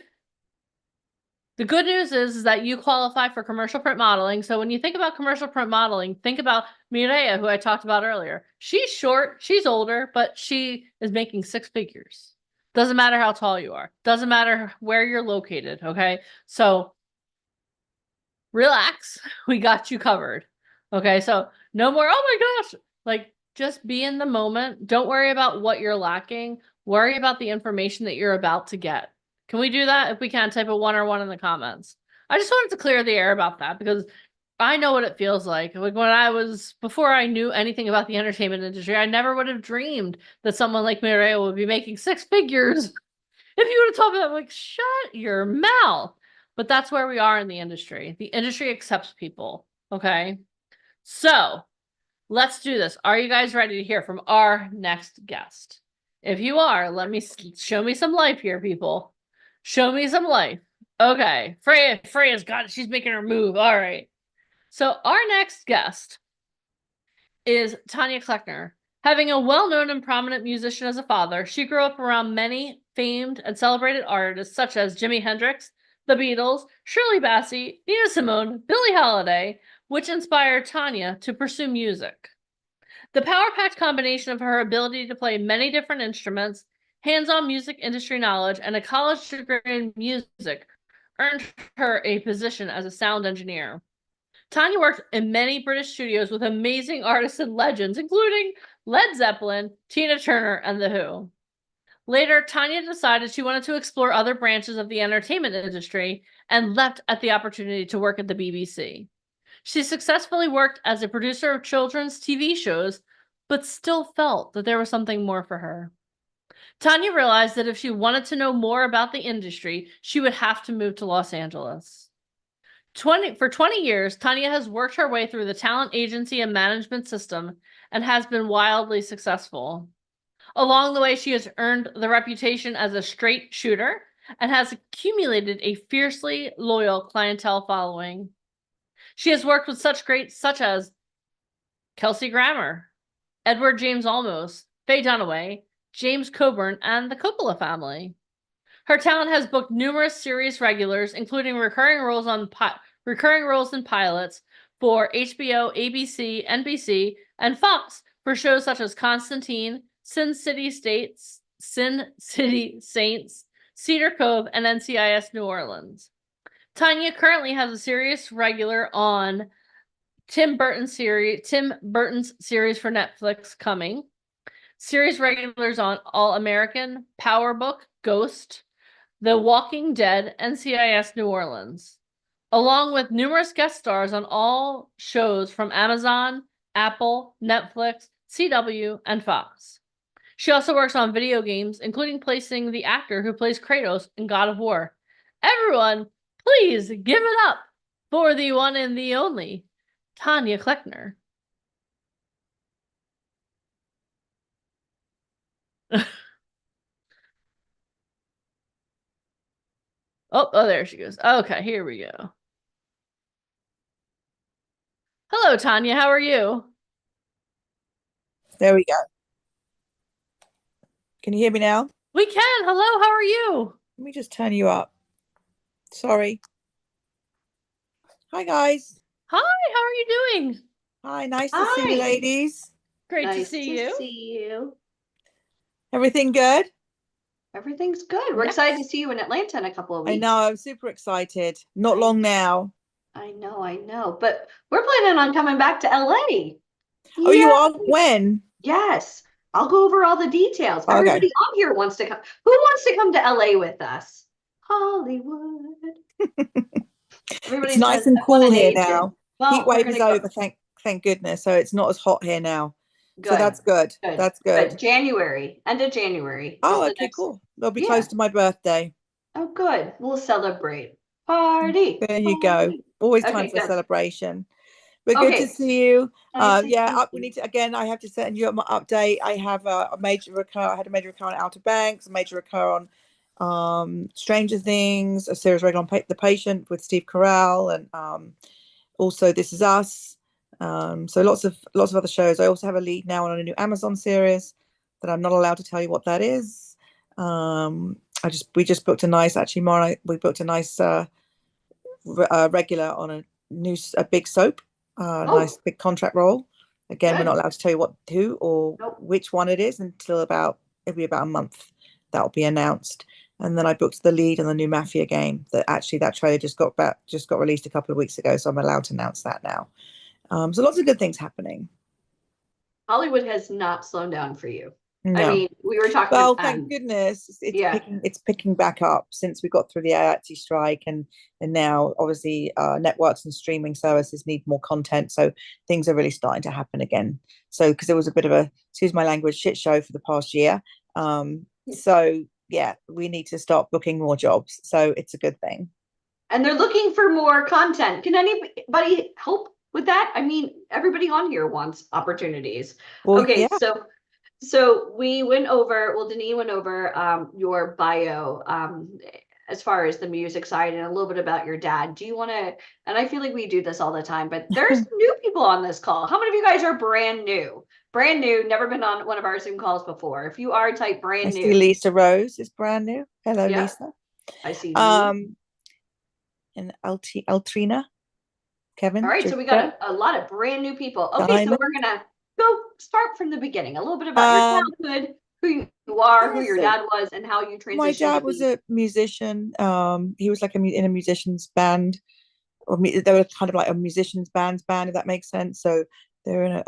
The good news is that you qualify for commercial print modeling. So when you think about commercial print modeling, think about Mireya, who I talked about earlier. She's short, she's older, but she is making six figures. Doesn't matter how tall you are. Doesn't matter where you're located, okay? So relax. We got you covered. Okay, so no more, oh my gosh. Like just be in the moment. Don't worry about what you're lacking. Worry about the information that you're about to get. Can we do that? If we can, type a 1 or 1 in the comments. I just wanted to clear the air about that because I know what it feels like. Like before I knew anything about the entertainment industry, I never would have dreamed that someone like Mireya would be making six figures. If you would have told me that, I'm like, shut your mouth. But that's where we are in the industry. The industry accepts people. Okay. So let's do this. Are you guys ready to hear from our next guest? If you are, show me some life here, people. Show me some life. Okay. Freya's got it. She's making her move. All right. So our next guest is Tanya Kleckner. Having a well-known and prominent musician as a father, she grew up around many famed and celebrated artists such as Jimi Hendrix, the Beatles, Shirley Bassey, Nina Simone, Billie Holiday, which inspired Tanya to pursue music. The power-packed combination of her ability to play many different instruments, hands-on music industry knowledge, and a college degree in music earned her a position as a sound engineer. Tanya worked in many British studios with amazing artists and legends, including Led Zeppelin, Tina Turner, and The Who. Later, Tanya decided she wanted to explore other branches of the entertainment industry and leapt at the opportunity to work at the BBC. She successfully worked as a producer of children's TV shows, but still felt that there was something more for her. Tanya realized that if she wanted to know more about the industry, she would have to move to Los Angeles. For 20 years, Tanya has worked her way through the talent agency and management system and has been wildly successful. Along the way, she has earned the reputation as a straight shooter and has accumulated a fiercely loyal clientele following. She has worked with such greats such as Kelsey Grammer, Edward James Olmos, Faye Dunaway, James Coburn, and the Coppola family. Her talent has booked numerous series regulars, including recurring roles in pilots for HBO, ABC, NBC, and Fox for shows such as Constantine, Sin City Saints, Cedar Cove, and NCIS New Orleans. Tanya currently has a series regular on Tim Burton's series for Netflix coming. Series regulars on All American, Power Book, Ghost, The Walking Dead, NCIS New Orleans, along with numerous guest stars on all shows from Amazon, Apple, Netflix, CW, and Fox. She also works on video games, including placing the actor who plays Kratos in God of War. Everyone, please give it up for the one and the only Tanya Kleckner. Oh, there she goes. Okay, here we go. Hello, Tanya. How are you? There we go. Can you hear me now? We can. Hello, how are you? Let me just turn you up. Sorry. Hi, guys. Hi, how are you doing? Hi, nice to see you, Hi. ladies. Great to Nice see you. see you. Everything good? Everything's good. We're excited to see you in Atlanta in a couple of I weeks. know, I'm super excited. Not long now. I know. But we're planning on coming back to LA. Oh, you Yeah. are? When? Yes. I'll go over all the details. Okay. Everybody on here wants to come. Who wants to come to LA with us? Hollywood. Everybody It's nice says, and I want cool an here agent. now. Well, Heat we're wave gonna is go. over, thank goodness. So it's not as hot here now. So Good. that's good. Good. That's good. But January, end of January. Oh, is the okay, next- cool. They'll be Yeah. close to my birthday. Oh, good. We'll celebrate. Party. There you go. Party. Always Okay, time for a good. celebration. But good to Okay. see you. Nice to Yeah, see we you. need to again. I have to send you up my update. I have a major recur. I had a major recur on Outer Banks, a major recur on Stranger Things, a series regular on The Patient with Steve Carell, and also This Is Us. So lots of other shows. I also have a lead now on a new Amazon series that I'm not allowed to tell you what that is. We just booked a nice actually Mara, we booked a nice regular on a big soap, nice big contract role. Again, we're Good. not allowed to tell you who or Nope. which one it is until it'll be about a month that'll be announced. And then I booked the lead on the new Mafia game that trailer just got released a couple of weeks ago, so I'm allowed to announce that now. So lots of good things happening. Hollywood has not slowed down for you. No. I mean, we were talking. Well, thank goodness it's picking back up since we got through the IATSE strike, and now obviously networks and streaming services need more content, so things are really starting to happen again. So because there was a bit of a, excuse my language, shit show for the past year, so yeah, we need to start booking more jobs. So it's a good thing. And they're looking for more content. Can anybody help with that? I mean, everybody on here wants opportunities. Well, okay, yeah. So we went over, Denise went over your bio as far as the music side and a little bit about your dad. Do you want to, and I feel like we do this all the time, but there's new people on this call. How many of you guys are brand new? Brand new, never been on one of our Zoom calls before. If you are, type brand new. I see Lisa Rose is brand new. Hello, Yep. Lisa. I see. And Altrina, Kevin. All right, so we got a lot of brand new people. Okay, so we're gonna go start from the beginning. A little bit about your childhood, who you are, who your dad was, and how you transitioned. My dad was a musician. He was like in a musician's band, or they were kind of like a musician's band, if that makes sense. So they're in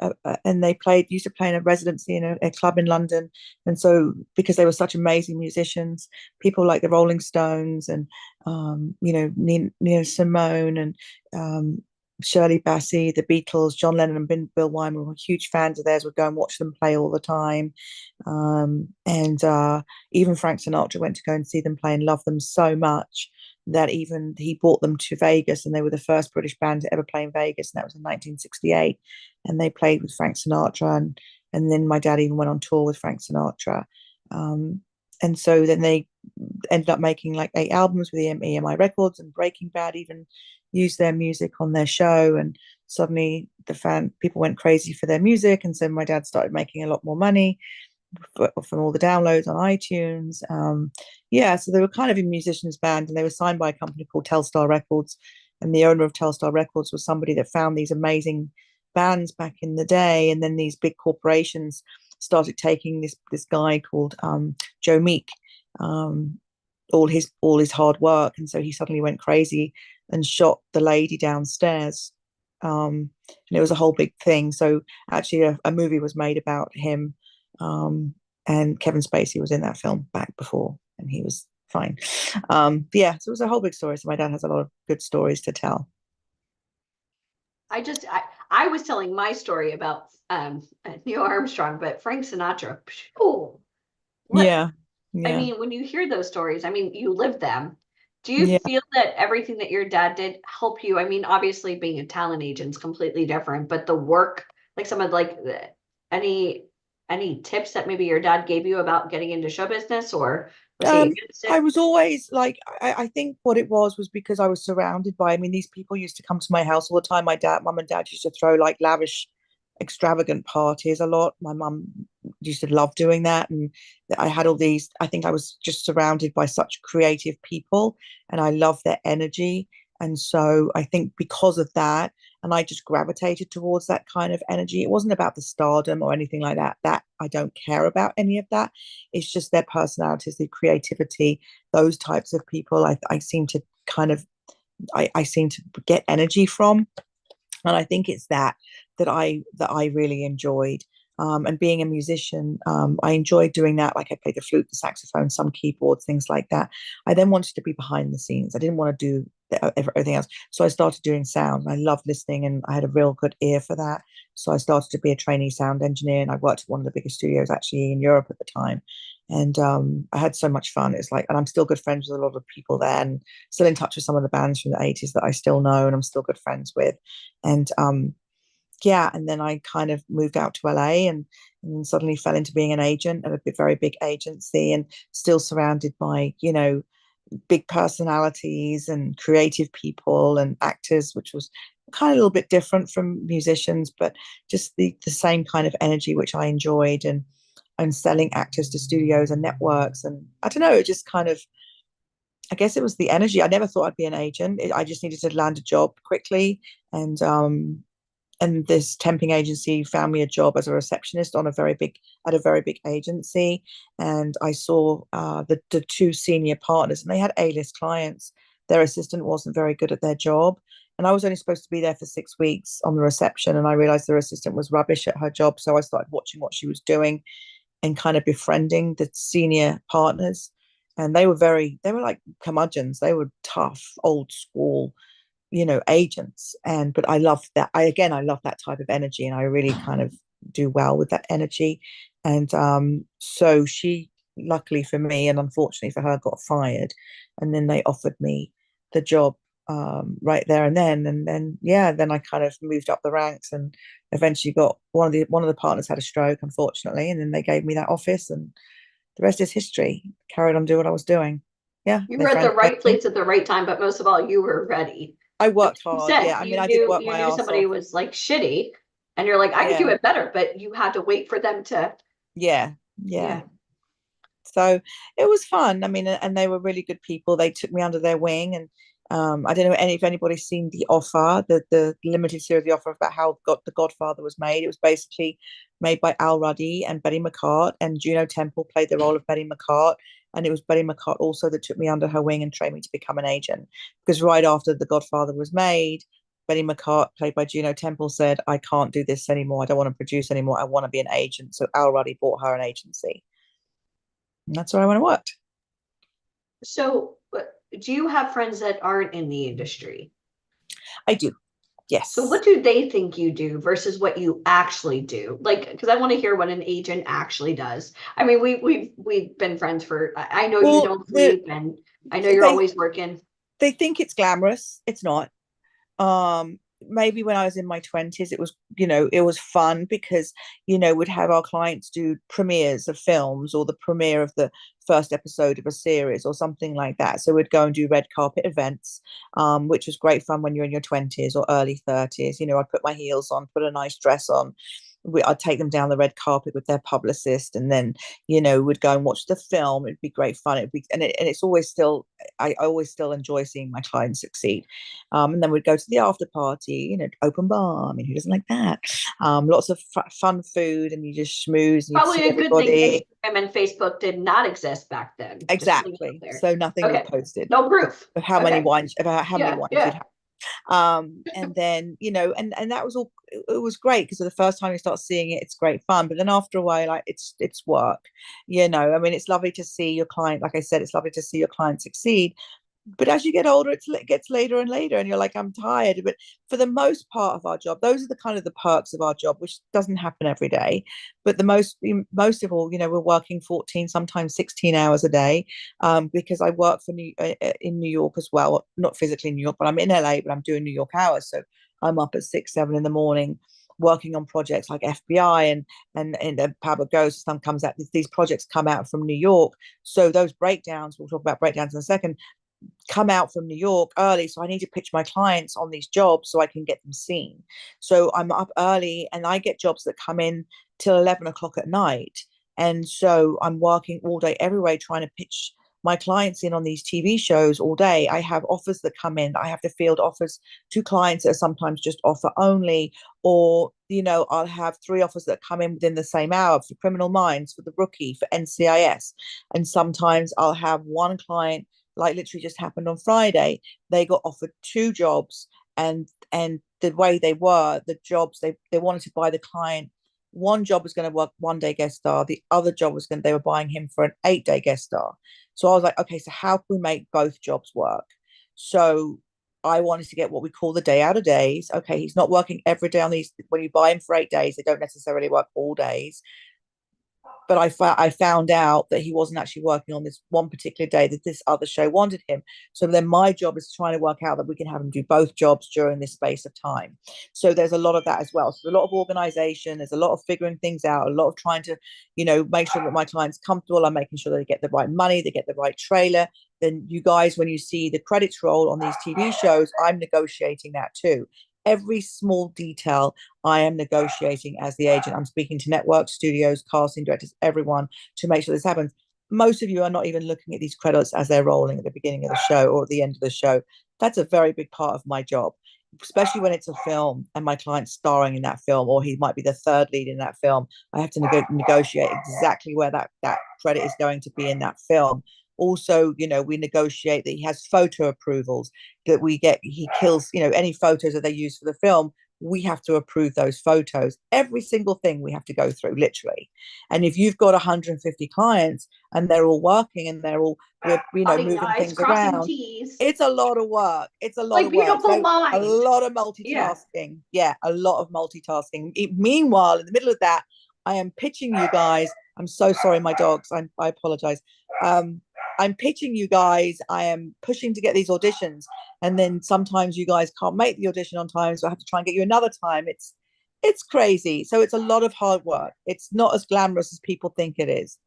and they used to play in a residency in a club in London. And so because they were such amazing musicians, people like the Rolling Stones and Nina Simone and Shirley Bassey, the Beatles, John Lennon and Bill Wyman were huge fans of theirs, would go and watch them play all the time. And even Frank Sinatra went to go and see them play and loved them so much that even he brought them to Vegas, and they were the first British band to ever play in Vegas, and that was in 1968. And they played with Frank Sinatra, and then my dad even went on tour with Frank Sinatra. And so then they ended up making like 8 albums with EMI Records, and Breaking Bad even used their music on their show. And suddenly people went crazy for their music, and so my dad started making a lot more money from all the downloads on iTunes. So they were kind of a musician's band, and they were signed by a company called Telstar Records, and the owner of Telstar Records was somebody that found these amazing bands back in the day, and then these big corporations started taking this guy called Joe Meek, all his hard work, and so he suddenly went crazy and shot the lady downstairs, and it was a whole big thing. So actually a movie was made about him, and Kevin Spacey was in that film back before, and he was fine. So it was a whole big story. So my dad has a lot of good stories to tell. I was telling my story about Neil Armstrong, but Frank Sinatra. Oh, yeah. I mean, when you hear those stories, I mean, you live them. Do you feel that everything that your dad did help you? I mean, obviously being a talent agent is completely different, but the work, like some of any tips that maybe your dad gave you about getting into show business, or was he against it? I was always like, I think what it was because I was surrounded by, I mean, these people used to come to my house all the time. Mum and dad used to throw like lavish extravagant parties a lot. My mum used to love doing that, and I had all these. I think I was just surrounded by such creative people, and I love their energy. And so I think because of that, and I just gravitated towards that kind of energy. It wasn't about the stardom or anything like that. That I don't care about any of that. It's just their personalities, the creativity, those types of people. I seem to kind of I seem to get energy from, and I think it's that I really enjoyed. And being a musician, I enjoyed doing that. Like I played the flute, the saxophone, some keyboards, things like that. I then wanted to be behind the scenes. I didn't want to do everything else, so I started doing sound. I loved listening, and I had a real good ear for that. So I started to be a trainee sound engineer, and I worked at one of the biggest studios actually in Europe at the time. And I had so much fun. It's like, and I'm still good friends with a lot of people there, and still in touch with some of the bands from the 80s that I still know and I'm still good friends with. And yeah, and then I kind of moved out to LA, and suddenly fell into being an agent at a very big agency, and still surrounded by, big personalities and creative people and actors, which was kind of a little bit different from musicians, but just the same kind of energy which I enjoyed, and selling actors to studios and networks. And I don't know, it just kind of, I guess it was the energy. I never thought I'd be an agent. I just needed to land a job quickly, and this temping agency found me a job as a receptionist at a very big agency. And I saw the two senior partners, and they had A-list clients. Their assistant wasn't very good at their job, and I was only supposed to be there for 6 weeks on the reception, and I realized their assistant was rubbish at her job. So I started watching what she was doing and kind of befriending the senior partners. And they were like curmudgeons. They were tough, old school, agents. But I love that. I love that type of energy, and I really kind of do well with that energy. And so she, luckily for me and unfortunately for her, got fired, and then they offered me the job right there and then. And then yeah, then I kind of moved up the ranks, and eventually got one of the partners had a stroke, unfortunately, and then they gave me that office, and the rest is history. Carried on doing what I was doing. Yeah, You they were at the found right place at the right time, but most of all, you were ready. I Like worked you hard. said, Yeah, I mean, I did work you my knew ass somebody off. was like shitty, and you're like, I could do Yeah, it better, but you had to wait for them to, yeah, yeah. yeah. So it was fun. I mean, and they were really good people. They took me under their wing, and I don't know if anybody's seen The Offer, the limited series The Offer, about how The Godfather was made. It was basically made by Al Ruddy and Betty McCart, and Juno Temple played the role of Betty McCart. And it was Betty McCart also that took me under her wing and trained me to become an agent. Because right after The Godfather was made, Betty McCart, played by Juno Temple, said, I can't do this anymore. I don't want to produce anymore. I want to be an agent. So Al Ruddy bought her an agency. And that's where I went to work. So, do you have friends that aren't in the industry? I do. So Yes. what do they think you do versus what you actually do? Like, because I want to hear what an agent actually does. I mean, we've been friends for. I know you Well, don't sleep, and I know you're they always working. they think it's glamorous. It's not. Maybe when I was in my 20s, it was, it was fun because, we'd have our clients do premieres of films, or the premiere of the first episode of a series or something like that. So we'd go and do red carpet events, which was great fun when you're in your 20s or early 30s. I'd put my heels on, put a nice dress on. I'd take them down the red carpet with their publicist, and then we'd go and watch the film. It'd be great fun. It's always still, I always still enjoy seeing my clients succeed. And then we'd go to the after party, open bar. I mean, who doesn't like that? Lots of fun food, and you just schmooze and you'd Probably see a good thing everybody. Instagram and Facebook did not exist back then. Just putting it out Exactly. there. So nothing was Okay, posted no proof. of how many Okay, wines, about how many yeah, wines you'd yeah. have. And then and that was all. It was great because the first time you start seeing it, it's great fun, but then after a while, like, it's work. I mean, it's lovely to see your client, like I said, it's lovely to see your client succeed, but as you get older, it gets later and later, and you're like, I'm tired. But for the most part of our job, those are the kind of the perks of our job, which doesn't happen every day. But the most of all, we're working 14, sometimes 16 hours a day, because I work in New York as well. Not physically in New York, but I'm in LA, but I'm doing New York hours. So I'm up at 6, 7 in the morning, working on projects like FBI and Pablo Goes. Some comes out. These projects come out from New York. So those breakdowns, we'll talk about breakdowns in a second. come out from New York early, so I need to pitch my clients on these jobs so I can get them seen. So I'm up early and I get jobs that come in till 11 o'clock at night. And so I'm working all day, every way, trying to pitch my clients in on these TV shows all day. I have offers that come in. I have to field offers to clients that are sometimes just offer only, or, I'll have 3 offers that come in within the same hour for Criminal Minds, for The Rookie, for NCIS. And sometimes I'll have one client, like literally just happened on Friday. They got offered 2 jobs, and the way they were, the jobs, they wanted to buy the client. One job was going to work 1 day guest star. The other job was they were buying him for an 8-day guest star. So I was like, okay, so how can we make both jobs work? So I wanted to get what we call the day out of days. Okay, he's not working every day on these. When you buy him for 8 days, they don't necessarily work all days. But I found out that he wasn't actually working on this one particular day that this other show wanted him. So then my job is trying to work out that we can have him do both jobs during this space of time. So there's a lot of that as well. So there's a lot of organization, there's a lot of figuring things out, a lot of trying to, make sure that my client's comfortable. I'm making sure they get the right money, they get the right trailer. Then you guys, when you see the credits roll on these TV shows, I'm negotiating that too. Every small detail I am negotiating as the agent. I'm speaking to network studios, casting directors, everyone, to make sure this happens. Most of you are not even looking at these credits as they're rolling at the beginning of the show or at the end of the show. That's a very big part of my job, especially when it's a film and my client's starring in that film, or he might be the 3rd lead in that film. I have to negotiate exactly where that credit is going to be in that film. Also, we negotiate that he has photo approvals, that he kills, any photos that they use for the film. We have to approve those photos. Every single thing we have to go through, literally. And if you've got 150 clients and they're all working and they're all, moving things around, T's. it's a lot of work. It's a lot like of work. beautiful So mind. a lot of multitasking. Yeah, a lot of multitasking. Meanwhile, in the middle of that, I am pitching you guys. I'm so sorry, my dogs. I apologize. I'm pitching you guys. I am pushing to get these auditions, and then sometimes you guys can't make the audition on time, so I have to try and get you another time. It's crazy. So it's a lot of hard work. It's not as glamorous as people think it is.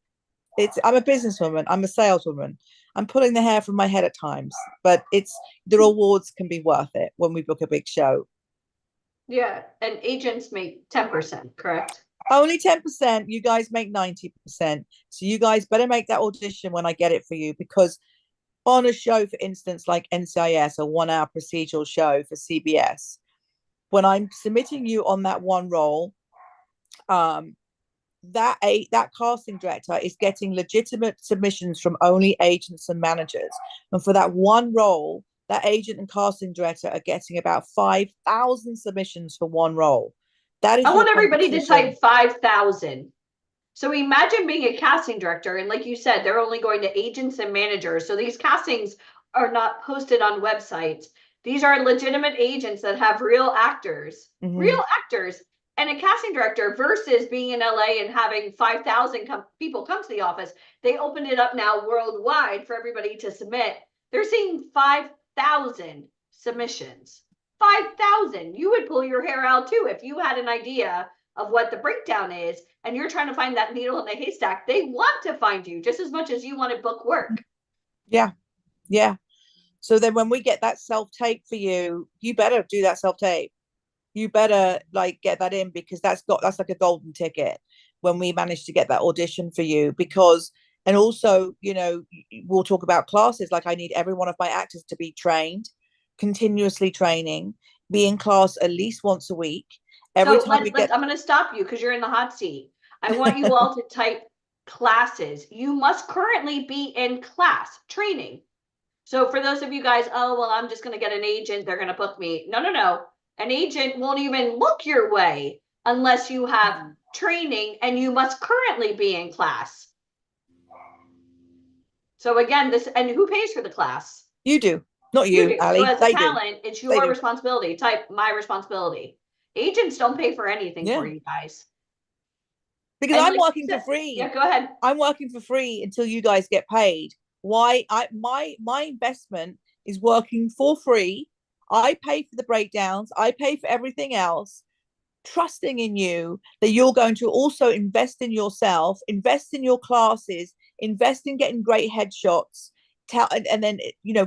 I'm a businesswoman. I'm a saleswoman. I'm pulling the hair from my head at times, but the rewards can be worth it when we book a big show. Yeah, and agents make 10%, correct? Only 10%. You guys make 90%. So you guys better make that audition when I get it for you, because on a show, for instance, like NCIS, a 1-hour procedural show for CBS, when I'm submitting you on that one role, that casting director is getting legitimate submissions from only agents and managers. And for that one role, that agent and casting director are getting about 5,000 submissions for one role. That is I your want everybody to competition. type 5,000. So imagine being a casting director, and like you said, they're only going to agents and managers. So these castings are not posted on websites. These are legitimate agents that have real actors, real actors, and a casting director, versus being in LA and having 5,000 people come to the office. They opened it up now worldwide for everybody to submit. They're seeing 5,000 submissions. 5,000. You would pull your hair out too if you had an idea of what the breakdown is and you're trying to find that needle in the haystack. They want to find you just as much as you want to book work. Yeah. So then when we get that self-tape for you, you better do that self-tape. You better get that in, because that's like a golden ticket when we manage to get that audition for you. Because, and also, we'll talk about classes. Like, I need every one of my actors to be trained, continuously training, be in class at least once a week. I'm going to stop you because you're in the hot seat. I want you all to type classes. You must currently be in class training. So for those of you guys, oh, well, I'm just going to get an agent, they're going to book me. No. An agent won't even look your way unless you have training, and you must currently be in class. So again, and who pays for the class? You do. Not you, Ali. So as a talent, it's your responsibility. Type my responsibility. Agents don't pay for anything for you guys. Because I'm working for free. Yeah, go ahead. I'm working for free until you guys get paid. My investment is working for free. I pay for the breakdowns. I pay for everything else, trusting in you that you're going to also invest in yourself, invest in your classes, invest in getting great headshots, and then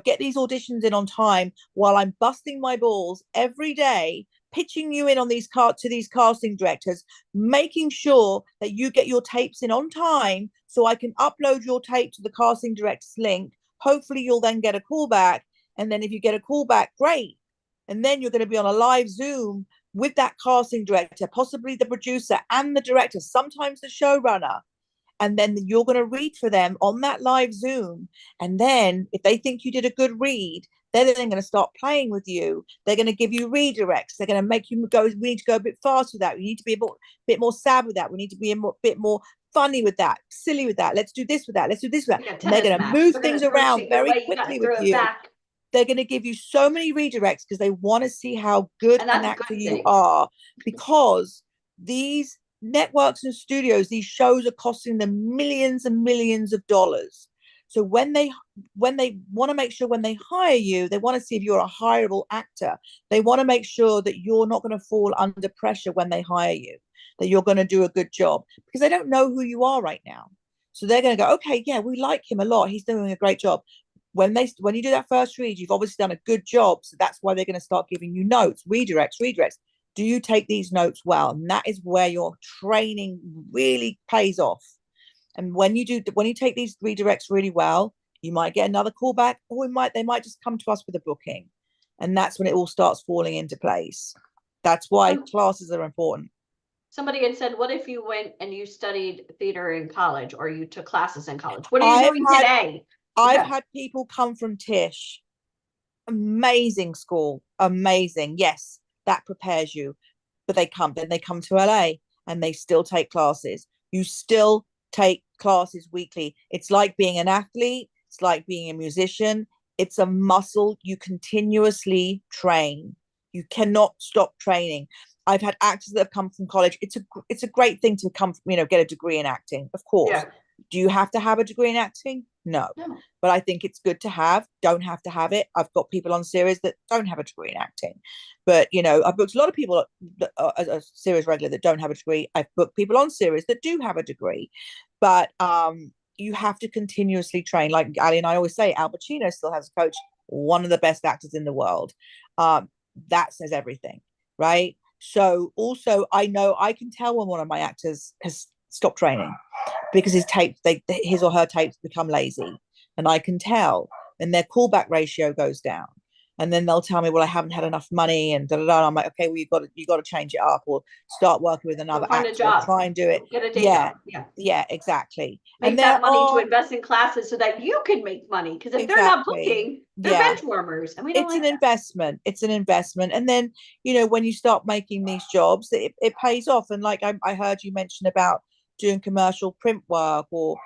get these auditions in on time while I'm busting my balls every day, pitching you in on to these casting directors, making sure that you get your tapes in on time so I can upload your tape to the casting director's link. Hopefully you'll then get a call back, and then if you get a call back, great. And then you're going to be on a live Zoom with that casting director, possibly the producer and the director, sometimes the showrunner. And then you're going to read for them on that live Zoom. And then if they think you did a good read, then they're going to start playing with you. They're going to give you redirects. They're going to make you go, we need to go a bit fast with that. We need to be a bit more sad with that. We need to be a bit more funny with that, silly with that. Let's do this with that. Let's do this with that. And they're going to move things around very quickly with you. They're going to give you so many redirects because they want to see how good an actor you are, because these networks and studios, these shows are costing them millions and millions of dollars. So when they want to make sure when they hire you, they want to see if you're a hireable actor. They want to make sure that you're not going to fall under pressure when they hire you, that you're going to do a good job, because they don't know who you are right now. So they're going to go, okay, yeah, we like him a lot. He's doing a great job. When you do that first read, you've obviously done a good job. So that's why they're going to start giving you notes, redirects. Do you take these notes well? And that is where your training really pays off. And when you take these redirects really well, you might get another call back, or they might just come to us with a booking. And that's when it all starts falling into place. That's why classes are important. Somebody had said, what if you went and you studied theater in college, or you took classes in college? What are you doing today? I've had people come from Tisch. Amazing school. Amazing. Yes, that prepares you. But they come to LA and they still take classes. You still take classes weekly. It's like being an athlete. It's like being a musician. It's a muscle. You continuously train. You cannot stop training. I've had actors that have come from college. It's a great thing to come, get a degree in acting, of course. Yeah. Do you have to have a degree in acting? No. But I think it's good to have. Don't have to have it. I've got people on series that don't have a degree in acting. But, I've booked a lot of people as a series regular that don't have a degree. I've booked people on series that do have a degree. But you have to continuously train. Like Ali and I always say, Al Pacino still has a coach, one of the best actors in the world. That says everything, right? So also, I know I can tell when one of my actors has stopped training because his or her tapes become lazy, and I can tell, and their callback ratio goes down. And then they'll tell me, well, I haven't had enough money, and and I'm like, okay, well, you got to change it up, or start working with another actor, or try and do it. Get a day job. Yeah, exactly. Make that money to invest in classes so that you can make money. Because if they're not booking, they're bench warmers, and we don't. It's an investment. It's an investment, and then when you start making these jobs, it pays off. And like I heard you mention about doing commercial print work or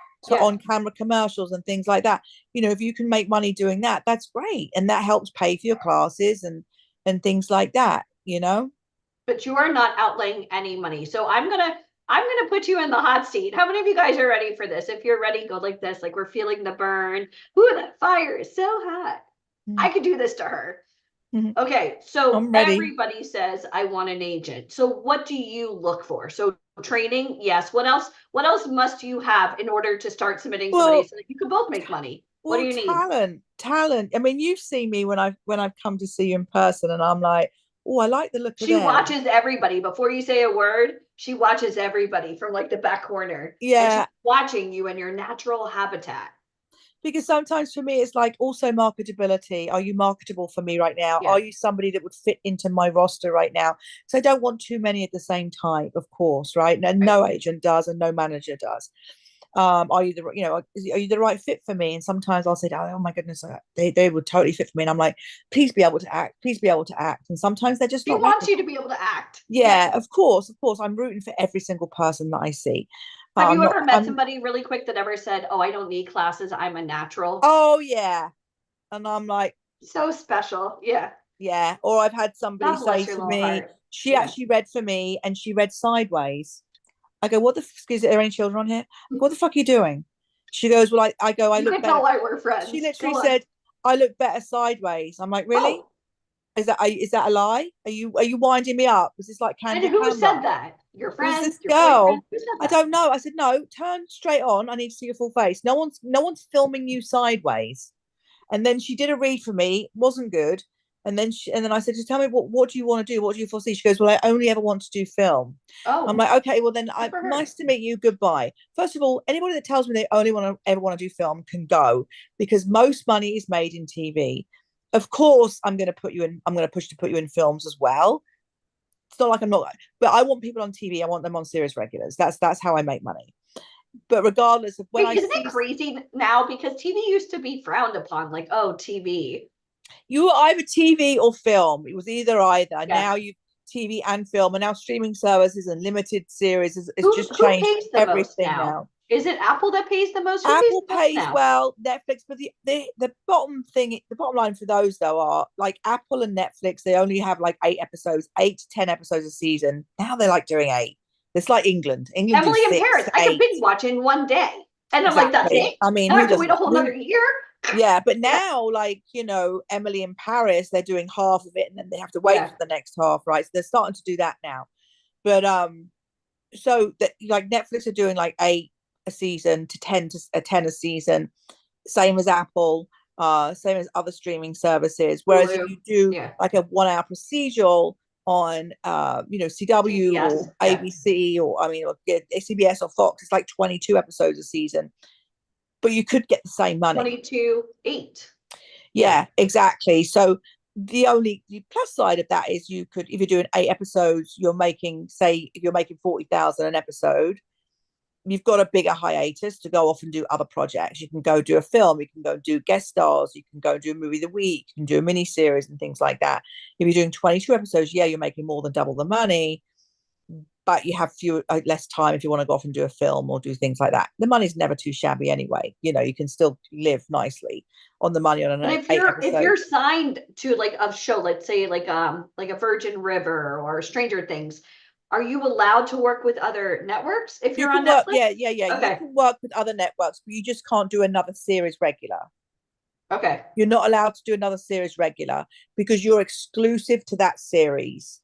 on camera commercials and things like that. If you can make money doing that, that's great, and that helps pay for your classes and things like that. But you are not outlaying any money, so I'm gonna put you in the hot seat. How many of you guys are ready for this? If you're ready, go like this, like we're feeling the burn. Ooh, that fire is so hot. I could do this to her. Okay, so everybody says I want an agent. So what do you look for? So training, yes. What else must you have in order to start submitting somebody so that you can both make money? What do you need? Talent. I mean, you've seen me when I've come to see you in person, and I'm like, oh, I like the look of them. She watches everybody. Before you say a word, she watches everybody from like the back corner. Yeah. And she's watching you in your natural habitat. Because sometimes for me, it's like also marketability. Are you marketable for me right now? Yeah. Are you somebody that would fit into my roster right now? So I don't want too many at the same time, of course, right? And no agent does, and no manager does. Are you the right fit for me? And sometimes I'll say, oh my goodness, they would totally fit for me. And I'm like, please be able to act. Please be able to act. And sometimes they're just she wants you to be able to act. Yeah, of course. I'm rooting for every single person that I see. Have you ever met somebody really quick that ever said, oh, I don't need classes, I'm a natural? Oh, yeah. And I'm like, so special. Yeah. Yeah. Or I've had somebody say to me, she actually read for me and she read sideways. I go, what the fuck, is there any children on here? What the fuck are you doing? She goes, well, I look better. You can tell why we're friends. She literally said, I look better sideways. I'm like, really? Oh. Is that a lie? Are you winding me up? Is this like candy? And who said that? Your friend? This girl? I don't know. I said, no, turn straight on. I need to see your full face. No one's filming you sideways. And then she did a read for me, wasn't good. And then I said, just tell me what do you want to do? What do you foresee? She goes, well, I only ever want to do film. I'm Oh, like, okay, well then good for her. nice to meet you. Goodbye. First of all, anybody that tells me they only ever want to do film can go, because most money is made in TV. Of course, I'm going to put you in. I'm going to push to put you in films as well. It's not like I'm not, but I want people on TV. I want them on series regulars. That's how I make money. But regardless of when Wait, I isn't see it crazy now? Because TV used to be frowned upon, like, oh, TV. you were either TV or film. It was either. Yeah. Now you TV and film, and now streaming services and limited series is just Who changed pays the most everything now? now. Is it Apple that pays the most? Who pays Apple the most pays now? well, Netflix, but the bottom line for those though are like Apple and Netflix. They only have like 8 episodes, 8 to 10 episodes a season. Now they're like doing 8. It's like England. England Emily do in 6 Paris. to I can 8. binge watch in one day. And I'm like, that's Exactly. it. I mean, I who have to wait doesn't? a whole nother year. Yeah, but Yeah. now, like, Emily in Paris, they're doing half of it and then they have to wait Yeah. for the next half, right? So they're starting to do that now. But so that like Netflix are doing like 8 a season to 10 a season, same as Apple, same as other streaming services. Whereas if Hulu. you do Yeah. like a 1 hour procedural on CW CBS, or yeah. ABC or CBS or Fox, it's like 22 episodes a season. But you could get the same money. 22/8. Yeah, exactly. So the only plus side of that is you could, if you're doing 8 episodes, you're making, say, if you're making 40,000 an episode, you've got a bigger hiatus to go off and do other projects. You can go do a film, you can go do guest stars, you can go do a movie of the week, you can do a mini series and things like that. If you're doing 22 episodes, yeah, you're making more than double the money, but you have less time if you want to go off and do a film or do things like that. The money's never too shabby anyway. You can still live nicely on the money on an And eight if episode. you're signed to like a show, let's say like a Virgin River or Stranger Things, are you allowed to work with other networks if you're You on can work, Netflix? yeah. Okay. You can work with other networks, but you just can't do another series regular. Okay. You're not allowed to do another series regular because you're exclusive to that series.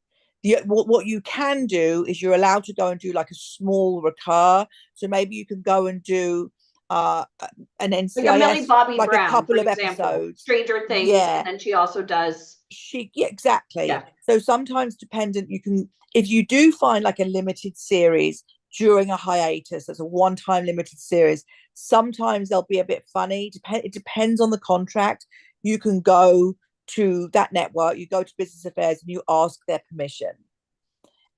What you can do is you're allowed to go and do like a small recur. So maybe you can go and do an NCIS, Like a Millie Bobby like Brown, a couple for of example. episodes. Stranger Things, Yeah. and then she also does. Yeah, exactly. Yeah. So sometimes dependent, you can, if you do find like a limited series during a hiatus, as a one-time limited series, sometimes they'll be a bit funny. It depends on the contract. You can go to that network, you go to business affairs and you ask their permission.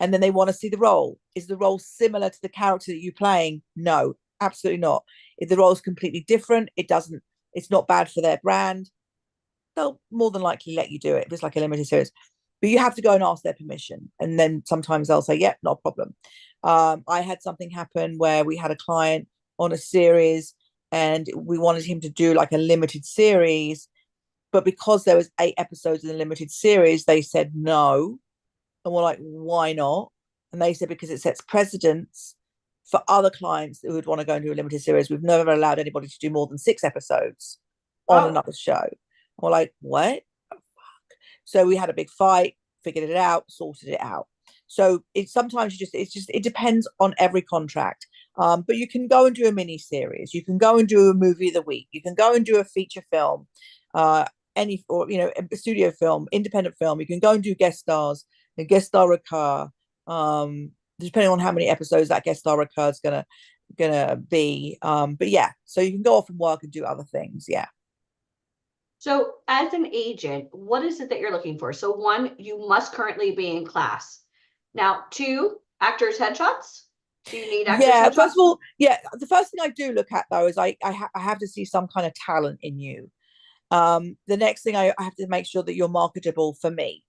And then they want to see the role. Is the role similar to the character that you're playing? No, absolutely not. If the role is completely different, it's not bad for their brand, they'll more than likely let you do it if it's like a limited series. But you have to go and ask their permission. And then sometimes they'll say, yeah, no problem. I had something happen where we had a client on a series and we wanted him to do like a limited series. But because there was 8 episodes in the limited series, they said no. And we're like, why not? And they said, because it sets precedents for other clients who would want to go and do a limited series. We've never allowed anybody to do more than 6 episodes on another show. We're like, what? Oh, fuck. So we had a big fight, figured it out, sorted it out. So it sometimes it depends on every contract. But you can go and do a mini series. You can go and do a movie of the week. You can go and do a feature film, a studio film, independent film. You can go and do guest stars, a guest star recur. Depending on how many episodes that guest star recur is gonna be. But yeah, so you can go off and work and do other things. Yeah. So, as an agent, what is it that you're looking for? So, 1, you must currently be in class. Now, 2, actors' headshots. Do you need actors' headshots? First of all, the first thing I do look at though is I have to see some kind of talent in you. The next thing I have to make sure that you're marketable for me.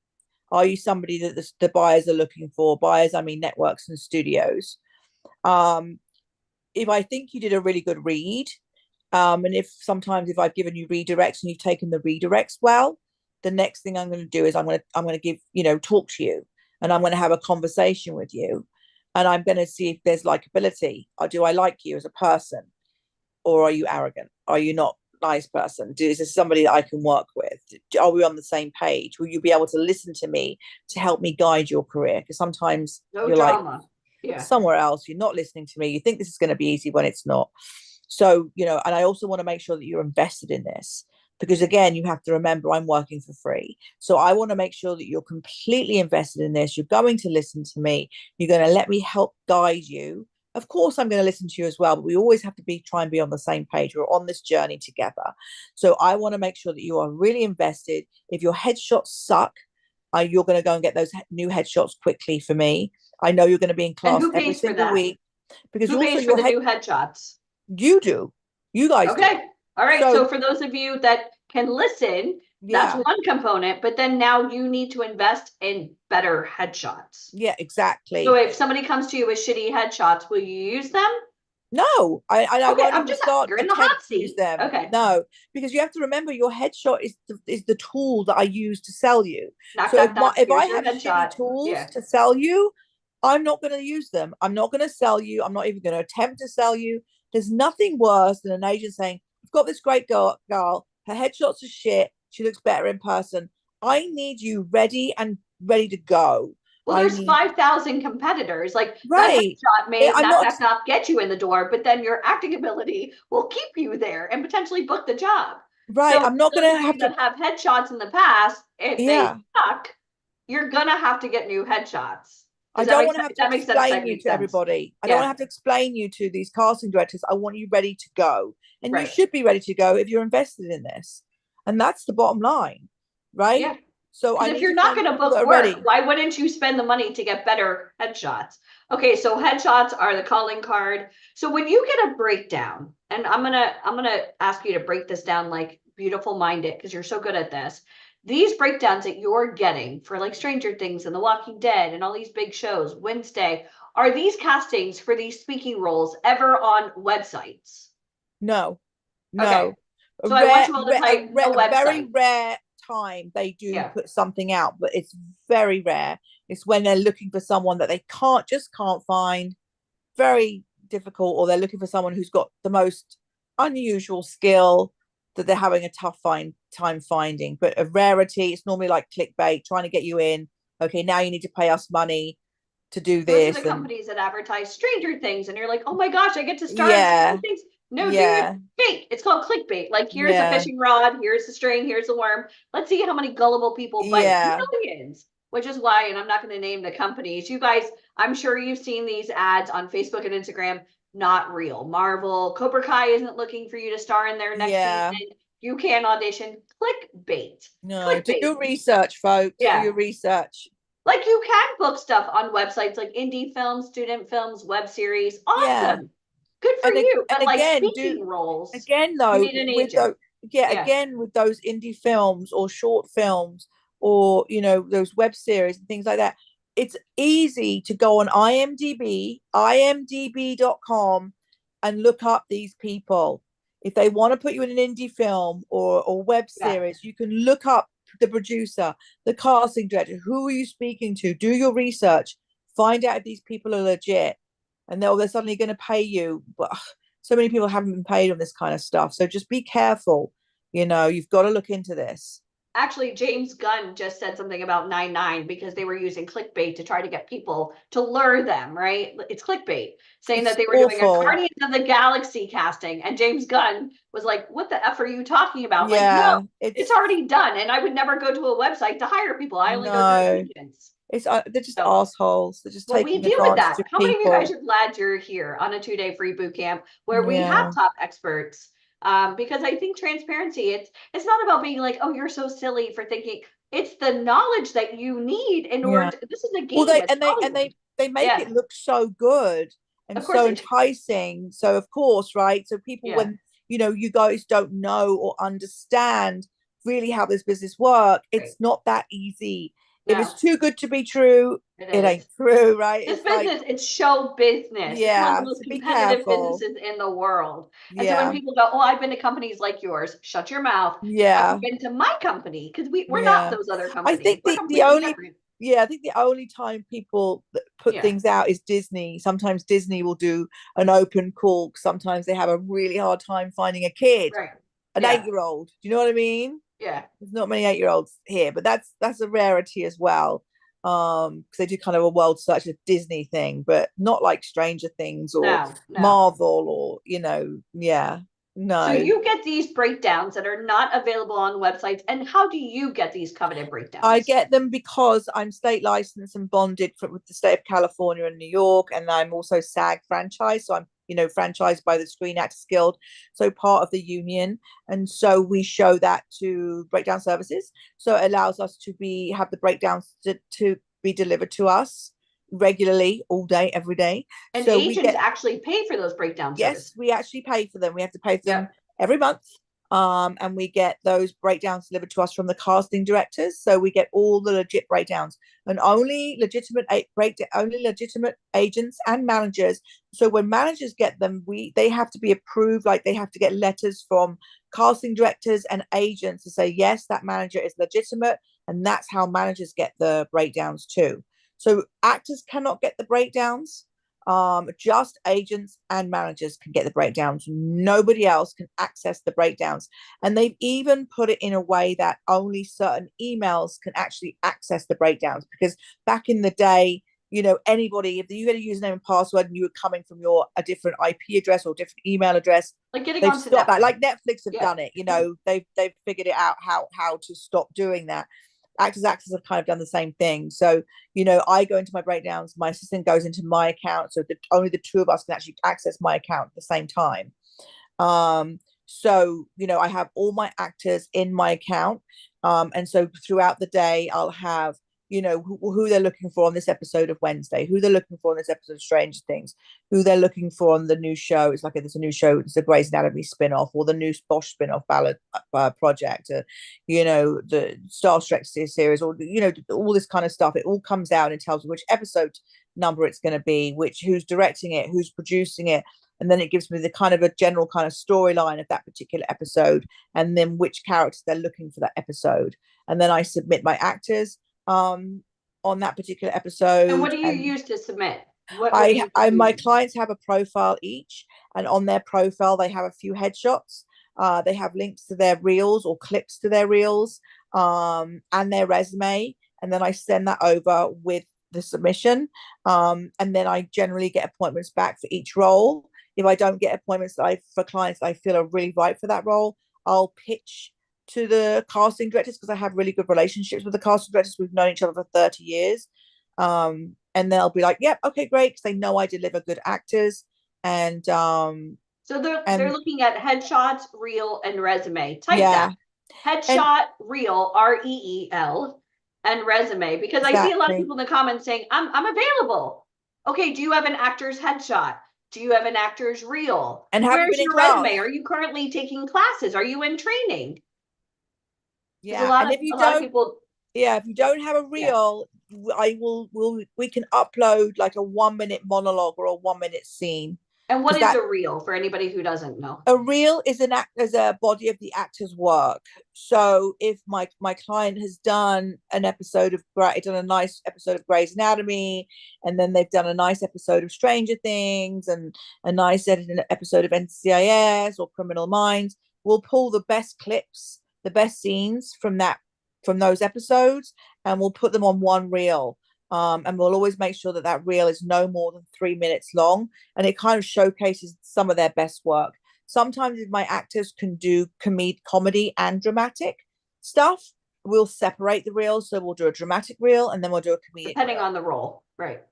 Are you somebody that the buyers are looking for? Buyers, I mean networks and studios. If I think you did a really good read, and if I've given you redirects and you've taken the redirects well, the next thing I'm going to do is I'm going to give, talk to you, and I'm going to have a conversation with you, and I'm going to see if there's likability. Or do I like you as a person, or are you arrogant? Are you not a nice person? Is this somebody that I can work with? Are we on the same page? Will you be able to listen to me to help me guide your career? Because sometimes No you're drama. like somewhere else. You're not listening to me. You think this is going to be easy when it's not. So, and I also want to make sure that you're invested in this. because again, you have to remember I'm working for free. So I want to make sure that you're completely invested in this. You're going to listen to me. You're going to let me help guide you. Of course, I'm going to listen to you as well, but we always have to try and be on the same page. We're on this journey together. So I want to make sure that you are really invested. If your headshots suck, you're going to go and get those new headshots quickly for me. I know you're going to be in And class who every pays for single that? week because Who also pays for your the new headshots? you do. You guys do. Okay. All right. So So for those of you that can listen, that's yeah, one component, but then now you need to invest in better headshots. yeah, So exactly. if somebody comes to you with shitty headshots, will you use them? No, I Okay, won't I'm even just start you're in the attempt hot to use seat. them. Okay. No, because you have to remember your headshot is the tool that I use to sell you. Knock, So knock, knock. if I Here's your have shitty headshot. tools Yeah. to sell you, I'm not going to use them. I'm not going to sell you. I'm not even going to attempt to sell you. There's nothing worse than an agent saying, I've got this great girl, her headshots are shit. She looks better in person. I need you ready to go. Well, I there's need 5,000 competitors. Like that right. headshot may I'm knock, not knock, knock, get you in the door, but then your acting ability will keep you there and potentially book the job. right. So I'm not those going of to you have to. that have headshots in the past, if they Yeah. suck, you're gonna have to get new headshots. I Does that don't make want to sense? have If to that makes sense. explain That you makes to sense. everybody. I don't want Yeah. to have to explain you to these casting directors. I want you ready to go. And you Right. should be ready to go if you're invested in this. And that's the bottom line, right? Yeah. So I Because if need you're to not find going to people that book are work, ready. why wouldn't you spend the money to get better headshots? Okay, so headshots are the calling card. So when you get a breakdown, and I'm gonna ask you to break this down like beautiful minded because you're so good at this. These breakdowns that you're getting for like Stranger Things and The Walking Dead and all these big shows, Wednesday, are these castings for these speaking roles ever on websites? No, Okay, no. so I want you all to type no A very website. rare time they do Yeah. put something out, but it's very rare. It's when they're looking for someone that they can't find, very difficult, or they're looking for someone who's got the most unusual skill that they're having a time finding. But a rarity, it's normally like clickbait, trying to get you in. Okay, now you need to pay us money to do Those are this, the and companies that advertise Stranger Things, and you're like, oh my gosh, I get to star in yeah, Stranger Things. No, dude, yeah, fake. It's called clickbait. Like, here's a yeah, fishing rod, here's the string, here's the worm. Let's see how many gullible people bite. yeah. Millions. Which is why, and I'm not going to name the companies. You guys, I'm sure you've seen these ads on Facebook and Instagram. Not real. Marvel, Cobra Kai isn't looking for you to star in their next Yeah. season. You can audition. Clickbait. No, do Clickbait. your research, folks. Do Yeah. your research. Like you can book stuff on websites like indie films, student films, web series. Yeah. Awesome. Good for you. And But like again, do speaking roles, again you though need an with agent. those, yeah, Yeah. again with those indie films or short films or those web series and things like that. It's easy to go on imdb.com and look up these people. If they want to put you in an indie film or web Yeah. series, you can look up the producer, the casting director, who are you speaking to? Do your research, find out if these people are legit, and they're suddenly going to pay you. But so many people haven't been paid on this kind of stuff. So just be careful. You've got to look into this. Actually, James Gunn just said something about 9/9 because they were using clickbait to try to get people to lure them, right? It's clickbait, saying It's that they were doing a awful. Guardians of the Galaxy casting. And James Gunn was like, what the F are you talking about? Like, Yeah, no, it's already done. And I would never go to a website to hire people. I only go through no, agents. they're just So assholes. They're just what we taking do with advantage that. of How many of you guys people. are glad you're here on a 2-day free boot camp where we Yeah, have top experts? Because I think transparency, it's not about being like, oh, you're so silly for thinking. It's the knowledge that you need in order yeah. to, this is a Well, game, it's Hollywood. they make Yeah, it look so good and of course so they do. enticing. So of course, right? So people, Yeah, when you guys don't know or understand really how this business work, right. it's not that easy. If No, it's too good to be true, it it is. ain't true, right? This It's like, business, it's show business. It's one of the yeah. most So be competitive careful. businesses in the world. And so when Yeah, people go, oh, I've been to companies like yours, shut your mouth. Have you yeah, been to my company? Because we're not yeah. those other I companies. think We're the completely only different. yeah, I think the only time people put Yeah, things out is Disney. Sometimes Disney will do an open call. Sometimes they have a really hard time finding a kid, right. an Yeah, 8-year-old. Do you know what I mean? yeah. There's not many 8-year-olds here, but that's a rarity as well. Because they do kind of a world search of Disney thing, but not like Stranger Things or No, no. Marvel or yeah. No. So you get these breakdowns that are not available on websites. And how do you get these coveted breakdowns? I get them because I'm state licensed and bonded with the state of California and New York, and I'm also SAG franchise. So I'm, franchised by the Screen Actors Guild, so part of the union. And so we show that to breakdown services. So it allows us to have the breakdowns to be delivered to us regularly, all day, every day. And so agents actually pay for those breakdown services. Yes, we actually pay for them. We have to pay for them Yep. every month. And we get those breakdowns delivered to us from the casting directors. So we get all the legit breakdowns, and only legitimate agents and managers. So when managers get them, they have to be approved. Like, they have to get letters from casting directors and agents to say, yes, that manager is legitimate. And that's how managers get the breakdowns too. So actors cannot get the breakdowns. Just agents and managers can get the breakdowns. Nobody else can access the breakdowns. And they've even put it in a way that only certain emails can actually access the breakdowns. Because back in the day, anybody, if you had a username and password and you were coming from a different IP address or different email address, like getting they've onto stopped that. Netflix. Like Netflix have Yeah. done it. They've figured it out how to stop doing that. Actors have kind of done the same thing. So, I go into my breakdowns, my assistant goes into my account, so only the two of us can actually access my account at the same time. So, I have all my actors in my account. And so throughout the day, I'll have, who they're looking for on this episode of Wednesday, who they're looking for on this episode of Stranger Things, who they're looking for on the new show. It's like, there's a new show, it's a Grey's Anatomy spin-off, or the new Bosch spin-off Ballad project, the Star Trek series, or, all this kind of stuff. It all comes out and tells me which episode number it's going to be, who's directing it, who's producing it. And then it gives me the kind of a general kind of storyline of that particular episode, and then which characters they're looking for that episode. And then I submit my actors on that particular episode. And what do you use to submit? My clients have a profile each, and on their profile they have a few headshots. They have links to their reels or clips to their reels, and their resume, and then I send that over with the submission. And then I generally get appointments back for each role. If I don't get appointments for clients that I feel are really right for that role, I'll pitch to the casting directors, because I have really good relationships with the casting directors. We've known each other for 30 years. And they'll be like, yep, okay, great, because they know I deliver good actors. And so they're looking at headshots, reel, and resume. Type yeah. that. Headshot, reel, REEL, and resume. Because I see a lot of people in the comments saying, I'm available. Okay, do you have an actor's headshot? Do you have an actor's reel? And where's your resume? Are you currently taking classes? Are you in training? Yeah, and if you don't have a reel, we can upload like a 1 minute monologue or a 1 minute scene. And what is a reel for anybody who doesn't know? A reel is a body of the actor's work. So if my client has done a nice episode of Grey's Anatomy, and then they've done a nice episode of Stranger Things, and a nice episode of NCIS or Criminal Minds, we'll pull the best clips, the best scenes from those episodes, and we'll put them on one reel. And we'll always make sure that reel is no more than 3 minutes long, and it kind of showcases some of their best work. Sometimes if my actors can do comedy and dramatic stuff, we'll separate the reels. So we'll do a dramatic reel, and then we'll do a comedic depending on the role, right?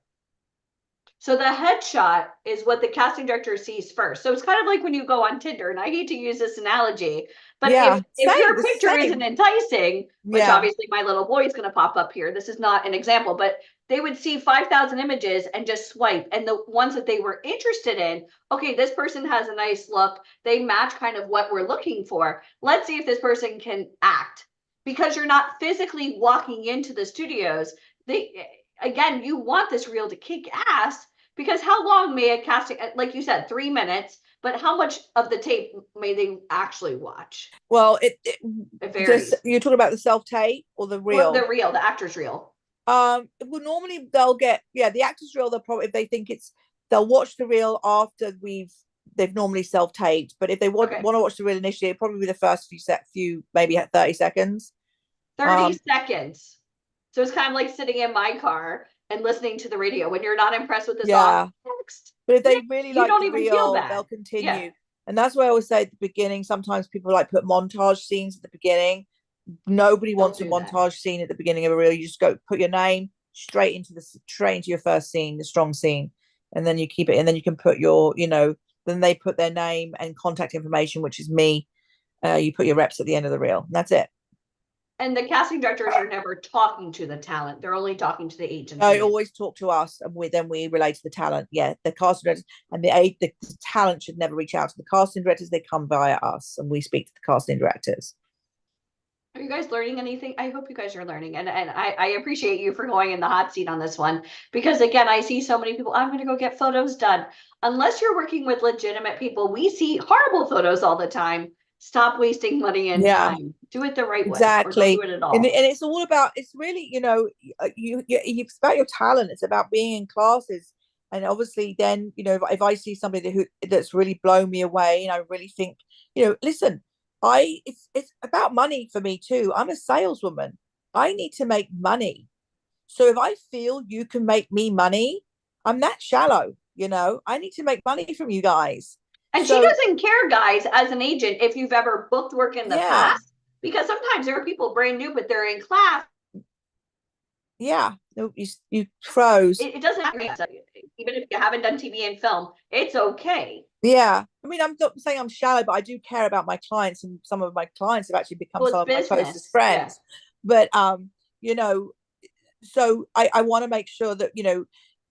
So the headshot is what the casting director sees first. So it's kind of like when you go on Tinder, and I hate to use this analogy, but if your picture isn't enticing, which obviously my little boy is going to pop up here, this is not an example, but they would see 5,000 images and just swipe. And the ones that they were interested in, okay, this person has a nice look. They match kind of what we're looking for. Let's see if this person can act. Because you're not physically walking into the studios. Again, you want this reel to kick ass, because how long may a casting, like you said, 3 minutes, but how much of the tape may they actually watch? Well, it varies. You're talking about the self-tape or the reel? Well, the reel, the actor's reel. Well, normally they'll get, the actor's reel, they'll probably, if they think they'll watch the reel after they've normally self-taped, but if they want to watch the reel initially, it'll probably be the first few maybe 30 seconds. 30 seconds. So it's kind of like sitting in my car and listening to the radio when you're not impressed with the song text. But if they really like don't the even reel, feel bad. they'll continue. And that's why I always say at the beginning, sometimes people like put montage scenes at the beginning. Nobody wants a do that. montage scene at the beginning of a reel. You just go put your name straight into your first scene, the strong scene, and then you keep it, and then you can put your, then they put their name and contact information, which is me. You put your reps at the end of the reel, and that's it. And the casting directors are never talking to the talent; they're only talking to the agency. They always talk to us, and we relate to the talent. Yeah, the casting directors and the talent should never reach out to the casting directors. They come via us, and we speak to the casting directors. Are you guys learning anything? I hope you guys are learning. And I appreciate you for going in the hot seat on this one. Because again, I see so many people, I'm going to go get photos done. Unless you're working with legitimate people, we see horrible photos all the time. Stop wasting money and time. Do it the right way. Or don't do it at all. And it's all about, it's really, it's about your talent. It's about being in classes. And obviously then, if I see somebody that's really blown me away, and I really think, listen, it's about money for me too. I'm a saleswoman. I need to make money. So if I feel you can make me money, I'm that shallow, I need to make money from you guys. And she doesn't care, guys, as an agent, if you've ever booked work in the past, because sometimes there are people brand new, but they're in class. Yeah, you froze. It doesn't matter. Even if you haven't done TV and film, it's okay. Yeah, I mean, I'm not saying I'm shallow, but I do care about my clients, and some of my clients have actually become some of my closest friends. But so I want to make sure that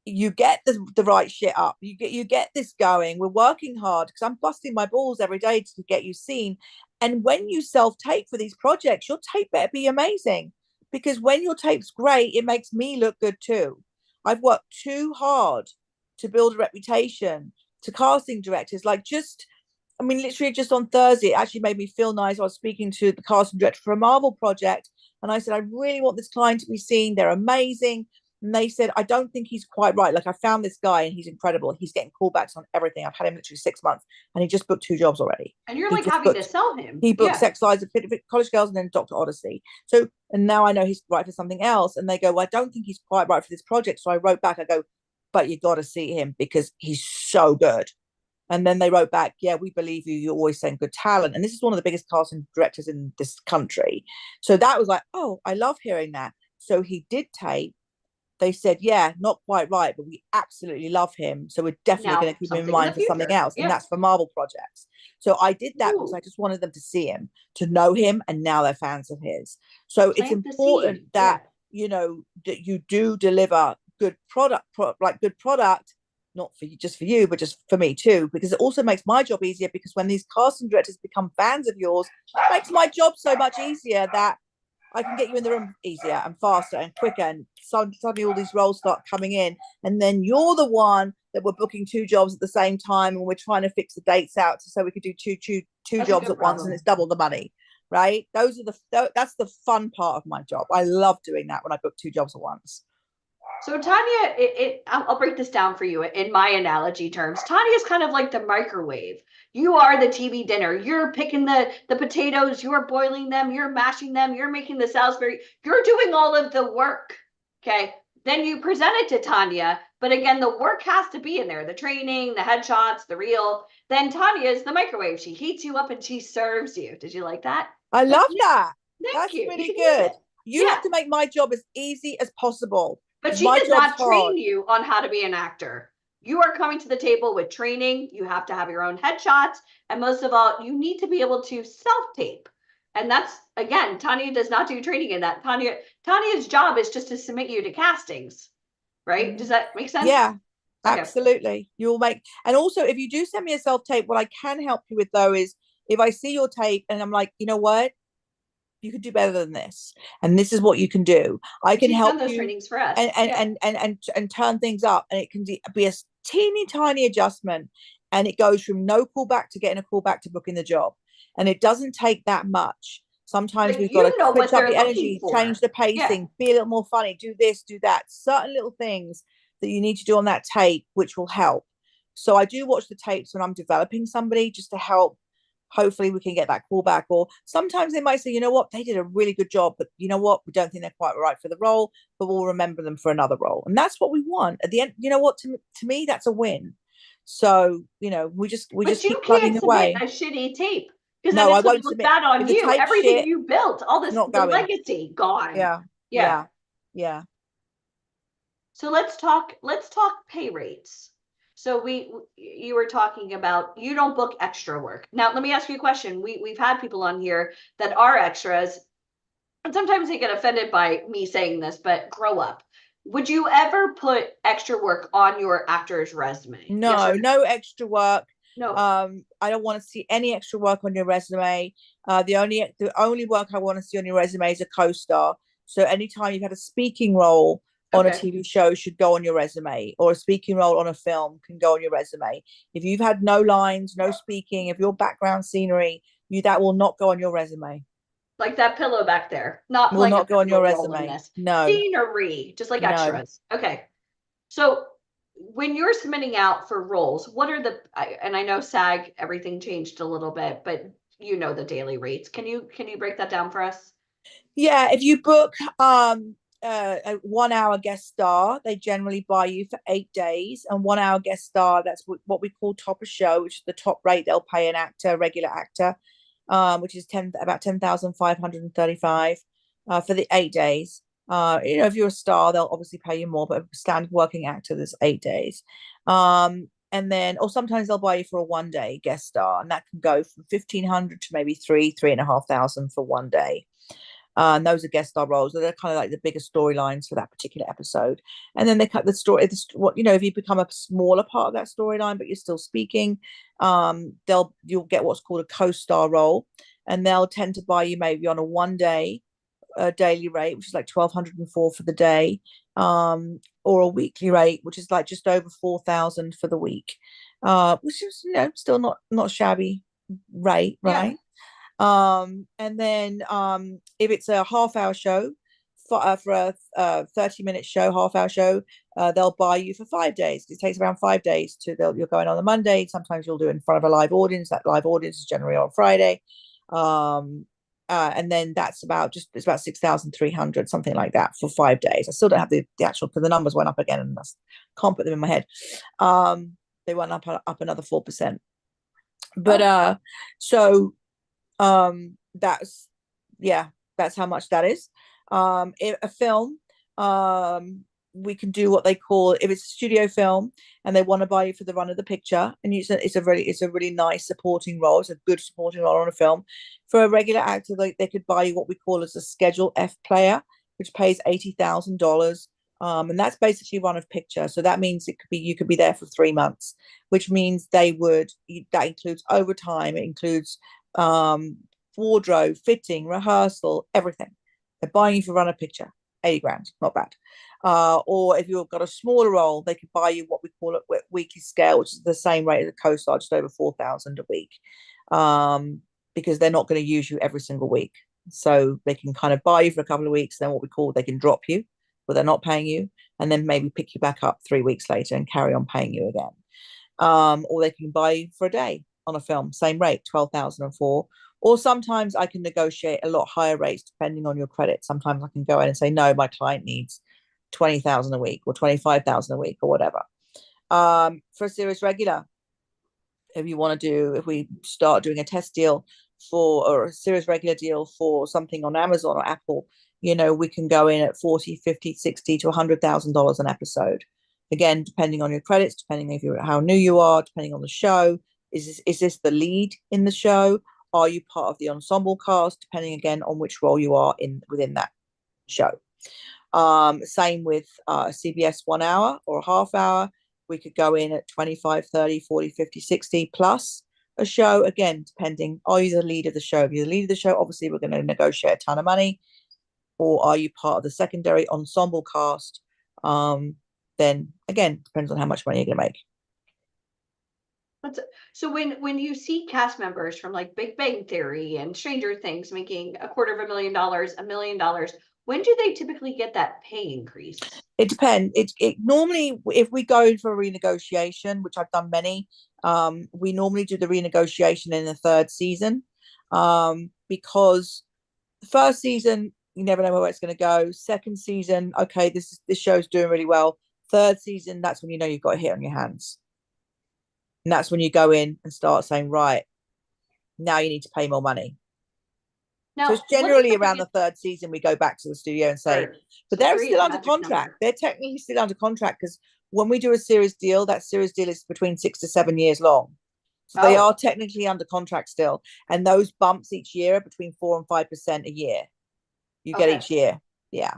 you get the right shit up. You get this going. We're working hard because I'm busting my balls every day to get you seen. And when you self-tape for these projects, your tape better be amazing, because when your tape's great, it makes me look good too. I've worked too hard to build a reputation to casting directors. Literally just on Thursday, it actually made me feel nice. I was speaking to the casting director for a Marvel project, and I said, I really want this client to be seen. They're amazing. And they said, I don't think he's quite right. Like, I found this guy and he's incredible. He's getting callbacks on everything. I've had him literally 6 months, and he just booked 2 jobs already. And you're like having to sell him. He booked Sex Lives of College Girls and then Dr. Odyssey. So, and now I know he's right for something else. And they go, well, I don't think he's quite right for this project. So I wrote back, I go, but you got to see him because he's so good. And then they wrote back, yeah, we believe you. You always send good talent. And this is one of the biggest casting directors in this country. So that was like, oh, I love hearing that. So he did tape. They said, yeah, not quite right, but we absolutely love him. So we're definitely going to keep him in mind for something else. And that's for Marvel projects. So I did that because I just wanted them to see him, to know him. And now they're fans of his. So it's important that, that you do deliver good product, not for you, just for you, but just for me too, because it also makes my job easier, because when these casting directors become fans of yours, it makes my job so much easier that I can get you in the room easier and faster and quicker, and suddenly all these roles start coming in, and then you're the one that we're booking 2 jobs at the same time, and we're trying to fix the dates out so we could do two jobs at once, and it's double the money, right? That's the fun part of my job. I love doing that when I book 2 jobs at once. So Tanya, I'll break this down for you in my analogy terms. Tanya is kind of like the microwave. You are the TV dinner. You're picking the potatoes, you're boiling them, you're mashing them, you're making the Salisbury, you're doing all of the work. Okay. Then you present it to Tanya. But again, the work has to be in there. The training, the headshots, the reel. Then Tanya is the microwave. She heats you up and she serves you. Did you like that? I love that. That's really good. You have to make my job as easy as possible. But she does not train you on how to be an actor. You are coming to the table with training. You have to have your own headshots. And most of all, you need to be able to self-tape. And that's, again, Tanya does not do training in that. Tanya's job is just to submit you to castings, right? Does that make sense? Yeah, absolutely. You'll make, and also if you do send me a self-tape, what I can help you with though is if I see your tape and I'm like, you know what? You could do better than this, and this is what you can do. I can help those you trainings for us. And turn things up, and it can be a teeny tiny adjustment, and it goes from no callback to getting a callback to booking the job, and it doesn't take that much. Sometimes we've got to switch up the energy, change the pacing, be a little more funny, do this, do that, certain little things that you need to do on that tape, which will help. So I do watch the tapes when I'm developing somebody, just to help. Hopefully we can get that callback. Or sometimes they might say, you know what, they did a really good job, but you know what, we don't think they're quite right for the role, but we'll remember them for another role. And that's what we want at the end. You know what, to me, that's a win. So, we just But you keep plugging can't submit away. a shitty tape because then No, I it's going to won't look submit. bad on If the you. tape's Everything shit, you built, all it's this, not the going. legacy gone. Yeah. Yeah. Yeah. So let's talk pay rates. So you were talking about you don't book extra work. Now, let me ask you a question. We've had people on here that are extras, and sometimes they get offended by me saying this, but grow up. Would you ever put extra work on your actor's resume? Yes or No, no extra work. no? I don't want to see any extra work on your resume. The only work I want to see on your resume is a co-star. So anytime you've had a speaking role on a Okay. TV show should go on your resume, or a speaking role on a film can go on your resume. If you've had no lines, no speaking, if your background scenery, that will not go on your resume. Like that pillow back there, not Will playing a not go on your pivotal role in resume. this. No, Scenery, just like no. extras. Okay. So when you're submitting out for roles, what are and I know SAG, everything changed a little bit, but the daily rates. Can you break that down for us? Yeah, if you book a 1 hour guest star, they generally buy you for 8 days. And 1 hour guest star, that's what we call top of show, which is the top rate they'll pay an actor, a regular actor, which is about 10,535 for the 8 days. If you're a star, they'll obviously pay you more, but a standard working actor, there's 8 days. And then, or sometimes they'll buy you for a 1 day guest star, and that can go from 1,500 to maybe 3,500 for 1 day. And those are guest star roles. So they're kind of like the bigger storylines for that particular episode. And then they cut the story. If you become a smaller part of that storyline, but you're still speaking, you'll get what's called a co-star role, and they'll tend to buy you maybe on a 1 day daily rate, which is like 1,204 for the day, or a weekly rate, which is like just over 4,000 for the week, which is still not shabby rate, Yeah. right? And then if it's a half-hour show for a 30-minute show, half-hour show, they'll buy you for 5 days. It takes around 5 days you're going on a Monday. Sometimes you'll do it in front of a live audience. That live audience is generally on Friday. And then it's about 6,300, something like that, for 5 days. I still don't have the actual, because the numbers went up again, and I can't put them in my head. They went up another 4%. But so that's how much that is. If a film, we can do what they call, if it's a studio film and they want to buy you for the run of the picture, and it's a really nice supporting role, it's a good supporting role on a film. For a regular actor, they could buy you what we call as a Schedule F player, which pays $80,000. And that's basically run of picture. So that means you could be there for 3 months, which means that includes overtime, it includes wardrobe, fitting, rehearsal, everything. They're buying you for run a picture, 80 grand, not bad. Or if you've got a smaller role, they could buy you what we call it weekly scale, which is the same rate as a co-star, just over 4,000 a week, because they're not going to use you every single week. So they can kind of buy you for a couple of weeks, then they can drop you, but they're not paying you, and then maybe pick you back up 3 weeks later and carry on paying you again. Or they can buy you for a day on a film, same rate, 12,004. Or sometimes I can negotiate a lot higher rates depending on your credit. Sometimes I can go in and say, no, my client needs 20,000 a week or 25,000 a week or whatever. For a series regular, if we start doing a test deal or a series regular deal for something on Amazon or Apple, we can go in at 40, 50, 60 to $100,000 an episode. Again, depending on your credits, depending how new you are, depending on the show. Is this the lead in the show? Are you part of the ensemble cast? Depending again on which role you are within that show. Same with CBS 1 hour or a half hour. We could go in at 25, 30, 40, 50, 60 plus a show. Again, depending, are you the lead of the show? If you're the lead of the show, obviously we're going to negotiate a ton of money. Or are you part of the secondary ensemble cast? Then again, depends on how much money you're going to make. So when you see cast members from like Big Bang Theory and Stranger Things making $250,000, $1 million, when do they typically get that pay increase? It depends. It normally, if we go for a renegotiation, which I've done many, we normally do the renegotiation in the third season, because the first season you never know where it's going to go. Second season, okay, this show's doing really well. Third season, that's when you've got a hit on your hands. And that's when you go in and start saying, right, now you need to pay more money. Now, so it's what is generally the around the biggest- third season we go back to the studio and say, Sure. but So they're 3 is still the under magic contract. number. They're technically still under contract because when we do a series deal, that series deal is between 6 to 7 years long. So they Oh. are technically under contract still. And those bumps each year are between 4 and 5% a year. You get Okay. each year. Yeah.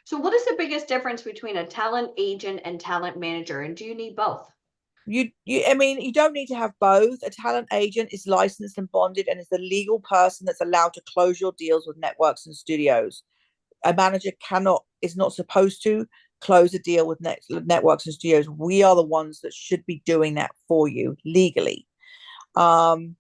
So what is the biggest difference between a talent agent and talent manager? And do you need both? I mean, you don't need to have both. A talent agent is licensed and bonded and is the legal person that's allowed to close your deals with networks and studios. A manager is not supposed to close a deal with networks and studios. We are the ones that should be doing that for you legally. And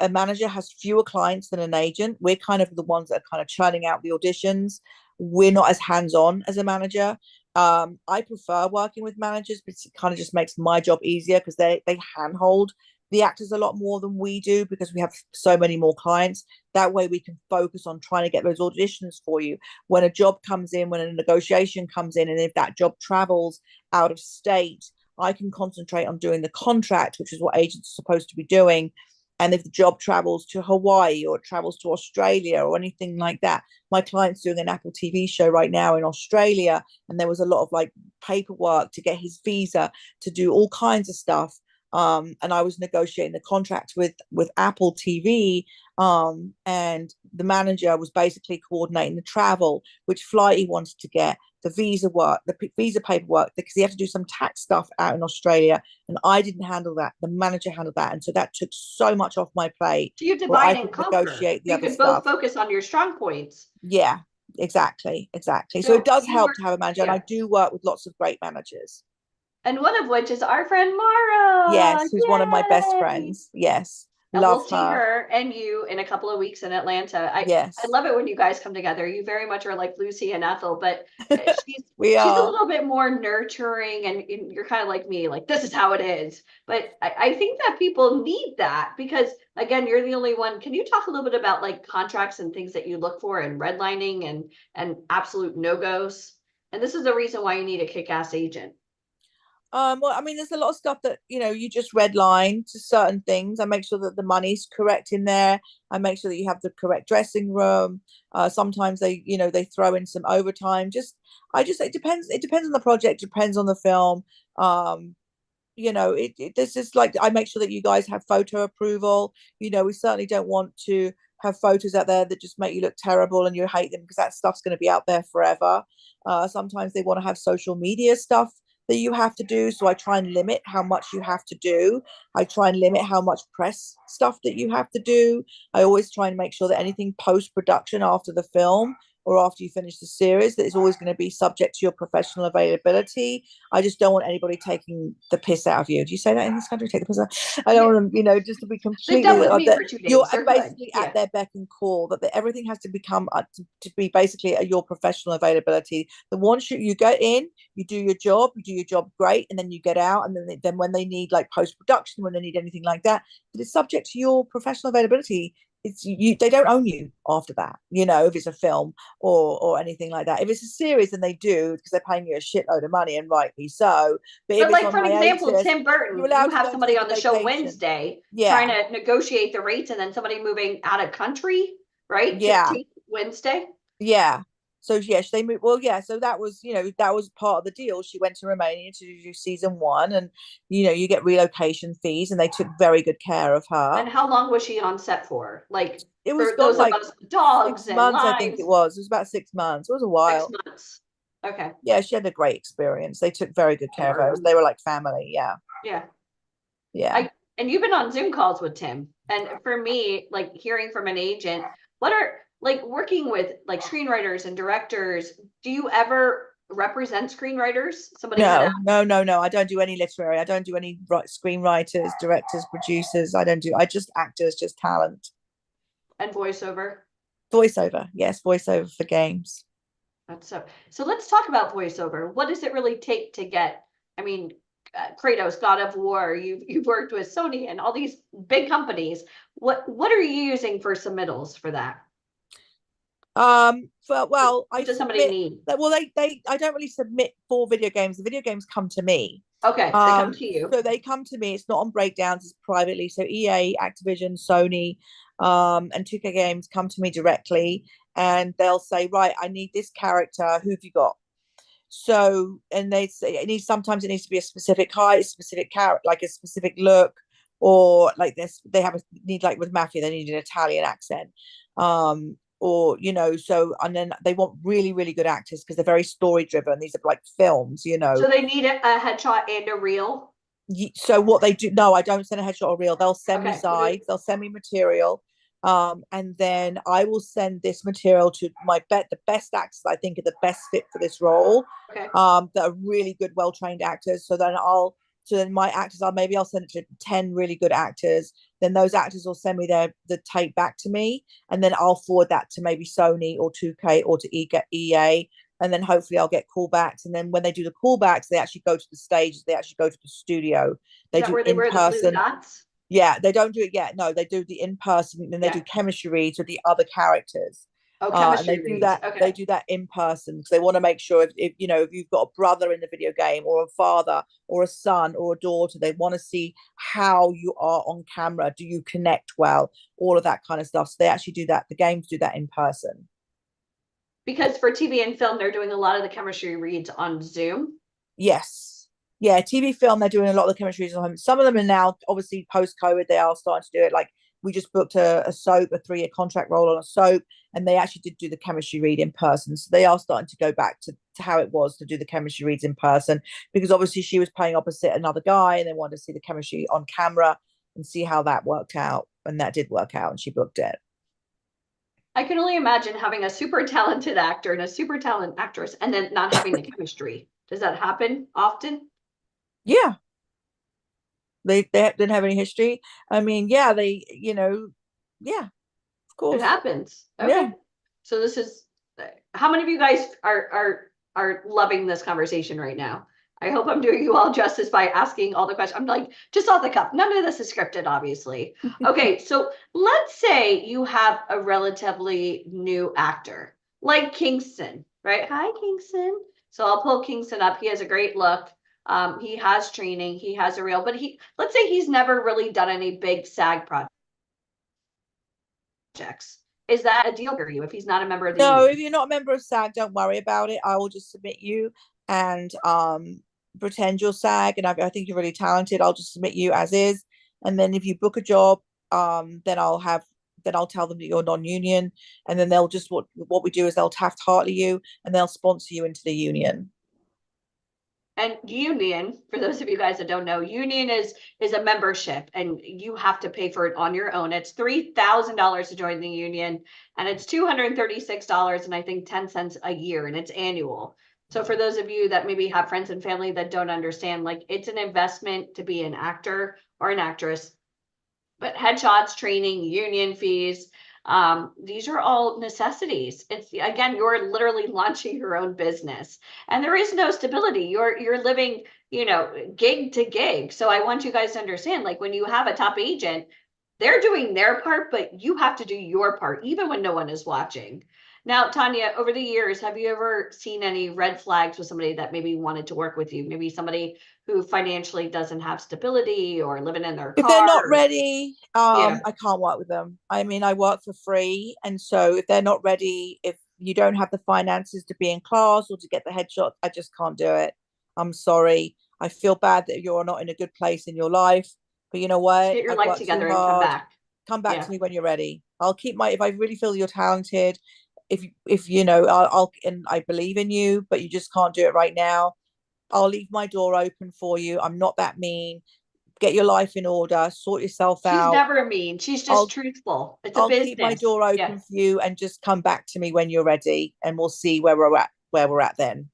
a manager has fewer clients than an agent. We're kind of the ones that are kind of churning out the auditions. We're not as hands-on as a manager. I prefer working with managers, but it kind of just makes my job easier because they handhold the actors a lot more than we do because we have so many more clients. That way we can focus on trying to get those auditions for you. When a job comes in, when a negotiation comes in, and if that job travels out of state, I can concentrate on doing the contract, which is what agents are supposed to be doing. And if the job travels to Hawaii or it travels to Australia or anything like that, my client's doing an Apple TV show right now in Australia, and there was a lot of like paperwork to get his visa, to do all kinds of stuff. And I was negotiating the contract with Apple TV, and the manager was basically coordinating the travel, which flight he wanted to get, the visa work, the visa paperwork, because he had to do some tax stuff out in Australia, and I didn't handle that. The manager handled that, and so that took so much off my plate. So you Where I divide and could conquer. negotiate the You other could both stuff. focus on your strong points. Yeah, exactly. So So it does you help were- to have a manager, and I do work with lots of great managers. And one of which is our friend Mara. Yes, who's one of my best Yay! friends. Yes, And we'll love see her and you in a couple of weeks in Atlanta. I Yes, love it when you guys come together. You very much are like Lucy and Ethel, but we she's a are. little bit more nurturing, and you're kind of like me, like this is how it is. But I think that people need that because again, you're the only one. Can you talk a little bit about like contracts and things that you look for and redlining and absolute no-goes? And this is the reason why you need a kick-ass agent. Well, I mean, there's a lot of stuff that you just red line to certain things. I make sure that the money's correct in there. I make sure that you have the correct dressing room. Sometimes they throw in some overtime. It depends. It depends on the project. Depends on the film. This is like I make sure that you guys have photo approval. We certainly don't want to have photos out there that just make you look terrible and you hate them because that stuff's going to be out there forever. Sometimes they want to have social media stuff that you have to do. So I try and limit how much you have to do. I try and limit how much press stuff that you have to do. I always try and make sure that anything post-production after the film or after you finish the series, that is always going to be subject to your professional availability. I just don't want anybody taking the piss out of you. Do you say that in this country? Take the piss out? I don't want them, just to be They've completely done with me for 2 days. you're They're basically good. at their beck and call. That everything has to become to be basically at your professional availability. The once you get in, you do your job great, and then you get out, and then when they need like post production, when they need anything like that, it is subject to your professional availability. They don't own you after that, if it's a film or anything like that. If it's a series, then they do because they're paying you a shitload of money, and rightly so. But if But it's like on for an example, hiatus, Tim Burton, you're allowed you to have go somebody take on a the show vacation. Wednesday Yeah, trying to negotiate the rates, and then somebody moving out of country, right? yeah, To take Wednesday. yeah. So yes, they moved. Well, yeah. So that was, that was part of the deal. She went to Romania to do season one, and you get relocation fees, and they took very good care of her. And how long was she on set for? Like It was for gone those of like us with dogs 6 and months, I think lives, it was. It was about 6 months. It was a while. 6 months. Okay. Yeah, she had a great experience. They took very good care of her. They were like family. Yeah. Yeah. Yeah. And you've been on Zoom calls with Tim. And for me, like hearing from an agent, what are like working with like screenwriters and directors, do you ever represent screenwriters? Somebody had asked. No. I don't do any literary. I don't do any screenwriters, directors, producers. I just actors, just talent. And voiceover. Voiceover. Yes, voiceover for games. That's so let's talk about voiceover. What does it really take to get, I mean, Kratos, God of War, you've worked with Sony and all these big companies. What are you using for submittals for that? Well, I What does somebody submit. need? Well, I don't really submit for video games. The video games come to me. Okay, they come to you. So they come to me. It's not on breakdowns, it's privately. So EA, Activision, Sony, and 2K Games come to me directly, and they'll say, right, I need this character. Who have you got? So, and they say sometimes it needs to be a specific height, specific character, like a specific look, or like this. They have a need, like with Mafia, they need an Italian accent. Or so, and then they want really, really good actors because they're very story driven. These are like films. So they need a headshot and a reel. So what they do, no, I don't send a headshot or reel. They'll send me Okay. sides, they'll send me material, and then I will send this material to the best actors I think are the best fit for this role, Okay. that are really good, well trained actors. So then my actors I'll send it to 10 really good actors. Then those actors will send me the tape back to me, and then I'll forward that to maybe Sony or 2K or to EA, and then hopefully I'll get callbacks. And then when they do the callbacks, they actually go to the stages, they actually go to the studio. They Is that do where they in wear the blue person. dots? Yeah, they don't do it yet. No, they do the in person, and then they do chemistry reads with the other characters. Oh, And they chemistry do reads. that. Okay. They do that in person because they want to make sure if you've got a brother in the video game, or a father, or a son, or a daughter, they want to see how you are on camera. Do you connect well? All of that kind of stuff. So they actually do that. The games do that in person. Because for TV and film, they're doing a lot of the chemistry reads on Zoom. Yes. Yeah, TV film, they're doing a lot of the chemistry reads on home. Some of them are now, obviously, post-COVID, they are starting to do it. Like, we just booked a soap, a 3-year contract role on a soap, and they actually did do the chemistry read in person. So they are starting to go back to how it was to do the chemistry reads in person, because obviously she was playing opposite another guy, and they wanted to see the chemistry on camera and see how that worked out. And that did work out, and she booked it. I can only imagine having a super talented actor and a super talented actress and then not having the chemistry. Does that happen often? Yeah. They didn't have any history. I mean, yeah, yeah, of course. It happens. Okay. Yeah. So this is, how many of you guys are loving this conversation right now? I hope I'm doing you all justice by asking all the questions. I'm like, just off the cuff. None of this is scripted, obviously. Okay, so let's say you have a relatively new actor, like Kingston, right? Hi, Kingston. So I'll pull Kingston up. He has a great look. He has training. He has a reel, but let's say he's never really done any big SAG projects. Is that a deal for you if he's not a member of the No, union? if you're not a member of SAG, don't worry about it. I will just submit you and pretend you're SAG, and I think you're really talented. I'll just submit you as is, and then if you book a job, then I'll tell them that you're non-union, and then they'll just what we do is they'll Taft-Hartley you, and they'll sponsor you into the union. And union, for those of you guys that don't know, union is a membership, and you have to pay for it on your own. It's $3,000 to join the union, and it's $236 and I think 10 cents a year, and it's annual. So for those of you that maybe have friends and family that don't understand, like, it's an investment to be an actor or an actress, but headshots, training, union fees, these are all necessities. It's, again, you're literally launching your own business, and there is no stability. You're living, gig to gig. So I want you guys to understand, like, when you have a top agent, they're doing their part, but you have to do your part, even when no one is watching. Now, Tanya, over the years, have you ever seen any red flags with somebody that maybe wanted to work with you? Maybe somebody who financially doesn't have stability, or living in their If they're car? not ready, Yeah. I can't work with them. I mean, I work for free, and so if they're not ready, if you don't have the finances to be in class or to get the headshot, I just can't do it. I'm sorry. I feel bad that you're not in a good place in your life, but you know what? Get your I've life worked too together and come hard. back. Come back Yeah. to me when you're ready. I'll keep if I really feel you're talented, if you know, I'll and I believe in you, but you just can't do it right now. I'll leave my door open for you. I'm not that mean. Get your life in order, sort yourself She's out. never mean. She's just truthful. It's a I'll business. keep my door open Yeah. for you, and just come back to me when you're ready, and we'll see where we're at then.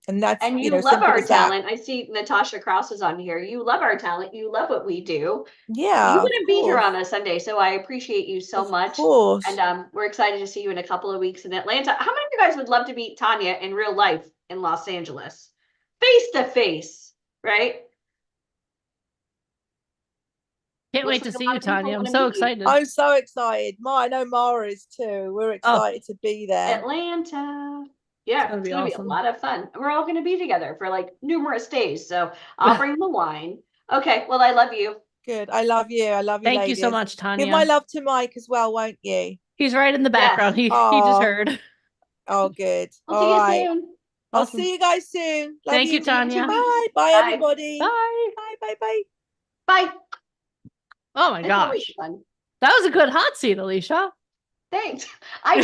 And that's, And you love simple our as that. talent. I see Natasha Krause is on here. You love our talent. You love what we do. Yeah, You of wouldn't be here course. on a Sunday, so I appreciate you so Of much. course. And we're excited to see you in a couple of weeks in Atlanta. How many of you guys would love to meet Tanya in real life in Los Angeles? Face to face, right? Can't wait Looks to like a see lot you, of people Tanya. I'm wanna so meet you. excited. I'm so excited. I know Mara is too. We're Oh, excited to be there. Atlanta. Yeah, gonna it's be gonna be a awesome. lot of fun. We're all gonna be together for like numerous days. So I'll bring the wine. Okay, well, I love you. Good. I love you. I love you, Thank you so ladies. much, Give my Tanya. love to Mike as well, won't you? He's right in the Yes. background. He just Oh, heard. oh, good. We'll All see you right. soon. I'll Awesome. see you guys soon. Love Thank you, you. See you in 2 Tanya. weeks. Bye. Bye, Bye. everybody. Bye. Bye. Bye. Bye. Bye. Oh my It's always gosh. fun. That was a good hot seat, Alicia. Thanks. I'm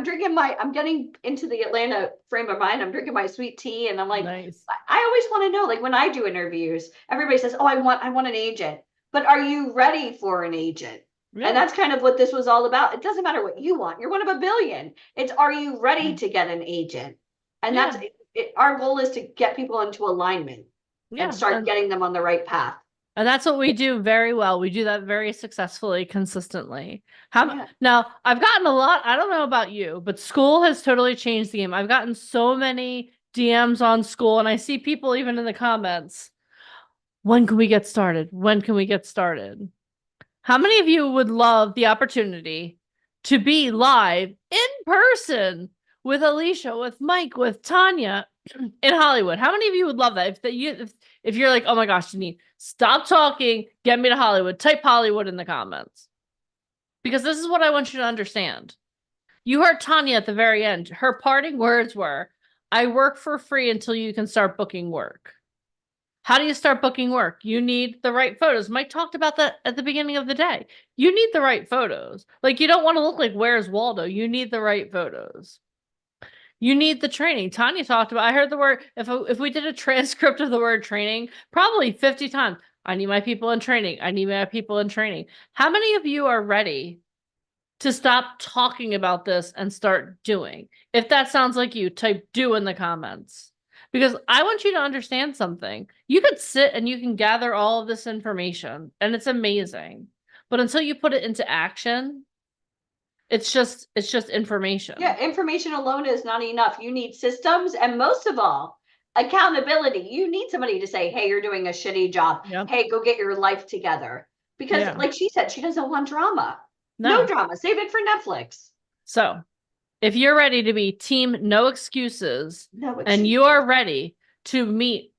drinking I'm getting into the Atlanta frame of mind. I'm drinking my sweet tea, and I'm like, Nice. I always want to know, like when I do interviews, everybody says, "Oh, I want an agent." But are you ready for an agent? And Yeah. that's kind of what this was all about. It doesn't matter what you want. You're one of a billion. It's, are you ready to get an agent? And that's Yeah. our goal is to get people into alignment and Yeah. start getting them on the right path. And that's what we do very well. We do that very successfully, consistently. Yeah. Now, I've gotten a lot, I don't know about you, but school has totally changed the game. I've gotten so many DMs on school, and I see people even in the comments. When can we get started? When can we get started? How many of you would love the opportunity to be live in person with Alicia, with Mike, with Tanya in Hollywood? How many of you would love that? If you're like, oh my gosh, Janine, stop talking, get me to Hollywood. Type Hollywood in the comments. Because this is what I want you to understand. You heard Tanya at the very end. Her parting words were, I work for free until you can start booking work. How do you start booking work? You need the right photos. Mike talked about that at the beginning of the day. You need the right photos. Like, you don't want to look like Where's Waldo. You need the right photos. You need the training. Tanya talked about, I heard the word, if we did a transcript of the word training, probably 50 times. I need my people in training. I need my people in training. How many of you are ready to stop talking about this and start doing? If that sounds like you, type do in the comments. Because I want you to understand something. You could sit and you can gather all of this information, and it's amazing. But until you put it into action, it's just information. Yeah, information alone is not enough. You need systems, and most of all, accountability. You need somebody to say, hey, you're doing a shitty job. Yep. Hey, go get your life together. Because Yeah. like she said, she doesn't want drama. No. No drama. Save it for Netflix. So if you're ready to be team no excuses, No and excuses. you are ready to meet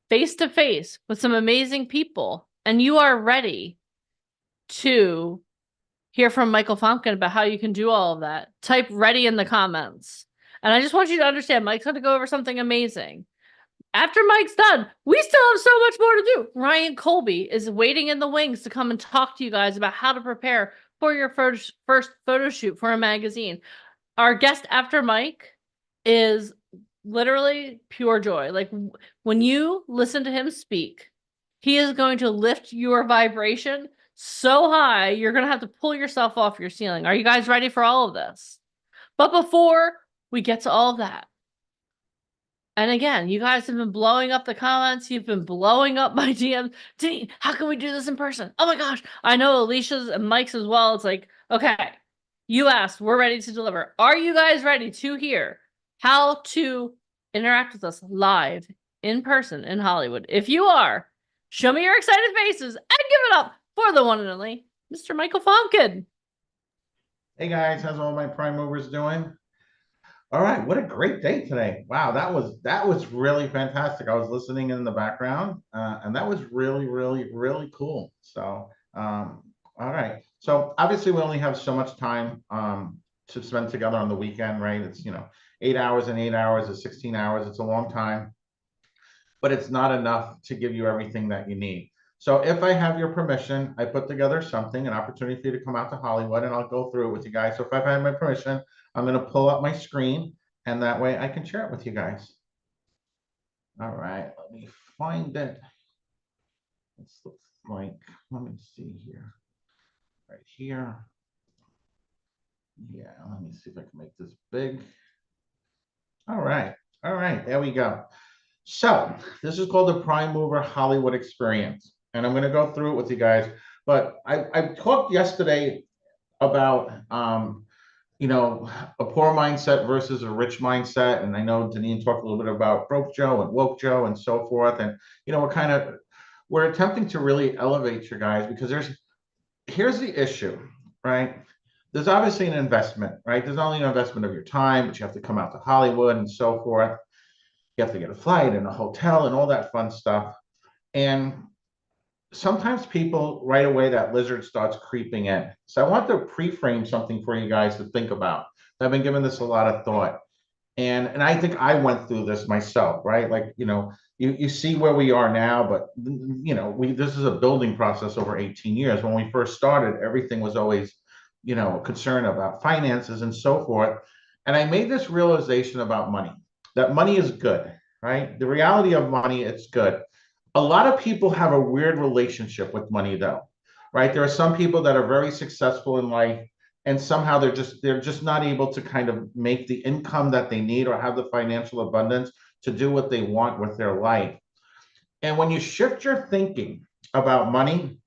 face to face with some amazing people, and you are ready to hear from Michael Fomkin about how you can do all of that, type ready in the comments. And I just want you to understand, Mike's going to go over something amazing. After Mike's done, we still have so much more to do. Ryan Colby is waiting in the wings to come and talk to you guys about how to prepare for your first photo shoot for a magazine. Our guest after Mike is literally pure joy. Like, when you listen to him speak, he is going to lift your vibration so high, you're going to have to pull yourself off your ceiling. Are you guys ready for all of this? But before we get to all of that, and again, you guys have been blowing up the comments. You've been blowing up my DMs. Denise, how can we do this in person? Oh my gosh. I know Alicia's and Mike's as well. It's like, okay, you asked, we're ready to deliver. Are you guys ready to hear how to interact with us live in person in Hollywood? If you are, show me your excited faces and give it up for the one and only Mr. Michael Fomkin. Hey guys, how's all my prime movers doing? All right, what a great day today. Wow, that was really fantastic. I was listening in the background, and that was really, really, really cool. So, all right. So obviously we only have so much time to spend together on the weekend, right? It's 8 hours and 8 hours is 16 hours. It's a long time, but it's not enough to give you everything that you need. So if I have your permission, I put together something, an opportunity for you to come out to Hollywood, and I'll go through it with you guys. So if I've had my permission, I'm going to pull up my screen, and that way I can share it with you guys. All right, let me find it. This looks like, let me see here. Right here. Yeah, let me see if I can make this big. All right, there we go. So this is called the Prime Mover Hollywood Experience. And I'm going to go through it with you guys. But I talked yesterday about, a poor mindset versus a rich mindset. And I know Deneen talked a little bit about broke Joe and woke Joe and so forth. And, we're attempting to really elevate you guys, because here's the issue, right? there's obviously an investment, right? There's only an investment of your time, but you have to come out to Hollywood and so forth. You have to get a flight and a hotel and all that fun stuff. And sometimes people right away, that lizard starts creeping in. So I want to pre-frame something for you guys to think about. I've been giving this a lot of thought. And I think I went through this myself, right? Like, you see where we are now, but this is a building process over 18 years. When we first started, everything was always, a concern about finances and so forth. And I made this realization about money, that money is good, right? The reality of money, it's good. A lot of people have a weird relationship with money though, right? There are some people that are very successful in life and somehow they're just not able to kind of make the income that they need or have the financial abundance to do what they want with their life. And when you shift your thinking about money,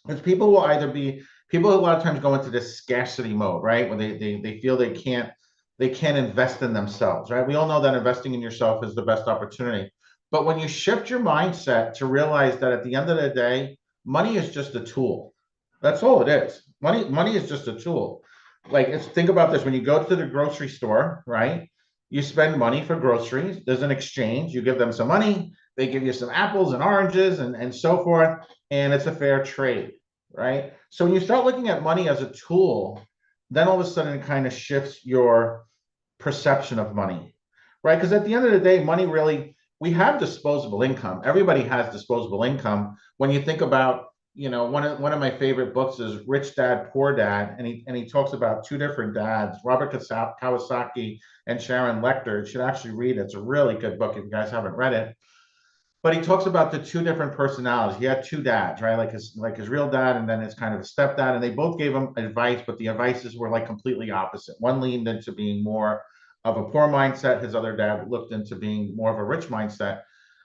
it's people a lot of times go into this scarcity mode, right? When they feel they can't invest in themselves, right? We all know that investing in yourself is the best opportunity. But when you shift your mindset to realize that at the end of the day, money is just a tool. That's all it is. Money is just a tool. Like, think about this. When you go to the grocery store, right? You spend money for groceries. There's an exchange. You give them some money. They give you some apples and oranges and so forth. And it's a fair trade, right? So when you start looking at money as a tool, then all of a sudden it kind of shifts your perception of money, right? Because at the end of the day, money really, we have disposable income. Everybody has disposable income. When you think about, one of my favorite books is Rich Dad, Poor Dad, and he talks about two different dads, Robert Kawasaki and Sharon Lechter. You should actually read it. It's a really good book if you guys haven't read it. But he talks about the two different personalities. He had two dads, right? Like his real dad and then his kind of stepdad, and they both gave him advice, but the advices were like completely opposite. One leaned into being more of a poor mindset. His other dad looked into being more of a rich mindset.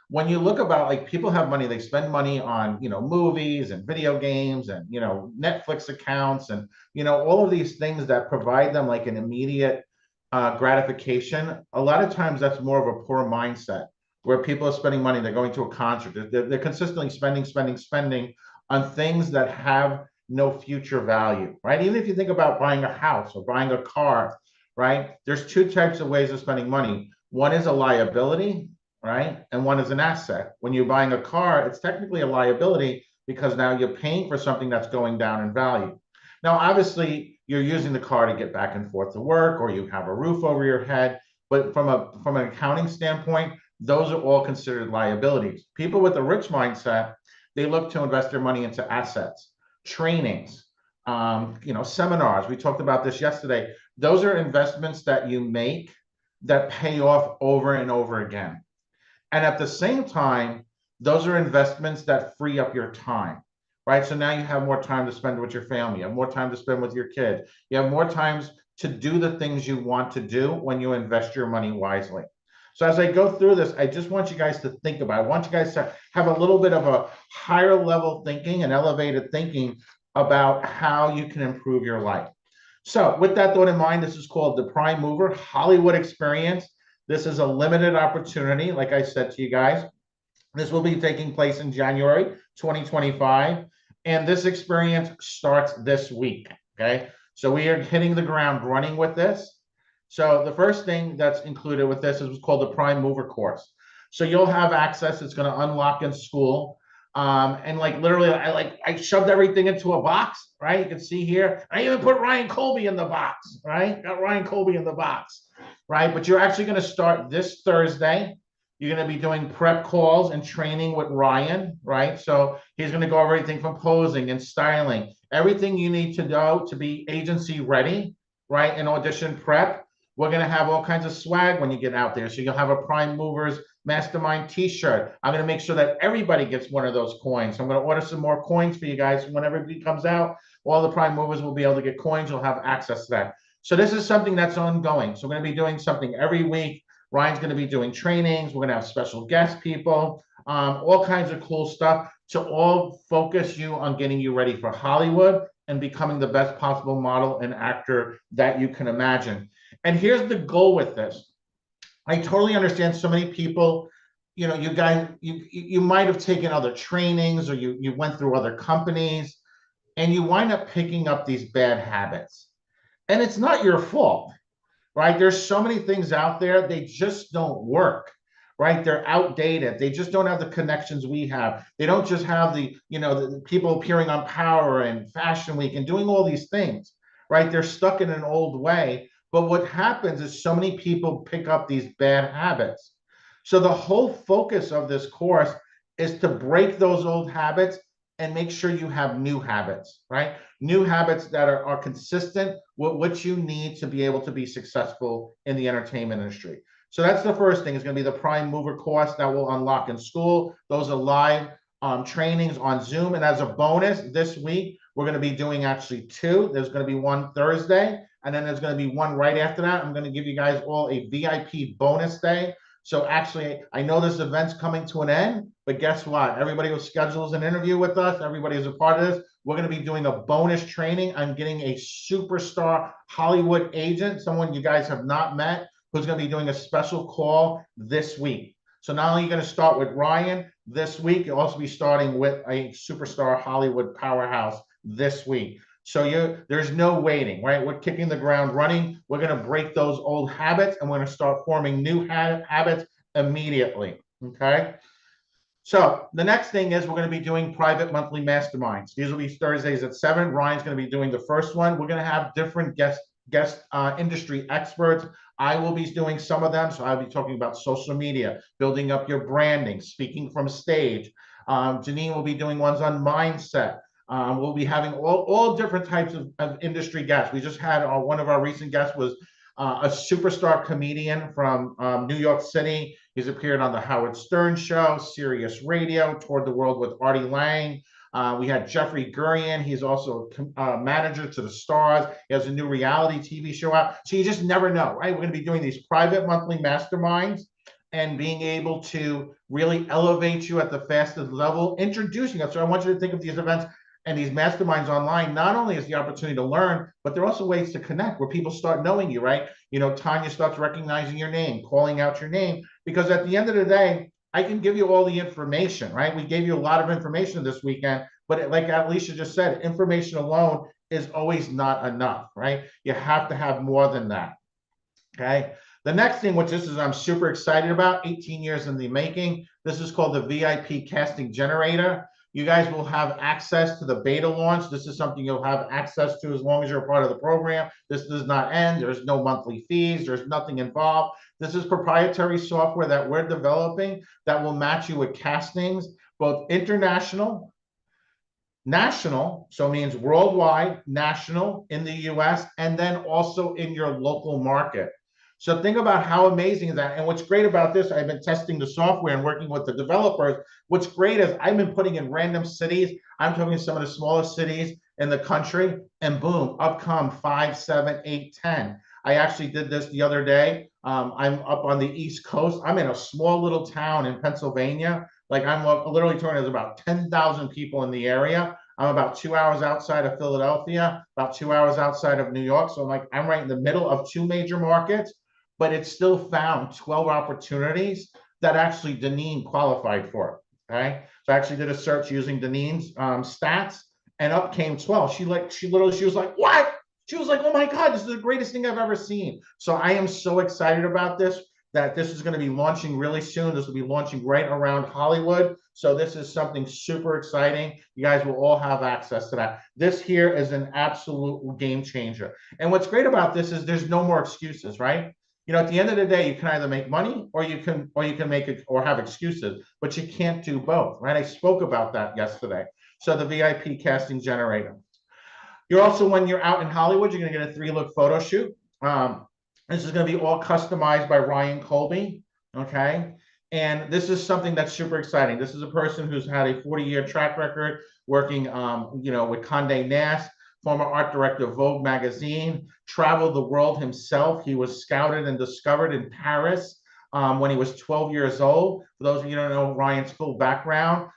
When you look about, like, people have money, they spend money on, movies and video games and, Netflix accounts and, all of these things that provide them like an immediate gratification. A lot of times that's more of a poor mindset where people are spending money. They're going to a concert. They're consistently spending on things that have no future value, right? Even if you think about buying a house or buying a car, right? There's two types of ways of spending money. One is a liability, right? And one is an asset. When you're buying a car, it's technically a liability because now you're paying for something that's going down in value. Now, obviously, you're using the car to get back and forth to work, or you have a roof over your head. But from an accounting standpoint, those are all considered liabilities. People with a rich mindset, they look to invest their money into assets, trainings, seminars. We talked about this yesterday. Those are investments that you make that pay off over and over again. And at the same time, those are investments that free up your time, right? So now you have more time to spend with your family. You have more time to spend with your kids. You have more times to do the things you want to do when you invest your money wisely. So as I go through this, I just want you guys to think about it. I want you guys to have a little bit of a higher level thinking and elevated thinking about how you can improve your life. So with that thought in mind, this is called the Prime Mover Hollywood Experience. This is a limited opportunity, like I said to you guys. This will be taking place in January 2025. And this experience starts this week, okay? So we are hitting the ground running with this. So the first thing that's included with this is what's called the Prime Mover course. So you'll have access. It's going to unlock in school. And like literally, I shoved everything into a box, right? You can see here. I even put Ryan Colby in the box, right? Got Ryan Colby in the box, right? But you're actually going to start this Thursday. You're going to be doing prep calls and training with Ryan, right? So he's going to go over everything from posing and styling, everything you need to know to be agency ready, right? And audition prep. We're going to have all kinds of swag when you get out there. So you'll have a Prime Movers Mastermind t-shirt. I'm going to make sure that everybody gets one of those coins. I'm going to order some more coins for you guys. When everybody comes out, all the Prime Movers will be able to get coins. You'll have access to that. So this is something that's ongoing. So we're going to be doing something every week. Ryan's going to be doing trainings. We're going to have special guest people, all kinds of cool stuff to all focus you on getting you ready for Hollywood and becoming the best possible model and actor that you can imagine. And here's the goal with this. I totally understand so many people, you guys, you might have taken other trainings or you went through other companies and you wind up picking up these bad habits. And it's not your fault, right? There's so many things out there, they just don't work, right? They're outdated. They just don't have the connections we have. They don't just have the people appearing on Power and Fashion Week and doing all these things, right? They're stuck in an old way. But what happens is so many people pick up these bad habits. So the whole focus of this course is to break those old habits and make sure you have new habits, right? New habits that are consistent with what you need to be able to be successful in the entertainment industry. So that's the first thing, is going to be the prime mover course that will unlock in school. Those are live trainings on Zoom. And as a bonus this week, we're going to be doing actually two. There's going to be one Thursday, and then there's going to be one right after that. I'm going to give you guys all a VIP bonus day. So actually, I know this event's coming to an end, but guess what? Everybody who schedules an interview with us, everybody who's a part of this, we're going to be doing a bonus training. I'm getting a superstar Hollywood agent, someone you guys have not met, who's going to be doing a special call this week. So not only are you going to start with Ryan this week, you'll also be starting with a superstar Hollywood powerhouse this week. So there's no waiting, right? We're kicking the ground running. We're going to break those old habits, and we're going to start forming new habits immediately, okay? So the next thing is we're going to be doing private monthly masterminds. These will be Thursdays at 7. Ryan's going to be doing the first one. We're going to have different guest industry experts. I will be doing some of them. So I'll be talking about social media, building up your branding, speaking from stage. Janine will be doing ones on mindset. We'll be having all different types of industry guests. We just had one of our recent guests was a superstar comedian from New York City. He's appeared on the Howard Stern Show, Sirius Radio, toured the world with Artie Lang. We had Jeffrey Gurian. He's also a manager to the stars. He has a new reality TV show out. So you just never know, right? We're going to be doing these private monthly masterminds and being able to really elevate you at the fastest level, introducing us. So I want you to think of these events and these masterminds online, not only is the opportunity to learn, but there are also ways to connect where people start knowing you, right? Tanya starts recognizing your name, calling out your name, because at the end of the day, I can give you all the information, right? We gave you a lot of information this weekend, but like Alicia just said, information alone is always not enough, right? You have to have more than that, okay? The next thing, which I'm super excited about, 18 years in the making, this is called the VIP Casting Generator. You guys will have access to the beta launch. This is something you'll have access to as long as you're a part of the program. This does not end. There's no monthly fees. There's nothing involved. This is proprietary software that we're developing that will match you with castings, both international, national, so it means worldwide, national in the US, and then also in your local market. So think about how amazing is that. And what's great about this, I've been testing the software and working with the developers. What's great is I've been putting in random cities. I'm talking to some of the smallest cities in the country, and boom, up come 5, 7, 8, 10. I actually did this the other day. I'm up on the East Coast. I'm in a small little town in Pennsylvania. Like I'm literally talking, there's about 10,000 people in the area. I'm about 2 hours outside of Philadelphia, about 2 hours outside of New York. So I'm right in the middle of two major markets, but it still found 12 opportunities that actually Deneen qualified for, okay? So I actually did a search using Deneen's stats, and up came 12. She was like, what? She was like, oh my God, this is the greatest thing I've ever seen. So I am so excited about this, that this is going to be launching really soon. This will be launching right around Hollywood. So this is something super exciting. You guys will all have access to that. This here is an absolute game changer. And what's great about this is there's no more excuses, right? At the end of the day, you can either make money or you can make it or have excuses, but you can't do both, right? I spoke about that yesterday. So the VIP Casting Generator. You're also, when you're out in Hollywood, you're going to get a 3-look photo shoot. This is going to be all customized by Ryan Colby, okay? And this is something that's super exciting. This is a person who's had a 40-year track record working, with Condé Nast, former art director of Vogue magazine, traveled the world himself. He was scouted and discovered in Paris when he was 12 years old. For those of you who don't know Ryan's full background,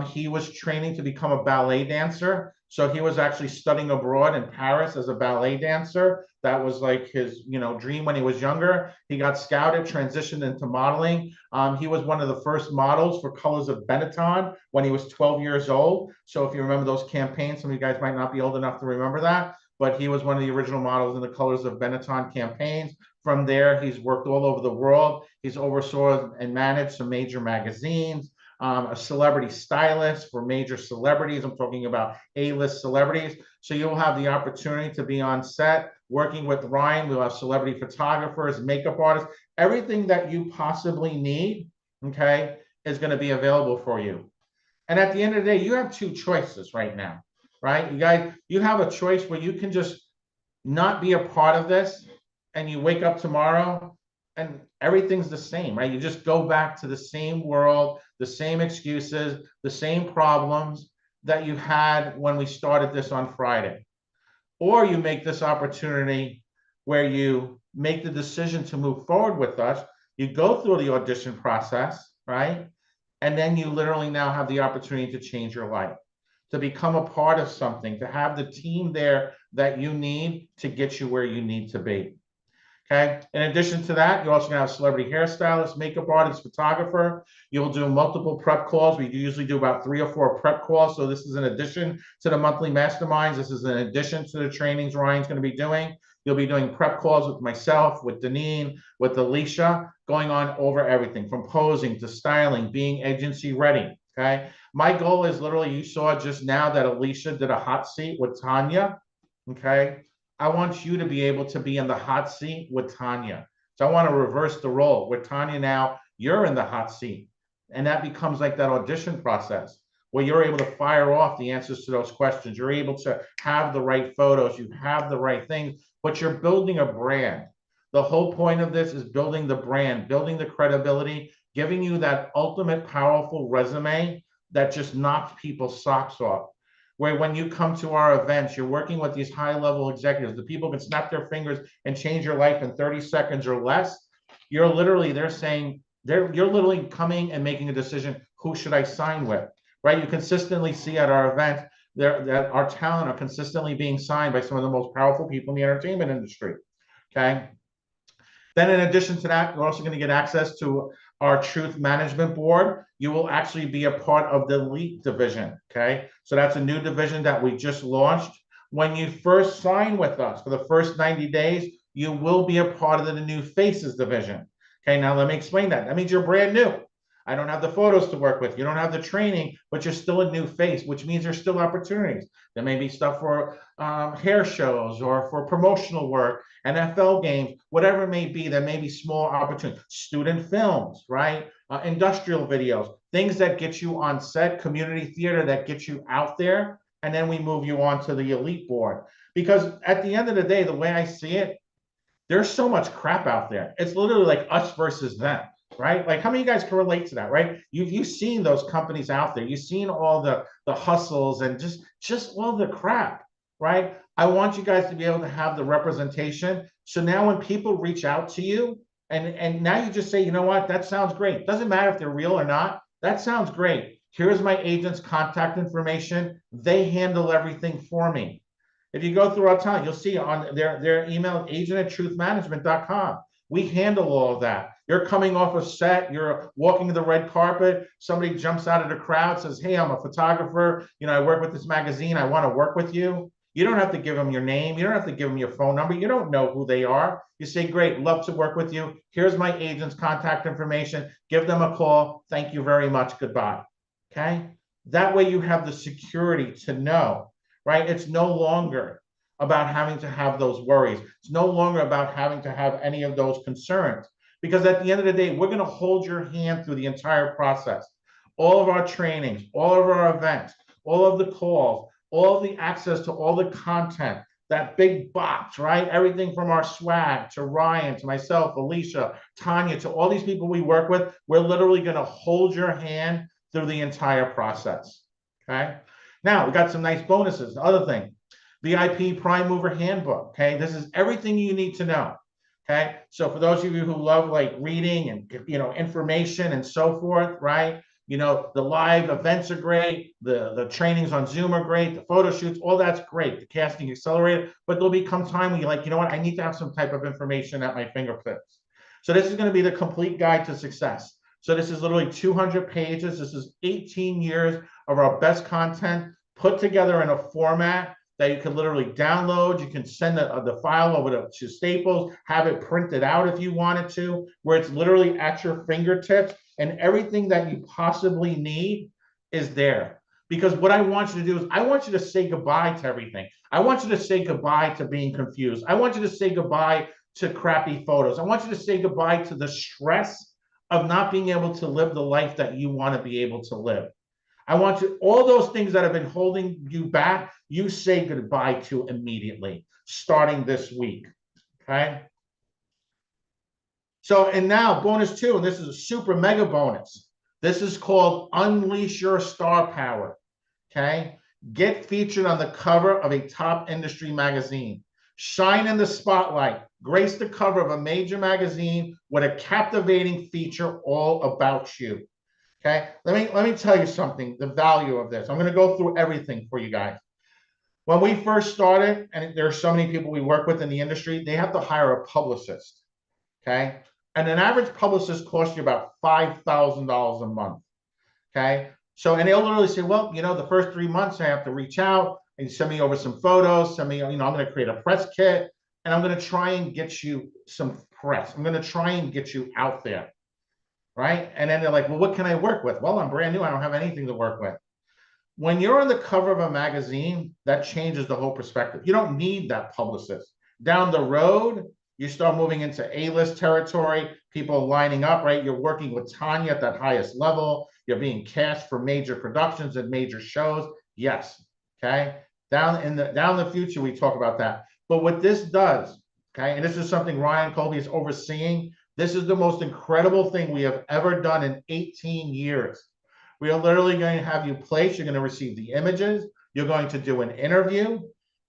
he was training to become a ballet dancer. So he was actually studying abroad in Paris as a ballet dancer. That was like his, dream when he was younger. He got scouted, transitioned into modeling. He was one of the first models for Colors of Benetton when he was 12 years old. So if you remember those campaigns, some of you guys might not be old enough to remember that, but he was one of the original models in the Colors of Benetton campaigns. From there, he's worked all over the world. He's oversaw and managed some major magazines, a celebrity stylist for major celebrities. I'm talking about A-list celebrities. So you'll have the opportunity to be on set working with Ryan. We'll have celebrity photographers, makeup artists, everything that you possibly need, okay, is going to be available for you. And at the end of the day, you have two choices right now, right? You guys, you have a choice where you can just not be a part of this and you wake up tomorrow and everything's the same, right? You just go back to the same world, the same excuses, the same problems that you had when we started this on Friday. Or you make this opportunity where you make the decision to move forward with us. You go through the audition process, right? And then you literally now have the opportunity to change your life, to become a part of something, to have the team there that you need to get you where you need to be. Okay. In addition to that, you're also going to have celebrity hairstylist, makeup artist, photographer. You'll do multiple prep calls. We usually do about 3 or 4 prep calls. So this is in addition to the monthly masterminds. This is in addition to the trainings Ryan's going to be doing. You'll be doing prep calls with myself, with Deneen, with Alicia, going on over everything from posing to styling, being agency ready. Okay. My goal is literally, you saw just now that Alicia did a hot seat with Tanya. Okay. I want you to be able to be in the hot seat with Tanya. So I want to reverse the role. With Tanya now, you're in the hot seat. And that becomes like that audition process where you're able to fire off the answers to those questions. You're able to have the right photos. You have the right things, but you're building a brand. The whole point of this is building the brand, building the credibility, giving you that ultimate powerful resume that just knocks people's socks off. Where when you come to our events, you're working with these high-level executives, the people can snap their fingers and change your life in 30 seconds or less. You're literally, they're saying, you're literally coming and making a decision, who should I sign with, right? You consistently see at our events that our talent are consistently being signed by some of the most powerful people in the entertainment industry, okay? Then in addition to that, you're also going to get access to our Truth Management Board. You will actually be a part of the Elite division, okay? So that's a new division that we just launched. When you first sign with us for the first 90 days, you will be a part of the New Faces division. Okay, now let me explain that. That means you're brand new. I don't have the photos to work with. You don't have the training, but you're still a new face, which means there's still opportunities. There may be stuff for hair shows or for promotional work, NFL games, whatever it may be. There may be small opportunities. Student films, right? Industrial videos, things that get you on set, community theater that gets you out there. And then we move you on to the Elite Board. Because at the end of the day, the way I see it, there's so much crap out there. It's literally like us versus them, right? Like how many of you guys can relate to that, right? You've seen those companies out there. You've seen all the hustles and just all the crap, right? I want you guys to be able to have the representation. So now when people reach out to you and now you just say, you know what, that sounds great. Doesn't matter if they're real or not. That sounds great. Here's my agent's contact information. They handle everything for me. If you go through our time, you'll see on their email, agent@truthmanagement.com. We handle all of that. You're coming off a set, you're walking the red carpet, somebody jumps out of the crowd, says, hey, I'm a photographer, I work with this magazine, I want to work with you. You don't have to give them your name. You don't have to give them your phone number. You don't know who they are. You say, great, love to work with you. Here's my agent's contact information. Give them a call. Thank you very much. Goodbye. Okay? That way you have the security to know, right? It's no longer about having to have those worries. It's no longer about having to have any of those concerns. Because at the end of the day, we're going to hold your hand through the entire process. All of our trainings, all of our events, all of the calls, all of the access to all the content, that big box, right? Everything from our swag to Ryan, to myself, Alicia, Tanya, to all these people we work with, we're literally going to hold your hand through the entire process, okay? Now, we got some nice bonuses. The other thing, VIP Prime Mover Handbook, okay? This is everything you need to know, okay? So for those of you who love like reading and, information and so forth, right? The live events are great. The trainings on Zoom are great. The photo shoots, all that's great. The casting accelerator, but there'll become time when you're like, you know what? I need to have some type of information at my fingertips. So this is going to be the complete guide to success. So this is literally 200 pages. This is 18 years of our best content put together in a format that you can literally download. You can send the file over to Staples, have it printed out if you wanted to, where it's literally at your fingertips, and everything that you possibly need is there. Because what I want you to do is I want you to say goodbye to everything. I want you to say goodbye to being confused. I want you to say goodbye to crappy photos. I want you to say goodbye to the stress of not being able to live the life that you want to be able to live. I want you, all those things that have been holding you back, you say goodbye to immediately, starting this week, okay? So, and now bonus 2, and this is a super mega bonus. This is called Unleash Your Star Power, okay? Get featured on the cover of a top industry magazine. Shine in the spotlight. Grace the cover of a major magazine with a captivating feature all about you. Okay, let me tell you something, the value of this. I'm going to go through everything for you guys. When we first started, and there are so many people we work with in the industry, they have to hire a publicist. Okay, and an average publicist costs you about $5,000 a month. Okay, so, and they'll literally say, well, you know, the first 3 months I have to reach out and send me over some photos, send me, you know, I'm going to create a press kit, and I'm going to try and get you some press. I'm going to try and get you out there. Right? And then they're like, well, what can I work with? Well, I'm brand new. I don't have anything to work with. When you're on the cover of a magazine, that changes the whole perspective. You don't need that publicist. Down the road, you start moving into A-list territory, people lining up, right? You're working with Tanya at that highest level. You're being cast for major productions and major shows. Yes. Okay. Down the future, we talk about that. But what this does, okay, and this is something Ryan Colby is overseeing. This is the most incredible thing we have ever done in 18 years. We are literally going to have you placed. You're going to receive the images. You're going to do an interview,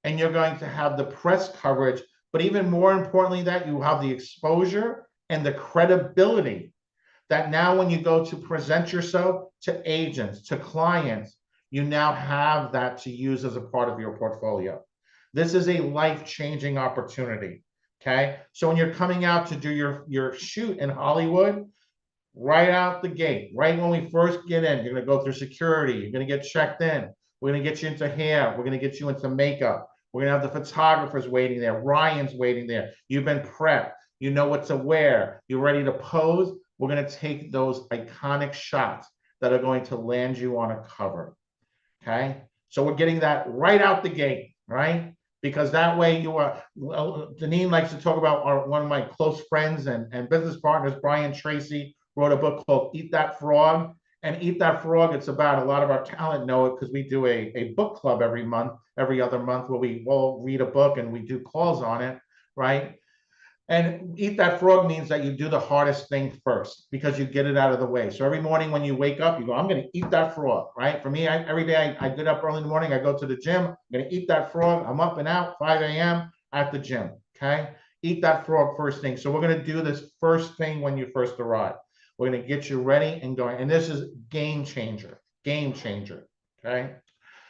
and you're going to have the press coverage. But even more importantly, that you have the exposure and the credibility that now when you go to present yourself to agents, to clients, you now have that to use as a part of your portfolio. This is a life-changing opportunity. Okay, so when you're coming out to do your shoot in Hollywood, right out the gate, right when we first get in, you're going to go through security, you're going to get checked in, we're going to get you into hair, we're going to get you into makeup, we're going to have the photographers waiting there, Ryan's waiting there, you've been prepped, you know what to wear, you're ready to pose. We're going to take those iconic shots that are going to land you on a cover. Okay, so we're getting that right out the gate, right? Because that way you are, Deneen likes to talk about one of my close friends and business partners, Brian Tracy, wrote a book called Eat That Frog. And Eat That Frog, it's about, a lot of our talent know it because we do a book club every other month, where we all read a book and we do calls on it, right? And Eat That Frog means that you do the hardest thing first because you get it out of the way. So every morning when you wake up, you go, I'm going to eat that frog, right? For me, every day I get up early in the morning, I go to the gym, I'm going to eat that frog. I'm up and out, 5 a.m. at the gym, okay? Eat that frog first thing. So we're going to do this first thing when you first arrive. We're going to get you ready and going. And this is game changer, okay?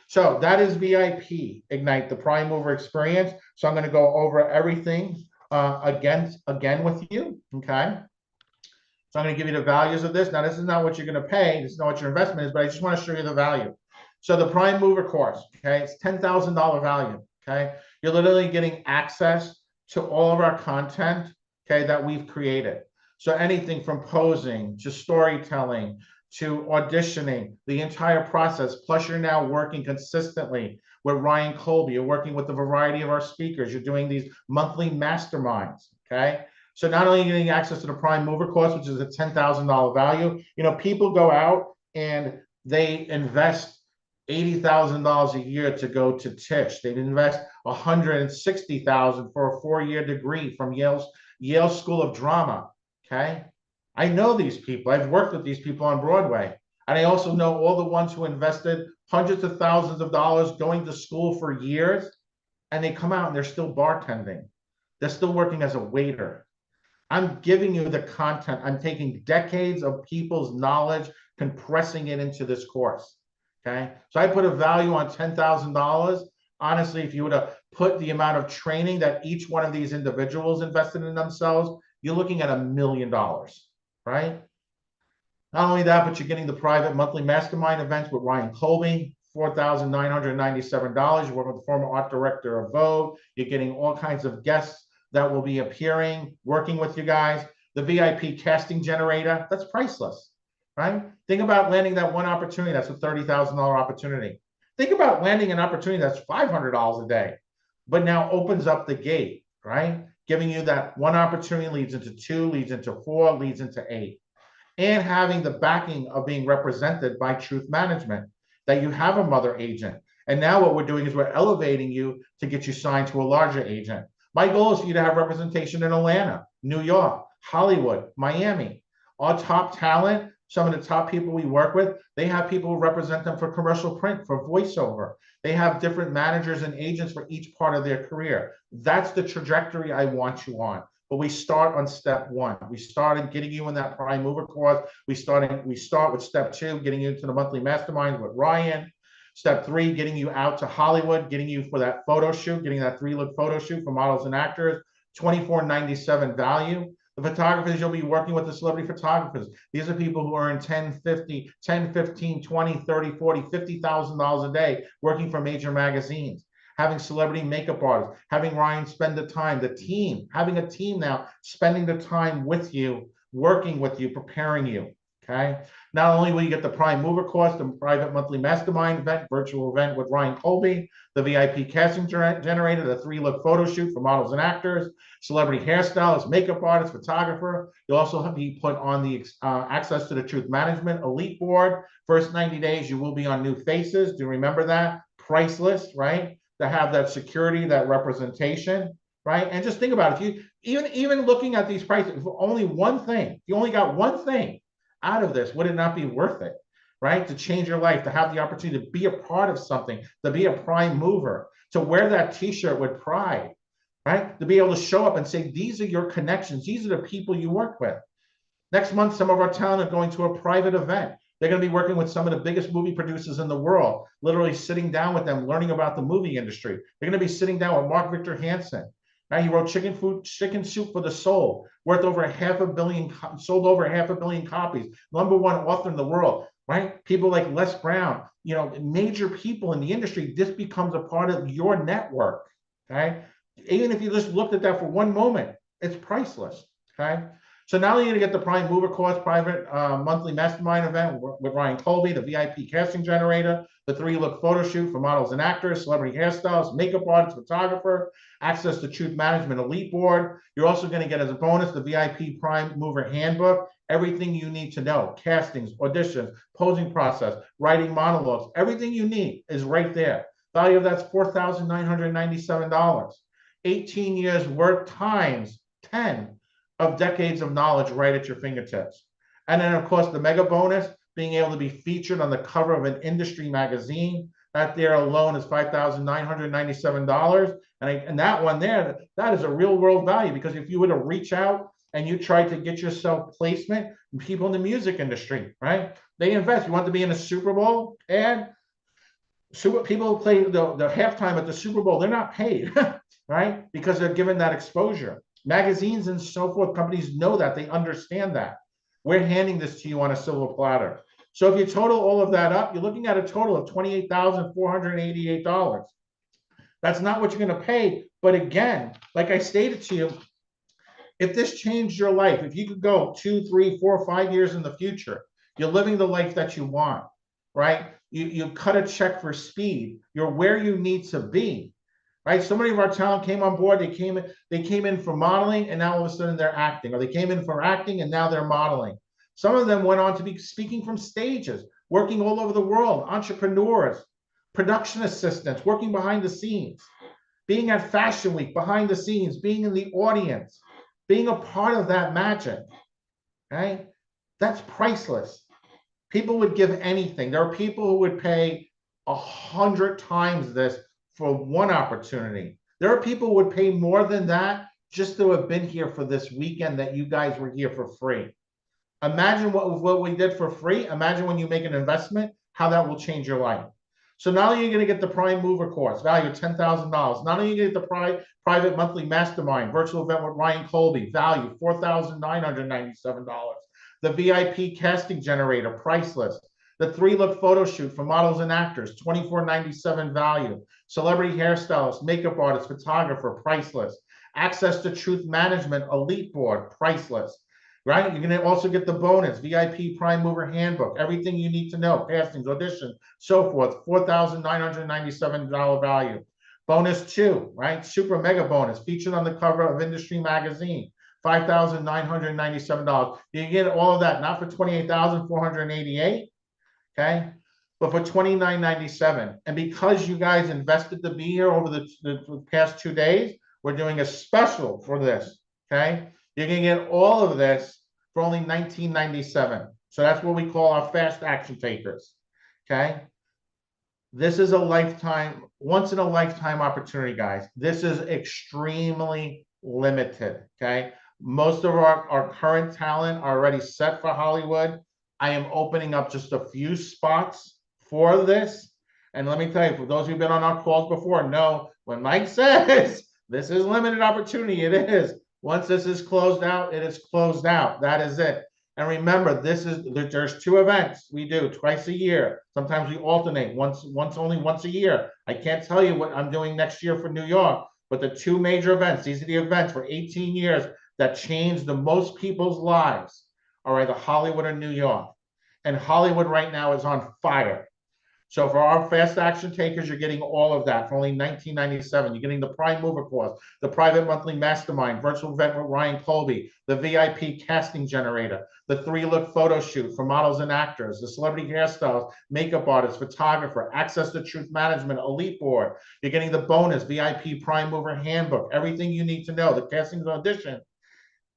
So that is VIP, Ignite, the Prime Mover Experience. So I'm going to go over everything again with you, okay? So I'm going to give you the values of this. Now, this is not what you're going to pay. This is not what your investment is, but I just want to show you the value. So the Prime Mover course, okay, it's $10,000 value, okay? You're literally getting access to all of our content, okay, that we've created. So anything from posing to storytelling to auditioning, the entire process, plus you're now working consistently with Ryan Colby, you're working with a variety of our speakers, you're doing these monthly masterminds, okay? So not only are you getting access to the Prime Mover course, which is a $10,000 value, you know, people go out and they invest $80,000 a year to go to Tisch. They invest $160,000 for a 4-year degree from Yale School of Drama, okay? I know these people. I've worked with these people on Broadway. And I also know all the ones who invested hundreds of thousands of dollars going to school for years, and they come out and they're still bartending. They're still working as a waiter. I'm giving you the content. I'm taking decades of people's knowledge, compressing it into this course, okay? So I put a value on $10,000. Honestly, if you were to put the amount of training that each one of these individuals invested in themselves, you're looking at $1 million, right? Not only that, but you're getting the private monthly mastermind events with Ryan Colby, $4,997. You work with the former art director of Vogue. You're getting all kinds of guests that will be appearing, working with you guys. The VIP casting generator, that's priceless, right? Think about landing that one opportunity. That's a $30,000 opportunity. Think about landing an opportunity that's $500 a day, but now opens up the gate, right? Giving you that one opportunity leads into 2, leads into 4, leads into 8. And having the backing of being represented by Truth Management, that you have a mother agent. And now what we're doing is we're elevating you to get you signed to a larger agent. My goal is for you to have representation in Atlanta, New York, Hollywood, Miami. Our top talent, some of the top people we work with, they have people who represent them for commercial print, for voiceover. They have different managers and agents for each part of their career. That's the trajectory I want you on. But we start on step 1. We started getting you in that prime mover course. We start with step 2, getting you into the monthly masterminds with Ryan. Step 3, getting you out to Hollywood, getting you for that photo shoot, getting that 3-look photo shoot for models and actors, $24.97 value. The photographers, you'll be working with the celebrity photographers. These are people who earn $10, $15, $20, $30, $40, $50,000 a day working for major magazines. Having celebrity makeup artists, having Ryan spend the time, the team, having a team now, spending the time with you, working with you, preparing you, okay? Not only will you get the prime mover course, the private monthly mastermind event, virtual event with Ryan Colby, the VIP casting generator, the 3-look photo shoot for models and actors, celebrity hairstylist, makeup artist, photographer. You'll also be put on the access to the Truth Management Elite Board. First 90 days, you will be on New Faces. Do you remember that? Priceless, right? To have that security, that representation, right? And just think about it. If you even looking at these prices, if only one thing, if you only got one thing out of this, would it not be worth it, right? To change your life, to have the opportunity to be a part of something, to be a prime mover, to wear that t-shirt with pride, right? To be able to show up and say, these are your connections. These are the people you work with. Next month, some of our talent are going to a private event. They're going to be working with some of the biggest movie producers in the world, literally sitting down with them, learning about the movie industry. They're going to be sitting down with Mark Victor Hansen. Right? He wrote Chicken Soup for the Soul, worth over $500 million, sold over $500 million copies, #1 author in the world. Right? People like Les Brown, major people in the industry. This becomes a part of your network. Okay, even if you just looked at that for one moment, it's priceless. Okay. So now you're going to get the prime mover course, private monthly mastermind event with Ryan Colby, the VIP casting generator, the 3-look photo shoot for models and actors, celebrity hairstylists, makeup artist, photographer, access to Truth Management Elite Board. You're also going to get as a bonus the VIP prime mover handbook, everything you need to know, castings, auditions, posing process, writing monologues, everything you need is right there. Value of that's $4,997. 18 years worth times 10 of decades of knowledge right at your fingertips. And then, of course, the mega bonus, being able to be featured on the cover of an industry magazine. That there alone is $5,997. And that one there, that is a real world value, because if you were to reach out and you try to get yourself placement, people in the music industry, right? They invest. You want to be in a Super Bowl and people who play the halftime at the Super Bowl, they're not paid, right? Because they're given that exposure. Magazines and so forth, companies know that, they understand that. We're handing this to you on a silver platter. So if you total all of that up, you're looking at a total of $28,488. That's not what you're going to pay. But again, like I stated to you, if this changed your life, if you could go 2, 3, 4, 5 years in the future, you're living the life that you want, right? You cut a check for speed. You're where you need to be. Right? So many of our talent came on board. They came in for modeling, and now all of a sudden they're acting, or they came in for acting and now they're modeling. Some of them went on to be speaking from stages, working all over the world, entrepreneurs, production assistants, working behind the scenes, being at Fashion Week, behind the scenes, being in the audience, being a part of that magic. Right? That's priceless. People would give anything. There are people who would pay 100 times this for one opportunity. There are people who would pay more than that just to have been here for this weekend that you guys were here for free. Imagine what we did for free. Imagine when you make an investment, how that will change your life. So not only are you going to get the prime mover course, value of $10,000, not only are you going to get the private monthly mastermind, virtual event with Ryan Colby, value $4,997. The VIP casting generator, priceless. The 3-look photo shoot for models and actors, $24.97 value. Celebrity hairstylist, makeup artist, photographer, priceless. Access to truth management, elite board, priceless. Right? You're going to also get the bonus, VIP prime mover handbook, everything you need to know, castings, auditions, so forth, $4,997 value. Bonus 2, right? Super mega bonus, featured on the cover of Industry Magazine, $5,997. You get all of that, not for $28,488, okay? But for $29.97. And because you guys invested to be here over the past 2 days, we're doing a special for this, okay? You're going to get all of this for only $19.97. So that's what we call our fast action takers, okay? This is a lifetime, once in a lifetime opportunity, guys. This is extremely limited, okay? Most of our current talent are already set for Hollywood. I am opening up just a few spots for this. And let me tell you, for those who've been on our calls before, know when Mike says this is limited opportunity, it is. Once this is closed out, it is closed out. That is it. And remember, there's 2 events we do twice a year. Sometimes we alternate only once a year. I can't tell you what I'm doing next year for New York, but the 2 major events, these are the events for 18 years that changed the most people's lives, are either Hollywood or New York. And Hollywood right now is on fire. So for our fast action takers, you're getting all of that for only $19.97. You're getting the prime mover course, the private monthly mastermind, virtual event with Ryan Colby, the VIP casting generator, the 3-look photo shoot for models and actors, the celebrity hairstylist, makeup artist, photographer, access to truth management, elite board. You're getting the bonus VIP prime mover handbook, everything you need to know, the castings audition.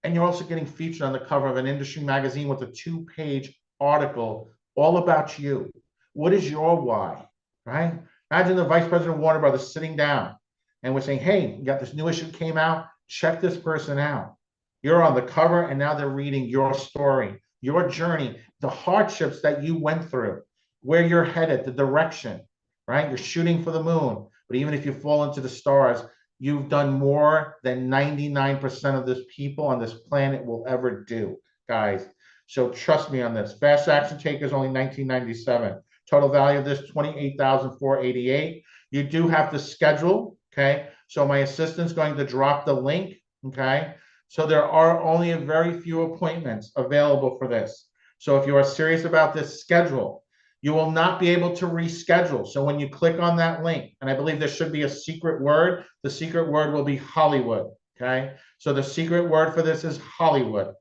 And you're also getting featured on the cover of an industry magazine with a 2-page article all about you. What is your why, right? Imagine the vice president of Warner Brothers sitting down and we're saying, hey, you got this new issue came out, check this person out. You're on the cover and now they're reading your story, your journey, the hardships that you went through, where you're headed, the direction, right? You're shooting for the moon, but even if you fall into the stars, you've done more than 99% of this people on this planet will ever do, guys. So trust me on this. Fast action takers only $19.97. Total value of this, $28,488. You do have to schedule, okay? So my assistant's going to drop the link, okay? So there are only a very few appointments available for this. So if you are serious about this, schedule. You will not be able to reschedule. So when you click on that link, and I believe there should be a secret word, the secret word will be Hollywood, okay? So the secret word for this is Hollywood,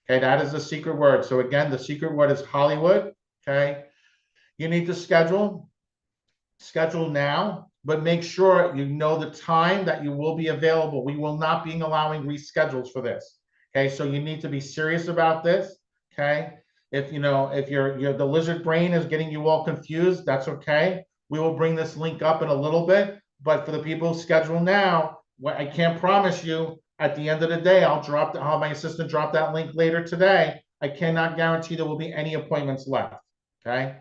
okay? That is the secret word. So again, the secret word is Hollywood, okay? You need to schedule now, but make sure you know the time that you will be available. We will not be allowing reschedules for this. Okay, so you need to be serious about this. Okay, if the lizard brain is getting you all confused, that's okay. We will bring this link up in a little bit, but for the people who schedule now, I can't promise you at the end of the day, I'll have my assistant drop that link later today. I cannot guarantee there will be any appointments left. Okay.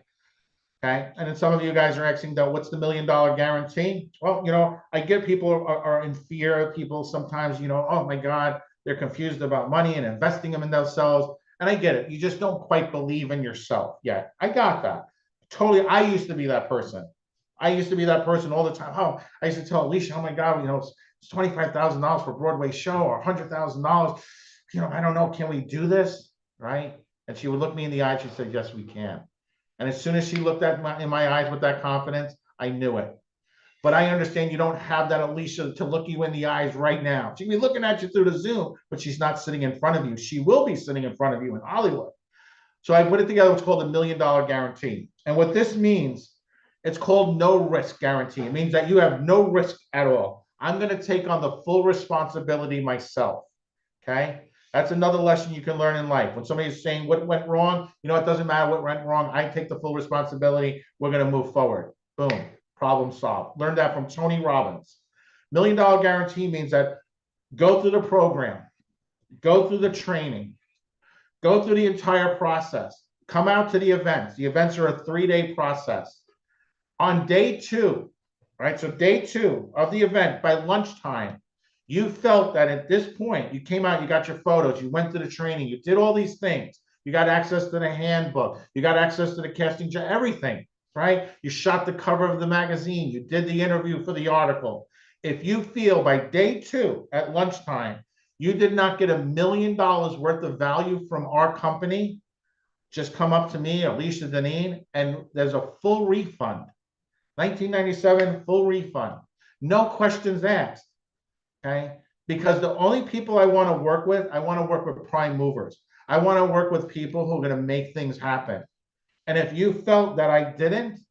Okay. And then some of you guys are asking, though, what's the $1 million guarantee? Well, I get people are in fear. People sometimes, oh my God, they're confused about money and investing them in themselves. And I get it. You just don't quite believe in yourself yet. I got that. Totally. I used to be that person. I used to be that person all the time. Oh, I used to tell Alicia, oh my God, it's $25,000 for a Broadway show or $100,000. I don't know. Can we do this? Right. And she would look me in the eye. She said, yes, we can. And as soon as she looked in my eyes with that confidence, I knew it. But I understand you don't have that Alicia to look you in the eyes right now. She'll be looking at you through the Zoom, but she's not sitting in front of you. She will be sitting in front of you in Hollywood. So I put it together what's called a $1 million guarantee. And what this means, it's called no risk guarantee. It means that you have no risk at all. I'm going to take on the full responsibility myself. Okay? That's another lesson you can learn in life. When somebody's saying what went wrong, it doesn't matter what went wrong. I take the full responsibility. We're going to move forward. Boom. Problem solved. Learned that from Tony Robbins. $1 million guarantee means that go through the program, go through the training, go through the entire process, come out to the events. The events are a 3-day process. On day 2, right? So day 2 of the event by lunchtime, you felt that at this point, you came out, you got your photos, you went to the training, you did all these things. You got access to the handbook. You got access to the casting, everything, right? You shot the cover of the magazine. You did the interview for the article. If you feel by day 2 at lunchtime, you did not get $1 million worth of value from our company, just come up to me, Alicia Deneen, and there's a full refund. 1997, full refund. No questions asked, okay? Because the only people I want to work with, I want to work with prime movers. I want to work with people who are going to make things happen. And if you felt that I didn't,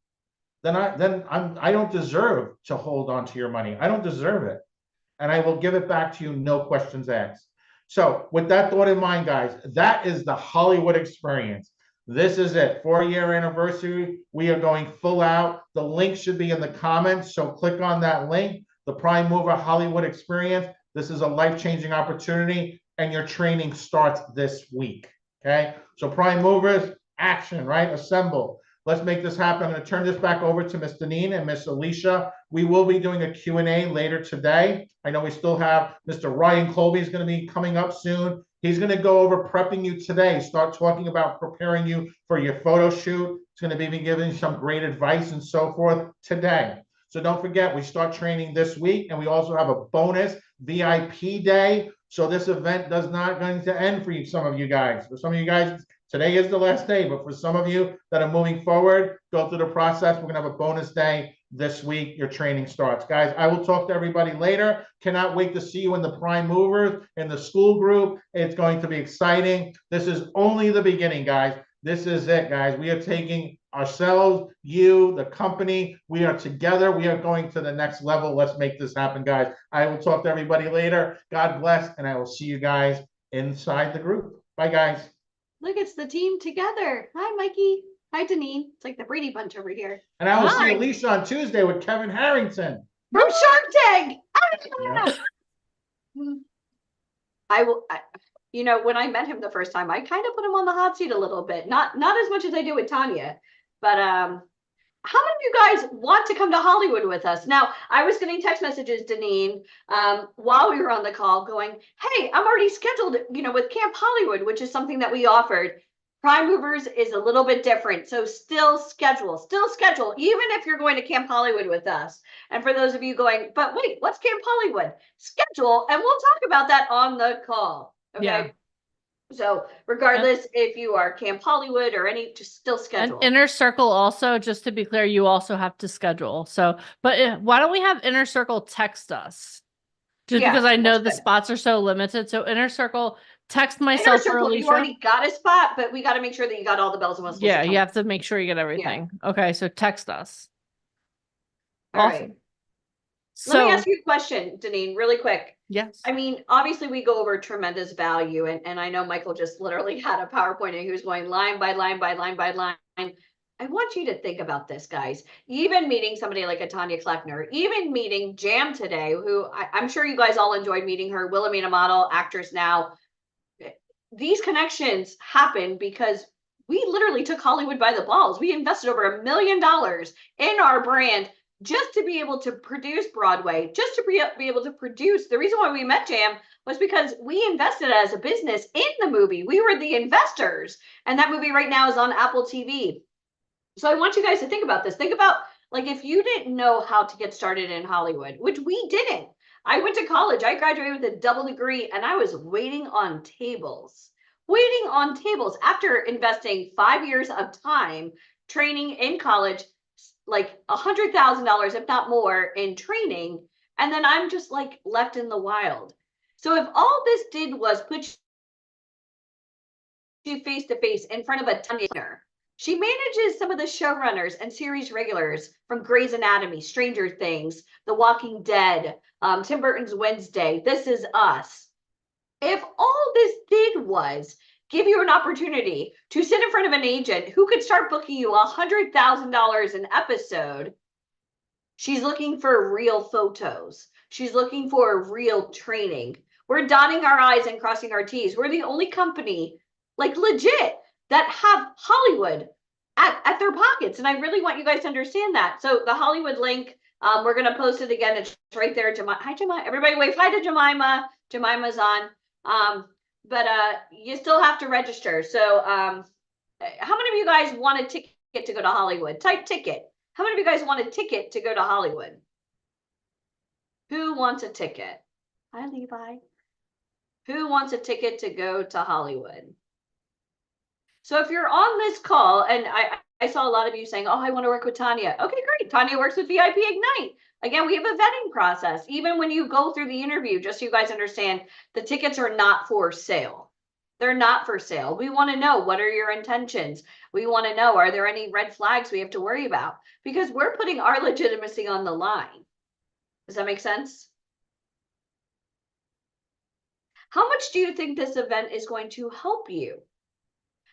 then I don't deserve to hold on to your money. I don't deserve it. And I will give it back to you, no questions asked. So with that thought in mind, guys, that is the Hollywood experience. This is it, 4-year anniversary. We are going full out. The link should be in the comments, so click on that link, the Prime Mover Hollywood experience. This is a life-changing opportunity, and your training starts this week, okay? So Prime Movers, action, right? Assemble. Let's make this happen. I'm going to turn this back over to Ms. Deneen and Ms. Alicia. We will be doing a Q&A later today. I know we still have Mr. Ryan Colby is going to be coming up soon. He's going to go over prepping you today, start talking about preparing you for your photo shoot. He's going to be giving some great advice and so forth today. So don't forget, we start training this week, and we also have a bonus VIP day. So this event does not going to end for you, some of you guys. For some of you guys, today is the last day, but for some of you that are moving forward, go through the process. We're going to have a bonus day this week. Your training starts. Guys, I will talk to everybody later. Cannot wait to see you in the Prime Movers, in the school group. It's going to be exciting. This is only the beginning, guys. This is it, guys. We are taking ourselves, you, the company. We are together. We are going to the next level. Let's make this happen, guys. I will talk to everybody later. God bless, and I will see you guys inside the group. Bye, guys. Look, it's the team together. Hi, Mikey. Hi, Deneen. It's like the Brady Bunch over here. And I will Hi. see Alicia on Tuesday with Kevin Harrington. From Shark Tank. Yeah. I will. You know, when I met him the first time, I kind of put him on the hot seat a little bit. Not as much as I do with Tanya, but how many of you guys want to come to Hollywood with us? Now, I was getting text messages, Deneen, while we were on the call going, hey, I'm already scheduled, you know, with Camp Hollywood, which is something that we offered. Prime Movers is a little bit different. So still schedule, even if you're going to Camp Hollywood with us. And for those of you going, but wait, what's Camp Hollywood? Schedule, and we'll talk about that on the call. Okay. Yeah. So regardless if you are Camp Hollywood or any, just still schedule. And Inner Circle also, just to be clear, you also have to schedule. So, but why don't we have Inner Circle text us? Just Yeah, because I know that's the good. spots are so limited. So Inner Circle, text Inner myself or Circle, you Alicia. already got a spot, but we got to make sure that you got all the bells and whistles. Yeah, that you come have to make sure you get everything. Okay, so text us. All Awesome. right. So, Let me ask you a question, Deneen, really quick. yes. I mean, obviously we go over tremendous value, and I know Michael just literally had a PowerPoint and he was going line by line by line by line. I want you to think about this, guys. Even meeting somebody like a Tanya Kleckner, even meeting Jam today, who I'm sure you guys all enjoyed meeting her, Wilhelmina model, actress now. These connections happen because we literally took Hollywood by the balls. We invested over $1 million in our brand just to be able to produce Broadway, just to be able to produce. The reason why we met Jam was because we invested as a business in the movie. We were the investors, and that movie right now is on Apple TV. So I want you guys to think about this. Think about, like, if you didn't know how to get started in Hollywood, which we didn't. I went to college. I graduated with a double degree, and I was waiting on tables after investing 5 years of time training in college, like $100,000, if not more, in training. And then I'm just like left in the wild. So if all this did was put you face to face in front of a Tanya, she manages some of the showrunners and series regulars from Grey's Anatomy, Stranger Things, The Walking Dead, Tim Burton's Wednesday, This Is Us. If all this did was give you an opportunity to sit in front of an agent who could start booking you $100,000 an episode, she's looking for real photos. She's looking for real training. We're dotting our I's and crossing our T's. We're the only company, like legit, that have Hollywood at their pockets. And I really want you guys to understand that. So the Hollywood link, we're going to post it again. It's right there. Hi, Jemima. Everybody wave hi to Jemima. Jemima's on. but you still have to register. So how many of you guys want a ticket to go to Hollywood? Type ticket. How many of you guys want a ticket to go to Hollywood? Who wants a ticket? Hi, Levi. Who wants a ticket to go to Hollywood? So if you're on this call, and I saw a lot of you saying, oh, I want to work with Tanya. Okay, great. Tanya works with VIP Ignite. Again, we have a vetting process. Even when you go through the interview, just so you guys understand, the tickets are not for sale. They're not for sale. We want to know, what are your intentions? We want to know, are there any red flags we have to worry about? Because we're putting our legitimacy on the line. Does that make sense? How much do you think this event is going to help you?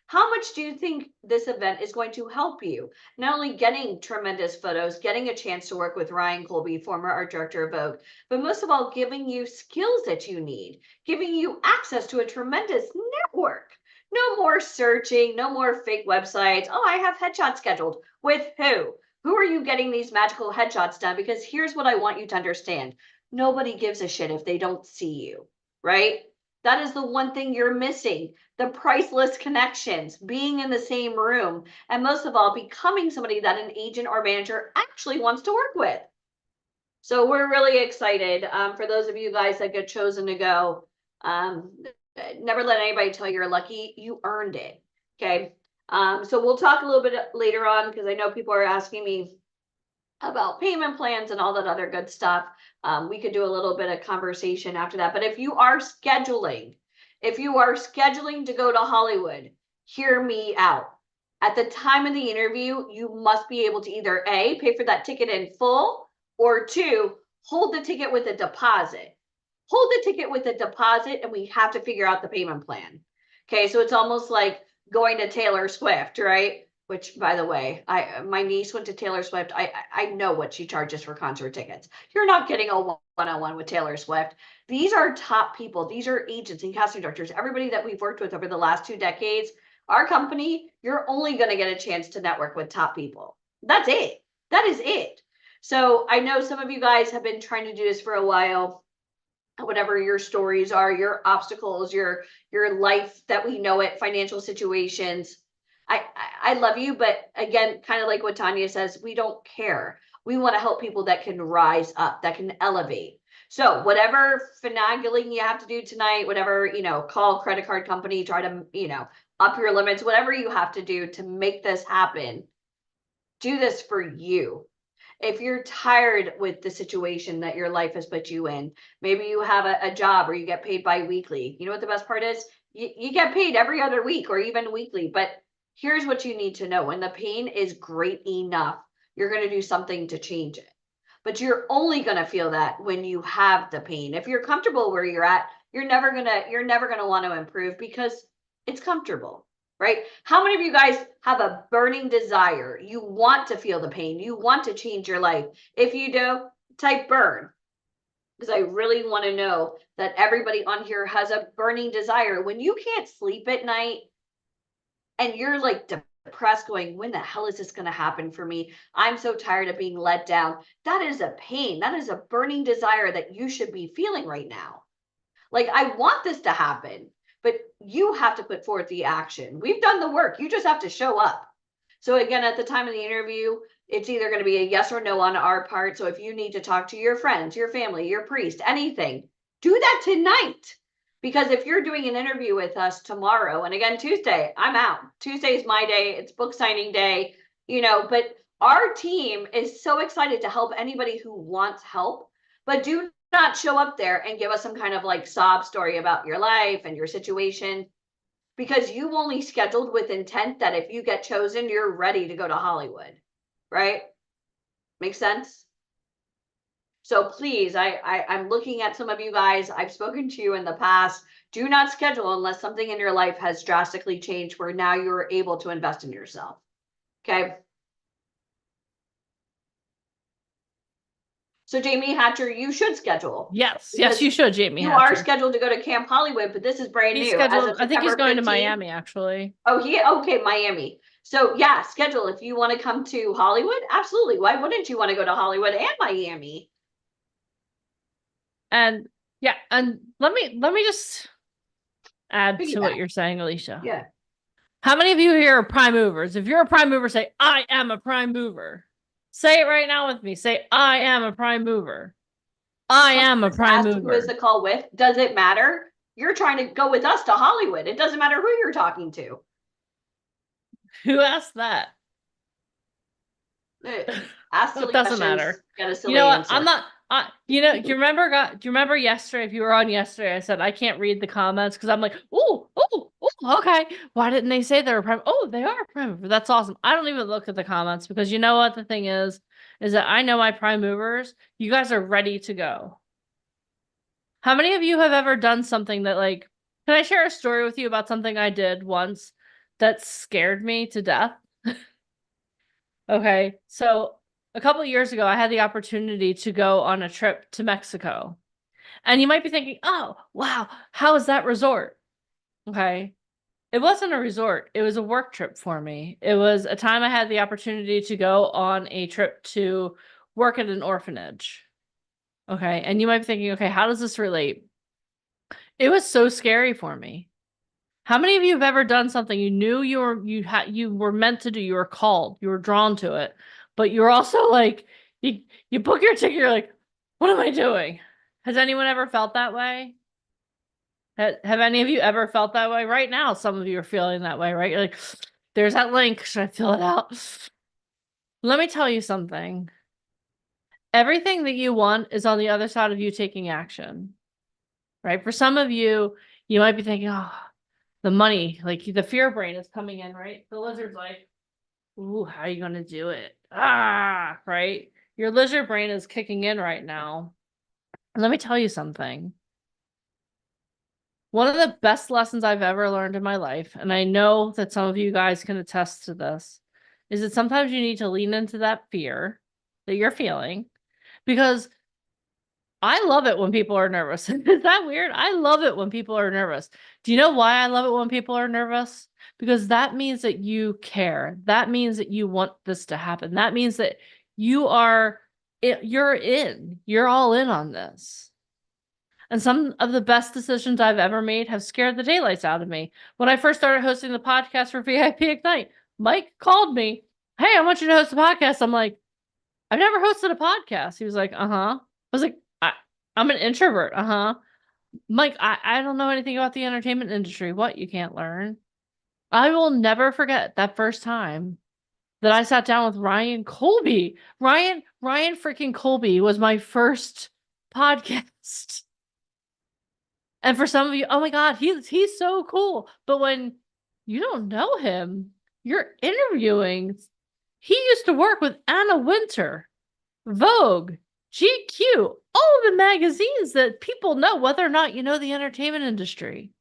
How much do you think this event is going to help you? Not only getting tremendous photos, getting a chance to work with Ryan Colby, former art director of Vogue, but most of all, giving you skills that you need, giving you access to a tremendous network. No more searching, no more fake websites. Oh, I have headshots scheduled. With who? Who are you getting these magical headshots done? Because here's what I want you to understand. Nobody gives a shit if they don't see you, right? That is the one thing you're missing. The priceless connections, being in the same room, and most of all, becoming somebody that an agent or manager actually wants to work with. So we're really excited for those of you guys that get chosen to go. Never let anybody tell you're lucky. You earned it. Okay. So we'll talk a little bit later on, because I know people are asking me about payment plans and all that other good stuff. We could do a little bit of conversation after that. But if you are scheduling to go to Hollywood, hear me out. At the time of the interview, you must be able to either A, pay for that ticket in full, or two, hold the ticket with a deposit. Hold the ticket with a deposit, and we have to figure out the payment plan. Okay, so it's almost like going to Taylor Swift, right? Which, by the way, my niece went to Taylor Swift. I know what she charges for concert tickets. You're not getting a one-on-one with Taylor Swift. These are top people. These are agents and casting directors. Everybody that we've worked with over the last 2 decades. Our company, you're only going to get a chance to network with top people. That's it. That is it. So I know some of you guys have been trying to do this for a while. Whatever your stories are, your obstacles, your life that we know it, financial situations. I love you, but again, kind of like what Tanya says, we don't care. We want to help people that can rise up, that can elevate. So whatever finagling you have to do tonight, whatever, call credit card company, try to, up your limits, whatever you have to do to make this happen, do this for you. If you're tired with the situation that your life has put you in, maybe you have a job where you get paid bi-weekly. You know what the best part is? You get paid every other week or even weekly. But here's what you need to know. When the pain is great enough, you're going to do something to change it. But you're only going to feel that when you have the pain. If you're comfortable where you're at, you're never going to want to improve because it's comfortable. Right? How many of you guys have a burning desire? You want to feel the pain. You want to change your life. If you do, type burn. Because I really want to know that everybody on here has a burning desire. When you can't sleep at night and you're like depressed going, when the hell is this going to happen for me? I'm so tired of being let down. That is a pain. That is a burning desire that you should be feeling right now. Like, I want this to happen. But you have to put forth the action. We've done the work. You just have to show up. So again, at the time of the interview, it's either going to be a yes or no on our part. So if you need to talk to your friends, your family, your priest, anything, do that tonight. Because if you're doing an interview with us tomorrow, and again, Tuesday, I'm out. Tuesday is my day. It's book signing day, but our team is so excited to help anybody who wants help, but do not show up there and give us some kind of like sob story about your life and your situation, because you only scheduled with intent that if you get chosen, you're ready to go to Hollywood, right? Make sense? So please, I'm looking at some of you guys. I've spoken to you in the past. Do not schedule unless something in your life has drastically changed where now you're able to invest in yourself. Okay. So Jamie Hatcher, you should schedule. Yes, you should, Jamie. You Hatcher. are scheduled to go to Camp Hollywood, but this is brand He's new. scheduled. I think he's going 15th. to Miami, actually. Oh, okay, Miami. So yeah, schedule if you want to come to Hollywood. Absolutely. Why wouldn't you want to go to Hollywood and Miami? And yeah, and let me just add to what Piggyback. you're saying, Alicia. Yeah. How many of you here are prime movers? If you're a prime mover, say, I am a prime mover. Say it right now with me. Say, I am a prime mover. I am a prime Asked who is mover. the call with? Does it matter? You're trying to go with us to Hollywood. It doesn't matter who you're talking to. Who asked that? Ask It silly doesn't questions. matter. Get a silly You know what? answer. I'm not. Do you remember yesterday? If you were on yesterday, I said I can't read the comments because I'm like, oh, okay. Why didn't they say they were prime? Oh, they are prime mover. That's awesome. I don't even look at the comments because you know what the thing is that I know my prime movers. You guys are ready to go. How many of you have ever done something that like? Can I share a story with you about something I did once that scared me to death? Okay, so a couple of years ago, I had the opportunity to go on a trip to Mexico. And you might be thinking, oh, wow, how is that resort? Okay. It wasn't a resort, it was a work trip for me. It was a time I had the opportunity to go on a trip to work at an orphanage. Okay. And you might be thinking, okay, how does this relate? It was so scary for me. How many of you have ever done something you knew you were meant to do, you were called, you were drawn to it, but you're also like you book your ticket, you're like, what am I doing? Has anyone ever felt that way? Have any of you ever felt that way? Right now, some of you are feeling that way, right? You're like, there's that link. Should I fill it out? Let me tell you something. Everything that you want is on the other side of you taking action, right? For some of you, you might be thinking, oh, the money, like the fear brain is coming in, right? The lizard's like, ooh, how are you going to do it? Ah, right? Your lizard brain is kicking in right now. And let me tell you something. One of the best lessons I've ever learned in my life, and I know that some of you guys can attest to this, is that sometimes you need to lean into that fear that you're feeling because I love it when people are nervous. Is that weird? I love it when people are nervous. Do you know why I love it when people are nervous? Because that means that you care. That means that you want this to happen. That means that you're all in on this. And some of the best decisions I've ever made have scared the daylights out of me. When I first started hosting the podcast for VIP Ignite, Mike called me. Hey, I want you to host a podcast. I'm like, I've never hosted a podcast. He was like, uh-huh. I was like, I'm an introvert. Uh-huh. Mike, I don't know anything about the entertainment industry. What? You can't learn. I will never forget that first time that I sat down with Ryan Colby. Ryan freaking Colby was my first podcast. And for some of you, oh my God, he's so cool. But when you don't know him, you're interviewing. He used to work with Anna Wintour, Vogue, GQ, all of the magazines that people know, whether or not you know the entertainment industry.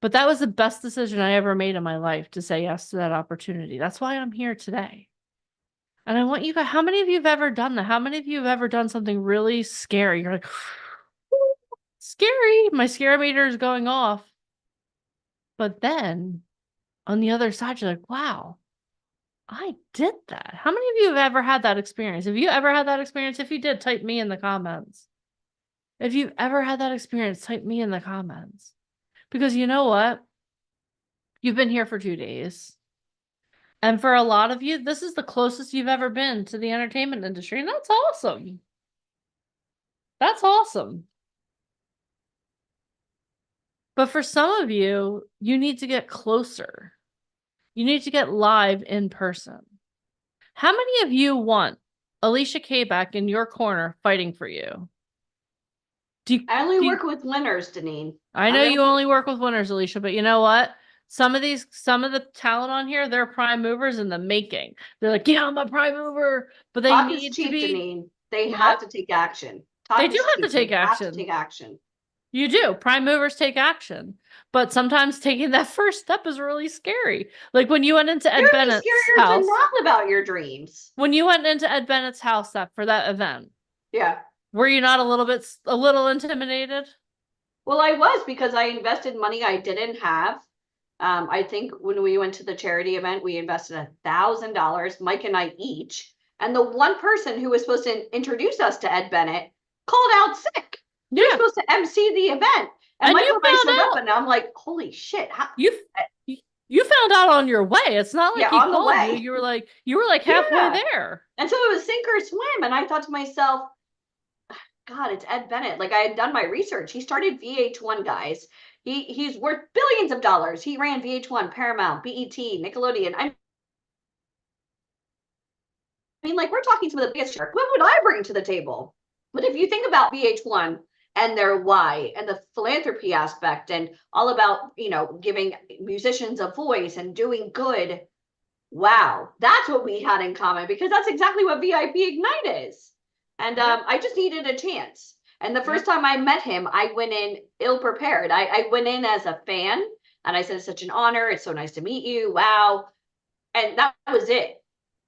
But that was the best decision I ever made in my life, to say yes to that opportunity. That's why I'm here today. And I want you guys, how many of you have ever done that? How many of you have ever done something really scary? You're like, scary. My scare meter is going off. But then on the other side, you're like, wow, I did that. How many of you have ever had that experience? Have you ever had that experience? If you did, type me in the comments. If you've ever had that experience, type me in the comments. Because you know what? You've been here for 2 days. And for a lot of you, this is the closest you've ever been to the entertainment industry. And that's awesome. That's awesome. But for some of you, you need to get closer. You need to get live in person. How many of you want Alicia K back in your corner fighting for you? I only work with winners, Deneen. I know you only work with winners, Alicia, but you know what? Some of the talent on here, they're prime movers in the making. They're like, yeah, I'm a prime mover, but they Talk need is cheap, to be. Deneen. They What? have to take action. They do have to take action. Have to take action. You do. Prime movers take action. But sometimes taking that first step is really scary. Like when you went into Ed Bennett's house. To not live out your dreams. When you went into Ed Bennett's house for that event. Yeah. Were you not a little intimidated? Well, I was, because I invested money I didn't have. I think when we went to the charity event, we invested $1,000, Mike and I each. And the one person who was supposed to introduce us to Ed Bennett called out sick. You're supposed to MC the event. And And Michael you and I found showed up out. and I'm like, holy shit. How, You found out on your way. It's not like yeah, he on the called you. way. You were like halfway Yeah. there. And so it was sink or swim. And I thought to myself, God, it's Ed Bennett. Like I had done my research. He started VH1, guys. He's worth billions of dollars. He ran VH1, Paramount, BET, Nickelodeon. I mean, like we're talking some of the biggest. What would I bring to the table? But if you think about VH1 and their why and the philanthropy aspect and all about, giving musicians a voice and doing good, wow, that's what we had in common because that's exactly what VIP Ignite is. And I just needed a chance. And the first time I met him, I went in ill prepared. I went in as a fan and I said, it's such an honor. It's so nice to meet you. Wow. And that was it.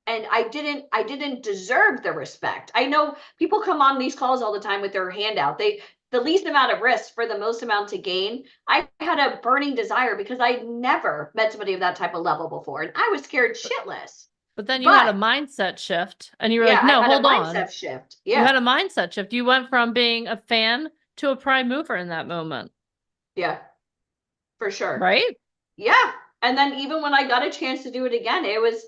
And I didn't deserve the respect. I know people come on these calls all the time with their hand out. The least amount of risk for the most amount to gain. I had a burning desire because I'd never met somebody of that type of level before. And I was scared shitless. But then you had a mindset shift and you were like, I no, had hold a on. mindset shift. You Yeah. had a mindset shift. You went from being a fan to a prime mover in that moment. Yeah, for sure. Right? Yeah. And then even when I got a chance to do it again, it was,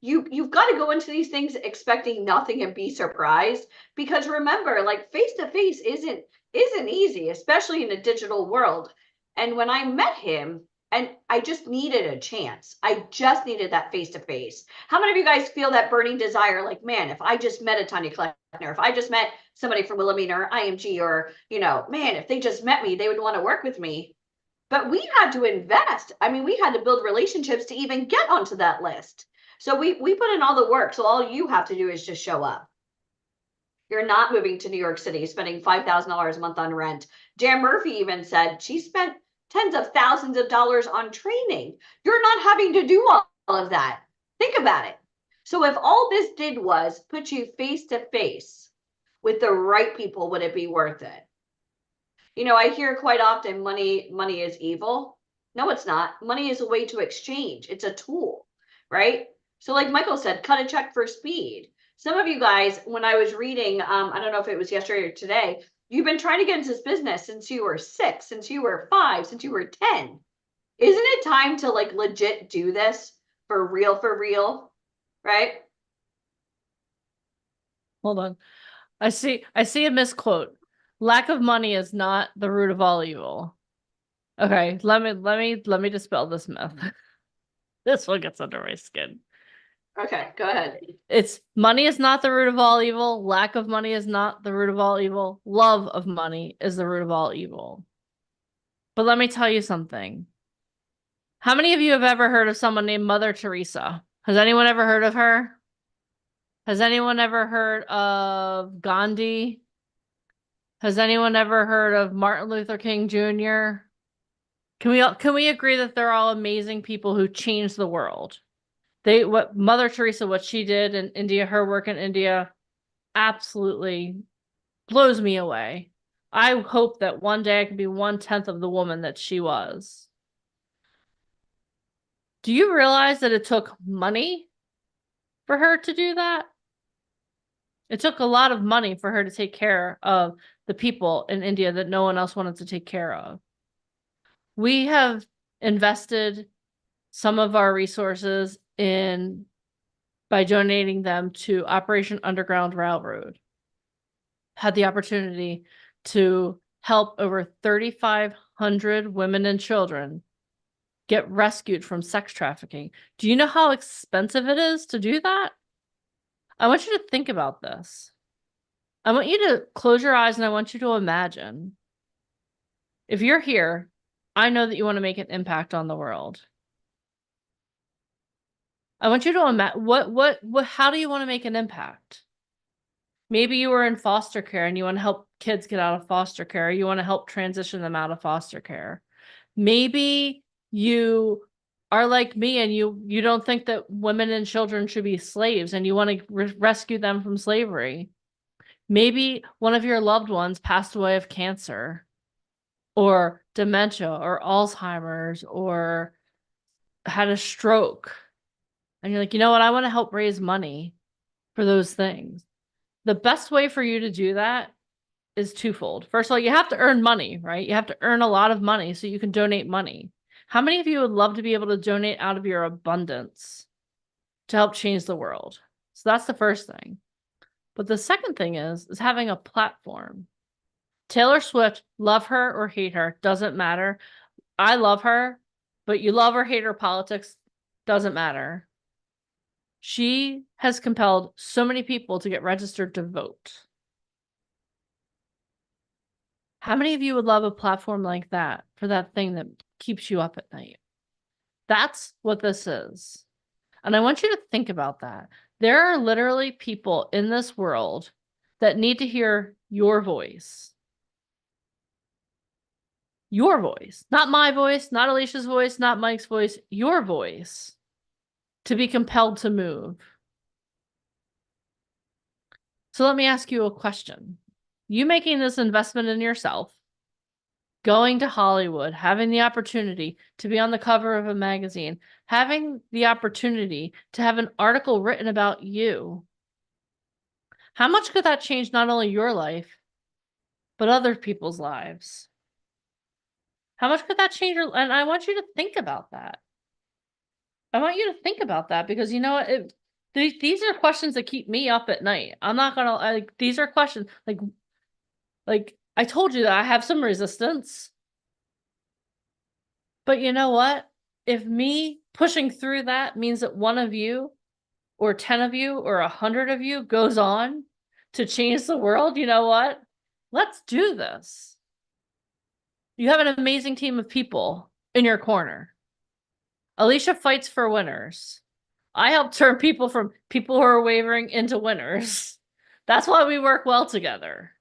you've got to go into these things expecting nothing and be surprised because remember, like face to face isn't easy, especially in a digital world. And when I met him, and I just needed a chance. I just needed that face to face. How many of you guys feel that burning desire? Like, man, if I just met a Tanya Kleckner, if I just met somebody from Wilhelmina or IMG, or man, if they just met me, they would want to work with me. But we had to invest. I mean, we had to build relationships to even get onto that list. So we put in all the work. So all you have to do is just show up. You're not moving to New York City, spending $5,000 a month on rent. Jan Murphy even said she spent tens of thousands of dollars on training. You're not having to do all of that. Think about it. So if all this did was put you face to face with the right people, would it be worth it? I hear quite often money is evil. No, it's not. Money is a way to exchange. It's a tool, right? So like Michael said, cut a check for speed. Some of you guys, when I was reading, I don't know if it was yesterday or today, you've been trying to get into this business since you were 6, since you were 5, since you were 10. Isn't it time to like legit do this for real, right? Hold on. I see a misquote. Lack of money is not the root of all evil. Okay, let me dispel this myth. This one gets under my skin. Okay, go ahead. It's money is not the root of all evil. Lack of money is not the root of all evil. Love of money is the root of all evil. But let me tell you something. How many of you have ever heard of someone named Mother Teresa? Has anyone ever heard of her? Has anyone ever heard of Gandhi? Has anyone ever heard of Martin Luther King Jr.? Can we agree that they're all amazing people who changed the world? What Mother Teresa, what she did in India, her work in India, absolutely blows me away. I hope that one day I can be 1/10 of the woman that she was. Do you realize that it took money for her to do that? It took a lot of money for her to take care of the people in India that no one else wanted to take care of. We have invested some of our resources by donating them to Operation Underground Railroad. Had the opportunity to help over 3,500 women and children get rescued from sex trafficking. Do you know how expensive it is to do that? I want you to think about this. I want you to close your eyes and I want you to imagine. If you're here, I know that you want to make an impact on the world. I want you to imagine how do you want to make an impact? Maybe you were in foster care and you want to help kids get out of foster care. You want to help transition them out of foster care. Maybe you are like me and you don't think that women and children should be slaves and you want to rescue them from slavery. Maybe one of your loved ones passed away of cancer or dementia or Alzheimer's or had a stroke. And you're like, you know what? I want to help raise money for those things. The best way for you to do that is twofold. First of all, you have to earn money, right? You have to earn a lot of money so you can donate money. How many of you would love to be able to donate out of your abundance to help change the world? So that's the first thing. But the second thing is having a platform. Taylor Swift, love her or hate her, doesn't matter. I love her, but you love or hate her politics, doesn't matter. She has compelled so many people to get registered to vote. How many of you would love a platform like that for that thing that keeps you up at night? That's what this is. And I want you to think about that. There are literally people in this world that need to hear your voice. Your voice, not my voice, not Alicia's voice, not Mike's voice, your voice to be compelled to move. So let me ask you a question. You making this investment in yourself, going to Hollywood, having the opportunity to be on the cover of a magazine, having the opportunity to have an article written about you, how much could that change not only your life, but other people's lives? How much could that change your, and I want you to think about that. I want you to think about that because you know what? These are questions that keep me up at night. I'm not gonna these are questions like I told you that I have some resistance. But you know what? If me pushing through that means that one of you or 10 of you or 100 of you goes on to change the world, you know what? Let's do this. You have an amazing team of people in your corner. Alicia fights for winners. I help turn people from people who are wavering into winners. That's why we work well together.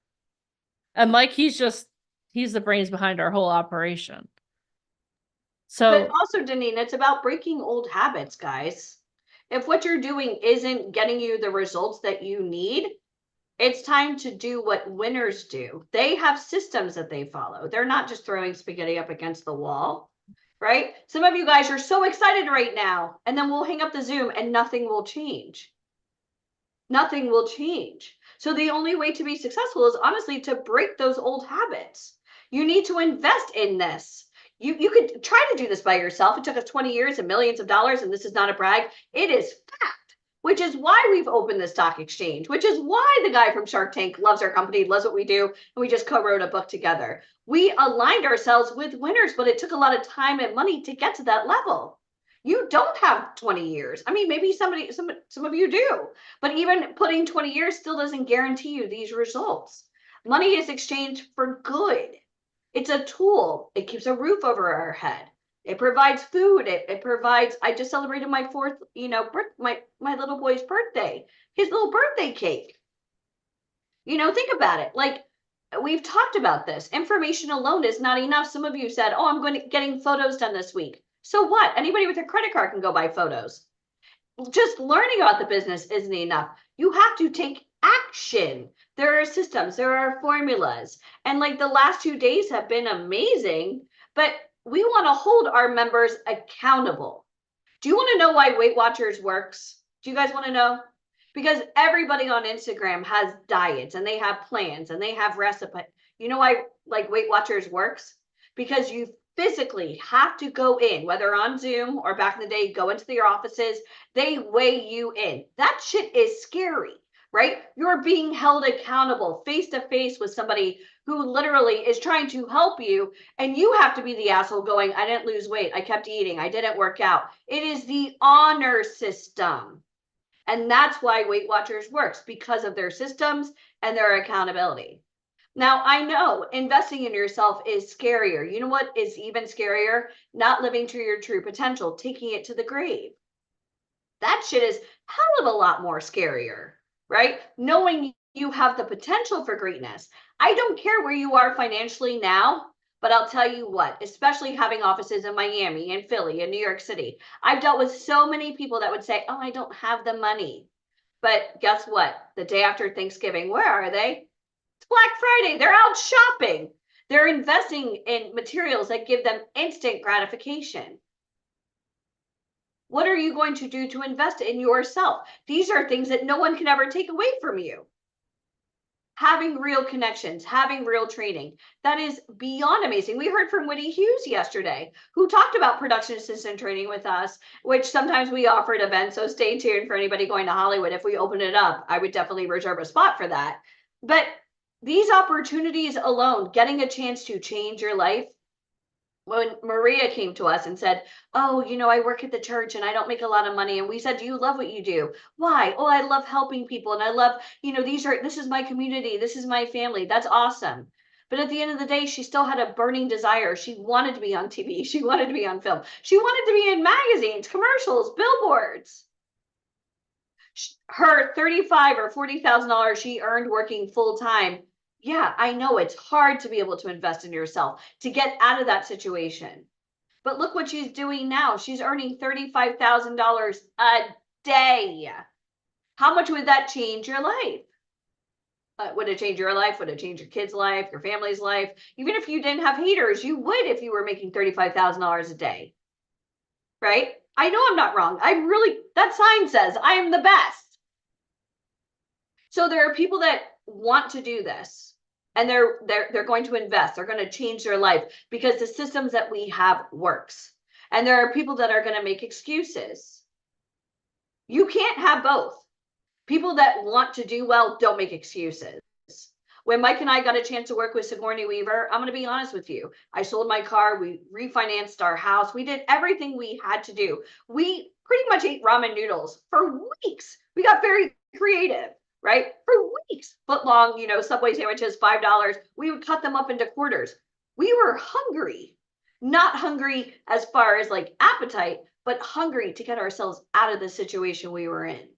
And Mike, he's the brains behind our whole operation. So, But also, Deneen, it's about breaking old habits, guys. If what you're doing isn't getting you the results that you need, it's time to do what winners do. They have systems that they follow. They're not just throwing spaghetti up against the wall, right? Some of you guys are so excited right now, and then we'll hang up the Zoom and nothing will change. Nothing will change. So the only way to be successful is honestly to break those old habits. You need to invest in this. You could try to do this by yourself. It took us 20 years and millions of dollars, and this is not a brag. It is fact, which is why we've opened the stock exchange, which is why the guy from Shark Tank loves our company, loves what we do, and we just co-wrote a book together. We aligned ourselves with winners, but it took a lot of time and money to get to that level. You don't have 20 years. I mean, maybe some of you do, but even putting 20 years still doesn't guarantee you these results. Money is exchanged for good. It's a tool. It keeps a roof over our head. It provides food. It provides, I just celebrated my fourth, my little boy's birthday, his little birthday cake. Think about it. Like, we've talked about this. Information alone is not enough. Some of you said, oh, I'm getting photos done this week. So what? Anybody with a credit card can go buy photos. Just learning about the business isn't enough. You have to take action. There are systems, there are formulas. And like the last 2 days have been amazing, but we want to hold our members accountable. Do you want to know why Weight Watchers works? Do you guys want to know? Because everybody on Instagram has diets and they have plans and they have recipes. You know why like Weight Watchers works? Because you physically have to go in, whether on Zoom or back in the day, go into their offices, they weigh you in. That shit is scary, right? You're being held accountable face to face with somebody who literally is trying to help you, and you have to be the asshole going, I didn't lose weight, I kept eating, I didn't work out. It is the honor system. And that's why Weight Watchers works, because of their systems and their accountability. Now, I know investing in yourself is scarier. You know what is even scarier? Not living to your true potential, taking it to the grave. That shit is hell of a lot more scarier, right? Knowing you have the potential for greatness. I don't care where you are financially now, but I'll tell you what, especially having offices in Miami and Philly and New York City, I've dealt with so many people that would say, oh, I don't have the money. But guess what? The day after Thanksgiving, where are they? It's Black Friday. They're out shopping. They're investing in materials that give them instant gratification. What are you going to do to invest in yourself? These are things that no one can ever take away from you. having real connections, having real training. That is beyond amazing. We heard from Whitney Hughes yesterday, who talked about production assistant training with us, which sometimes we offer at events. So stay tuned for anybody going to Hollywood. If we open it up, I would definitely reserve a spot for that. But these opportunities alone, getting a chance to change your life. When Maria came to us and said, oh, I work at the church and I don't make a lot of money. And we said, do you love what you do? Why? Oh, I love helping people. And I love, this is my community. This is my family. That's awesome. But at the end of the day, she still had a burning desire. She wanted to be on TV. She wanted to be on film. She wanted to be in magazines, commercials, billboards. Her $35,000 or $40,000 she earned working full time. Yeah, I know it's hard to be able to invest in yourself, to get out of that situation. But look what she's doing now. She's earning $35,000 a day. How much would that change your life? Would it change your life? Would it change your kid's life, your family's life? Even if you didn't have haters, you would if you were making $35,000 a day. Right? I know I'm not wrong. That sign says I am the best. So there are people that want to do this. And they're going to invest. They're going to change their life because the systems that we have works. And there are people that are going to make excuses. You can't have both. People that want to do well don't make excuses. When Mike and I got a chance to work with Sigourney Weaver, I'm going to be honest with you. I sold my car. We refinanced our house. We did everything we had to do. We pretty much ate ramen noodles for weeks. We got very creative. Right? For weeks, foot long, Subway sandwiches, $5. We would cut them up into quarters. We were hungry, not hungry as far as like appetite, but hungry to get ourselves out of the situation we were in.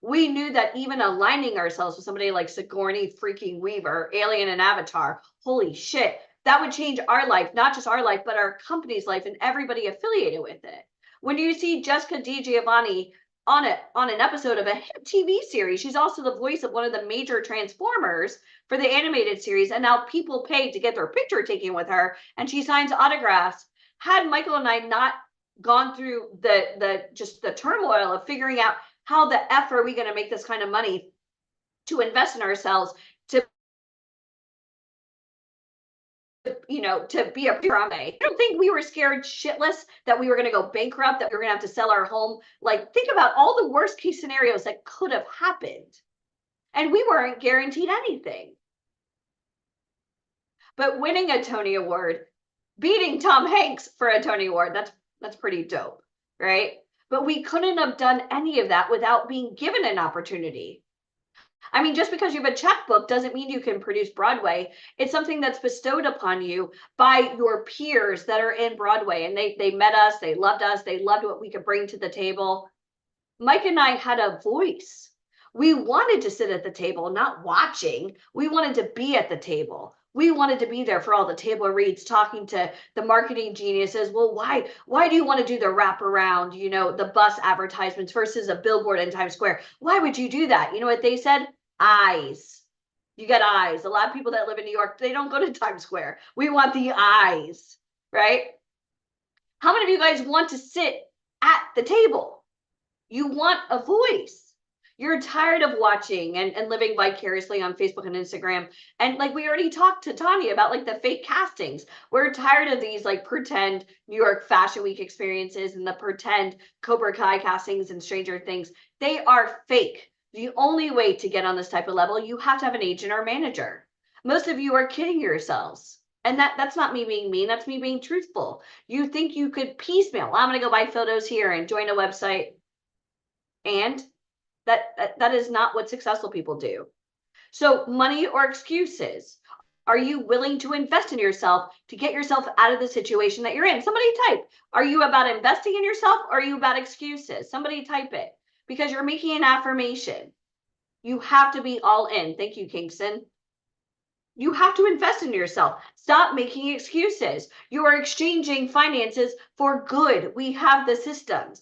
We knew that even aligning ourselves with somebody like Sigourney freaking Weaver, Alien and Avatar, holy shit, that would change our life, not just our life, but our company's life and everybody affiliated with it. When you see Jessica DiGiovanni on an episode of a hit TV series, she's also the voice of one of the major Transformers for the animated series, and now people pay to get their picture taken with her, and she signs autographs. Had Michael and I not gone through the turmoil of figuring out how the F are we going to make this kind of money to invest in ourselves, to be a pyramid. I don't think we were scared shitless that we were going to go bankrupt, that we were going to have to sell our home. Like, think about all the worst case scenarios that could have happened. And we weren't guaranteed anything. But winning a Tony Award, beating Tom Hanks for a Tony Award, that's pretty dope, right? But we couldn't have done any of that without being given an opportunity. I mean, just because you have a checkbook doesn't mean you can produce Broadway. It's something that's bestowed upon you by your peers that are in Broadway. And they met us, they loved what we could bring to the table. Mike and I had a voice. We wanted to sit at the table, not watching. We wanted to be at the table. We wanted to be there for all the table reads, talking to the marketing geniuses. Well, why do you want to do the wraparound, the bus advertisements versus a billboard in Times Square? Why would you do that? You know what they said? Eyes. You get eyes. A lot of people that live in New York, they don't go to Times Square. We want the eyes, right? How many of you guys want to sit at the table? You want a voice. You're tired of watching and living vicariously on Facebook and Instagram. And like we already talked to Tanya about like the fake castings. We're tired of these like pretend New York Fashion Week experiences and the pretend Cobra Kai castings and Stranger Things. They are fake. The only way to get on this type of level, you have to have an agent or manager. Most of you are kidding yourselves. And that's not me being mean. That's me being truthful. You think you could piecemeal. I'm going to go buy photos here and join a website. And that is not what successful people do. So money or excuses. Are you willing to invest in yourself to get yourself out of the situation that you're in? Somebody type. Are you about investing in yourself or are you about excuses? Somebody type it. Because you're making an affirmation. You have to be all in. Thank you, Kingston. You have to invest in yourself. Stop making excuses. You are exchanging finances for good. We have the systems.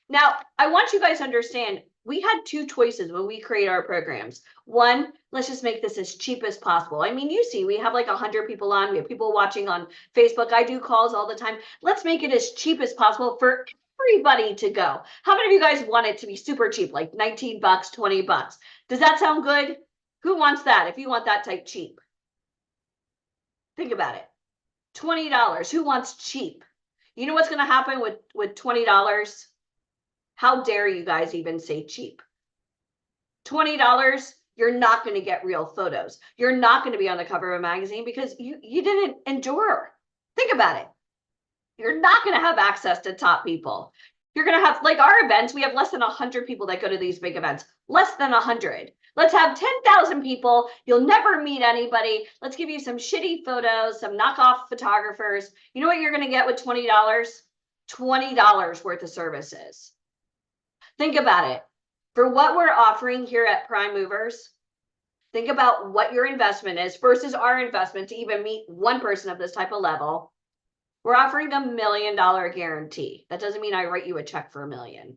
Now, I want you guys to understand, we had two choices when we create our programs. One, let's just make this as cheap as possible. I mean, you see, we have like 100 people on. We have people watching on Facebook. I do calls all the time. Let's make it as cheap as possible for everybody to go. How many of you guys want it to be super cheap, like 19 bucks, 20 bucks? Does that sound good? Who wants that? If you want that type cheap. Think about it. $20. Who wants cheap? You know what's going to happen with $20? How dare you guys even say cheap? $20, you're not going to get real photos. You're not going to be on the cover of a magazine because you didn't endure. Think about it. You're not going to have access to top people. You're going to have, like our events, we have less than 100 people that go to these big events. Less than 100. Let's have 10,000 people. You'll never meet anybody. Let's give you some shitty photos, some knockoff photographers. You know what you're going to get with $20? $20 worth of services. Think about it. For what we're offering here at Prime Movers, think about what your investment is versus our investment to even meet one person of this type of level. We're offering $1 million guarantee. That doesn't mean I write you a check for $1 million.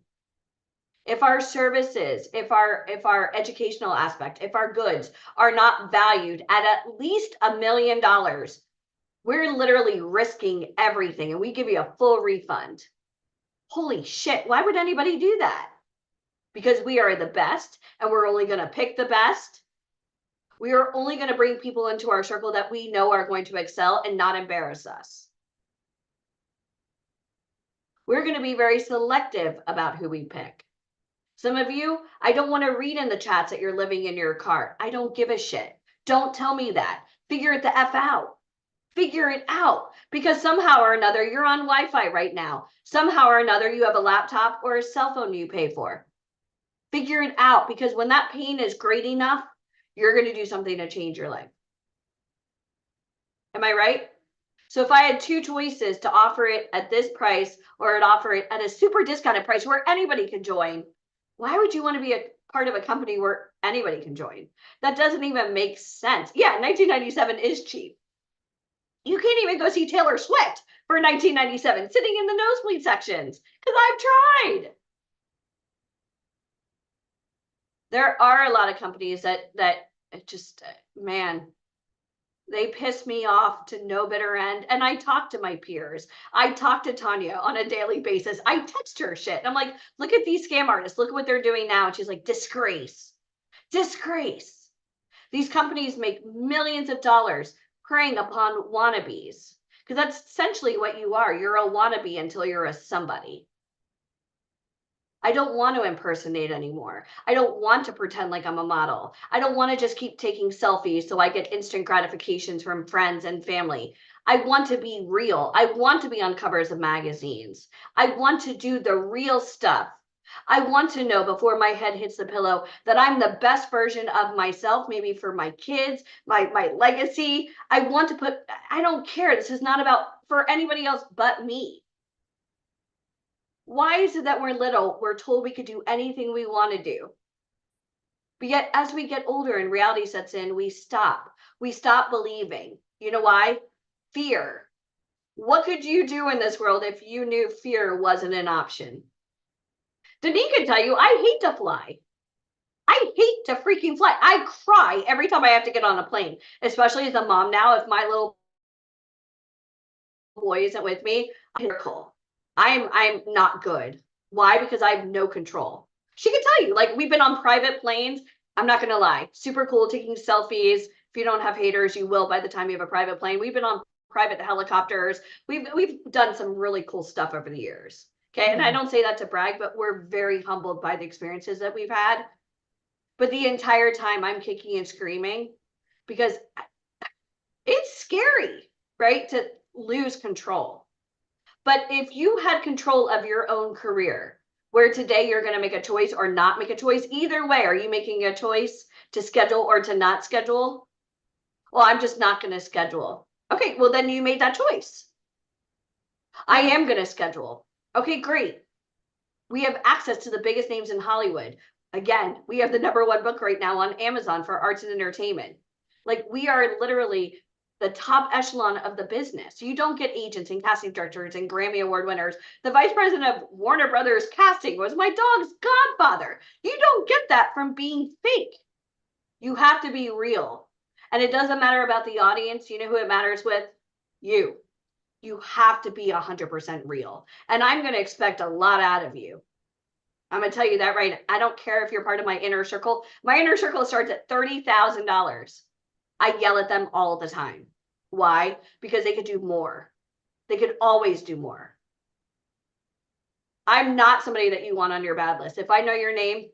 If our services, if our educational aspect, if our goods are not valued at least $1 million, we're literally risking everything and we give you a full refund. Holy shit, why would anybody do that? Because we are the best and we're only going to pick the best. We are only going to bring people into our circle that we know are going to excel and not embarrass us. We're going to be very selective about who we pick. Some of you, I don't want to read in the chats that you're living in your car. I don't give a shit. Don't tell me that. Figure it the F out. Figure it out. Because somehow or another, you're on Wi-Fi right now. Somehow or another, you have a laptop or a cell phone you pay for. Figure it out. Because when that pain is great enough, you're going to do something to change your life. Am I right? So if I had two choices to offer it at this price or to offer it at a super discounted price where anybody can join, why would you want to be a part of a company where anybody can join? That doesn't even make sense. Yeah, 1997 is cheap. You can't even go see Taylor Swift for 1997 sitting in the nosebleed sections because I've tried. There are a lot of companies that just, man, they piss me off to no bitter end. And I talk to my peers. I talk to Tanya on a daily basis. I text her shit. And I'm like, look at these scam artists. Look at what they're doing now. And she's like, disgrace. Disgrace. These companies make millions of dollars preying upon wannabes. Because that's essentially what you are. You're a wannabe until you're a somebody. I don't want to impersonate anymore. I don't want to pretend like I'm a model. I don't want to just keep taking selfies so I get instant gratifications from friends and family. I want to be real. I want to be on covers of magazines. I want to do the real stuff. I want to know before my head hits the pillow that I'm the best version of myself, maybe for my kids, my legacy. I want to put, I don't care. This is not about for anybody else but me. Why is it that we're little, we're told we could do anything we want to do? But yet, as we get older and reality sets in, we stop. We stop believing. You know why? Fear. What could you do in this world if you knew fear wasn't an option? Denise can tell you, I hate to fly. I hate to freaking fly. I cry every time I have to get on a plane, especially as a mom now. If my little boy isn't with me, I'm not good. Why? Because I have no control. She can tell you, like, we've been on private planes. I'm not going to lie. Super cool taking selfies. If you don't have haters, you will by the time you have a private plane. We've been on private helicopters. We've done some really cool stuff over the years. Okay. And I don't say that to brag, but we're very humbled by the experiences that we've had. But the entire time I'm kicking and screaming because it's scary, right? To lose control. But if you had control of your own career, where today you're going to make a choice or not make a choice, either way, are you making a choice to schedule or to not schedule? Well, I'm just not going to schedule. Okay, well, then you made that choice. I am going to schedule. Okay, great. We have access to the biggest names in Hollywood. Again, we have the #1 book right now on Amazon for arts and entertainment. Like, we are literally the top echelon of the business. You don't get agents and casting directors and Grammy Award winners. The vice president of Warner Brothers casting was my dog's godfather. You don't get that from being fake. You have to be real. And it doesn't matter about the audience. You know who it matters with? You. You have to be 100% real. And I'm going to expect a lot out of you. I'm gonna tell you that right now. I don't care if you're part of my inner circle. My inner circle starts at $30,000. I yell at them all the time. Why? Because they could do more. They could always do more. I'm not somebody that you want on your bad list. If I know your name,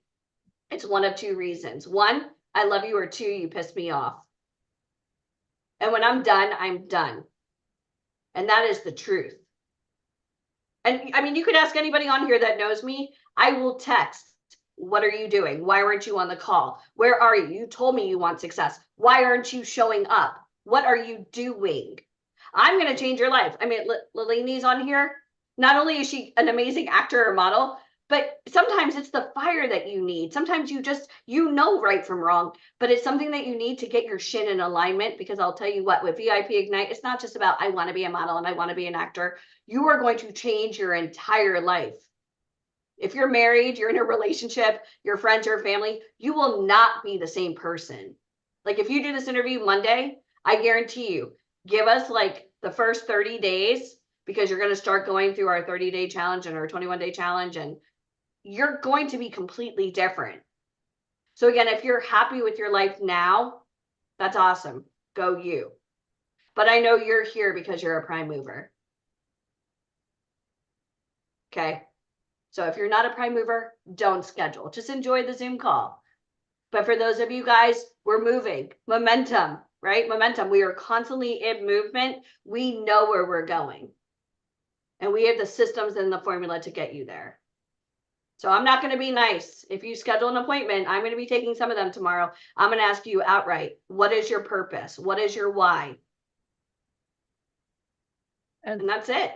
it's one of two reasons. One, I love you, or two, you pissed me off. And when I'm done, I'm done. And that is the truth. And I mean, you could ask anybody on here that knows me. I will text. What are you doing? Why weren't you on the call? Where are you? You told me you want success. Why aren't you showing up? What are you doing? I'm going to change your life. I mean, Lilini's on here. Not only is she an amazing actor or model, but sometimes it's the fire that you need. Sometimes you know right from wrong, but it's something that you need to get your shit in alignment. Because I'll tell you what, with VIP Ignite, it's not just about, I want to be a model and I want to be an actor. You are going to change your entire life. If you're married, you're in a relationship, your friends, your family, you will not be the same person. Like if you do this interview Monday, I guarantee you, give us like the first 30 days, because you're going to start going through our 30-day challenge and our 21-day challenge, and you're going to be completely different. So again, if you're happy with your life now, that's awesome. Go you. But I know you're here because you're a prime mover. Okay. So if you're not a prime mover, don't schedule. Just enjoy the Zoom call. But for those of you guys, we're moving. Momentum, right? Momentum. We are constantly in movement. We know where we're going. And we have the systems and the formula to get you there. So I'm not going to be nice. If you schedule an appointment, I'm going to be taking some of them tomorrow. I'm going to ask you outright, what is your purpose? What is your why? And that's it.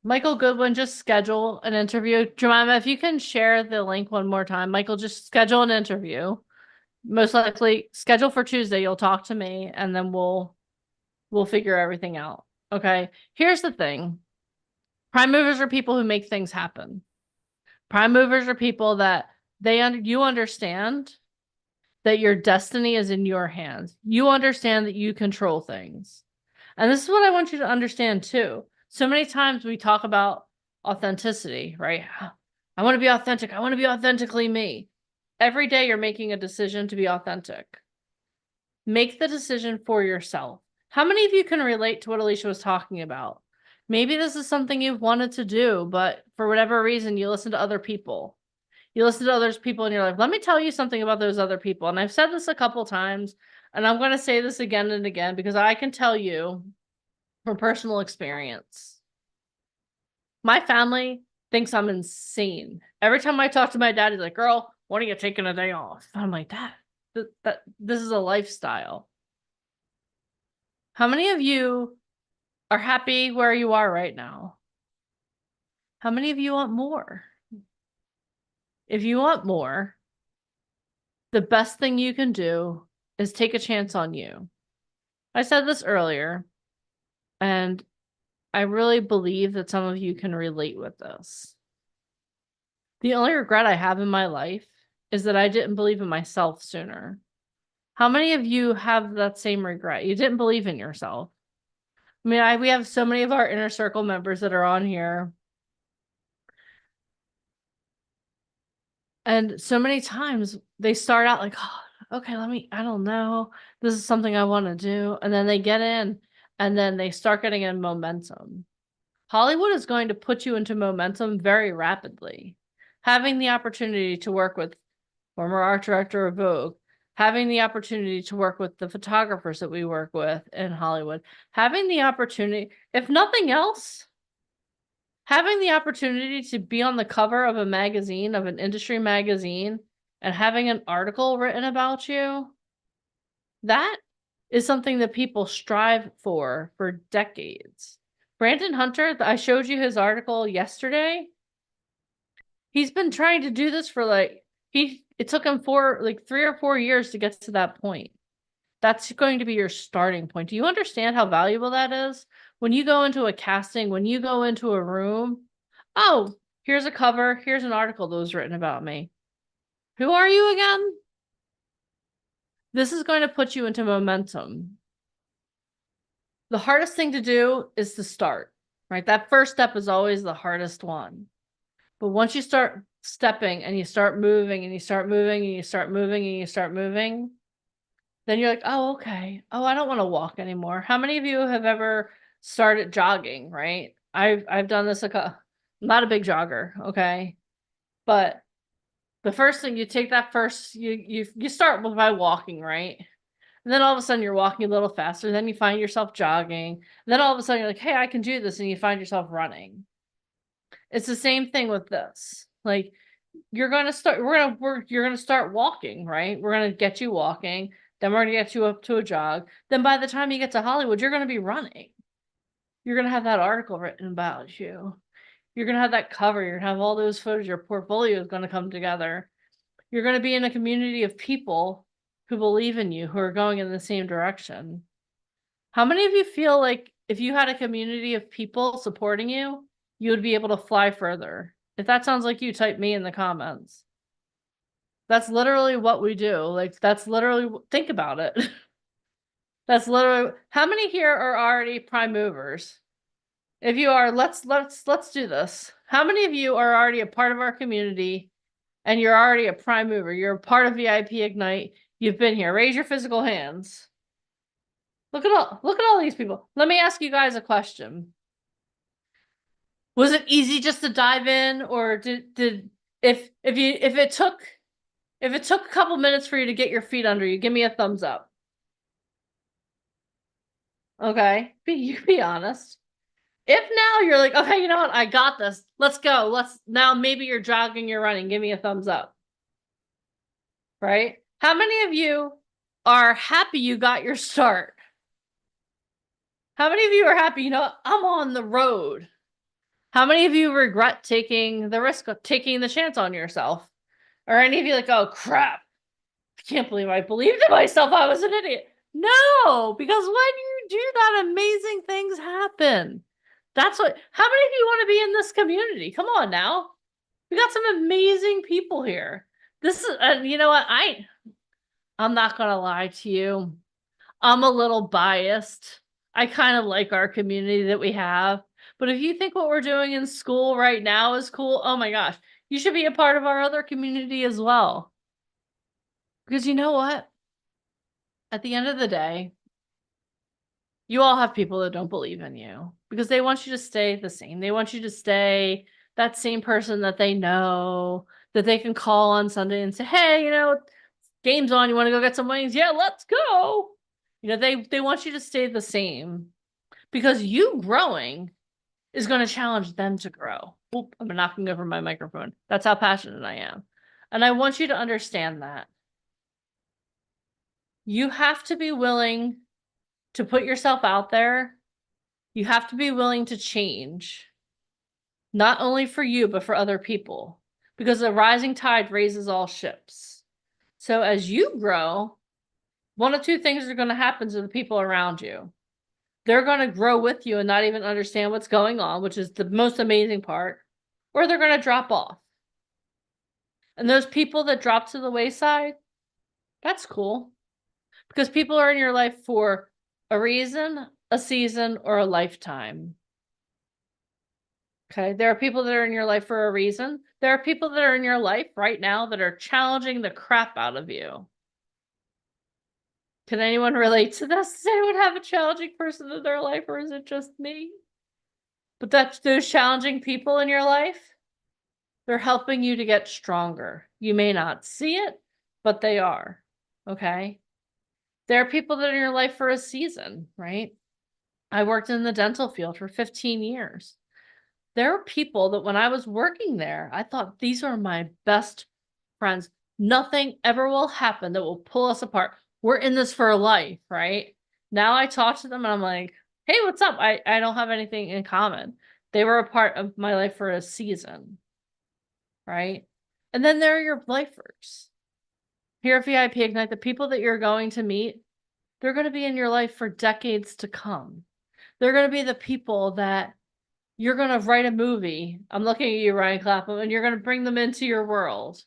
Michael Goodwin, just schedule an interview. Jemima, if you can share the link one more time. Michael, just schedule an interview. Most likely schedule for Tuesday. You'll talk to me and then we'll figure everything out. Okay. Here's the thing. Prime movers are people who make things happen. Prime movers are people that you understand that your destiny is in your hands. You understand that you control things. And this is what I want you to understand too. So many times we talk about authenticity, right? I want to be authentic. I want to be authentically me. Every day you're making a decision to be authentic. Make the decision for yourself. How many of you can relate to what Alicia was talking about? Maybe this is something you've wanted to do, but for whatever reason, you listen to other people. You listen to other people in your life. Let me tell you something about those other people. And I've said this a couple times, and I'm going to say this again and again, because I can tell you from personal experience. My family thinks I'm insane. Every time I talk to my dad, he's like, girl, when are you taking a day off? I'm like, this is a lifestyle. How many of you are happy where you are right now? How many of you want more? If you want more, the best thing you can do is take a chance on you. I said this earlier, and I really believe that some of you can relate with this. The only regret I have in my life is that I didn't believe in myself sooner. How many of you have that same regret? You didn't believe in yourself. I mean, we have so many of our inner circle members that are on here. And so many times they start out like, oh, okay, I don't know. This is something I want to do. And then they get in and then they start getting in momentum. Hollywood is going to put you into momentum very rapidly. Having the opportunity to work with former art director of Vogue, having the opportunity to work with the photographers that we work with in Hollywood, having the opportunity, if nothing else, having the opportunity to be on the cover of a magazine, of an industry magazine, and having an article written about you, that is something that people strive for decades. Brandon Hunter, I showed you his article yesterday. He's been trying to do this for it took him 3 or 4 years to get to that point. That's going to be your starting point. Do you understand how valuable that is? When you go into a casting, when you go into a room, oh, here's a cover, here's an article that was written about me. Who are you again? This is going to put you into momentum. The hardest thing to do is to start, right? That first step is always the hardest one. But once you start stepping and you start moving and you start moving and you start moving and you start moving, then you're like, oh, okay. Oh, I don't want to walk anymore. How many of you have ever started jogging, right? I've done this I'm not a big jogger, okay? But the first thing you take that first, you start by walking, right? And then all of a sudden you're walking a little faster. Then you find yourself jogging. Then all of a sudden you're like, hey, I can do this. And you find yourself running. It's the same thing with this. Like you're going to start, you're going to start walking, right? We're going to get you walking. Then we're going to get you up to a jog. Then by the time you get to Hollywood, you're going to be running. You're going to have that article written about you. You're going to have that cover. You're going to have all those photos. Your portfolio is going to come together. You're going to be in a community of people who believe in you, who are going in the same direction. How many of you feel like if you had a community of people supporting you, you would be able to fly further? If that sounds like you, type me in the comments. That's literally what we do. Like, that's literally, think about it. That's literally, how many here are already prime movers? If you are, let's do this. How many of you are already a part of our community and you're already a prime mover? You're a part of VIP Ignite. You've been here. Raise your physical hands. Look at all these people. Let me ask you guys a question. Was it easy just to dive in, or if it took a couple minutes for you to get your feet under you, give me a thumbs up. Okay, be honest. If now you're like, okay, you know what, I got this. Let's go. Now maybe you're jogging, you're running. Give me a thumbs up. Right? How many of you are happy you got your start? How many of you are happy, you know, I'm on the road? How many of you regret taking the risk of taking the chance on yourself? Or any of you like, oh crap, I can't believe I believed in myself. I was an idiot. No, because when you do that, amazing things happen. That's what, how many of you want to be in this community? Come on now. We got some amazing people here. This is, you know what? I'm not going to lie to you. I'm a little biased. I kind of like our community that we have. But if you think what we're doing in school right now is cool, oh my gosh, you should be a part of our other community as well. Because you know what? At the end of the day, you all have people that don't believe in you because they want you to stay the same. They want you to stay that same person that they know, that they can call on Sunday and say, hey, you know, game's on. You want to go get some wings? Yeah, let's go. You know, they want you to stay the same because you growing is going to challenge them to grow. Oop, I'm knocking over my microphone. That's how passionate I am. And I want you to understand that. You have to be willing to put yourself out there. You have to be willing to change, not only for you, but for other people, because a rising tide raises all ships. So as you grow, one of two things are going to happen to the people around you. They're going to grow with you and not even understand what's going on, which is the most amazing part, or they're going to drop off. And those people that drop to the wayside, that's cool. Because people are in your life for a reason, a season, or a lifetime. Okay, there are people that are in your life for a reason. There are people that are in your life right now that are challenging the crap out of you. Can anyone relate to this? Does anyone have a challenging person in their life, or is it just me? But that's those challenging people in your life, they're helping you to get stronger. You may not see it, but they are. Okay? There are people that are in your life for a season, right? I worked in the dental field for 15 years. There are people that when I was working there, I thought these are my best friends. Nothing ever will happen that will pull us apart. We're in this for life, right? Now I talk to them and I'm like, hey, what's up? I don't have anything in common. They were a part of my life for a season, right? And then there are your lifers. Here at VIP Ignite, the people that you're going to meet, they're going to be in your life for decades to come. They're going to be the people that you're going to write a movie. I'm looking at you, Ryan Clapham, and you're going to bring them into your world,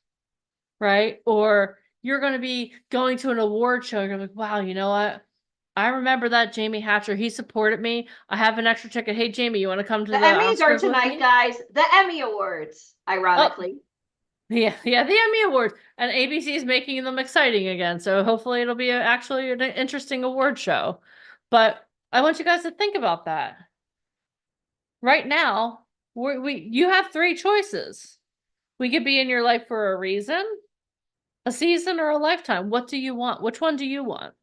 right? Or you're going to be going to an award show. You're like, wow, you know what? I remember that Jamie Hatcher. He supported me. I have an extra ticket. Hey, Jamie, you want to come to the Emmys are Oscars with tonight, me? guys. The Emmy Awards, ironically. Yeah, the Emmy Awards, and ABC is making them exciting again. So hopefully it'll be actually an interesting award show. But I want you guys to think about that. Right now, you have three choices. We could be in your life for a reason, a season, or a lifetime. What do you want? Which one do you want?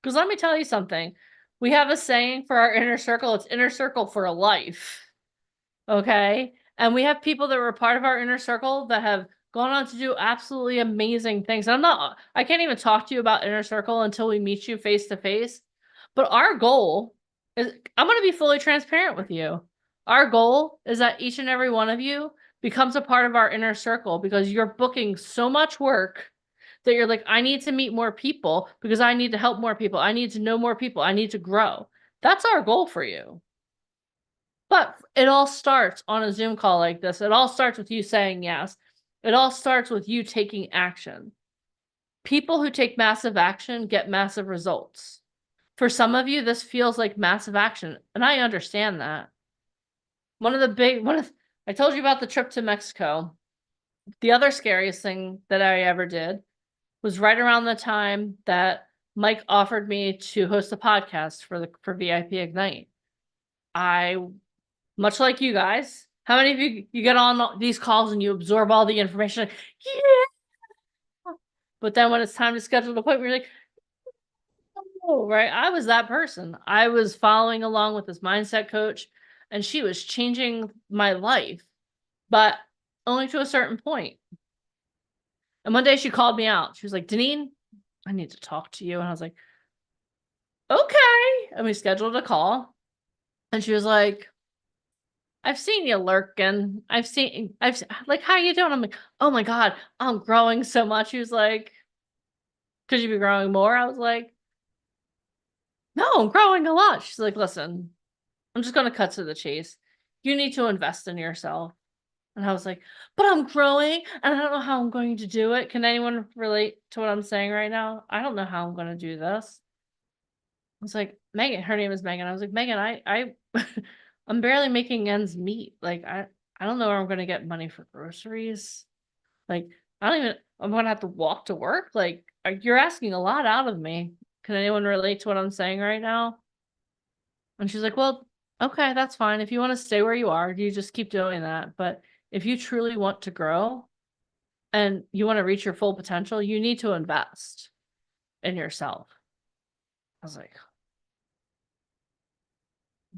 Because let me tell you something. We have a saying for our inner circle. It's inner circle for a life. Okay. And we have people that were part of our inner circle that have gone on to do absolutely amazing things. I can't even talk to you about inner circle until we meet you face to face. But our goal is, I'm going to be fully transparent with you. Our goal is that each and every one of you becomes a part of our inner circle because you're booking so much work that you're like, I need to meet more people because I need to help more people. I need to know more people. I need to grow. That's our goal for you. But it all starts on a Zoom call like this. It all starts with you saying yes. It all starts with you taking action. People who take massive action get massive results. For some of you, this feels like massive action, and I understand that. I told you about the trip to Mexico. The other scariest thing that I ever did was right around the time that Mike offered me to host a podcast for VIP Ignite. Much like you guys, how many of you get on these calls and you absorb all the information? Like, yeah. But then when it's time to schedule an appointment, you're like, oh, right. I was that person. I was following along with this mindset coach, and she was changing my life, but only to a certain point. And one day she called me out. She was like, Deneen, I need to talk to you. And I was like, okay. And we scheduled a call. And she was like, I've seen you lurking. Like, how you doing? I'm like, oh my God, I'm growing so much. She was like, could you be growing more? I was like, no, I'm growing a lot. She's like, listen, I'm just going to cut to the chase. You need to invest in yourself. And I was like, but I'm growing and I don't know how I'm going to do it. Can anyone relate to what I'm saying right now? I don't know how I'm going to do this. I was like, Megan, her name is Megan. I was like, Megan, I'm barely making ends meet. Like, I don't know where I'm going to get money for groceries. Like, I'm going to have to walk to work. Like, you're asking a lot out of me. Can anyone relate to what I'm saying right now? And she's like, well, okay, that's fine. If you want to stay where you are, you just keep doing that. But if you truly want to grow and you want to reach your full potential, you need to invest in yourself. I was like,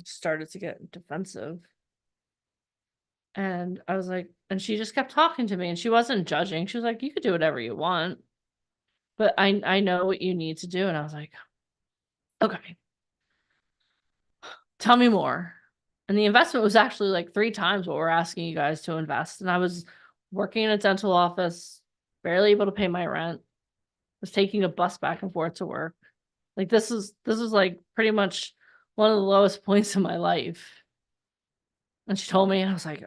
started to get defensive. And I was like, and she just kept talking to me and she wasn't judging. She was like, you could do whatever you want, but I know what you need to do. And I was like, okay, tell me more. And the investment was actually like 3 times what we're asking you guys to invest. And I was working in a dental office, barely able to pay my rent, was taking a bus back and forth to work. Like this is like pretty much one of the lowest points in my life. And she told me, and I was like, do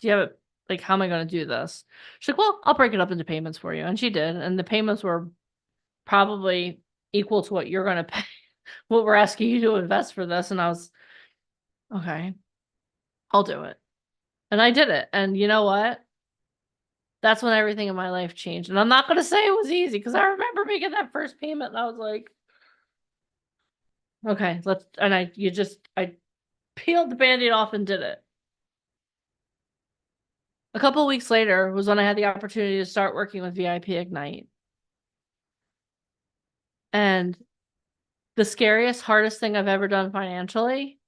you have it? Like, how am I going to do this? She's like, well, I'll break it up into payments for you. And she did. And the payments were probably equal to what you're going to pay, what we're asking you to invest for this. And I was, okay, I'll do it. And I did it. And you know what? That's when everything in my life changed. And I'm not going to say it was easy because I remember making that first payment and I was like, okay, I peeled the Band-Aid off and did it. A couple of weeks later was when I had the opportunity to start working with VIP Ignite. And the scariest, hardest thing I've ever done financially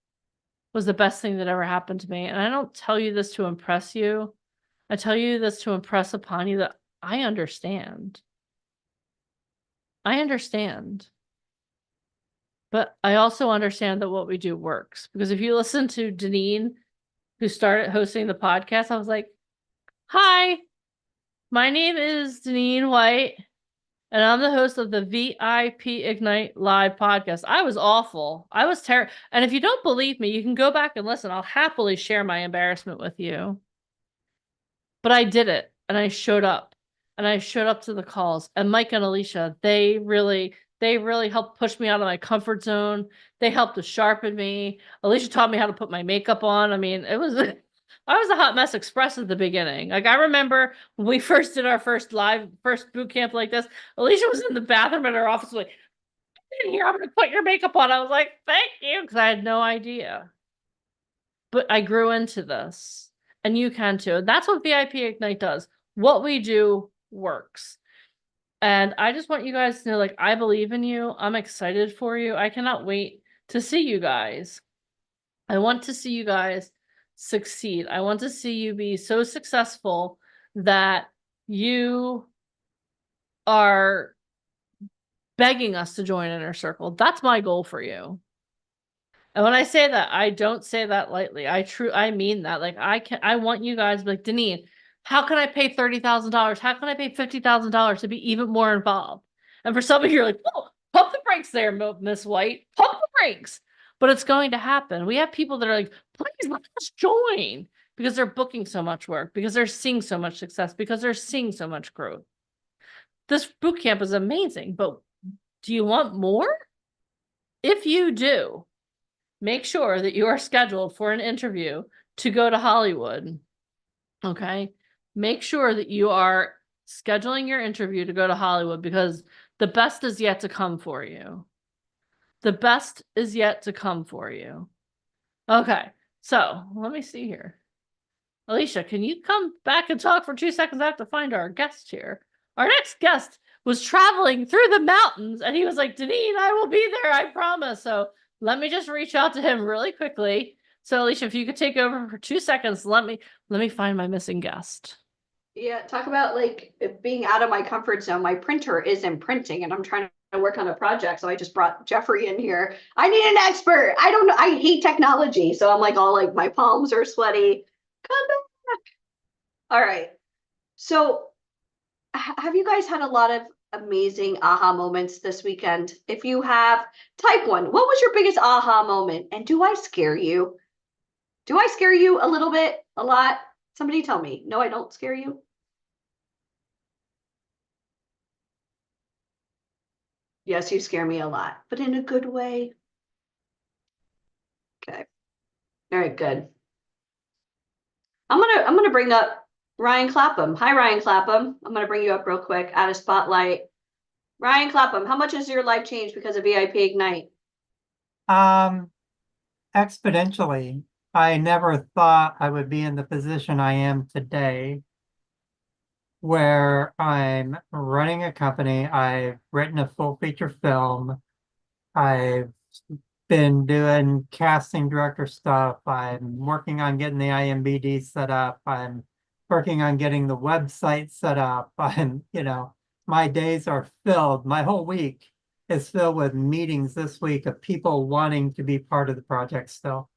was the best thing that ever happened to me. And I don't tell you this to impress you. I tell you this to impress upon you that I understand. I understand. But I also understand that what we do works. Because if you listen to Deneen, who started hosting the podcast, I was like, hi, my name is Deneen White, and I'm the host of the VIP Ignite Live podcast. I was awful. I was terrible. And if you don't believe me, you can go back and listen. I'll happily share my embarrassment with you. But I did it, and I showed up. And I showed up to the calls. And Mike and Alicia, they really helped push me out of my comfort zone. They helped to sharpen me. Alicia taught me how to put my makeup on. I mean, it was I was a hot mess express at the beginning. Like I remember when we first did our first boot camp like this, Alicia was in the bathroom in her office like, in here, I'm gonna put your makeup on. I was like, thank you, because I had no idea. But I grew into this, and you can too. That's what VIP Ignite does. What we do works. And I just want you guys to know, like, I believe in you. I'm excited for you. I cannot wait to see you guys. I want to see you guys succeed. I want to see you be so successful that you are begging us to join Inner Circle. That's my goal for you. And when I say that, I don't say that lightly. I mean that. Like I want you guys to be like, Deneen, how can I pay $30,000? How can I pay $50,000 to be even more involved? And for some of you, you're like, oh, pump the brakes there, Miss White. Pump the brakes. But it's going to happen. We have people that are like, please let us join because they're booking so much work, because they're seeing so much success, because they're seeing so much growth. This boot camp is amazing, but do you want more? If you do, make sure that you are scheduled for an interview to go to Hollywood. Okay. Make sure that you are scheduling your interview to go to Hollywood because the best is yet to come for you. The best is yet to come for you. Okay. So let me see here. Alicia, can you come back and talk for 2 seconds? I have to find our guest here. Our next guest was traveling through the mountains and he was like, Deneen, I will be there. I promise. So let me just reach out to him really quickly. So Alicia, if you could take over for 2 seconds, let me find my missing guest. Yeah, talk about like being out of my comfort zone. My printer isn't printing and I'm trying to work on a project. So I just brought Jeffrey in here. I need an expert. I don't know. I hate technology. So I'm like all like my palms are sweaty. Come back. All right. So have you guys had a lot of amazing aha moments this weekend? If you have, type one. What was your biggest aha moment? And do I scare you? Do I scare you a little bit? A lot? Somebody tell me. No, I don't scare you. Yes, you scare me a lot, but in a good way. Okay. All right, good. I'm gonna bring up Ryan Clapham. Hi, Ryan Clapham. I'm gonna bring you up real quick out of spotlight. Ryan Clapham, how much has your life changed because of VIP Ignite? Exponentially. I never thought I would be in the position I am today, where I'm running a company. I've written a full feature film. I've been doing casting director stuff. I'm working on getting the IMBD set up. I'm working on getting the website set up. My days are filled. My whole week is filled with meetings this week of people wanting to be part of the project still.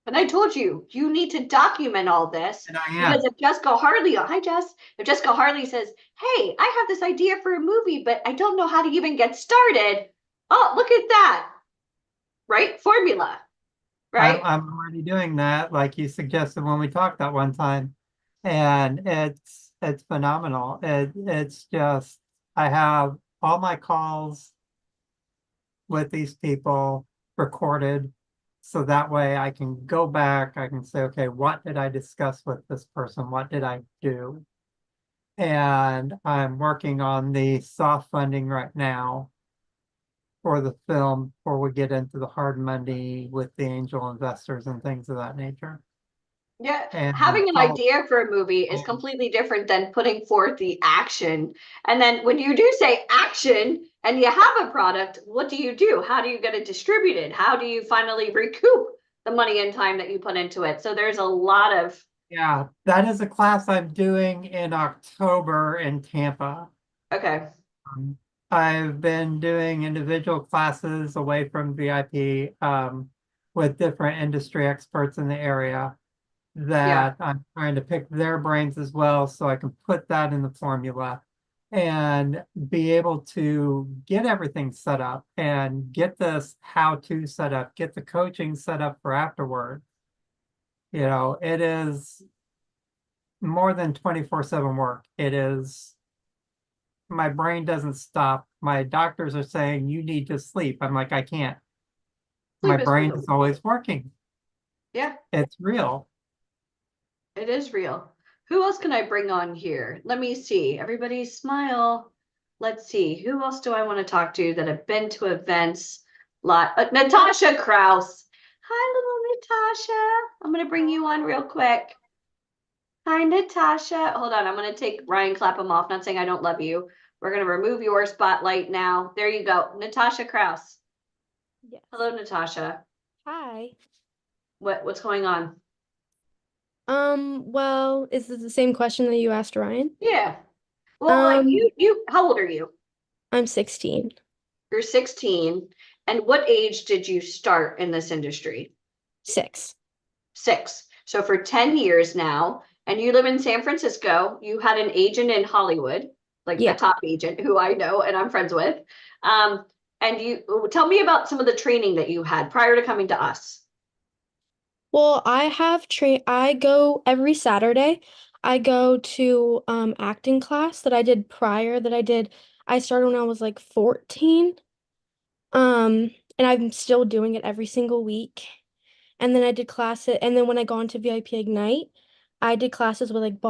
And I told you, you need to document all this. And I am. Because if Jessica Harley, hi Jess, if Jessica Harley says, hey, I have this idea for a movie, but I don't know how to even get started. Oh, look at that. Right? Formula. Right? I'm already doing that, like you suggested when we talked that one time. And it's phenomenal. It's just I have all my calls with these people recorded. So that way I can go back, I can say, okay, what did I discuss with this person? What did I do? And I'm working on the soft funding right now for the film before we get into the hard money with the angel investors and things of that nature. Yeah, And having an idea for a movie is completely different than putting forth the action. And then when you do say action and you have a product, what do you do? How do you get it distributed? How do you finally recoup the money and time that you put into it? So there's a lot of. Yeah, that is a class I'm doing in October in Tampa. Okay. I've been doing individual classes away from VIP with different industry experts in the area that I'm trying to pick their brains as well so I can put that in the formula and be able to get everything set up and get this how-to set up, get the coaching set up for afterward. It is more than 24/7 work. It is, my brain doesn't stop. My doctors are saying, you need to sleep. I'm like, I can't. My brain is always working. Yeah. It's real. It is real. Who else can I bring on here? Let me see. Everybody smile. Let's see. Who else do I want to talk to that have been to events? Lot Natasha Kraus. Hi, little Natasha. I'm gonna bring you on real quick. Hi, Natasha. Hold on. I'm gonna take Ryan Clapham off. Not saying I don't love you. We're gonna remove your spotlight now. There you go. Natasha Kraus. Yes. Hello, Natasha. Hi. What's going on? Well, is this the same question that you asked Ryan? Yeah. Well, like Um, you, how old are you? I'm 16. You're 16. And what age did you start in this industry? 6. 6. So for 10 years now, and you live in San Francisco, you had an agent in Hollywood, like a Yeah. top agent who I know and I'm friends with. And you tell me about some of the training that you had prior to coming to us. Well, I go every Saturday. I go to acting class that I did prior that I started when I was like 14. And I'm still doing it every single week. And then I did classes, and then when I got into VIP Ignite, I did classes with like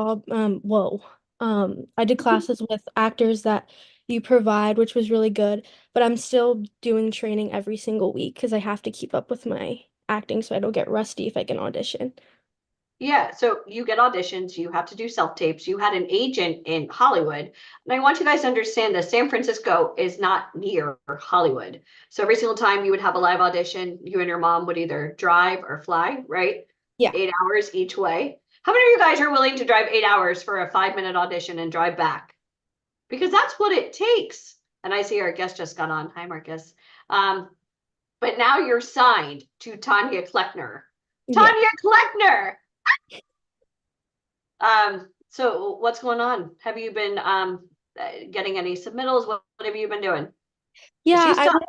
I did classes with actors that you provide, which was really good. But I'm still doing training every single week because I have to keep up with my acting so I don't get rusty if I can audition. Yeah, so you get auditions, you have to do self-tapes. You had an agent in Hollywood. And I want you guys to understand that San Francisco is not near Hollywood. So every single time you would have a live audition, you and your mom would either drive or fly, right? Yeah. 8 hours each way. How many of you guys are willing to drive 8 hours for a 5-minute audition and drive back? Because that's what it takes. And I see our guest just got on. Hi, Marcus. But now you're signed to Tanya Kleckner. Yeah. Tanya Kleckner. So what's going on? Have you been getting any submittals? What have you been doing? Yeah, She's done.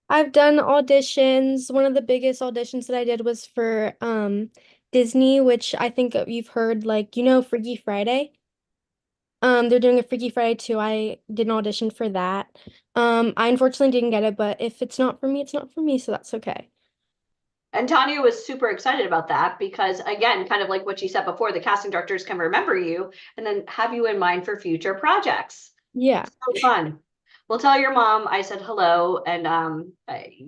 I've done auditions. One of the biggest auditions that I did was for Disney, which I think you've heard, like, Freaky Friday. They're doing a Freaky Friday too. I did an audition for that. I unfortunately didn't get it, but if it's not for me, it's not for me, so that's okay. And Tanya was super excited about that because, again, kind of like what she said before, the casting directors can remember you and then have you in mind for future projects. Yeah. So fun. Well, tell your mom I said hello, and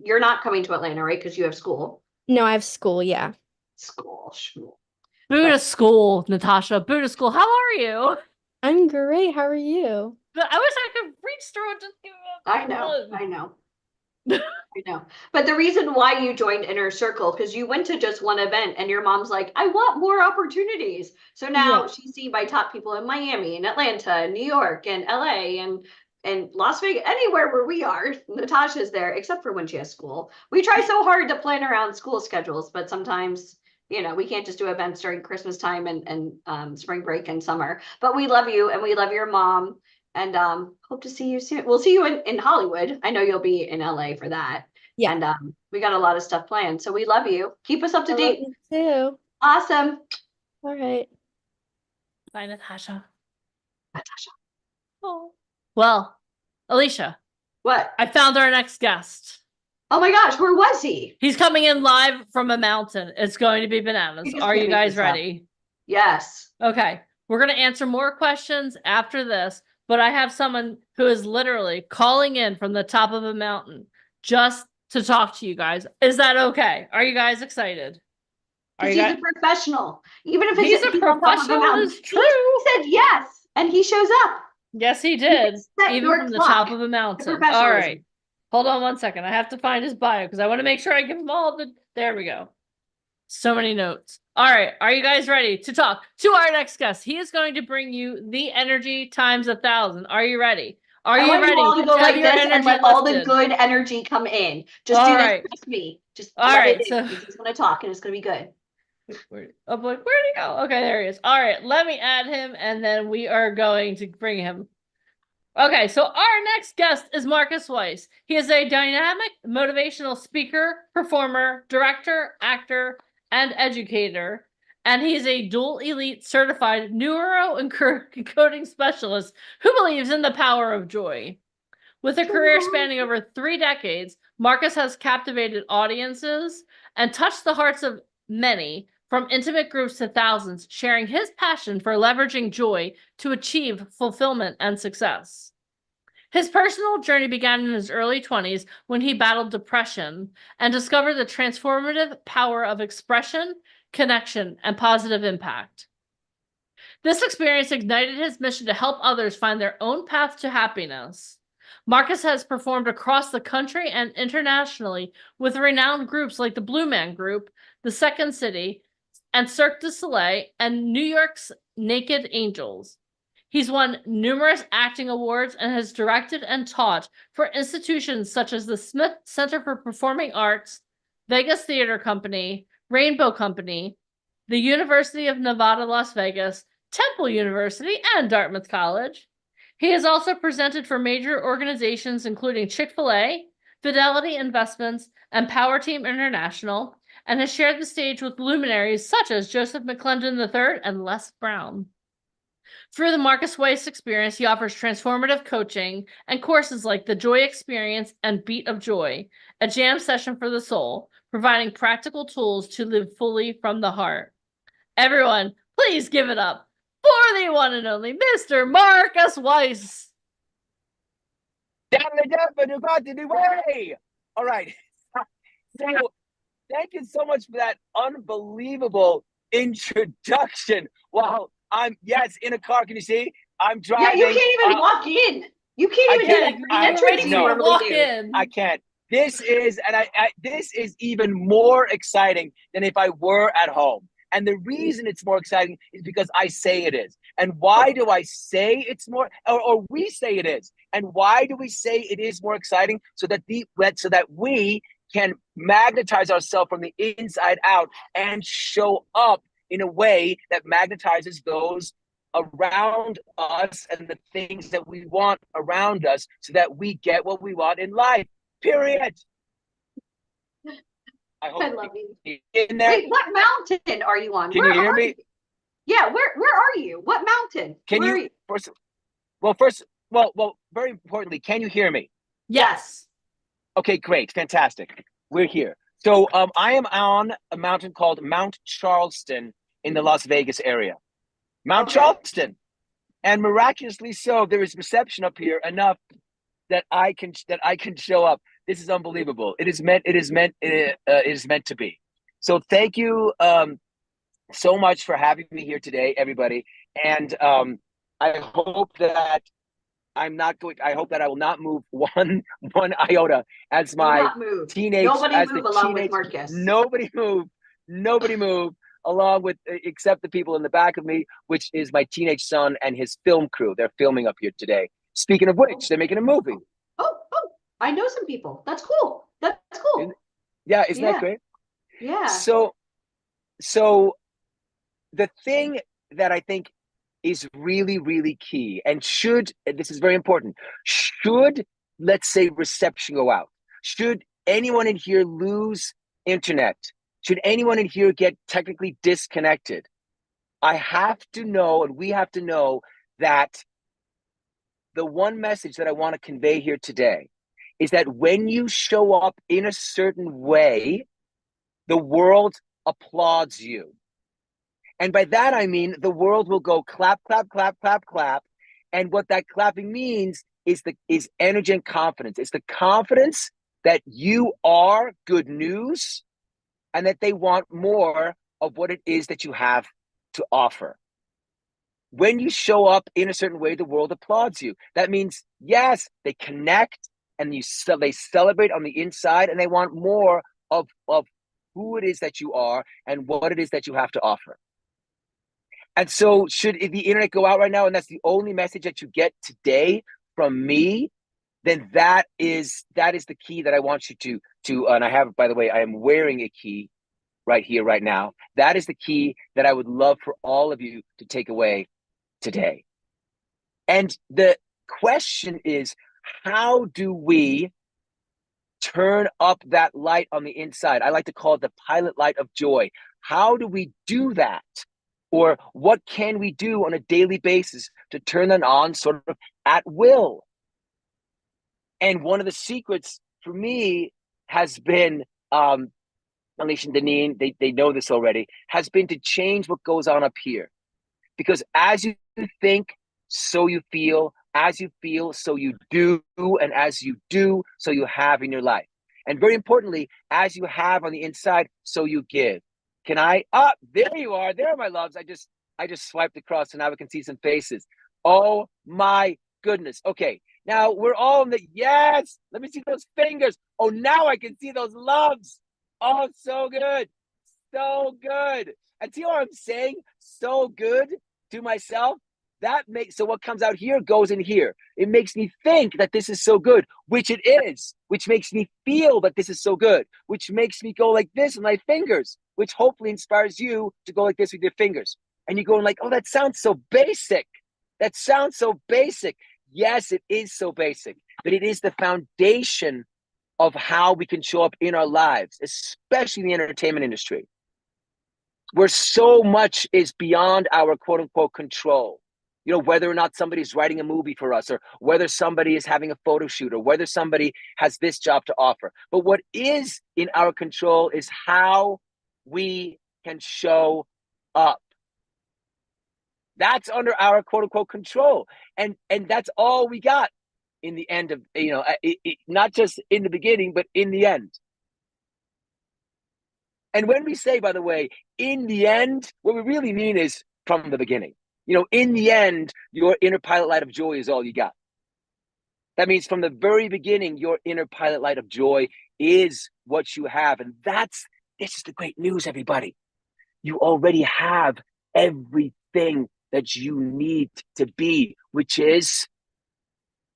you're not coming to Atlanta, right? Because you have school. No, I have school, yeah. School. Buddha school, Natasha. Buddha school. How are you? I'm great. How are you? But I wish I could reach through and just give you a I know. hug. I know. But the reason why you joined Inner Circle, because you went to just one event and your mom's like, I want more opportunities. So now Yeah. she's seen by top people in Miami and Atlanta and New York and LA and Las Vegas, anywhere where we are. Natasha's there, except for when she has school. We try so hard to plan around school schedules, but sometimes, we can't just do events during Christmas time and spring break and summer. But we love you and we love your mom. And hope to see you soon. We'll see you in Hollywood. I know you'll be in LA for that. Yeah. And we got a lot of stuff planned. So we love you. Keep us up to I love date. you too. Awesome. All right. Bye, Natasha. Natasha. Oh. Well, Alicia, What? I found our next guest. Oh my gosh, where was he? He's coming in live from a mountain. It's going to be bananas. You just Are can't you make guys this up. ready? Yes. Okay. We're going to answer more questions after this, but I have someone who is literally calling in from the top of a mountain just to talk to you guys. Is that okay? Are you guys excited? Are Because you he's guys? a professional. Even if He's a on top of professional, mountain. it's true. He said yes, and he shows up. Yes, he did. set Even your from the clock top of a to mountain. All professionalism. right. Hold on one second. I have to find his bio because I want to make sure I give him all the. There we go. So many notes. All right. Are you guys ready to talk to our next guest? He is going to bring you the energy times 1,000. Are you ready? Are I you want ready? you all to go have like your this and energy let all the lifted? good energy come in. Just All do this. right. Trust me. Just All let right, it in. so- He's going to talk and it's going to be good. I'm like, where'd he go? Okay, there he is. All right, let me add him, and then we are going to bring him. Okay, so our next guest is Marcus Weiss. He is a dynamic, motivational speaker, performer, director, actor, and educator. And he's a dual elite certified neuro encoding specialist who believes in the power of joy. With a career spanning over 3 decades, Marcus has captivated audiences and touched the hearts of many from intimate groups to thousands, sharing his passion for leveraging joy to achieve fulfillment and success. His personal journey began in his early 20s when he battled depression and discovered the transformative power of expression, connection, and positive impact. This experience ignited his mission to help others find their own path to happiness. Marcus has performed across the country and internationally with renowned groups like the Blue Man Group, the Second City, and Cirque du Soleil, and New York's Naked Angels. He's won numerous acting awards and has directed and taught for institutions such as the Smith Center for Performing Arts, Vegas Theater Company, Rainbow Company, the University of Nevada, Las Vegas, Temple University, and Dartmouth College. He has also presented for major organizations including Chick-fil-A, Fidelity Investments, and Power Team International, and has shared the stage with luminaries such as Joseph McClendon III and Les Brown. Through the Marcus Weiss experience, he offers transformative coaching and courses like the Joy Experience and Beat of Joy, a jam session for the soul, providing practical tools to live fully from the heart. Everyone, please give it up for the one and only Mr. Marcus Weiss. All right. So thank you so much for that unbelievable introduction. Wow. I'm in a car. Can you see? I'm driving. Yeah, you can't even walk in. You can't even do the entrance you normally do. I can't. This is, and this is even more exciting than if I were at home. And the reason it's more exciting is because I say it is. And why do I say it's more, or we say it is? And why do we say it is more exciting? So that we can magnetize ourselves from the inside out and show up in a way that magnetizes those around us and the things that we want around us, so that we get what we want in life. Period. I love you. In there. Wait, what mountain are you on? Can you hear me? Yeah, where are you? What mountain? Can where you, are you? Very importantly, can you hear me? Yes. Okay, great, fantastic. We're here. So I am on a mountain called Mount Charleston in the Las Vegas area. Mount Charleston. And miraculously so, there is reception up here enough that I can show up. This is unbelievable. It is meant to be. So thank you so much for having me here today, everybody. And I hope that I hope that I will not move one iota as my teenage. Nobody move along with Marcus. Nobody move along with, except the people in the back of me, which is my teenage son and his film crew. They're filming up here today. Speaking of which, they're making a movie. Oh, I know some people. That's cool. That's cool. Isn't that great? Yeah. So the thing that I think is really, really key, and this is very important, should, let's say, reception go out, should anyone in here lose internet, should anyone in here get technically disconnected, I have to know, and we have to know, that the one message that I want to convey here today is that when you show up in a certain way, the world applauds you. And by that, I mean the world will go clap, clap, clap, clap, clap. And what that clapping means is energy and confidence. It's the confidence that you are good news and that they want more of what it is that you have to offer. When you show up in a certain way, the world applauds you. That means, yes, they connect and they celebrate on the inside, and they want more of who it is that you are and what it is that you have to offer. And so should the internet go out right now and that's the only message that you get today from me, then that is the key that I want you to and I have, by the way, I am wearing a key right here, right now. That is the key that I would love for all of you to take away today. And the question is, how do we turn up that light on the inside? I like to call it the pilot light of joy. How do we do that? Or what can we do on a daily basis to turn that on sort of at will? And one of the secrets for me has been Alicia and Deneen, they know this already, has been to change what goes on up here. Because as you think, so you feel, as you feel, so you do, and as you do, so you have in your life. And very importantly, as you have on the inside, so you give. Can I? There you are. There are my loves. I just swiped across, so now we can see some faces. Oh my goodness. Okay, now we're all in the yes. Let me see those fingers. Oh, now I can see those loves. Oh, so good. So good. And see what I'm saying? So good to myself. That makes, so what comes out here goes in here. It makes me think that this is so good, which it is, which makes me feel that this is so good, which makes me go like this with my fingers, which hopefully inspires you to go like this with your fingers. And you're going like, oh, that sounds so basic. That sounds so basic. Yes, it is so basic, but it is the foundation of how we can show up in our lives, especially in the entertainment industry, where so much is beyond our quote unquote control. You know, whether or not somebody's writing a movie for us, or whether somebody is having a photo shoot, or whether somebody has this job to offer. But what is in our control is how we can show up. That's under our quote unquote control. And that's all we got in the end of, you know, not just in the beginning, but in the end. And when we say, by the way, in the end, what we really mean is from the beginning. You know, in the end, your inner pilot light of joy is all you got. That means from the very beginning, your inner pilot light of joy is what you have. And this is the great news, everybody. You already have everything that you need to be, which is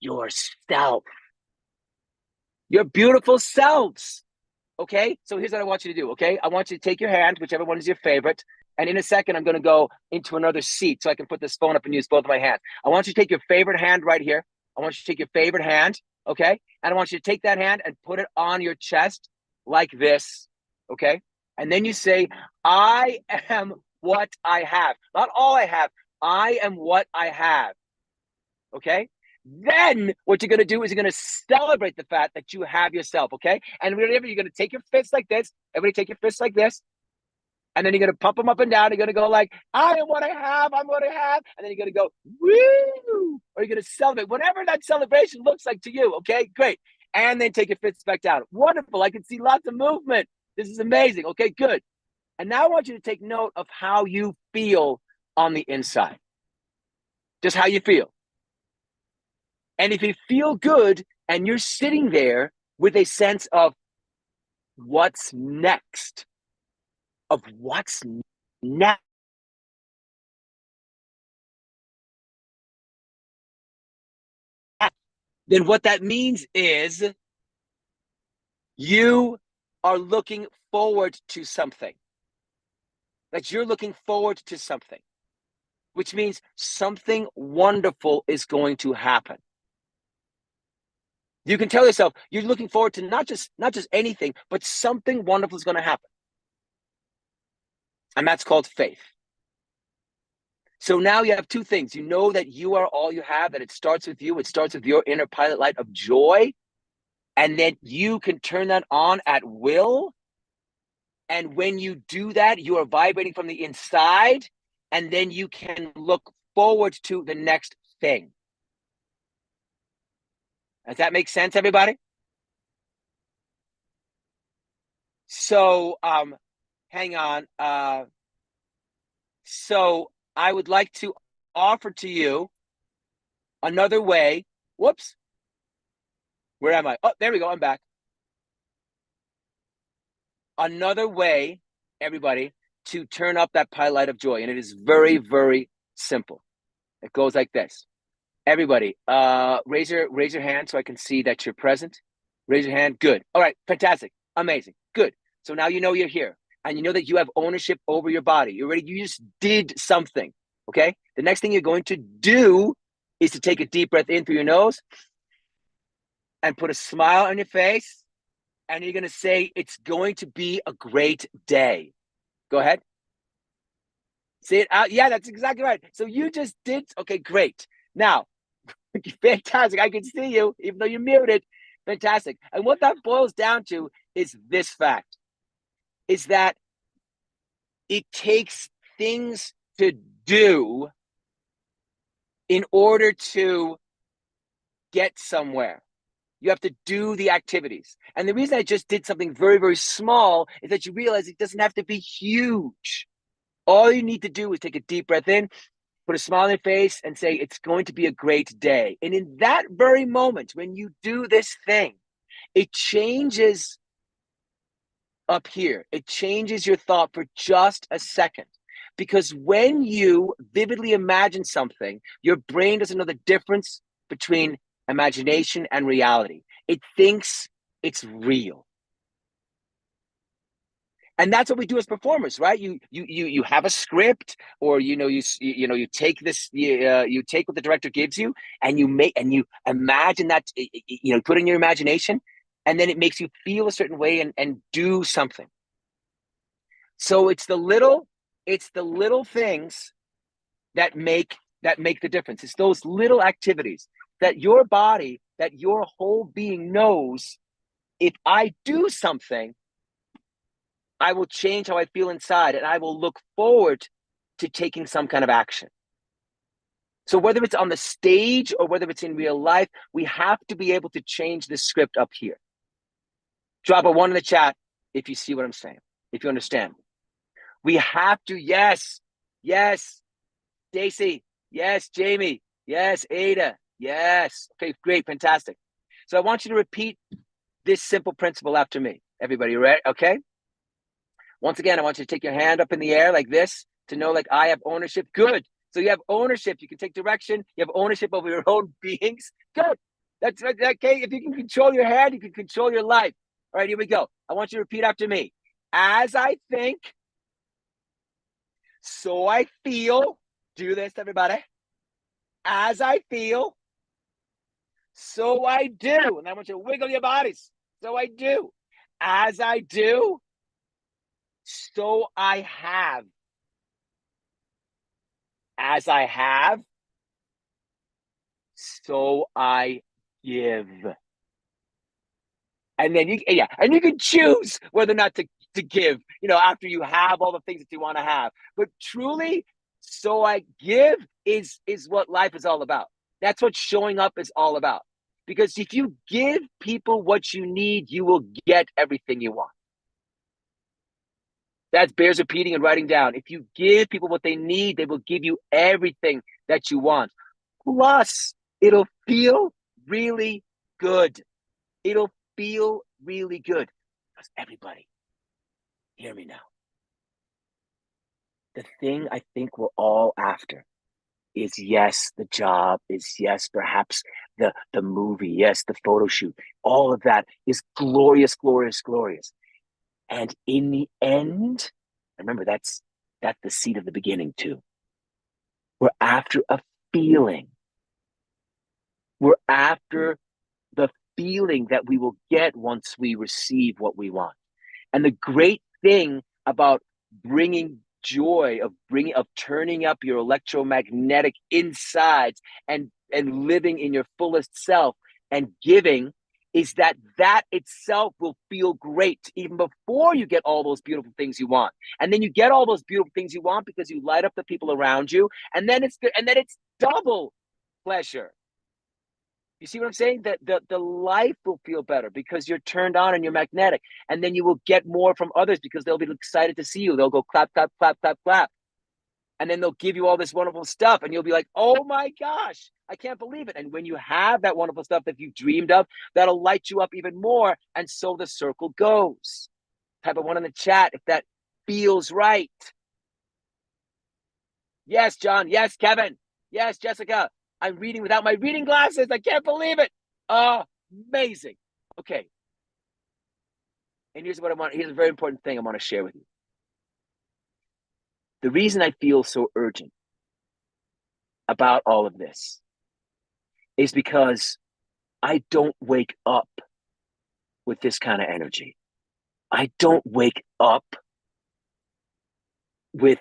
yourself. Your beautiful selves. Okay, so here's what I want you to do, okay? I want you to take your hand, whichever one is your favorite, and in a second, I'm gonna go into another seat so I can put this phone up and use both of my hands. I want you to take your favorite hand right here. I want you to take your favorite hand, okay? And I want you to take that hand and put it on your chest like this, okay? And then you say, I am what I have. Not all I have, I am what I have, okay? Then what you're going to do is you're going to celebrate the fact that you have yourself, okay? And whenever you're going to take your fists like this, everybody take your fists like this, and then you're going to pump them up and down. You're going to go like, I am what I have, I'm what I have. And then you're going to go, woo! Or you're going to celebrate, whatever that celebration looks like to you, okay? Great. And then take your fists back down. Wonderful. I can see lots of movement. This is amazing. Okay, good. And now I want you to take note of how you feel on the inside. Just how you feel. And if you feel good and you're sitting there with a sense of what's next, then what that means is you are looking forward to something. That you're looking forward to something, which means something wonderful is going to happen. You can tell yourself you're looking forward to not just anything, but something wonderful is going to happen. And that's called faith. So now you have two things. You know that you are all you have, that it starts with you. It starts with your inner pilot light of joy. And then you can turn that on at will. And when you do that, you are vibrating from the inside. And then you can look forward to the next thing. Does that make sense, everybody? So, hang on. So I would like to offer to you another way. Whoops. Where am I? Oh, there we go. I'm back. Another way, everybody, to turn up that pilot light of joy. And it is very, very simple. It goes like this. Everybody, raise your hand so I can see that you're present. Raise your hand. Good. All right. Fantastic. Amazing. Good. So now you know you're here. And you know that you have ownership over your body. You just did something. Okay? The next thing you're going to do is to take a deep breath in through your nose and put a smile on your face. And you're going to say, it's going to be a great day. Go ahead. Say it out. Yeah, that's exactly right. So you just did. Okay, great. Now, fantastic. I can see you, even though you're muted. Fantastic. And what that boils down to is this fact. is that it takes things to do in order to get somewhere. You have to do the activities. And the reason I just did something very, very small is that you realize it doesn't have to be huge. All you need to do is take a deep breath in, put a smile on your face, and say, it's going to be a great day. And in that very moment, when you do this thing, it changes up here. It changes your thought for just a second. Because when you vividly imagine something, your brain doesn't know the difference between imagination and reality. It thinks it's real. And that's what we do as performers, right? You have a script, or you take this, you take what the director gives you, and you imagine that, put in your imagination, and then it makes you feel a certain way and do something. So it's the little things that make the difference. It's those little activities that your body, that your whole being knows, if I do something, I will change how I feel inside, and I will look forward to taking some kind of action. So whether it's on the stage or whether it's in real life, we have to be able to change the script up here. Drop a 1 in the chat if you see what I'm saying, if you understand. We have to, yes, Stacy, yes, Jamie, yes, Ada, yes. Okay, great, fantastic. So I want you to repeat this simple principle after me. Everybody ready? Okay. Once again, I want you to take your hand up in the air like this to know, like, I have ownership. Good. So you have ownership. You can take direction. You have ownership over your own beings. Good. That's okay. If you can control your hand, you can control your life. All right, here we go. I want you to repeat after me. As I think, so I feel. Do this, everybody. As I feel, so I do. And I want you to wiggle your bodies. So I do. As I do, so I have. As I have, so I give. And then you can choose whether or not to give, after you have all the things that you want to have. But truly, so I give is what life is all about. That's what showing up is all about. Because if you give people what you need, you will get everything you want. That bears repeating and writing down. If you give people what they need, they will give you everything that you want. Plus, it'll feel really good. It'll feel really good. Because everybody, hear me now. The thing I think we're all after is, yes, the job, is, yes, perhaps the movie, yes, the photo shoot. All of that is glorious, glorious, glorious. And in the end, remember, that's the seed of the beginning too. We're after a feeling. We're after the feeling that we will get once we receive what we want. And the great thing about bringing joy, of turning up your electromagnetic insides and living in your fullest self and giving, is that itself will feel great even before you get all those beautiful things you want. And then you get all those beautiful things you want because you light up the people around you, and then it's double pleasure. You see what I'm saying? That the life will feel better because you're turned on and you're magnetic. And then you will get more from others because they'll be excited to see you. They'll go clap, clap, clap, clap, clap. And then they'll give you all this wonderful stuff. And you'll be like, oh my gosh, I can't believe it. And when you have that wonderful stuff that you've dreamed of, that'll light you up even more. And so the circle goes. Type a 1 in the chat if that feels right. Yes, John. Yes, Kevin. Yes, Jessica. I'm reading without my reading glasses. I can't believe it. Amazing. Okay. And here's a very important thing I want to share with you. The reason I feel so urgent about all of this is because I don't wake up with this kind of energy. I don't wake up with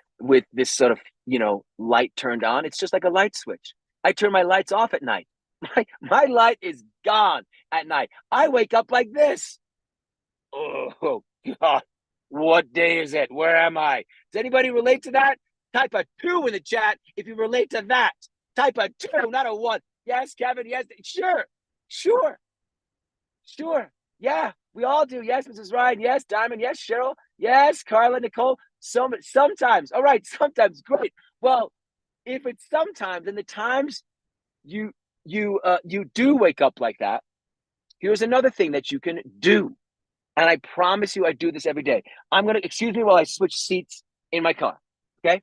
this sort of, light turned on. It's just like a light switch. I turn my lights off at night. My light is gone at night. I wake up like this. Oh, God. What day is it? Where am I? Does anybody relate to that? Type a 2 in the chat if you relate to that. Type a 2, not a 1. Yes, Kevin. Yes, sure. Yeah, we all do. Yes, Mrs. Ryan. Yes, Diamond. Yes, Cheryl. Yes, Carla, Nicole. Sometimes. All right, sometimes. Great. Well, if it's sometimes, and the times you do wake up like that, here's another thing that you can do. And I promise you, I do this every day. Excuse me while I switch seats in my car. Okay?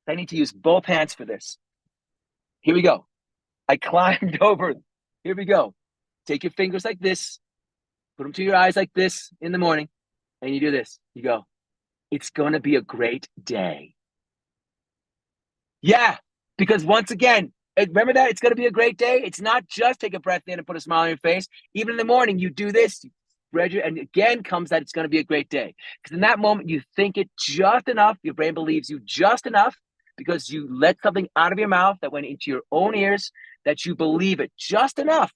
I need to use both hands for this. Here we go. I climbed over. Here we go. Take your fingers like this. Put them to your eyes like this in the morning. And you do this. You go, it's going to be a great day. Yeah. Because once again, remember that it's going to be a great day. It's not just take a breath in and put a smile on your face. Even in the morning, you do this. And again comes that it's going to be a great day. Because in that moment, you think it just enough. Your brain believes you just enough because you let something out of your mouth that went into your own ears that you believe it just enough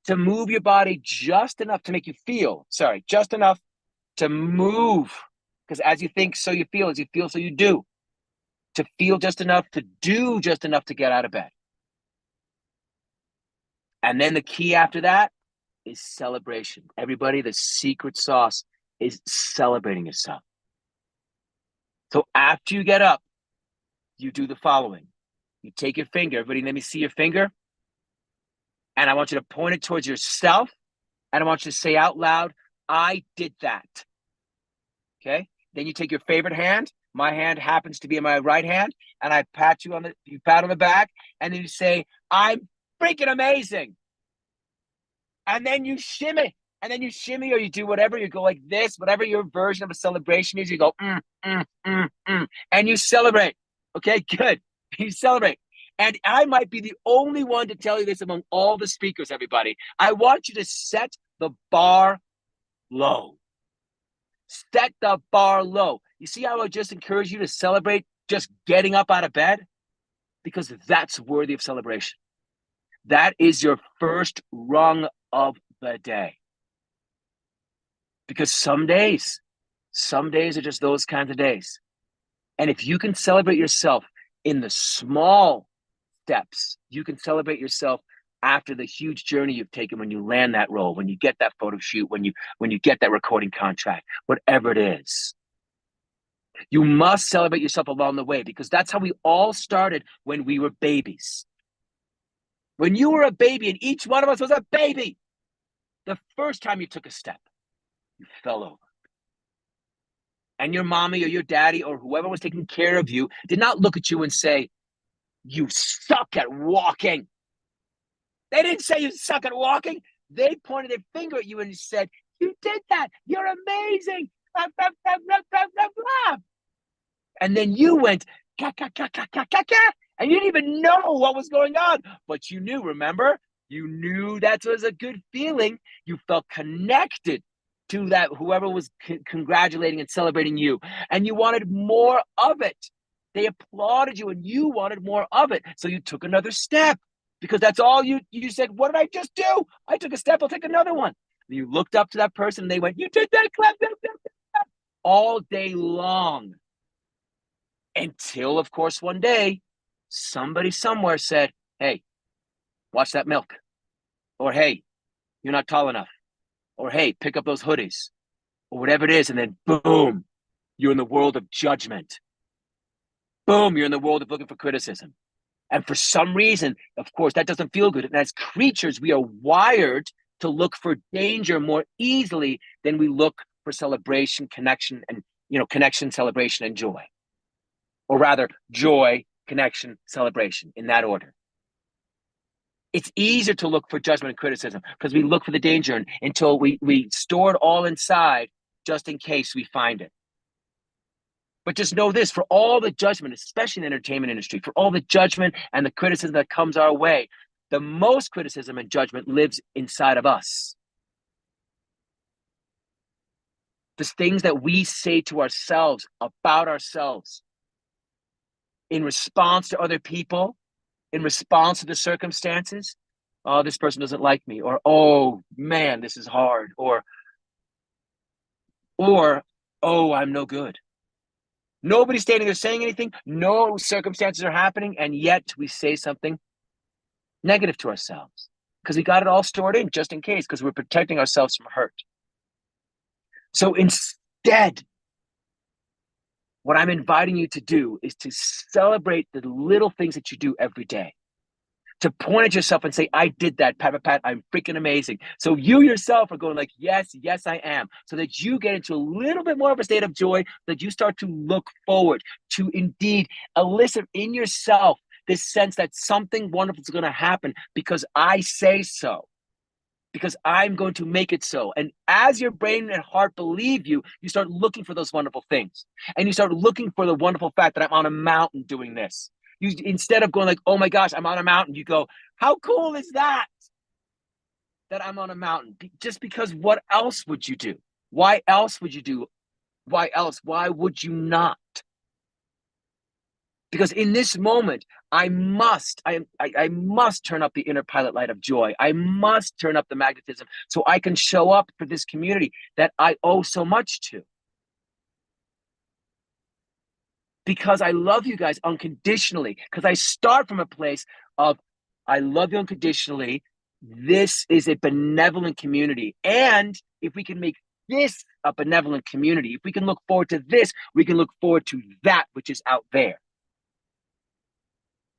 to move your body just enough to make you feel, just enough to move. Because as you think, so you feel. As you feel, so you do. To feel just enough, to do just enough to get out of bed. And then the key after that is celebration. Everybody, the secret sauce is celebrating yourself. So after you get up, you do the following. You take your finger. Everybody, let me see your finger. And I want you to point it towards yourself. And I want you to say out loud, I did that. Okay? Then you take your favorite hand. My hand happens to be in my right hand. And I pat you on the back. And then you say, I'm freaking amazing. And then you shimmy. And then you shimmy or you do whatever. You go like this, whatever your version of a celebration is. You go, and you celebrate. Okay, good. You celebrate. And I might be the only one to tell you this among all the speakers, everybody. I want you to set the bar low. Set the bar low. You see how I just encourage you to celebrate just getting up out of bed? Because that's worthy of celebration. That is your first rung of the day. Because some days are just those kinds of days. And if you can celebrate yourself in the small steps, you can celebrate yourself after the huge journey you've taken when you land that role, when you get that photo shoot, when you get that recording contract, whatever it is. You must celebrate yourself along the way because that's how we all started when we were babies. When you were a baby and each one of us was a baby, the first time you took a step, you fell over. And your mommy or your daddy or whoever was taking care of you did not look at you and say, you suck at walking. They didn't say you suck at walking. They pointed their finger at you and said, you did that. You're amazing. Blah, blah, blah, blah, blah, blah, blah. And then you went, ka, ka, ka, ka, ka, ka, ka, and you didn't even know what was going on. But you knew, remember? You knew that was a good feeling. You felt connected to that, whoever was congratulating and celebrating you. And you wanted more of it. They applauded you and you wanted more of it. So you took another step because that's all you said, what did I just do? I took a step, I'll take another one. And you looked up to that person and they went, you did that, clap, clap, clap, clap, all day long. Until, of course, one day, somebody somewhere said, hey, watch that milk. Or, hey, you're not tall enough. Or, hey, pick up those hoodies. Or whatever it is. And then, boom, you're in the world of judgment. Boom, you're in the world of looking for criticism. And for some reason, of course, that doesn't feel good. And as creatures, we are wired to look for danger more easily than we look for celebration, connection, and, connection, celebration, and joy. Or rather, joy, connection, celebration, in that order. It's easier to look for judgment and criticism because we look for the danger until we store it all inside just in case we find it. But just know this, for all the judgment, especially in the entertainment industry, for all the judgment and the criticism that comes our way, the most criticism and judgment lives inside of us. The things that we say to ourselves about ourselves in response to other people, in response to the circumstances. Oh, this person doesn't like me. Or, oh man, this is hard. Or oh, I'm no good. Nobody's standing there saying anything. No circumstances are happening. And yet we say something negative to ourselves because we got it all stored in just in case, because we're protecting ourselves from hurt. So instead, what I'm inviting you to do is to celebrate the little things that you do every day. To point at yourself and say, I did that, pat, I'm freaking amazing. So you yourself are going like, yes, yes, I am. So that you get into a little bit more of a state of joy, that you start to look forward to indeed elicit in yourself this sense that something wonderful is going to happen because I say so, because I'm going to make it so. And as your brain and heart believe you, you start looking for those wonderful things. And you start looking for the wonderful fact that I'm on a mountain doing this. You, instead of going like, oh my gosh, I'm on a mountain, you go, how cool is that? That I'm on a mountain. Just because what else would you do? Why else would you do? Why else? Why would you not? Because in this moment, I must turn up the inner pilot light of joy. I must turn up the magnetism so I can show up for this community that I owe so much to. Because I love you guys unconditionally, because I start from a place of, I love you unconditionally. This is a benevolent community. And if we can make this a benevolent community, if we can look forward to this, we can look forward to that which is out there.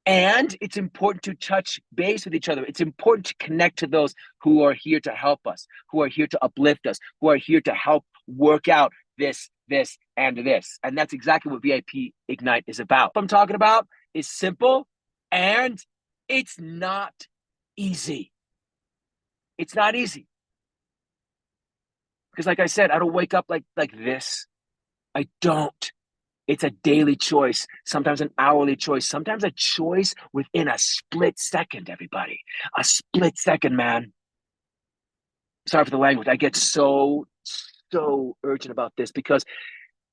And it's important to touch base with each other. It's important to connect to those who are here to help us, who are here to uplift us, who are here to help work out this, and this. And that's exactly what VIP Ignite is about. What I'm talking about is simple, and it's not easy. It's not easy. Because like I said, I don't wake up like this. I don't. It's a daily choice, sometimes an hourly choice, sometimes a choice within a split second, everybody. A split second, man. Sorry for the language. I get so urgent about this because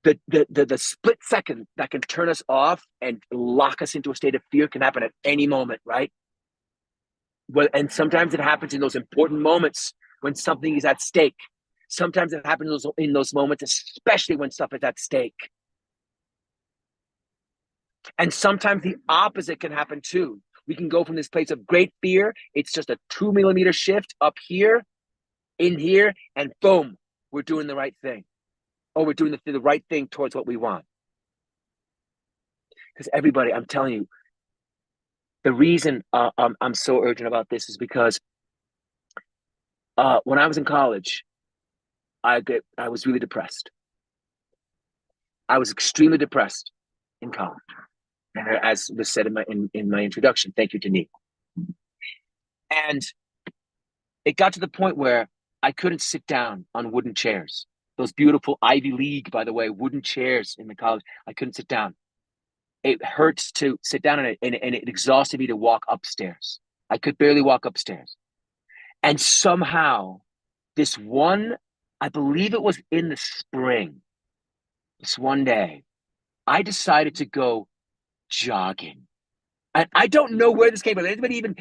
the split second that can turn us off and lock us into a state of fear can happen at any moment, right? Well, and sometimes it happens in those important moments when something is at stake. Sometimes it happens in those moments, especially when stuff is at stake. And sometimes the opposite can happen too. We can go from this place of great fear. It's just a 2 millimeter shift up here, in here, and boom, we're doing the right thing. Or we're doing the right thing towards what we want. Because everybody, I'm telling you, the reason I'm so urgent about this is because when I was in college, I was really depressed. I was extremely depressed in college. As was said in my introduction, thank you, Denise. And it got to the point where I couldn't sit down on wooden chairs. Those beautiful Ivy League, by the way, wooden chairs in the college. I couldn't sit down. It hurts to sit down on it, and it exhausted me to walk upstairs. I could barely walk upstairs. And somehow, this one, I believe it was in the spring, this one day, I decided to go jogging. And I don't know where this came from. Does anybody even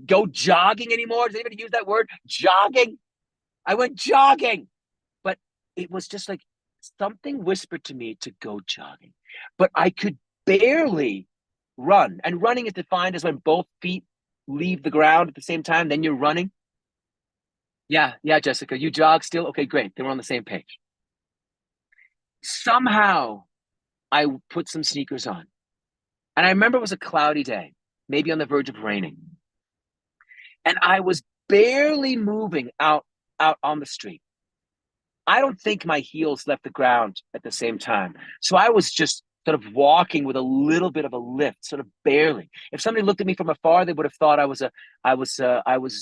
go jogging anymore? Does anybody use that word? Jogging? I went jogging. But it was just like something whispered to me to go jogging. But I could barely run. And running is defined as when both feet leave the ground at the same time, then you're running. Yeah, Jessica, you jog still? Okay, great. Then we're on the same page. Somehow, I put some sneakers on. And I remember it was a cloudy day, maybe on the verge of raining. And I was barely moving out on the street. I don't think my heels left the ground at the same time. So I was just sort of walking with a little bit of a lift, sort of barely. If somebody looked at me from afar, they would have thought I was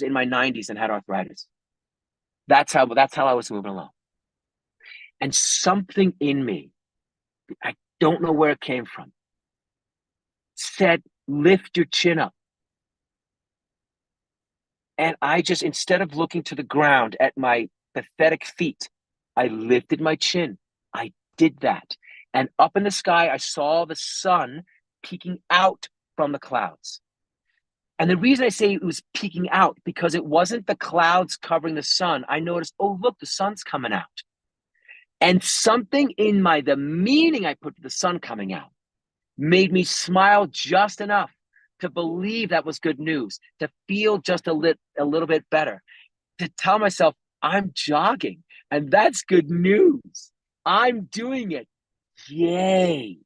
in my 90s and had arthritis. That's how I was moving along. And something in me, I don't know where it came from, said, lift your chin up. And I just, instead of looking to the ground at my pathetic feet, I lifted my chin. I did that. And up in the sky, I saw the sun peeking out from the clouds. And the reason I say it was peeking out, because it wasn't the clouds covering the sun. I noticed, oh, look, the sun's coming out. And something in the meaning I put to the sun coming out made me smile just enough to believe that was good news, to feel just a little bit better, to tell myself I'm jogging and that's good news. I'm doing it. Yay.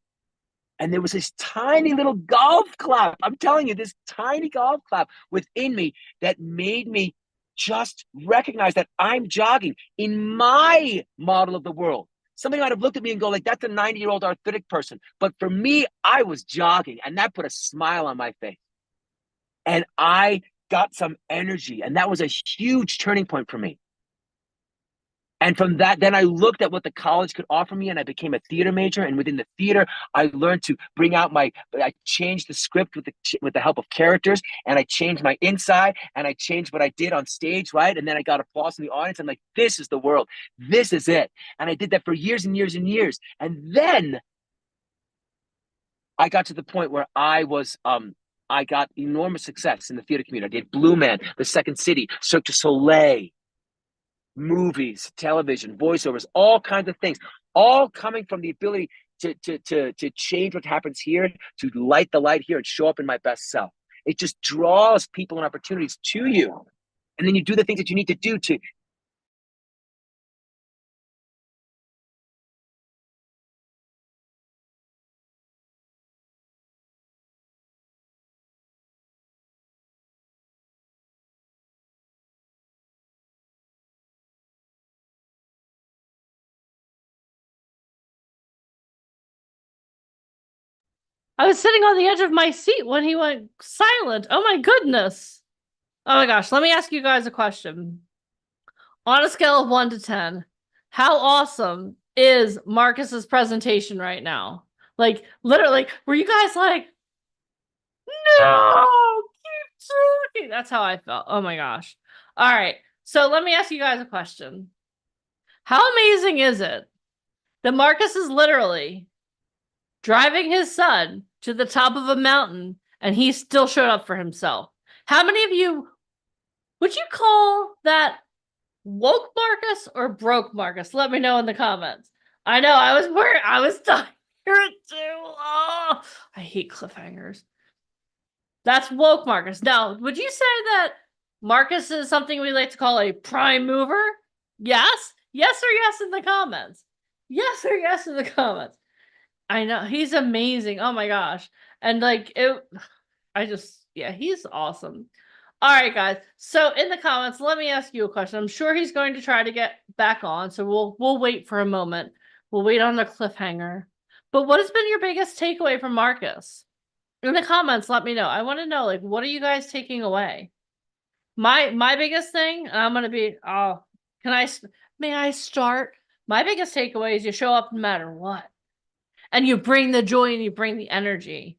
And there was this tiny little golf clap. I'm telling you, this tiny golf clap within me that made me just recognize that I'm jogging in my model of the world. Somebody might have looked at me and go like, that's a 90-year-old arthritic person. But for me, I was jogging and that put a smile on my face. And I got some energy. And that was a huge turning point for me. And from that, then I looked at what the college could offer me and I became a theater major. And within the theater, I learned to bring out I changed the script with the help of characters, and I changed my inside and I changed what I did on stage, right? And then I got applause from the audience. I'm like, this is the world. This is it. And I did that for years and years and years. And then I got to the point where I got enormous success in the theater community. I did Blue Man, The Second City, Cirque du Soleil, movies, television, voiceovers, all kinds of things, all coming from the ability to change what happens here, to light the light here and show up in my best self. It just draws people and opportunities to you. And then you do the things that you need to do to I was sitting on the edge of my seat when he went silent. Oh my goodness. Oh my gosh. Let me ask you guys a question. On a scale of 1 to 10, how awesome is Marcus's presentation right now? Like, literally, were you guys like, no, keep talking? That's how I felt. Oh my gosh. All right. So let me ask you guys a question. How amazing is it that Marcus is literally driving his son to the top of a mountain and he still showed up for himself? How many of you would you call that woke Marcus or broke Marcus? Let me know in the comments. I know I was tired too. Oh, I hate cliffhangers. That's woke Marcus. Now, would you say that Marcus is something we like to call a prime mover? Yes? Yes or yes in the comments? Yes or yes in the comments? I know he's amazing. Oh my gosh. And like he's awesome. All right, guys. So in the comments, let me ask you a question. I'm sure he's going to try to get back on, so we'll wait for a moment. We'll wait on the cliffhanger. But what has been your biggest takeaway from Marcus? In the comments, let me know. I want to know, like, what are you guys taking away? My biggest thing, and I'm gonna be may I start? My biggest takeaway is you show up no matter what. And you bring the joy and you bring the energy.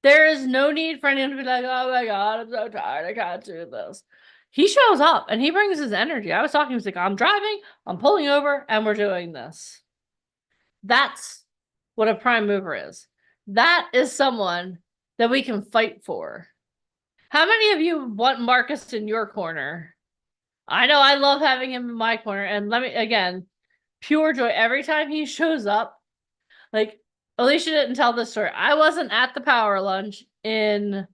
There is no need for anyone to be like, oh my God, I'm so tired. I can't do this. He shows up and he brings his energy. I was talking, he was like, I'm driving, I'm pulling over, and we're doing this. That's what a prime mover is. That is someone that we can fight for. How many of you want Marcus in your corner? I know I love having him in my corner. And let me, again, pure joy. Every time he shows up, like, Alicia didn't tell this story. I wasn't at the power lunch in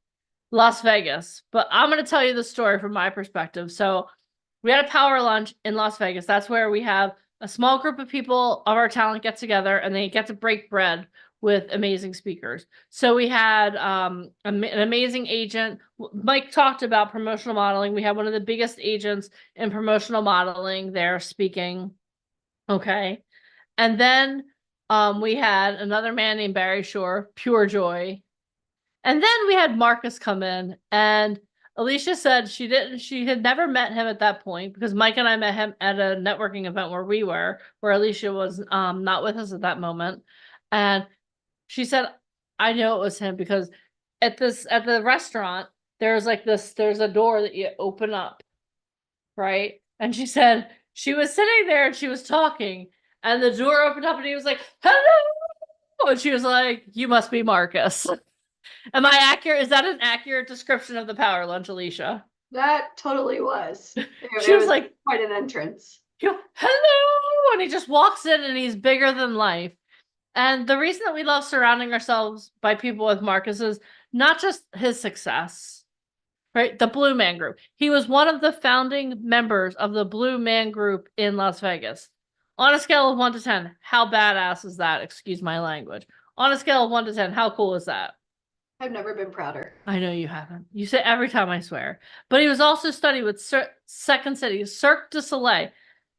Las Vegas, but I'm going to tell you the story from my perspective. So we had a power lunch in Las Vegas. That's where we have a small group of people of our talent get together and they get to break bread with amazing speakers. So we had an amazing agent. Mike talked about promotional modeling. We had one of the biggest agents in promotional modeling there speaking. Okay. And then we had another man named Barry Shore, pure joy. And then we had Marcus come in, and Alicia said she had never met him at that point because Mike and I met him at a networking event where Alicia was not with us at that moment. And she said, I know it was him because at the restaurant, there's a door that you open up, right? And she said she was sitting there and she was talking, and the door opened up and he was like, hello. And she was like, you must be Marcus. Am I accurate? Is that an accurate description of the power lunch, Alicia? That totally was. She was like, quite an entrance. hello. he just walks in and he's bigger than life. And the reason that we love surrounding ourselves by people with Marcus is not just his success, right? The Blue Man Group. He was one of the founding members of the Blue Man Group in Las Vegas. On a scale of 1 to 10, how badass is that? Excuse my language. On a scale of 1 to 10, how cool is that? I've never been prouder. I know you haven't. You say every time, I swear. But he was also studied with Second City, Cirque du Soleil.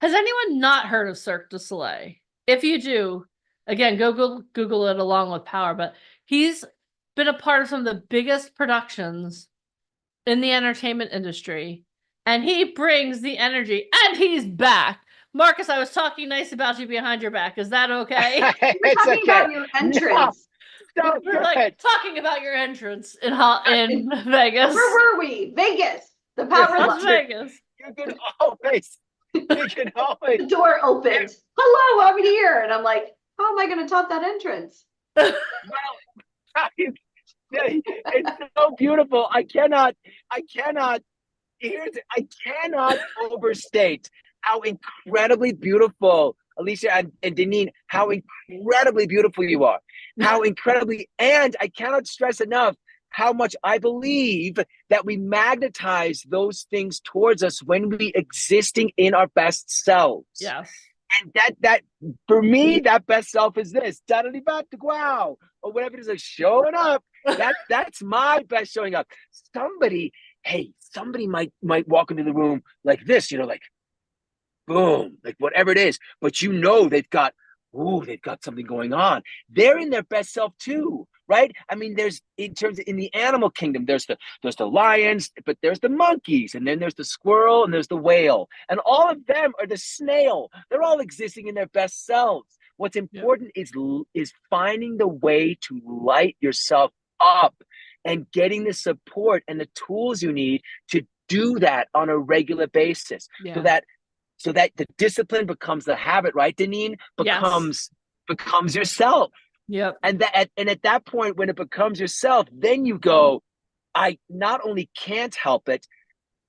Has anyone not heard of Cirque du Soleil? If you do, again, Google it along with Power. But he's been a part of some of the biggest productions in the entertainment industry. And he brings the energy. And he's back. Marcus, I was talking nice about you behind your back. Is that okay? We're It's talking okay. about your entrance. So We're like good. talking about your entrance in Vegas. Where were we? Vegas. The power Las line. Vegas. You can always, The door opened. Hello, I'm here. And I'm like, how am I going to top that entrance? well, it's so beautiful. I cannot overstate how incredibly beautiful, Alicia and Deneen, how incredibly beautiful you are. How incredibly, and I cannot stress enough how much I believe that we magnetize those things towards us when we existing in our best selves. Yes. And that for me, that best self is this, wow, or whatever it is, like showing up. That's my best showing up. Somebody might walk into the room like this, like boom, like whatever it is, but they've got something going on. They're in their best self too, right? I mean, there's in the animal kingdom, there's the lions, but there's the monkeys, and then there's the squirrel, and there's the whale, and all of them are the snail. They're all existing in their best selves. What's important is finding the way to light yourself up and getting the support and the tools you need to do that on a regular basis, so that the discipline becomes the habit, right, Deneen? Becomes yourself. Yep. And at that point, when it becomes yourself, then you go, I not only can't help it,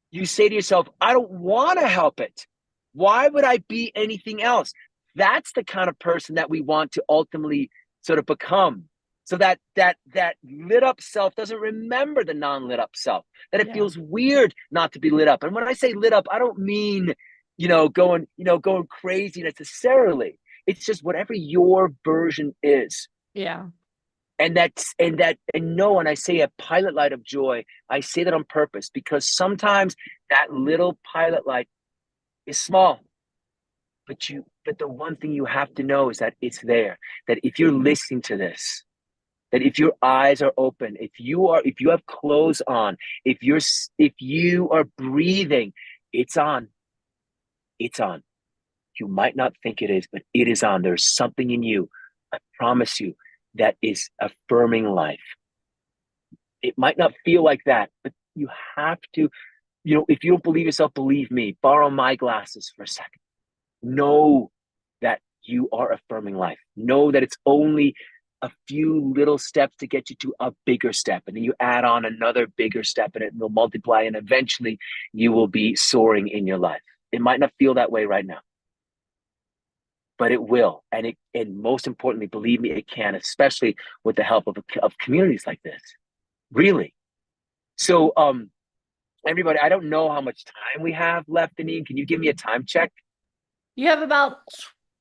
you say to yourself, I don't want to help it. Why would I be anything else? That's the kind of person that we want to ultimately sort of become. So that lit up self doesn't remember the non-lit up self, that it feels weird not to be lit up. And when I say lit up, I don't mean going crazy necessarily. It's just whatever your version is. Yeah. And when I say a pilot light of joy, I say that on purpose, because sometimes that little pilot light is small. But the one thing you have to know is that it's there. That if you're listening to this, that if your eyes are open, if you have clothes on, if you are breathing, it's on. It's on. You might not think it is, but it is on. There's something in you, I promise you, that is affirming life. It might not feel like that, but you have to, if you don't believe yourself, believe me, borrow my glasses for a second. Know that you are affirming life. Know that it's only a few little steps to get you to a bigger step. And then you add on another bigger step, and it will multiply. And eventually you will be soaring in your life. It might not feel that way right now, but it will. And most importantly, believe me, it can, especially with the help of communities like this. Really. So, everybody, I don't know how much time we have left, Deneen. Can you give me a time check? You have about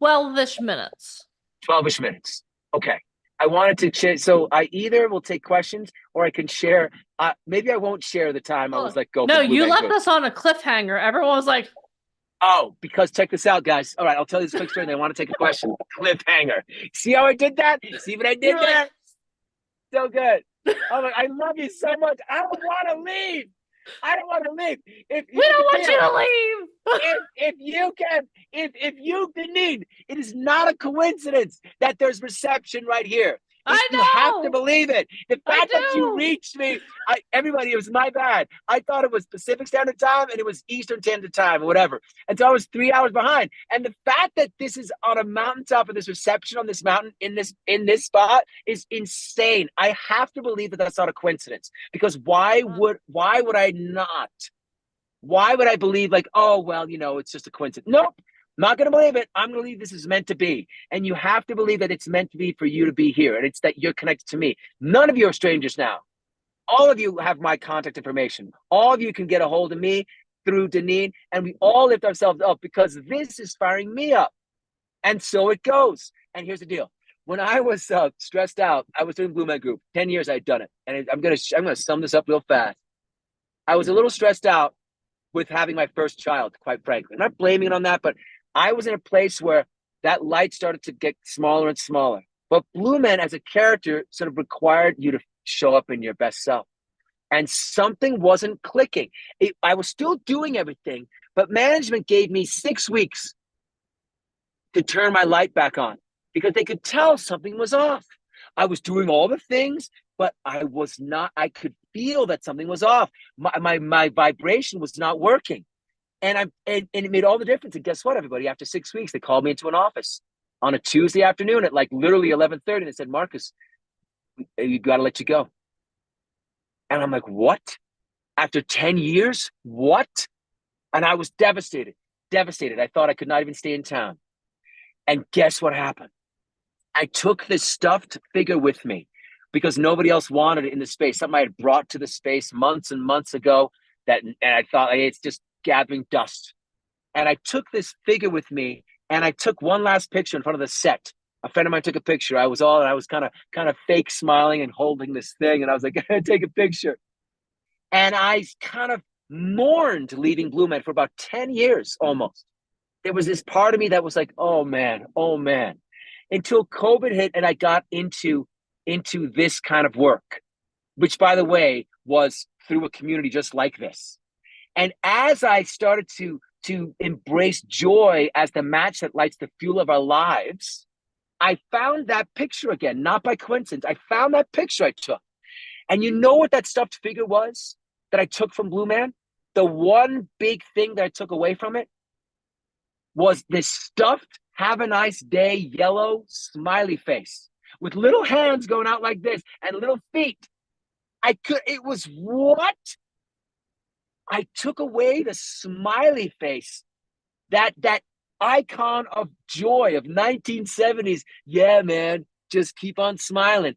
12-ish minutes. 12-ish minutes. Okay. I wanted to share. So I either will take questions or I can share. Maybe I won't share the time. I was like, go. No, you left us on a cliffhanger. Everyone was like, oh, because check this out, guys. All right, I'll tell you this quick story and I want to take a question. Cliffhanger. See how I did that? See what I did there? So good. I'm like, I love you so much. I don't want to leave. I don't want to leave. We don't want you to leave. If you need, it is not a coincidence that there's reception right here. I know. You have to believe it. The fact that you reached me, everybody, it was my bad. I thought it was Pacific Standard Time and it was Eastern Standard Time or whatever. And so I was 3 hours behind. And the fact that this is on a mountaintop of this reception on this mountain in this spot is insane. I have to believe that that's not a coincidence, because why would I not? Why would I believe like, oh, well, it's just a coincidence? Nope. Not going to believe it. I'm going to believe this is meant to be. And you have to believe that it's meant to be for you to be here. And it's that you're connected to me. None of you are strangers now. All of you have my contact information. All of you can get a hold of me through Deneen. And we all lift ourselves up because this is firing me up. And so it goes. And here's the deal. When I was stressed out, I was doing Blue Man Group. 10 years I'd done it. And I'm gonna sum this up real fast. I was a little stressed out with having my first child, quite frankly. I'm not blaming it on that, but I was in a place where that light started to get smaller and smaller. But Blue Man as a character sort of required you to show up in your best self. And something wasn't clicking. I was still doing everything, but management gave me 6 weeks to turn my light back on because they could tell something was off. I was doing all the things, but I was not, I could feel that something was off. My vibration was not working. And it made all the difference. And guess what, everybody? After 6 weeks, they called me into an office on a Tuesday afternoon at like literally 11:30. And they said, Marcus, you got to let you go. And I'm like, what? After 10 years? What? And I was devastated. I thought I could not even stay in town. And guess what happened? I took this stuffed figure with me because nobody else wanted it in the space. Something I had brought to the space months and months ago and I thought, hey, it's just gathering dust. And I took this figure with me and I took one last picture in front of the set. A friend of mine took a picture. I was kind of fake smiling and holding this thing. And I was like, take a picture. And I kind of mourned leaving Blue Man for about 10 years almost. There was this part of me that was like, oh man, until COVID hit and I got into this kind of work, which by the way, was through a community just like this. And as I started to embrace joy as the match that lights the fuel of our lives, I found that picture again, not by coincidence. I found that picture I took. And you know what that stuffed figure was that I took from Blue Man? The one big thing that I took away from it was this stuffed, have a nice day, yellow smiley face with little hands going out like this and little feet. It was what? I took away the smiley face, that icon of joy of 1970s. Yeah, man, just keep on smiling.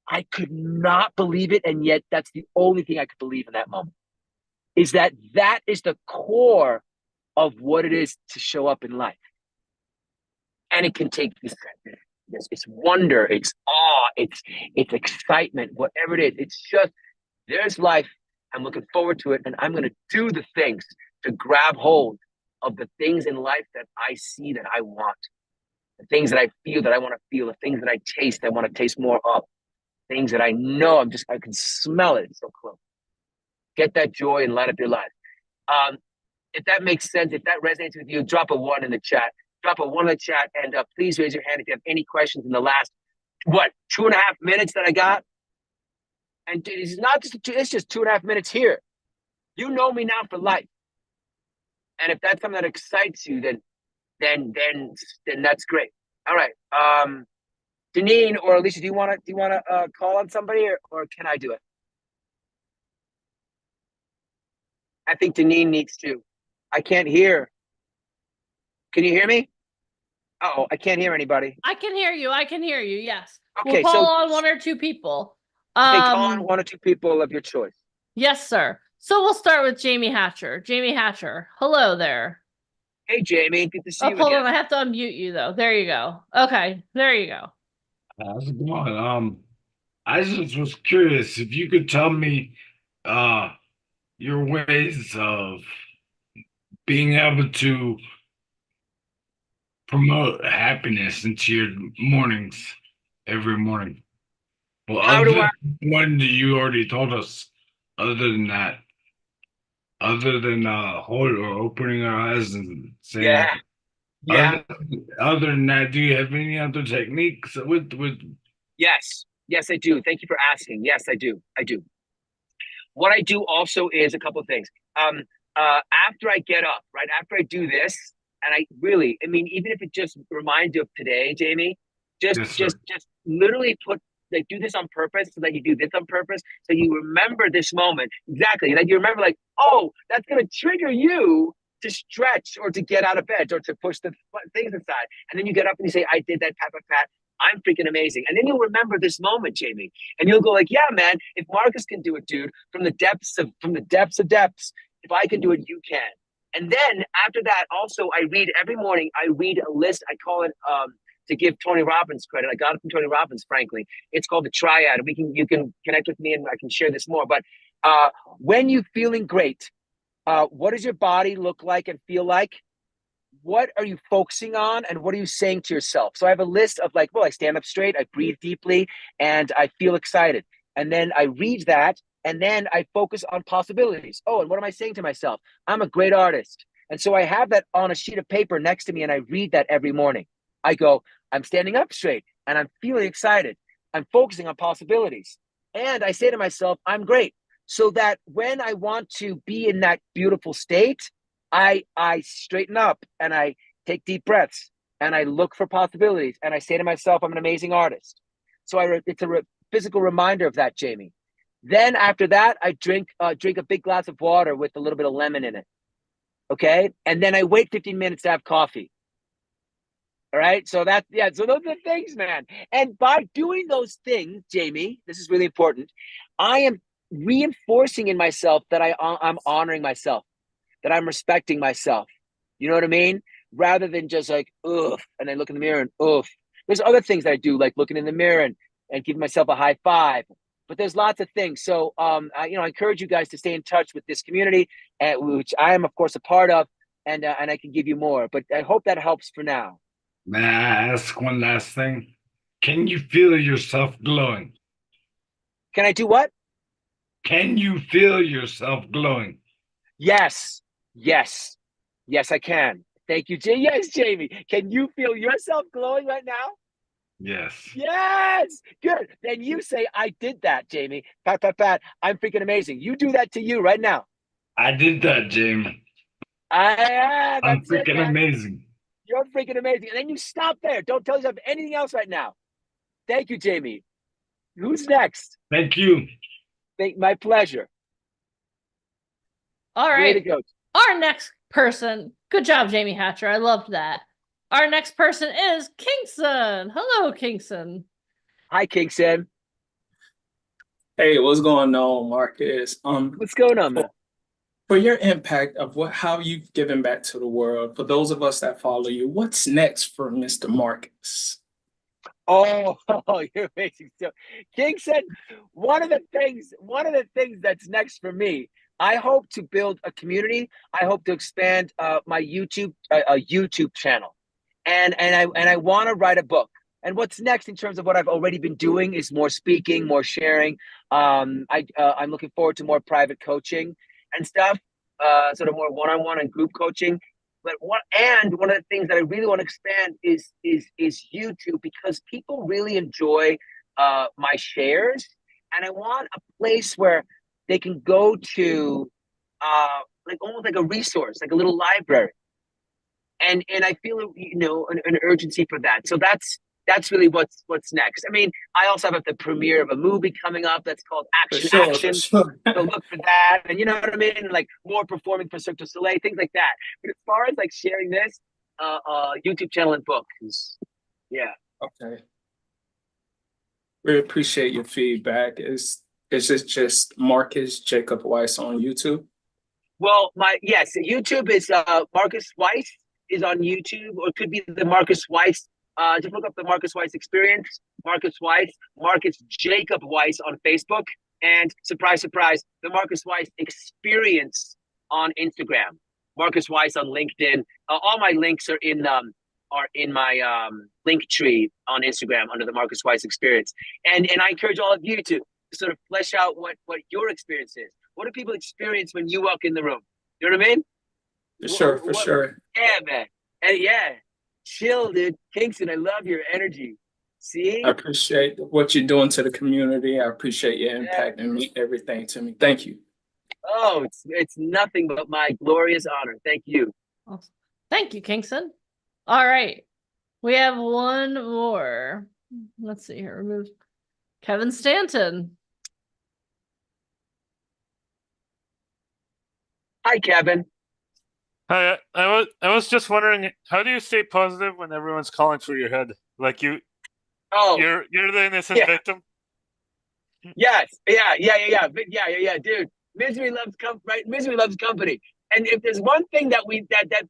I could not believe it. And yet that's the only thing I could believe in that moment, is that is the core of what it is to show up in life. And it can take this it's wonder, it's awe, it's excitement, whatever it is. It's just, there's life. I'm looking forward to it. And I'm going to do the things to grab hold of the things in life that I see that I want, the things that I feel that I want to feel, the things that I taste, I want to taste more of, things that I know I can smell it. It's so close. Get that joy and light up your life. If that makes sense, if that resonates with you, drop a 1 in the chat. Drop a 1 in the chat, and please raise your hand if you have any questions in the last, 2.5 minutes that I got? And it's not just, it's just 2.5 minutes here. You know me now for life. And if that's something that excites you, then that's great. All right. Deneen or Alicia, do you want to call on somebody, or can I do it? I think Deneen needs to. I can't hear. Can you hear me? Oh, I can't hear anybody. I can hear you. Yes. Okay, we'll call on 1 or 2 people. Okay, call on 1 or 2 people of your choice. Yes, sir. So we'll start with Jamie Hatcher. Jamie Hatcher, hello there. Hey, Jamie, good to see you hold again. on, I have to unmute you though. There you go. Okay, there you go. How's it going? I just was curious if you could tell me your ways of being able to promote happiness into your mornings every morning. Well, other than one that you already told us, other than opening our eyes and saying, Other than that, do you have any other techniques with? Yes, I do. Thank you for asking. Yes, I do. What I do also is a couple of things. After I get up, right after I do this, and even if it just reminds you of today, Jamie, just literally do this on purpose, so that you do this on purpose, so you remember this moment exactly. Like you remember, like, oh, that's gonna trigger you to stretch or to get out of bed or to push the things aside. And then you get up and you say, I did that, pat, pat, pat. I'm freaking amazing. And then you'll remember this moment, Jamie, and you'll go like, yeah, man, if Marcus can do it, dude, from the depths of depths, if I can do it, you can. And then after that, also, I read every morning, I read a list. I call it, to give Tony Robbins credit. I got it from Tony Robbins, frankly. It's called the Triad. You can connect with me and I can share this more. But when you're feeling great, what does your body look like and feel like? What are you focusing on and what are you saying to yourself? So I have a list of like, well, I stand up straight, I breathe deeply, and I feel excited. And then I read that, and then I focus on possibilities. Oh, and what am I saying to myself? I'm a great artist. And so I have that on a sheet of paper next to me, and I read that every morning. I go, I'm standing up straight, and I'm feeling excited. I'm focusing on possibilities. And I say to myself, I'm great. So that when I want to be in that beautiful state, I straighten up and I take deep breaths and I look for possibilities and I say to myself, I'm an amazing artist. So it's a physical reminder of that, Jamie. Then after that, I drink a big glass of water with a little bit of lemon in it. Okay. And then I wait 15 minutes to have coffee. All right. So so those are the things, man. And by doing those things, Jamie, this is really important. I am reinforcing in myself that I'm honoring myself, that I'm respecting myself. You know what I mean? Rather than just like, ugh, and I look in the mirror and ugh. There's other things that I do, like looking in the mirror and giving myself a high five. But there's lots of things. So, I encourage you guys to stay in touch with this community, which I am, of course, a part of, and I can give you more. But I hope that helps for now. May I ask one last thing? Can you feel yourself glowing? Can I do what? Can you feel yourself glowing? Yes. Yes. Yes, I can. Thank you, Jamie. Yes, Jamie. Can you feel yourself glowing right now? Yes. Yes. Good. Then you say, I did that, Jamie. Pat, pat, pat. I'm freaking amazing. You do that to you right now. I did that, Jamie. I'm freaking amazing. You're freaking amazing. And then you stop there. Don't tell yourself anything else right now. Thank you, Jamie. Who's next? Thank you. My pleasure. All Way right. to go. Our next person. Good job, Jamie Hatcher. I loved that. Our next person is Kingston. Hello, Kingston. Hi, Kingston. Hey, what's going on, Marcus? What's going on, man? For your impact of how you've given back to the world, for those of us that follow you, what's next for Mr. Marcus? Oh, you're amazing. So, Kingston, one of the things that's next for me, I hope to build a community. I hope to expand my YouTube channel, and I want to write a book. And what's next in terms of what I've already been doing is more speaking, more sharing. I'm looking forward to more private coaching and stuff, sort of more one-on-one and group coaching. But one of the things that I really want to expand is YouTube, because people really enjoy my shares, and I want a place where they can go to, like almost like a resource, like a little library. And I feel an urgency for that. So that's really what's next. I mean, I also have the premiere of a movie coming up that's called Action. So look for that, and you know what I mean, and like more performing for Cirque du Soleil, things like that. But as far as like sharing this, YouTube channel and book is, yeah. Okay. We appreciate your feedback. Is it just Marcus Jacob Weiss on YouTube? Well, YouTube is Marcus Weiss is on YouTube, or it could be the Marcus Weiss. Just look up the Marcus Weiss Experience, Marcus Weiss, Marcus Jacob Weiss on Facebook, and surprise, surprise, the Marcus Weiss Experience on Instagram, Marcus Weiss on LinkedIn. All my links are in my link tree on Instagram under the Marcus Weiss Experience. And I encourage all of you to sort of flesh out what your experience is. What do people experience when you walk in the room? You know what I mean? For sure. Yeah, man. And yeah. Chill, dude. Kingston, I love your energy. See? I appreciate what you're doing to the community. I appreciate your impact and everything to me. Thank you. Oh, it's nothing but my glorious honor. Thank you. Awesome. Thank you, Kingston. All right. We have one more. Let's see here. Remove Kevin Stanton. Hi, Kevin. I was just wondering, how do you stay positive when everyone's calling for your head? Like Oh, you're the innocent yeah. victim. Yes. Yeah, dude. Misery loves right? Misery loves company. And if there's one thing that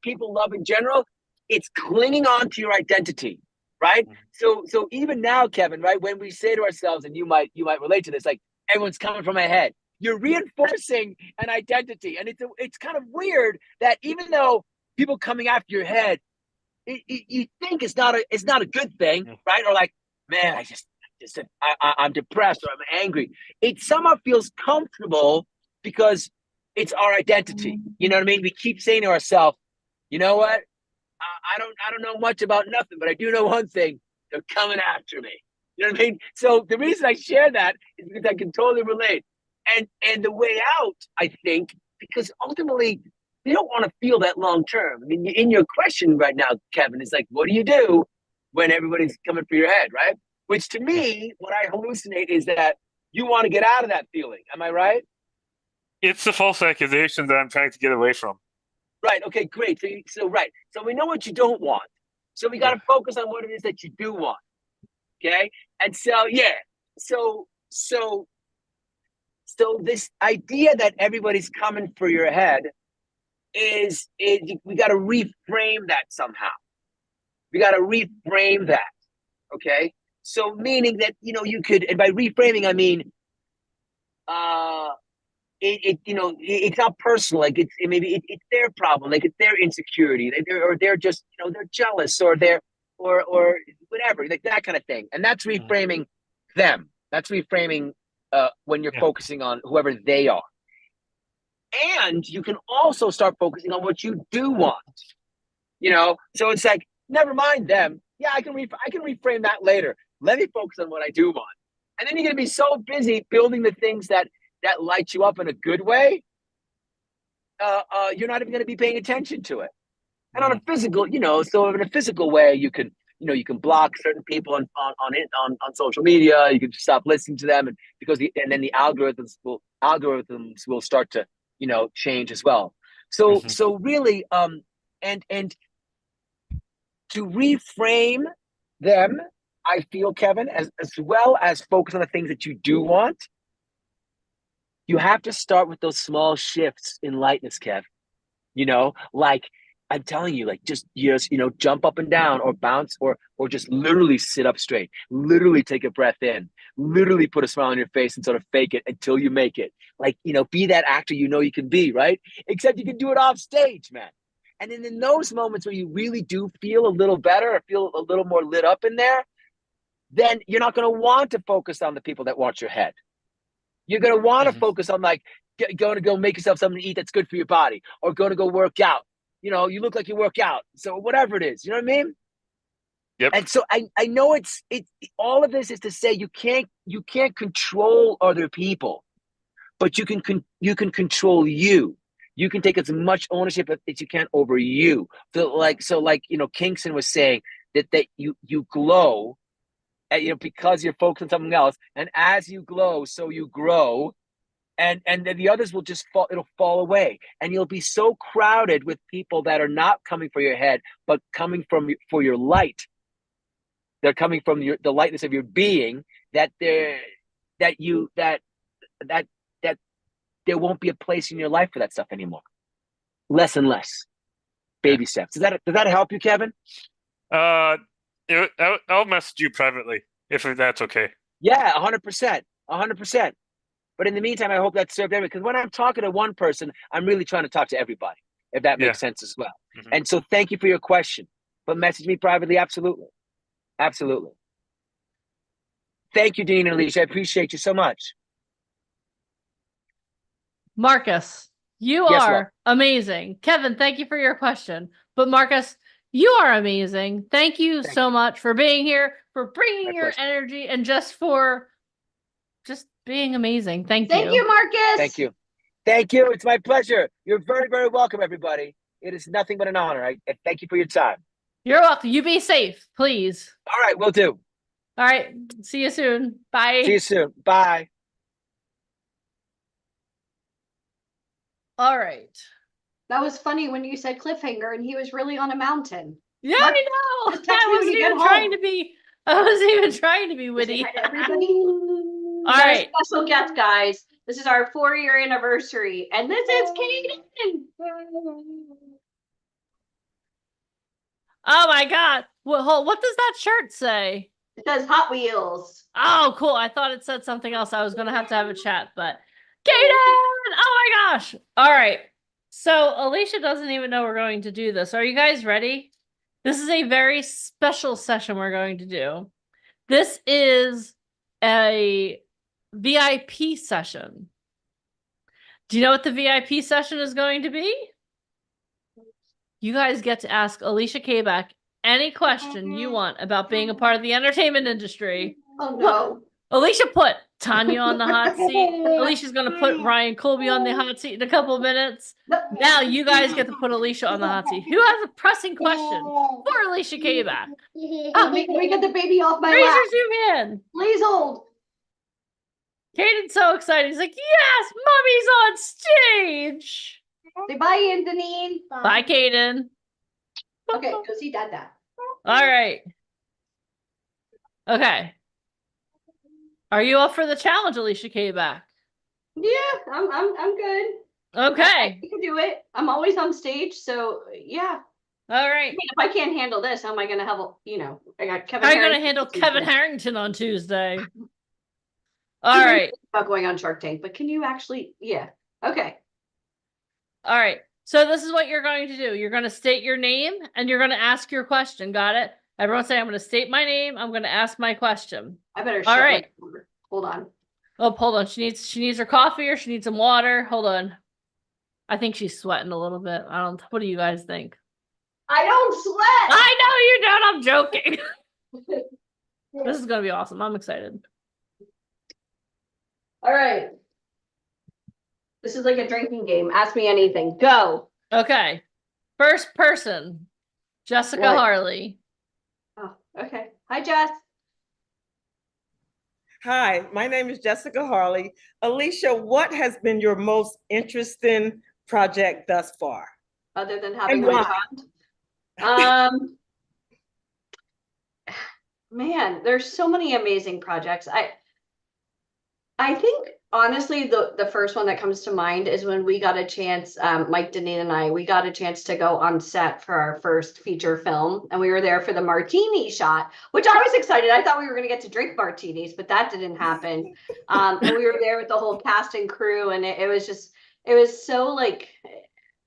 people love in general, it's clinging on to your identity, right? So even now, Kevin, right, when we say to ourselves, and you might relate to this, like everyone's coming from my head, you're reinforcing an identity. And it's kind of weird that even though people coming after your head, you think it's not a good thing, right? Or like, man, I'm depressed or I'm angry. It somehow feels comfortable because it's our identity. You know what I mean? We keep saying to ourselves, you know what? I don't know much about nothing, but I do know one thing: they're coming after me. You know what I mean? So the reason I share that is because I can totally relate. And the way out, I think, because ultimately they don't want to feel that long term. I mean, in your question right now, Kevin, is like, what do you do when everybody's coming for your head, right? Which to me, what I hallucinate is that you want to get out of that feeling. Am I right? It's the false accusation that I'm trying to get away from. Right. Okay, great. So right. So we know what you don't want. So we got to focus on what it is that you do want. Okay. And so, yeah. So this idea that everybody's coming for your head is we got to reframe that somehow. We got to reframe that. Okay. So meaning that, you could, and by reframing, I mean, it's not personal. Like it's their problem. Like it's their insecurity. They're just, they're jealous or or whatever, like that kind of thing. And that's reframing them. That's reframing when you're focusing on whoever they are. And you can also start focusing on what you do want. So it's like, never mind them. Yeah, I can reframe that later. Let me focus on what I do want. And then you're going to be so busy building the things that light you up in a good way. You're not even going to be paying attention to it. And on a physical, so in a physical way, you can block certain people on social media. You can just stop listening to them, and then the algorithms will start to change as well. So really, and to reframe them, I feel, Kevin, as well as focus on the things that you do want. You have to start with those small shifts in lightness, Kev. Like I'm telling you, like just jump up and down or bounce or just literally sit up straight, literally take a breath in, literally put a smile on your face and sort of fake it until you make it. Like, be that actor you can be, right? Except you can do it off stage, man. And then in those moments where you really do feel a little better or feel a little more lit up in there, then you're not going to want to focus on the people that want your head. You're going to want to focus on like going to go make yourself something to eat that's good for your body, or going to go work out. You look like you work out. So whatever it is, you know what I mean? Yep. And so I know it's all of this is to say you can't control other people, but you can control you. You can take as much ownership as you can over you. So Kingston was saying that you glow. Because you're focused on something else, and as you glow, so you grow, and then the others will just fall. It'll fall away, and you'll be so crowded with people that are not coming for your head, but coming for your light. They're coming from the lightness of your being. That there won't be a place in your life for that stuff anymore. Less and less. Baby steps. Does that help you, Kevin? I'll message you privately if that's okay. Yeah, 100%, 100%. But in the meantime, I hope that served everyone. Because when I'm talking to one person, I'm really trying to talk to everybody, if that makes sense as well. And so thank you for your question. But message me privately, absolutely. Absolutely. Thank you, Dean and Alicia. I appreciate you so much. Marcus, you Yes, are love. amazing. Kevin, thank you for your question. But Marcus, you are amazing. Thank you so much for being here, for bringing My your pleasure. energy, and just being amazing. Thank you. Thank you, Marcus. Thank you. Thank you. It's my pleasure. You're very, very welcome, everybody. It is nothing but an honor. And thank you for your time. You're welcome. You be safe, please. All right, will do. All right. See you soon. Bye. See you soon. Bye. All right. That was funny when you said cliffhanger and he was really on a mountain. Yeah, Mark, I know. just text me when you get I wasn't even trying to be Say witty. hi to everybody. All We got a right. special guest, guys. This is our 4-year anniversary, and this is Kaden. Oh my God. What does that shirt say? It says Hot Wheels. Oh, cool. I thought it said something else. I was going to have a chat, but Kaden! Oh my gosh. All right. So Alicia doesn't even know we're going to do this. Are you guys ready? This is a very special session we're going to do. This is a VIP session. Do you know what the VIP session is going to be? You guys get to ask Alicia Kabak any question you want about being a part of the entertainment industry. Oh no. Alicia put Tanya on the hot seat. Alicia's going to put Ryan Colby on the hot seat in a couple of minutes. Now you guys get to put Alicia on the hot seat. Who has a pressing question for Alicia Kabak? Let me get the baby off my Raise lap. your zoom in. Please hold. Caden's so excited. He's like, yes, Mommy's on stage. Say bye, Anthony. Bye, Caden. Okay, go see Dada. All right. Okay. Are you up for the challenge, Alicia Kabak? Yeah, I'm good. Okay. I can do it. I'm always on stage, so yeah. All I right. mean, if I can't handle this, how am I gonna have I got Kevin. How are you going to Harrington handle Tuesday. Kevin Harrington on Tuesday? All right. About going on Shark Tank, but can you actually? Yeah. Okay. All right. So this is what you're going to do. You're going to state your name and you're going to ask your question. Got it? Everyone say, I'm going to state my name. I'm going to ask my question. I better. All right. Hold on. Oh, hold on. She needs her coffee or she needs some water. Hold on. I think she's sweating a little bit. What do you guys think? I don't sweat. I know you don't. I'm joking. This is going to be awesome. I'm excited. All right. This is like a drinking game. Ask me anything. Go. Okay. First person, Jessica What? Harley. Oh, okay. Hi, Jess. Hi, my name is Jessica Harley. Alicia, what has been your most interesting project thus far? Other than having And my why? child. Man, there's so many amazing projects. I think honestly the first one that comes to mind is when we got a chance, Mike Deneen and I, we got a chance to go on set for our first feature film, and we were there for the martini shot, which I was excited. I thought we were going to get to drink martinis, but that didn't happen. And we were there with the whole cast and crew, and it was so like,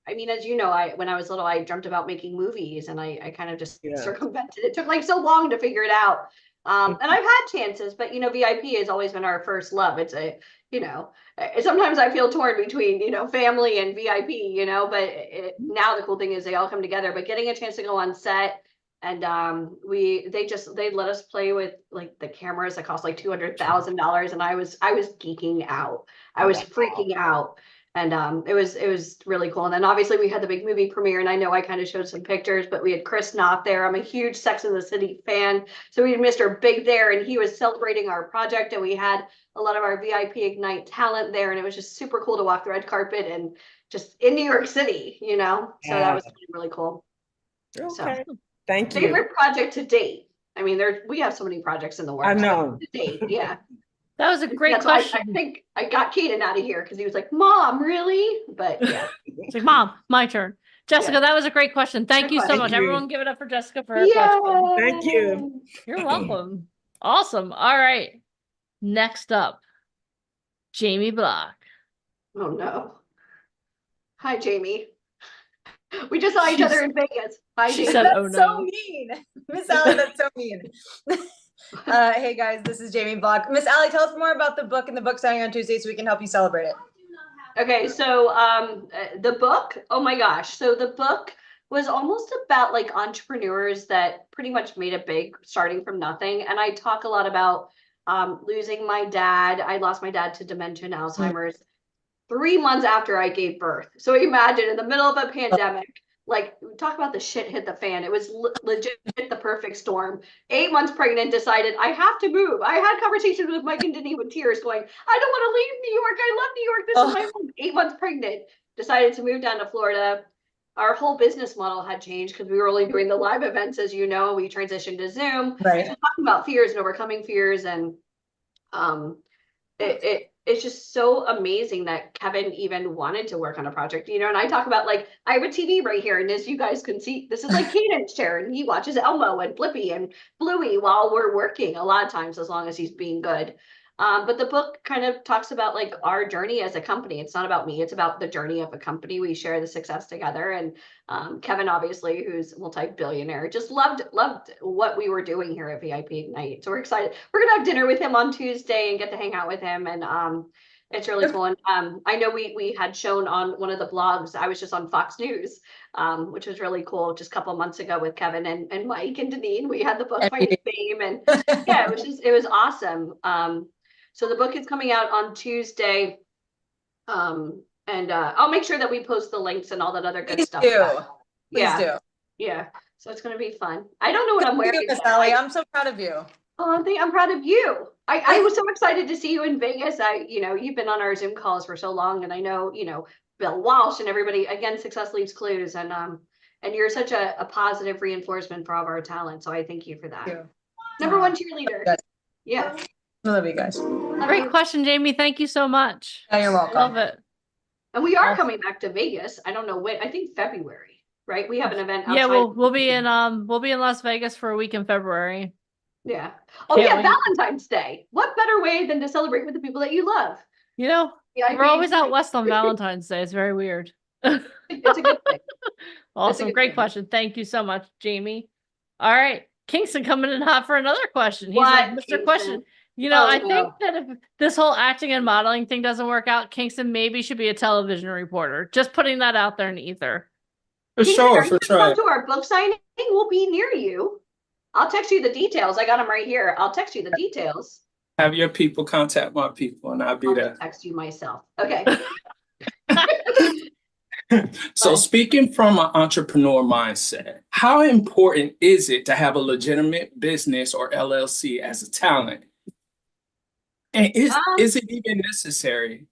I mean, as you know, when I was little, I dreamt about making movies, and I kind of just circumvented. It took like so long to figure it out. And I've had chances, but VIP has always been our first love. It's sometimes I feel torn between, family and VIP, but now the cool thing is they all come together. But getting a chance to go on set, and they let us play with like the cameras that cost like $200,000, and I was geeking out. I was freaking out. And it was really cool. And then obviously we had the big movie premiere, and I know I kind of showed some pictures, but we had Chris Knopf there. I'm a huge Sex and the City fan. So we had Mr. Big there, and he was celebrating our project, and we had a lot of our VIP Ignite talent there. And it was just super cool to walk the red carpet and just in New York City, So that was really cool. Okay. So, thank you. Favorite project to date? I mean, we have so many projects in the works. I know. To date, yeah. That was a great question. I think I got Kaden out of here because he was like, Mom, really? But yeah. It's like, Mom, my turn. Jessica, that was a great question. Thank you so much. Everyone give it up for Jessica for her question. Thank you. You're welcome. Awesome. All right. Next up, Jamie Block. Oh no. Hi, Jamie. We just saw each other in Vegas. Hi, She Jamie. said, "Oh That's no." so mean. Miss Allie, that's so mean. Hey guys, this is Jamie Block. Miss Allie, tell us more about the book and the book signing on Tuesday so we can help you celebrate it. Okay, so the book, oh my gosh. So the book was almost about like entrepreneurs that pretty much made it big starting from nothing. And I talk a lot about losing my dad. I lost my dad to dementia and Alzheimer's 3 months after I gave birth. So imagine in the middle of a pandemic, like talk about the shit hit the fan. It was legit the perfect storm. 8 months pregnant, decided I have to move. I had conversations with Mike and Denise with tears going, I don't want to leave New York. I love New York. This is my home. 8 months pregnant. decided to move down to Florida. Our whole business model had changed because we were only doing the live events, as you know. We transitioned to Zoom. Right. So talking about fears and overcoming fears, and it's just so amazing that Kevin even wanted to work on a project, you know. And I talk about, like, I have a TV right here, and as you guys can see, this is like Caden's chair, and he watches Elmo and Blippi and Bluey while we're working a lot of times, as long as he's being good. But the book kind of talks about like our journey as a company. It's not about me, it's about the journey of a company. We share the success together. And Kevin, obviously, who's multi-billionaire, just loved what we were doing here at VIP Ignite. So we're excited. We're gonna have dinner with him on Tuesday and get to hang out with him. And it's really cool. And I know we had shown on one of the blogs, I was just on Fox News, which was really cool, just a couple of months ago with Kevin and Mike and Deneen. We had the book Fighting Fame, and yeah, it was awesome. So the book is coming out on Tuesday. And I'll make sure that we post the links and all that other good stuff. Please do. Yeah. So it's going to be fun. I don't know what I'm wearing. Miss Allie, I'm so proud of you. Oh, I'm proud of you. I was so excited to see you in Vegas. You've been on our Zoom calls for so long, and I know, Bill Walsh and everybody, again, success leaves clues. And you're such a positive reinforcement for all of our talent. So I thank you for that. Number one cheerleader. Yeah. I love you guys. Great question, Jamie. Thank you so much. Yeah, you're welcome. Love it. And we are coming back to Vegas. I don't know when. I think February, right? We have an event outside. Yeah, we'll be in Las Vegas for a week in February. Yeah. Oh yeah, Valentine's Day. What better way than to celebrate with the people that you love? We're always out west on Valentine's Day. It's very weird. It's a good thing. Awesome. Great question. Thank you so much, Jamie. All right. Kingston coming in hot for another question. He's like, Mr. Kingston? Question. I think that if this whole acting and modeling thing doesn't work out, Kingston maybe should be a television reporter. Just putting that out there in the ether. For sure. Come to our book signing. We'll be near you. I'll text you the details. I got them right here. I'll text you the details. Have your people contact my people, and I'll be there. Text you myself. Okay. So speaking from an entrepreneur mindset, how important is it to have a legitimate business or LLC as a talent? And is it even necessary?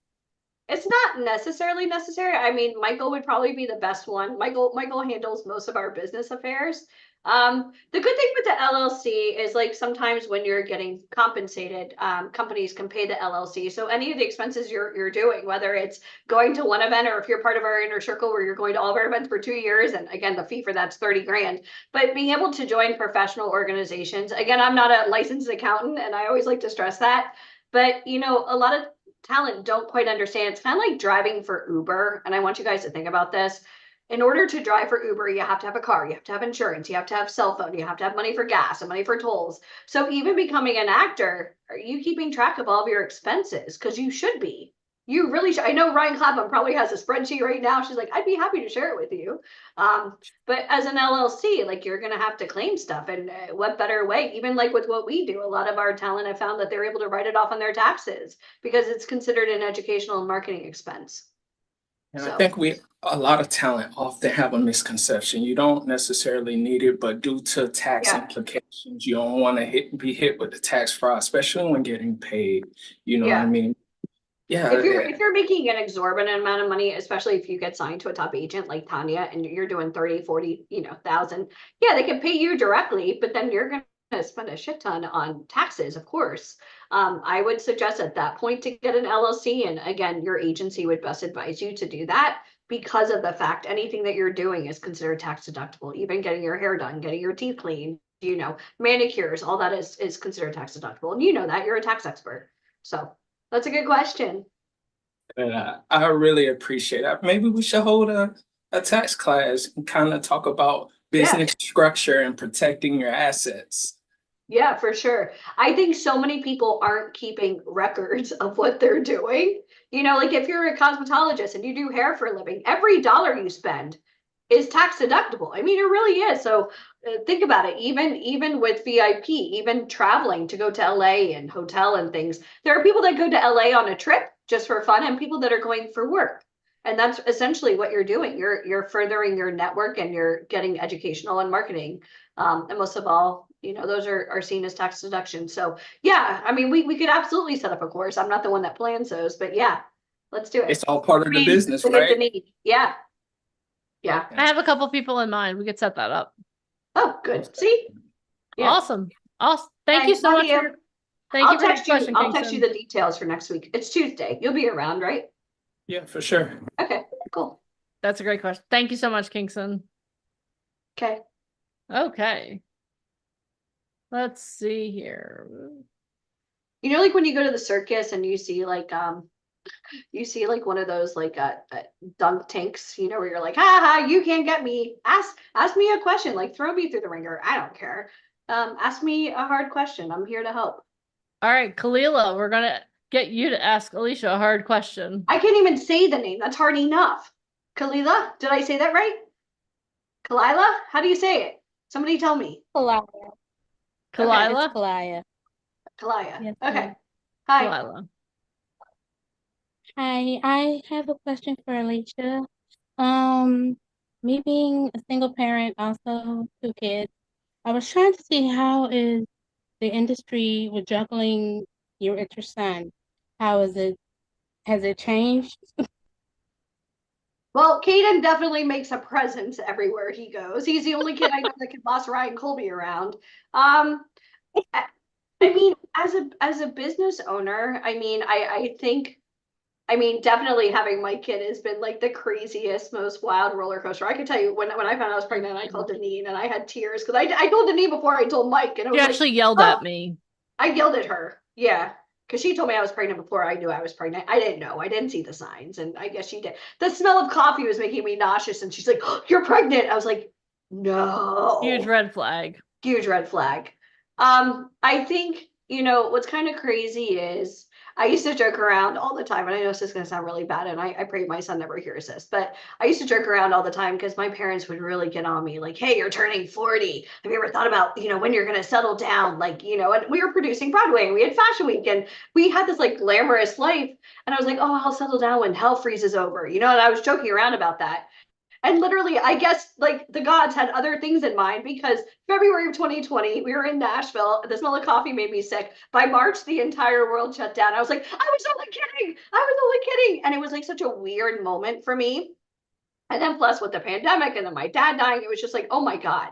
It's not necessarily necessary. I mean, Michael would probably be the best one. Michael handles most of our business affairs. The good thing with the LLC is, like, sometimes when you're getting compensated, companies can pay the LLC. So any of the expenses you're doing, whether it's going to one event or if you're part of our inner circle where you're going to all of our events for 2 years, and again, the fee for that's 30 grand. But being able to join professional organizations, again, I'm not a licensed accountant, and I always like to stress that. But, a lot of talent don't quite understand. It's kind of like driving for Uber. And I want you guys to think about this. In order to drive for Uber, you have to have a car, you have to have insurance, you have to have cell phone, you have to have money for gas and money for tolls. So even becoming an actor, are you keeping track of all of your expenses? Because you should be. You really should. I know Ryan Clapham probably has a spreadsheet right now. She's like, I'd be happy to share it with you. But as an LLC, like, you're going to have to claim stuff. And what better way, even like with what we do, a lot of our talent have found that they're able to write it off on their taxes because it's considered an educational and marketing expense. And I think a lot of talent often have a misconception. You don't necessarily need it, but due to tax implications, you don't want to be hit with the tax fraud, especially when getting paid. You know what I mean? Yeah. If you're making an exorbitant amount of money, especially if you get signed to a top agent like Tanya and you're doing 30, 40, thousand, they can pay you directly, but then you're going to spend a shit ton on taxes, of course. I would suggest at that point to get an LLC. And again, your agency would best advise you to do that because of the fact anything that you're doing is considered tax deductible. Even getting your hair done, getting your teeth cleaned, manicures, all that is considered tax deductible. And you know that, you're a tax expert. So that's a good question. I really appreciate that. Maybe we should hold a tax class and kind of talk about business structure and protecting your assets. Yeah, for sure. I think so many people aren't keeping records of what they're doing. Like if you're a cosmetologist and you do hair for a living, every dollar you spend is tax deductible. I mean, it really is. So think about it. Even with VIP, even traveling to go to LA and hotel and things, there are people that go to LA on a trip just for fun and people that are going for work. And that's essentially what you're doing. You're furthering your network and you're getting educational and marketing. And most of all, those are seen as tax deductions. So yeah, I mean, we could absolutely set up a course. I'm not the one that plans those, but yeah, Let's do it. It's all part of the Me, business, look at right? Denise. Yeah. Yeah. I have a couple people in mind. We could set that up. Oh, good. See? Yeah. Awesome. Awesome. Thank you Thanks, so love much you. for thank you for the question, I'll text you Kingston. the details for next week. It's Tuesday. You'll be around, right? Yeah, for sure. Okay, cool. That's a great question. Thank you so much, Kingston. Okay. Okay. Let's see here. You know, like when you go to the circus and you see like one of those like dunk tanks, you know, where you're like, ha ha, you can't get me. Ask me a question, like throw me through the ringer. I don't care. Ask me a hard question. I'm here to help. All right, Kalila, we're gonna get you to ask Alicia a hard question. I can't even say the name. That's hard enough. Kalila, did I say that right? Kalila, how do you say it? Somebody tell me. Kalila. Kalila? It's Kalila. Kalila. Yes, Okay. ma'am. Hi. Kalila. Hi, I have a question for Alicia. Me being a single parent, also 2 kids, I was trying to see how is the industry with juggling you with your son. How is it? Has it changed? Well, Caden definitely makes a presence everywhere he goes. He's the only kid I know that can boss Ryan Colby around. I mean, as a business owner, I mean, definitely having my kid has been like the craziest, most wild roller coaster. I can tell you when I found out I was pregnant, I called Deneen and I had tears because I told Deneen before I told Mike, and I was She like, actually yelled at me. I yelled at her. Yeah. Because she told me I was pregnant before I knew I was pregnant. I didn't know. I didn't see the signs. And I guess she did. The smell of coffee was making me nauseous. And she's like, oh, you're pregnant. I was like, no. Huge red flag. Huge red flag. I think, you know, what's kind of crazy is I used to joke around all the time, and I know this is going to sound really bad, and I pray my son never hears this, but I used to joke around all the time because my parents would really get on me, like, hey, you're turning 40. Have you ever thought about, you know, when you're going to settle down? Like, you know, and we were producing Broadway, and we had Fashion Week, and we had this like glamorous life. And I was like, oh, I'll settle down when hell freezes over, you know, and I was joking around about that. And literally, I guess like the gods had other things in mind because February of 2020, we were in Nashville. The smell of coffee made me sick. By March, the entire world shut down. I was like, I was only kidding. I was only kidding. And it was like such a weird moment for me. And then plus with the pandemic and then my dad dying, it was just like, oh my God.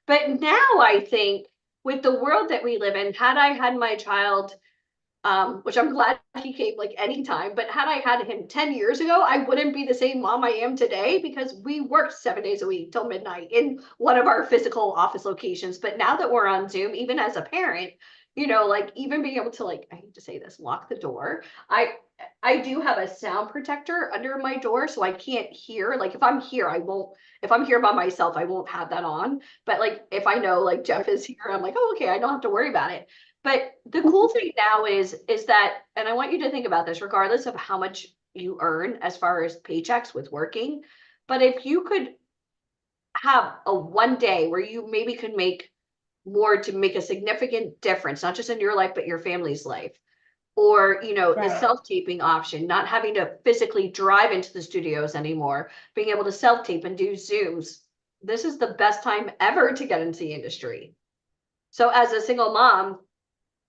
But now I think with the world that we live in, had I had my child which I'm glad he came like anytime. But had I had him 10 years ago, I wouldn't be the same mom I am today because we worked 7 days a week till midnight in one of our physical office locations. But now that we're on Zoom, even as a parent, you know, like even being able to like, I hate to say this, lock the door. I do have a sound protector under my door, so I can't hear. Like if I'm here, I won't, if I'm here by myself, I won't have that on. But like if I know like Jeff is here, I'm like, oh, okay, I don't have to worry about it. But the cool thing now is that, and I want you to think about this, regardless of how much you earn as far as paychecks with working, but if you could have a one day where you maybe could make more to make a significant difference, not just in your life, but your family's life, or, you know, the Right. self-taping option, not having to physically drive into the studios anymore, being able to self-tape and do Zooms. This is the best time ever to get into the industry. So as a single mom,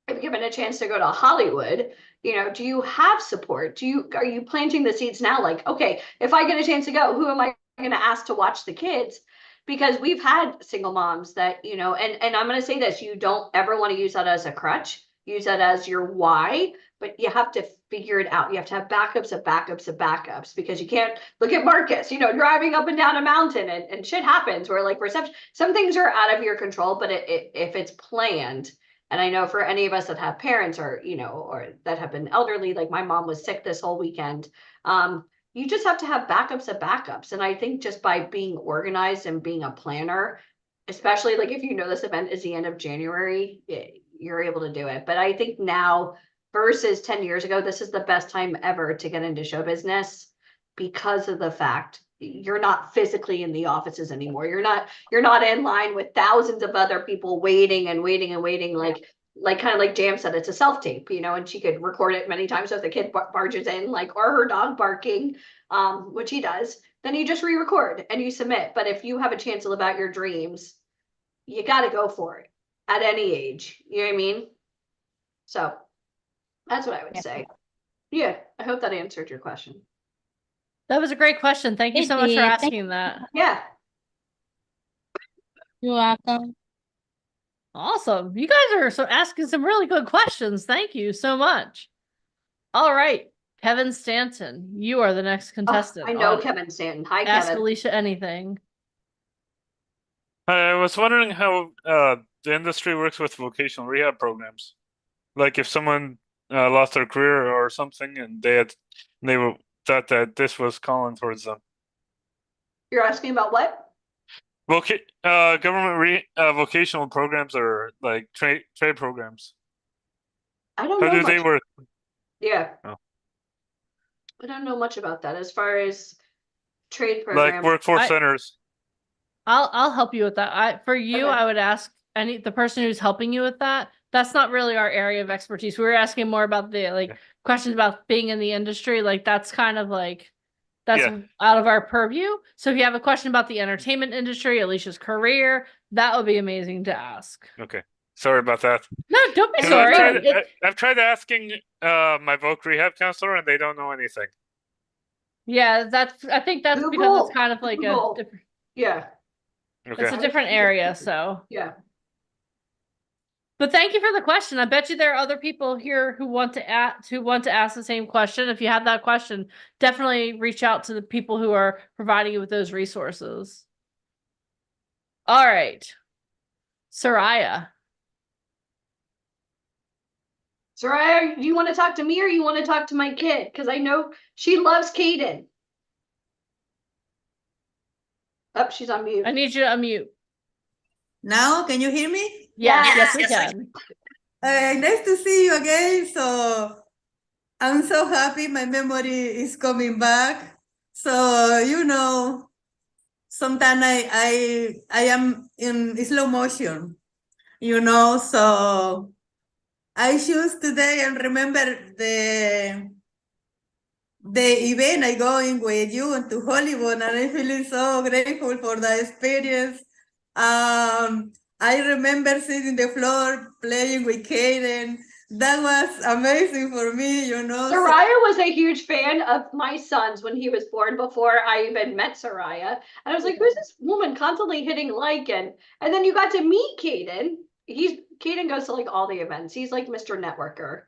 if given a chance to go to Hollywood, you know, do you have support? Are you planting the seeds now? Like, okay, if I get a chance to go, who am I going to ask to watch the kids? Because we've had single moms that, you know, and I'm going to say this, you don't ever want to use that as a crutch, use that as your why, but you have to figure it out. You have to have backups of backups of backups because you can't look at Marcus, you know, driving up and down a mountain and shit happens where like reception, some things are out of your control, but if it's planned. And I know for any of us that have parents or, you know, or that have been elderly, like my mom was sick this whole weekend. You just have to have backups of backups. And I think just by being organized and being a planner, especially like if you know this event is the end of January, you're able to do it. But I think now versus 10 years ago, this is the best time ever to get into show business because of the fact you're not physically in the offices anymore. You're not in line with thousands of other people waiting and waiting and waiting. Like kind of like Jam said, it's a self tape, you know, and she could record it many times. So if the kid barges in, like, or her dog barking, which he does, then you just re-record and you submit. But if you have a chance to live out your dreams, you got to go for it at any age. You know what I mean? So that's what I would say. Yeah, I hope that answered your question. That was a great question. Thank you It so much for did. Thank asking that. Yeah. You're welcome. Awesome. You guys are asking some really good questions. Thank you so much. All right, Kevin Stanton, you are the next contestant. I know on Kevin Stanton. Hi, Ask Kevin. Alicia Anything. I was wondering how the industry works with vocational rehab programs. Like if someone lost their career or something, and thought that this was calling towards them. You're asking about what? Government vocational programs or like trade programs. I don't How know do much. they work? Yeah. Oh. I don't know much about that as far as trade Like programs. workforce centers. I'll help you with that. For you, Okay. I would ask the person who's helping you with that. That's not really our area of expertise. We were asking more about the questions about being in the industry. Like that's kind of like that's out of our purview. So if you have a question about the entertainment industry, Alicia's career, that would be amazing to ask. Okay. Sorry about that. No, don't be sorry. I've tried asking my voc rehab counselor and they don't know anything. Yeah, I think that's because it's kind of like a different. Yeah. Okay. It's a different area, so. Yeah. But thank you for the question. I bet you there are other people here who want to ask the same question. If you have that question, definitely reach out to the people who are providing you with those resources. All right. Soraya. Soraya, do you want to talk to me or you want to talk to my kid? Because I know she loves Caden. Oh, she's on mute. I need you to unmute. Now, can you hear me? Yes, we can. Nice to see you again. So I'm so happy my memory is coming back. So, sometimes I am in slow motion, so I choose today and remember the event I going with you into Hollywood, and I'm feeling so grateful for the experience. I remember sitting the floor playing with Kaden. That was amazing for me, Soraya was a huge fan of my son's when he was born before I even met Soraya. And I was like, who's this woman constantly hitting like? And then you got to meet Caden. Caden goes to like all the events. He's like Mr. Networker.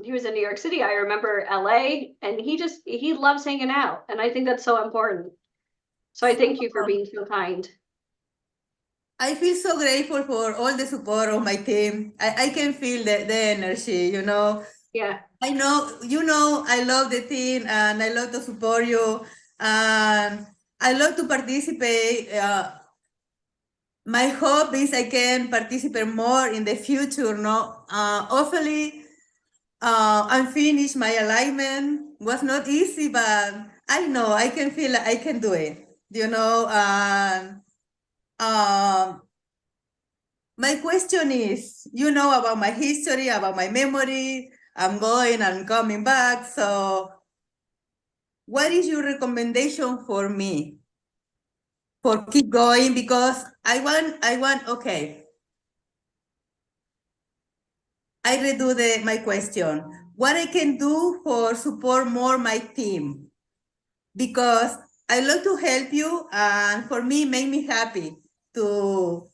He was in New York City. I remember LA, and he loves hanging out. And I think that's so important. So I thank you for being so kind. I feel so grateful for all the support of my team. I can feel the energy, Yeah. I know, I love the team and I love to support you. And I love to participate. My hope is I can participate more in the future, no? Hopefully, I'm finished my alignment. Was not easy, but I know I can feel I can do it, my question is, about my history, about my memory. I'm going and coming back. So what is your recommendation for me for keep going? Because I want, okay. I redo my question. What I can do for support more my team? Because I love to help you, and for me, make me happy to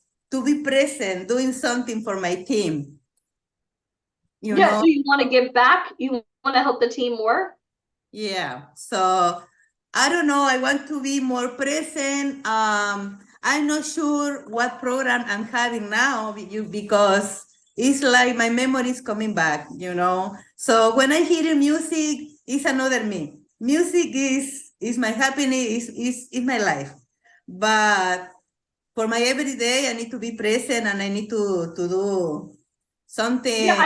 be present, doing something for my team. Do you want to give back? You want to help the team more? Yeah. So I don't know. I want to be more present. I'm not sure what program I'm having now because it's like my memory is coming back, So when I hear music, it's another me. Music is my happiness, is my life. But for my everyday, I need to be present and I need to do something. Yeah,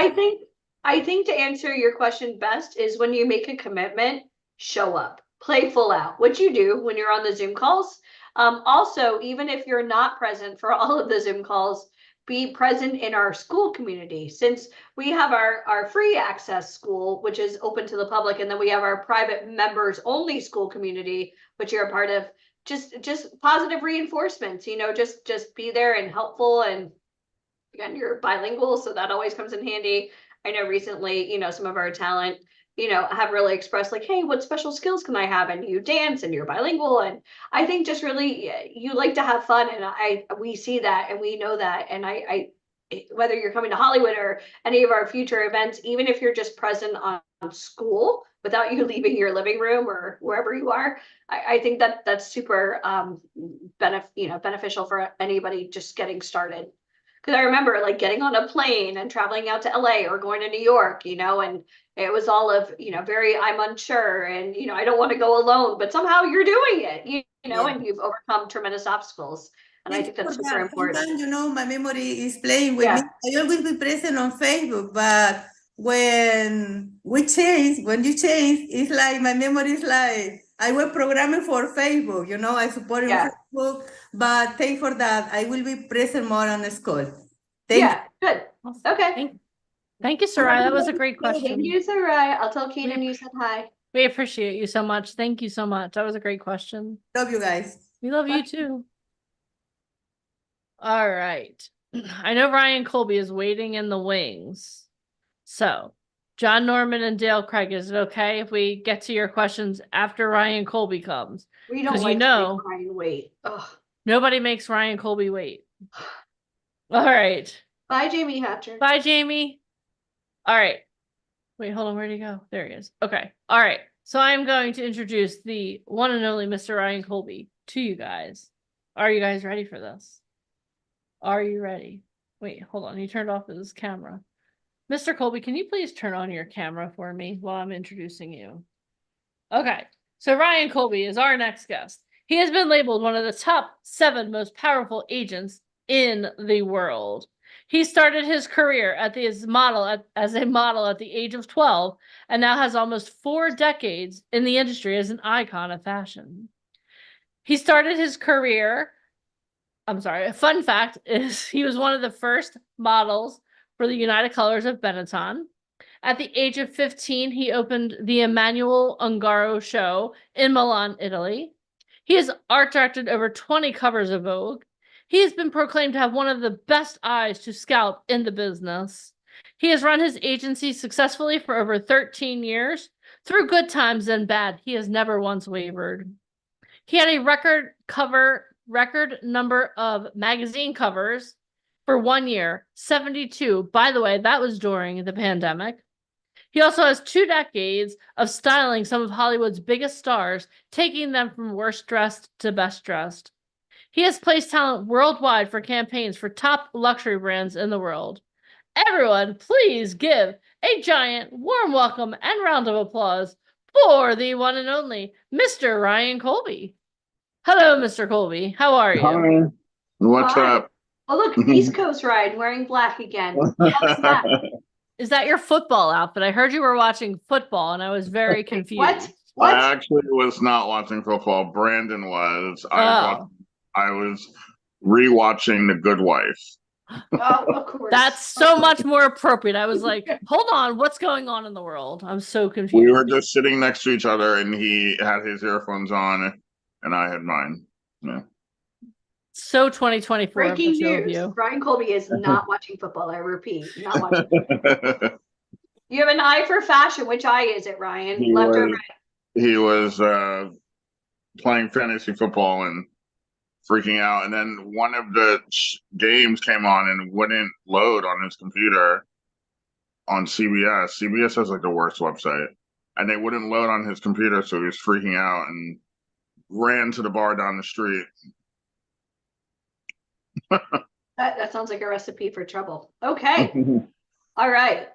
I think to answer your question best is when you make a commitment, show up, play full out, what you do when you're on the Zoom calls. Also, even if you're not present for all of the Zoom calls, be present in our school community. Since we have our free access school, which is open to the public, and then we have our private members only school community, which you're a part of. Just positive reinforcements, just be there and helpful. And again, you're bilingual, so that always comes in handy. I know recently, some of our talent have really expressed like, hey, what special skills can I have? And you dance and you're bilingual. And I think just really you like to have fun. And we see that and we know that. And whether you're coming to Hollywood or any of our future events, even if you're just present on school without you leaving your living room or wherever you are, I think that's super beneficial for anybody just getting started. Because I remember like getting on a plane and traveling out to LA or going to New York, and it was all of, very, I'm unsure and, I don't want to go alone, but somehow you're doing it, and you've overcome tremendous obstacles. And I think that's super important. Sometimes, my memory is playing with Yeah. me. I always be present on Facebook, but when you change, it's like my memory is like I was programming for Facebook, I support on Facebook, but thank for that. I will be present more on the school. Thank you. Good. Okay. Thank you, Sarai. That was a great question. Thank you, Sarai. I'll tell Keenan you said hi. We appreciate you so much. Thank you so much. That was a great question. Love you guys. We love you too. All right. I know Ryan Colby is waiting in the wings. So, John Norman and Dale Craig, is it okay if we get to your questions after Ryan Colby comes? We don't like to make Ryan wait. Ugh. Nobody makes Ryan Colby wait. All right. Bye, Jamie Hatcher. Bye, Jamie. All right. Wait, hold on. Where'd he go? There he is. Okay. All right. So I'm going to introduce the one and only Mr. Ryan Colby to you guys. Are you guys ready for this? Are you ready? Wait, hold on. He turned off his camera. Mr. Colby, can you please turn on your camera for me while I'm introducing you? Okay. So Ryan Colby is our next guest. He has been labeled one of the top 7 most powerful agents in the world. He started his career as a model at the age of 12 and now has almost 4 decades in the industry as an icon of fashion. He started his career, a fun fact is he was one of the first models for the United Colors of Benetton. At the age of 15, he opened the Emanuele Ungaro show in Milan, Italy. He has art directed over 20 covers of Vogue. He has been proclaimed to have one of the best eyes to scalp in the business. He has run his agency successfully for over 13 years. Through good times and bad, he has never once wavered. He had a record number of magazine covers for 1 year, 72. By the way, that was during the pandemic. He also has 2 decades of styling some of Hollywood's biggest stars, taking them from worst dressed to best dressed. He has placed talent worldwide for campaigns for top luxury brands in the world. Everyone, please give a giant warm welcome and round of applause for the one and only Mr. Ryan Colby. Hello, Mr. Colby. How are you? Hi. What's up? Oh, look, East Coast Ryan wearing black again. Is that your football outfit? I heard you were watching football and I was very confused. What? I actually was not watching football. Brandon was. I was rewatching The Good Wife. Oh, of course. That's so much more appropriate. I was like, hold on, what's going on in the world? I'm so confused. We were just sitting next to each other and he had his earphones on and I had mine. Yeah. So 2024. Breaking news. Ryan Colby is not watching football. I repeat, not watching football. You have an eye for fashion. Which eye is it, Ryan? Left or right? He was playing fantasy football and freaking out. And then one of the games came on and wouldn't load on his computer on CBS. CBS has like the worst website. And they wouldn't load on his computer, so he was freaking out and ran to the bar down the street. That sounds like a recipe for trouble. Okay. All right.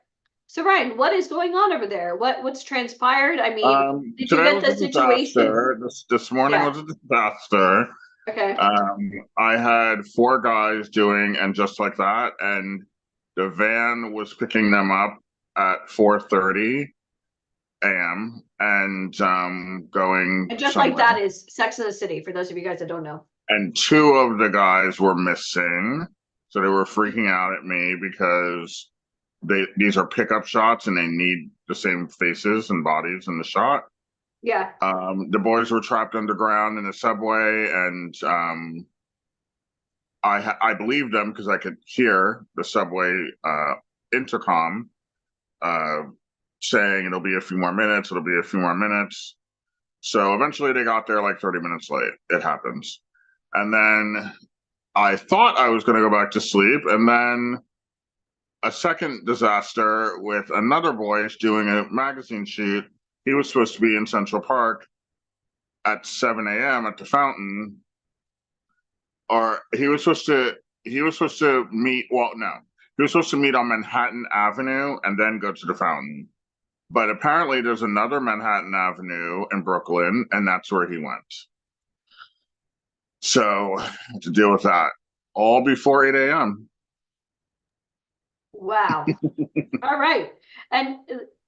So Ryan, what is going on over there? What's transpired? I mean, did you get the situation? This morning was a disaster. Okay. I had 4 guys doing and just like that, and the van was picking them up at 4:30 a.m. and going. And just somewhere. Like that is Sex in the City, for those of you guys that don't know. And 2 of the guys were missing, so they were freaking out at me because these are pickup shots and they need the same faces and bodies in the shot. Yeah. The boys were trapped underground in the subway, and I believed them because I could hear the subway intercom saying it'll be a few more minutes, it'll be a few more minutes. So eventually they got there like 30 minutes late. It happens. And then I thought I was going to go back to sleep. And then a second disaster with another voice doing a magazine shoot. He was supposed to be in Central Park at 7 a.m. at the fountain. Or he was supposed to meet, well, no. He was supposed to meet on Manhattan Avenue and then go to the fountain. But apparently there's another Manhattan Avenue in Brooklyn, and that's where he went. So to deal with that, all before 8 a.m. Wow. All right. And,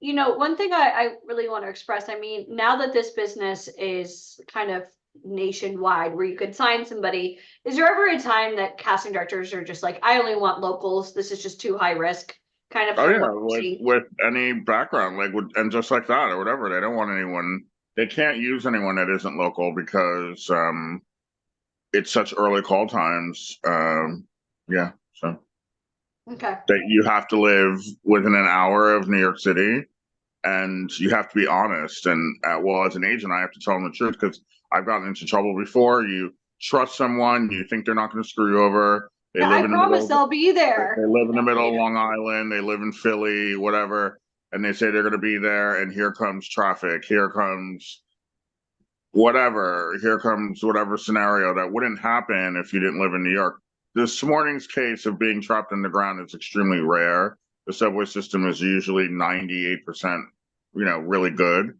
you know, one thing I really want to express, I mean, now that this business is kind of nationwide where you could sign somebody, is there ever a time that casting directors are just like, I only want locals, this is just too high risk, kind of Oh from yeah, what you like see? with any background, like with, and just like that or whatever. They don't want anyone. They can't use anyone that isn't local because it's such early call times. Yeah, so Okay. that you have to live within an hour of New York City, and you have to be honest. And well, as an agent, I have to tell them the truth because I've gotten into trouble before. You trust someone, you think they're not going to screw you over. They Yeah, live I in the middle. promise I'll be They there. live in the middle of Long Island. They live in Philly, whatever, and they say they're going to be there. And here comes traffic. Here comes whatever. Here comes whatever scenario that wouldn't happen if you didn't live in New York. This morning's case of being trapped in the ground is extremely rare. The subway system is usually 98%, really good.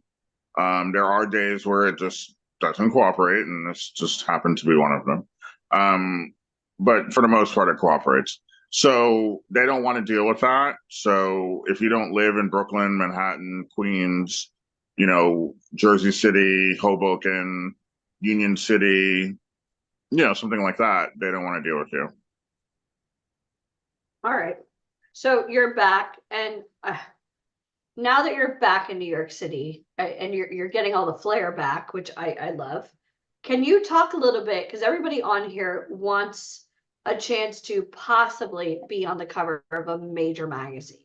There are days where it just doesn't cooperate, and this just happened to be one of them. But for the most part, it cooperates. So they don't want to deal with that. So if you don't live in Brooklyn, Manhattan, Queens, Jersey City, Hoboken, Union City, something like that, they don't want to deal with you. All right. So you're back, and now that you're back in New York City and you're getting all the flair back, which I love, can you talk a little bit, because everybody on here wants a chance to possibly be on the cover of a major magazine.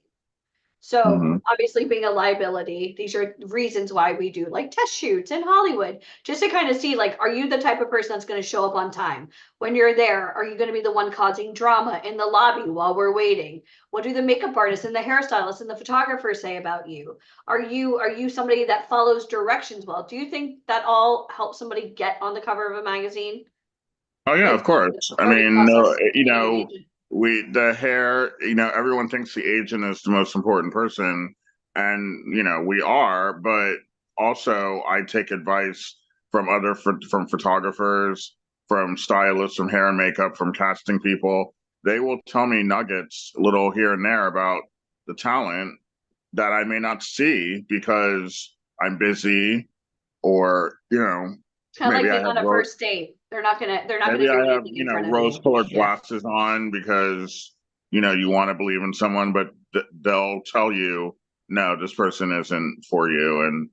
So obviously being a liability, these are reasons why we do like test shoots in Hollywood, just to kind of see, like, are you the type of person that's going to show up on time? When you're there, are you going to be the one causing drama in the lobby while we're waiting? What do the makeup artists and the hairstylists and the photographers say about you? Are you somebody that follows directions well? Do you think that all helps somebody get on the cover of a magazine? Oh yeah, Like, of course. I or the mean, no, process of being an agent? the hair, everyone thinks the agent is the most important person, and we are, but also I take advice from from photographers, from stylists, from hair and makeup, from casting people. They will tell me nuggets, little here and there about the talent that I may not see because I'm busy, or It's kind of like maybe I being have on a first date. They're not gonna maybe do I have, anything in front of you. rose-colored Yeah. glasses on because, you want to believe in someone, but they'll tell you, no, this person isn't for you. And,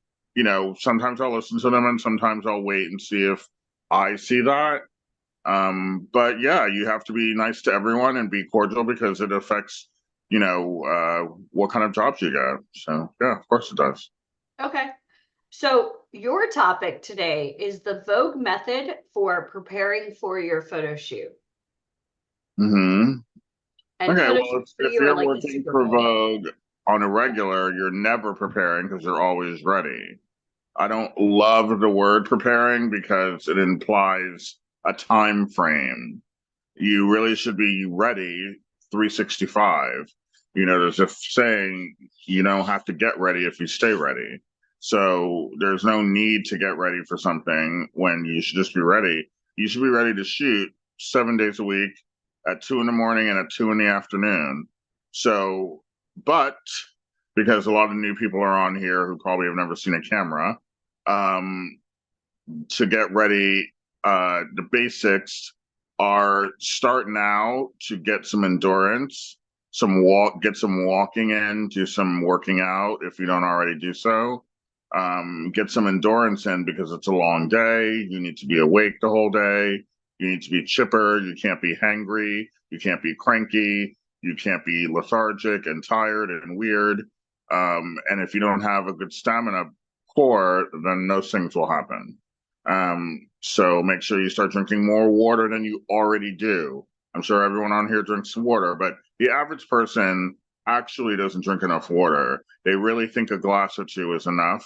sometimes I'll listen to them and sometimes I'll wait and see if I see that. But yeah, you have to be nice to everyone and be cordial because it affects, what kind of jobs you get. So yeah, of course it does. Okay. So your topic today is the Vogue method for preparing for your photo shoot. Mm-hmm. And Okay, photo well, shoots for if you are you're like the working Super for Bowl. Vogue on a regular, you're never preparing because you're always ready. I don't love the word preparing because it implies a time frame. You really should be ready 365. There's a saying, you don't have to get ready if you stay ready. So there's no need to get ready for something when you should just be ready. You should be ready to shoot 7 days a week at 2 a.m. and at 2 p.m. So, but because a lot of new people are on here who probably have never seen a camera, to get ready, the basics are start now to get some endurance, get some walking in, do some working out if you don't already do so. Get some endurance in because it's a long day. You need to be awake the whole day. You need to be chipper. You can't be hangry. You can't be cranky. You can't be lethargic and tired and weird. And if you don't have a good stamina core, then those things will happen. So make sure you start drinking more water than you already do. I'm sure everyone on here drinks water, but the average person actually doesn't drink enough water. They really think a glass or two is enough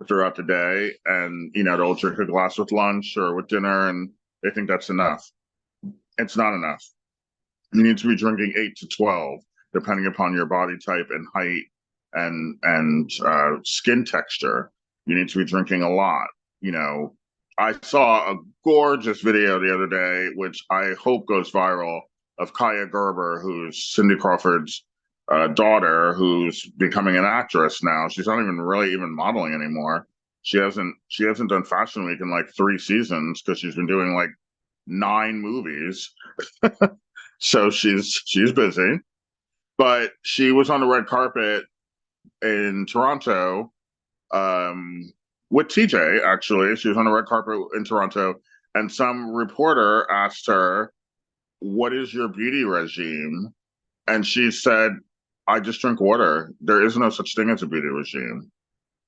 throughout the day, and they'll drink a glass with lunch or with dinner, and they think that's enough. It's not enough. You need to be drinking 8 to 12, depending upon your body type and height and skin texture. You need to be drinking a lot. I saw a gorgeous video the other day, which I hope goes viral, of Kaya Gerber, who's Cindy Crawford's daughter, who's becoming an actress now. She's not even really modeling anymore. She hasn't done Fashion Week in like 3 seasons because she's been doing like 9 movies. So she's busy. But she was on the red carpet in Toronto with TJ, actually. She was on the red carpet in Toronto, and some reporter asked her, "What is your beauty regime?" And she said, "I just drink water. There is no such thing as a beauty regime.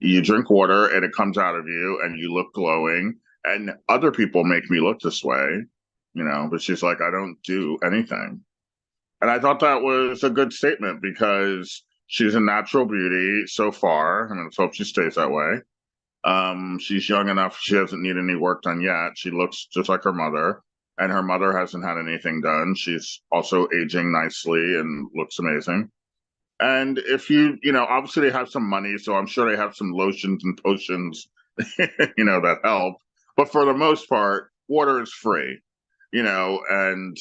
You drink water and it comes out of you and you look glowing, and other people make me look this way, but she's like, I don't do anything." And I thought that was a good statement because she's a natural beauty so far. I mean, let's hope she stays that way. She's young enough. She doesn't need any work done yet. She looks just like her mother, and her mother hasn't had anything done. She's also aging nicely and looks amazing. And if obviously they have some money, so I'm sure they have some lotions and potions, that help. But for the most part, water is free, and,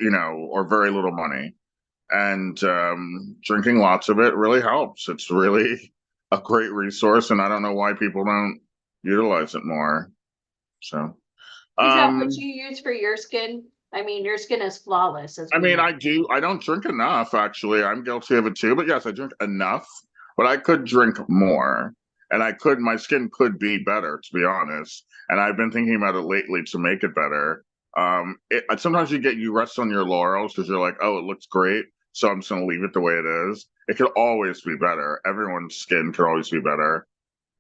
or very little money. And drinking lots of it really helps. It's really a great resource, and I don't know why people don't utilize it more. So, Is that what you use for your skin? I mean, your skin is flawless. I mean, I don't drink enough, actually. I'm guilty of it too. But yes, I drink enough, but I could drink more. And my skin could be better, to be honest. And I've been thinking about it lately to make it better. Sometimes you rest on your laurels because you're like, oh, it looks great, so I'm just going to leave it the way it is. It could always be better. Everyone's skin could always be better.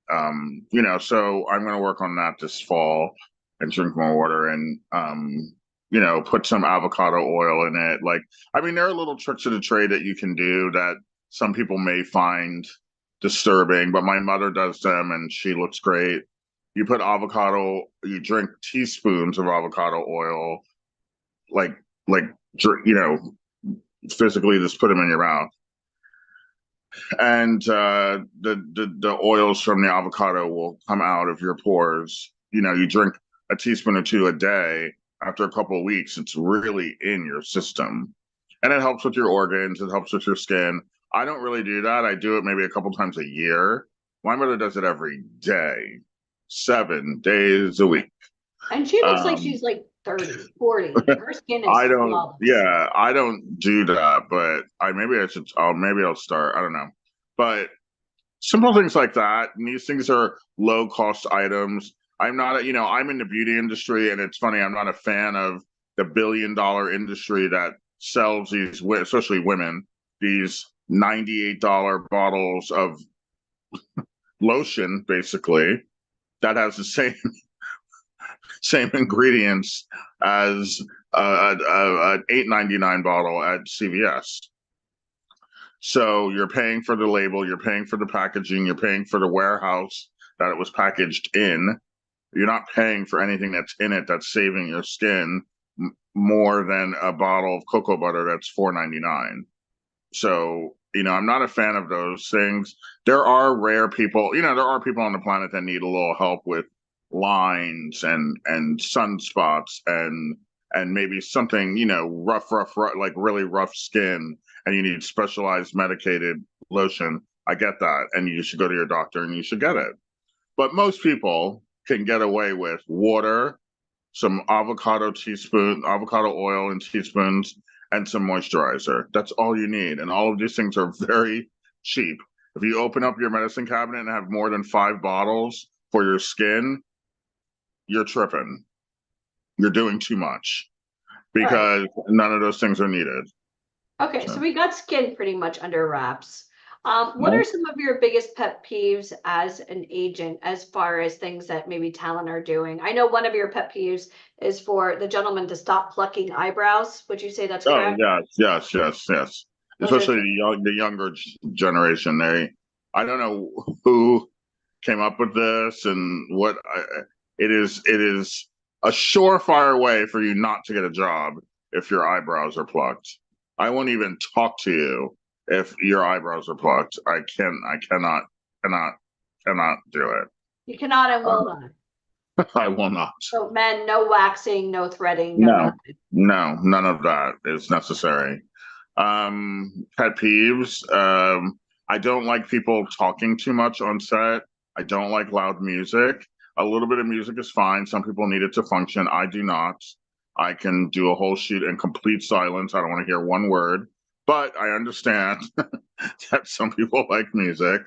So I'm going to work on that this fall and drink more water and, put some avocado oil in it. There are little tricks of the trade that you can do that some people may find disturbing, but my mother does them and she looks great. You drink teaspoons of avocado oil, physically just put them in your mouth. And the oils from the avocado will come out of your pores. You drink a teaspoon or 2 a day. After a couple of weeks, it's really in your system. And it helps with your organs. It helps with your skin. I don't really do that. I do it maybe a couple times a year. My mother does it every day, 7 days a week. And she looks like she's like 30, 40. Her skin is flawless. Yeah, I don't do that, but maybe I'll start. I don't know. But simple things like that. And these things are low cost items. I'm in the beauty industry, and it's funny, I'm not a fan of the $1 billion industry that sells these, especially women, these $98 bottles of lotion, basically, that has the same ingredients as an $8.99 bottle at CVS. So you're paying for the label, you're paying for the packaging, you're paying for the warehouse that it was packaged in. You're not paying for anything that's in it that's saving your skin more than a bottle of cocoa butter that's $4.99. So, I'm not a fan of those things. There are rare people, there are people on the planet that need a little help with lines and sunspots and maybe something, rough, like really rough skin, and you need specialized medicated lotion. I get that. And you should go to your doctor and you should get it. But most people can get away with water, some avocado oil in teaspoons, and some moisturizer. That's all you need. And all of these things are very cheap. If you open up your medicine cabinet and have more than 5 bottles for your skin, you're tripping. You're doing too much because none of those things are needed. Okay, so we got skin pretty much under wraps. What are some of your biggest pet peeves as an agent, as far as things that maybe talent are doing? I know one of your pet peeves is for the gentleman to stop plucking eyebrows. Would you say that's Oh correct? yes. Those are Especially the younger generation. I don't know who came up with this and it is a surefire way for you not to get a job if your eyebrows are plucked. I won't even talk to you if your eyebrows are plucked. I cannot do it. You cannot and will not. I will not. So men, no waxing, no threading, no nothing. No, none of that is necessary. Pet peeves. I don't like people talking too much on set. I don't like loud music. A little bit of music is fine. Some people need it to function. I do not. I can do a whole shoot in complete silence. I don't want to hear one word, but I understand that some people like music,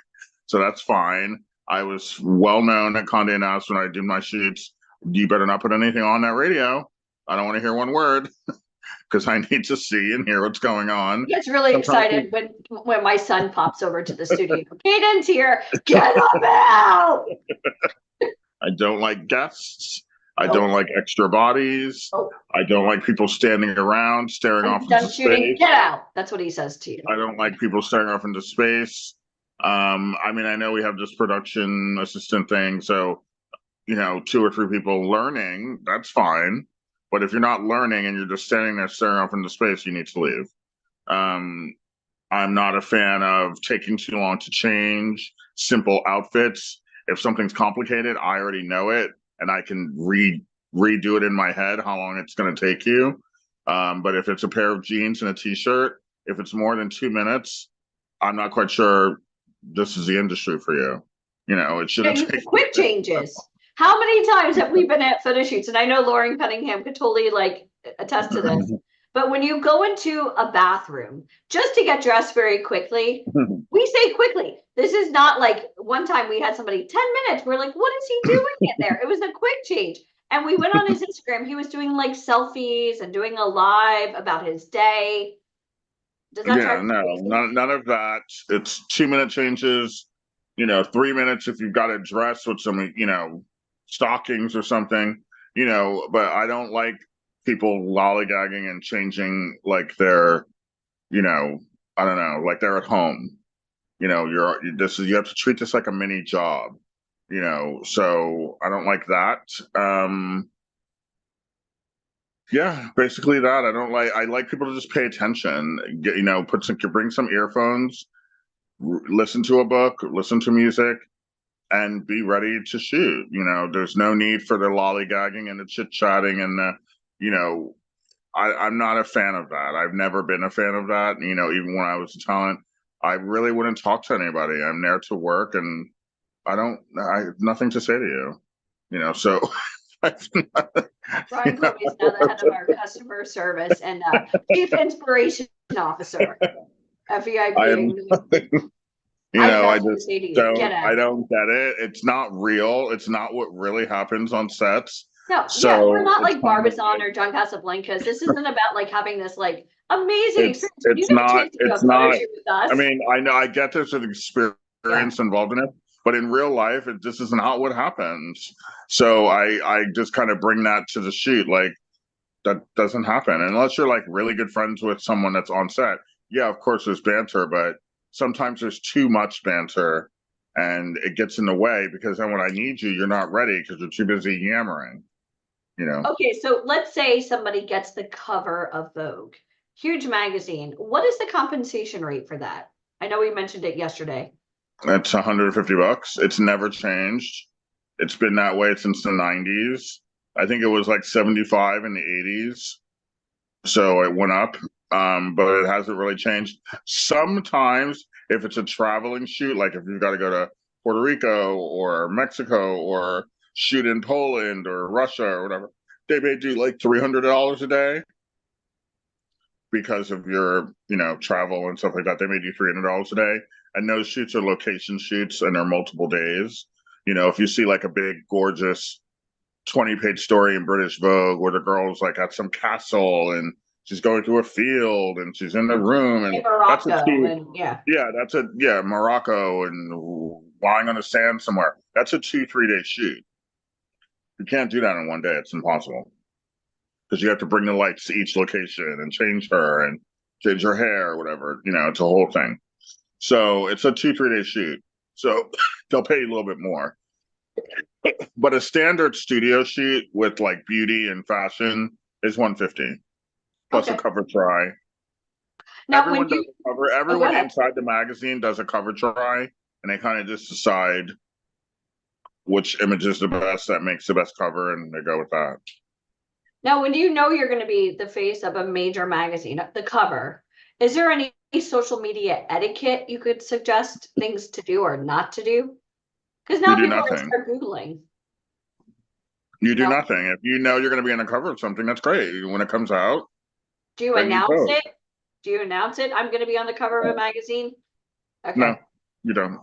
so that's fine. I was well known at Condé Nast when I do my shoots. You better not put anything on that radio. I don't want to hear one word because I need to see and hear what's going on. He gets really excited when my son pops over to the studio. Caden's here. Get up out. I don't like guests. I don't like extra bodies. I don't like people standing around, staring off into Done shooting. space. Get out. That's what he says to you. I don't like people staring off into space. I mean, I know we have this production assistant thing, so 2 or 3 people learning, that's fine. But if you're not learning and you're just standing there staring off into space, you need to leave. I'm not a fan of taking too long to change simple outfits. If something's complicated, I already know it and I can redo it in my head how long it's going to take you. But if it's a pair of jeans and a t-shirt, if it's more than 2 minutes, I'm not quite sure this is the industry for you. It shouldn't take quick changes. How many times have we been at photo shoots? And I know Lauren Cunningham could totally attest to this. But when you go into a bathroom just to get dressed very quickly, we say quickly. This is not like one time we had somebody 10 minutes. We're like, what is he doing in there? It was a quick change. And we went on his Instagram. He was doing selfies and doing a live about his day. Does that none of that. It's 2-minute changes, 3 minutes if you've got a dress with some, stockings or something, but I don't like people lollygagging and changing like they're, I don't know, like they're at home. You have to treat this like a mini job, so I don't like that. Yeah, basically that. I like people to just pay attention, bring some earphones, listen to a book, listen to music, and be ready to shoot. There's no need for the lollygagging and the chit-chatting and the, I'm not a fan of that. I've never been a fan of that. Even when I was a talent, I really wouldn't talk to anybody. I'm there to work and I have nothing to say to you, so. Brian Covey is now the head of our customer service and chief inspiration officer at VIP. I don't get it. It's not real. It's not what really happens on sets. No, we're not like Barbizon or John Casablancas. This isn't about having this amazing experience. It's not. I mean, I get there's an experience involved in it, but in real life, this is not what happens. So I just kind of bring that to the shoot. That doesn't happen unless you're really good friends with someone that's on set. Yeah, of course there's banter, but sometimes there's too much banter and it gets in the way because then when I need you, you're not ready because you're too busy yammering. Okay, so let's say somebody gets the cover of Vogue, huge magazine. What is the compensation rate for that? I know we mentioned it yesterday. It's $150. It's never changed. It's been that way since the 90s. I think it was 75 in the 80s. So it went up, but it hasn't really changed. Sometimes if it's a traveling shoot, like if you've got to go to Puerto Rico or Mexico or shoot in Poland or Russia or whatever, they may do $300 a day because of your, travel and stuff like that. They may do $300 a day. And those shoots are location shoots and they're multiple days. If you see a big, gorgeous 20-page story in British Vogue where the girl's at some castle and she's going to a field and she's in the room, and In that's a Morocco, two. and yeah. Yeah, Morocco and lying on the sand somewhere. That's a 2-3 day shoot. You can't do that in one day. It's impossible because you have to bring the lights to each location and change her and change her hair or whatever. It's a whole thing. So it's a 2-3 day shoot. So they'll pay you a little bit more. But a standard studio shoot with like beauty and fashion is $150 plus a cover try. Now, Everyone does a cover. Everyone ahead. inside the magazine does a cover try, and they kind of just decide which image is the best that makes the best cover, and they go with that. Now, when you know you're going to be the face of a major magazine, the cover, is there any social media etiquette you could suggest, things to do or not to do? Because now You do people are nothing. start Googling. You do nothing. If you know you're going to be on the cover of something, that's great. When it comes out, Do you then announce post. it? Do you announce it? I'm going to be on the cover of a magazine? Okay. No, you don't.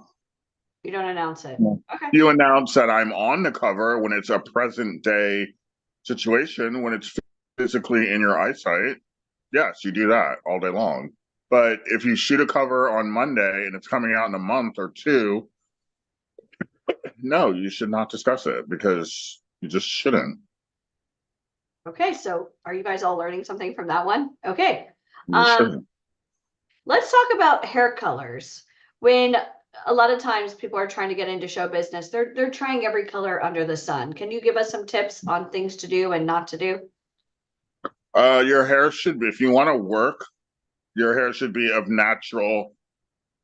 You don't announce it. No. Okay. You announce that I'm on the cover when it's a present day situation, when it's physically in your eyesight. Yes, you do that all day long. But if you shoot a cover on Monday and it's coming out in a month or two, no, you should not discuss it because you just shouldn't. Okay, so are you guys all learning something from that one? Okay. You shouldn't. Let's talk about hair colors. When a lot of times people are trying to get into show business, they're trying every color under the sun. Can you give us some tips on things to do and not to do? Your hair should be, if you want to work, your hair should be of natural.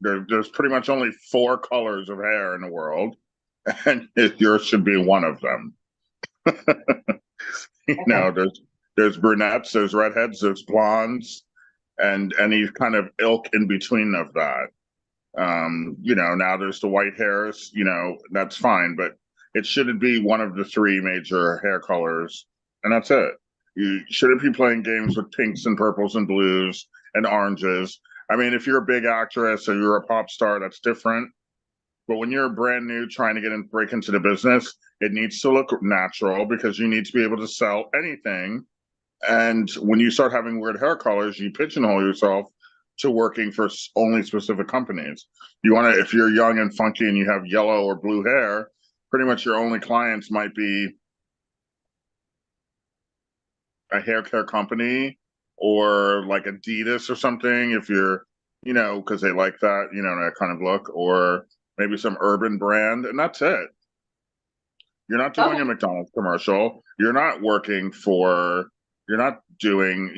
There's pretty much only 4 colors of hair in the world, and yours should be one of them. There's brunettes, there's redheads, there's blondes, and any kind of ilk in between of that. Now there's the white hairs, that's fine, but it shouldn't be one of the 3 major hair colors, and that's it. You shouldn't be playing games with pinks and purples and blues and oranges. I mean, if you're a big actress or you're a pop star, that's different. But when you're brand new trying to break into the business, it needs to look natural because you need to be able to sell anything. And when you start having weird hair colors, you pigeonhole yourself to working for only specific companies. If you're young and funky and you have yellow or blue hair, pretty much your only clients might be a hair care company or like Adidas or something, if you're, because they like that, that kind of look, or maybe some urban brand, and that's it. You're not doing a McDonald's commercial. You're not doing,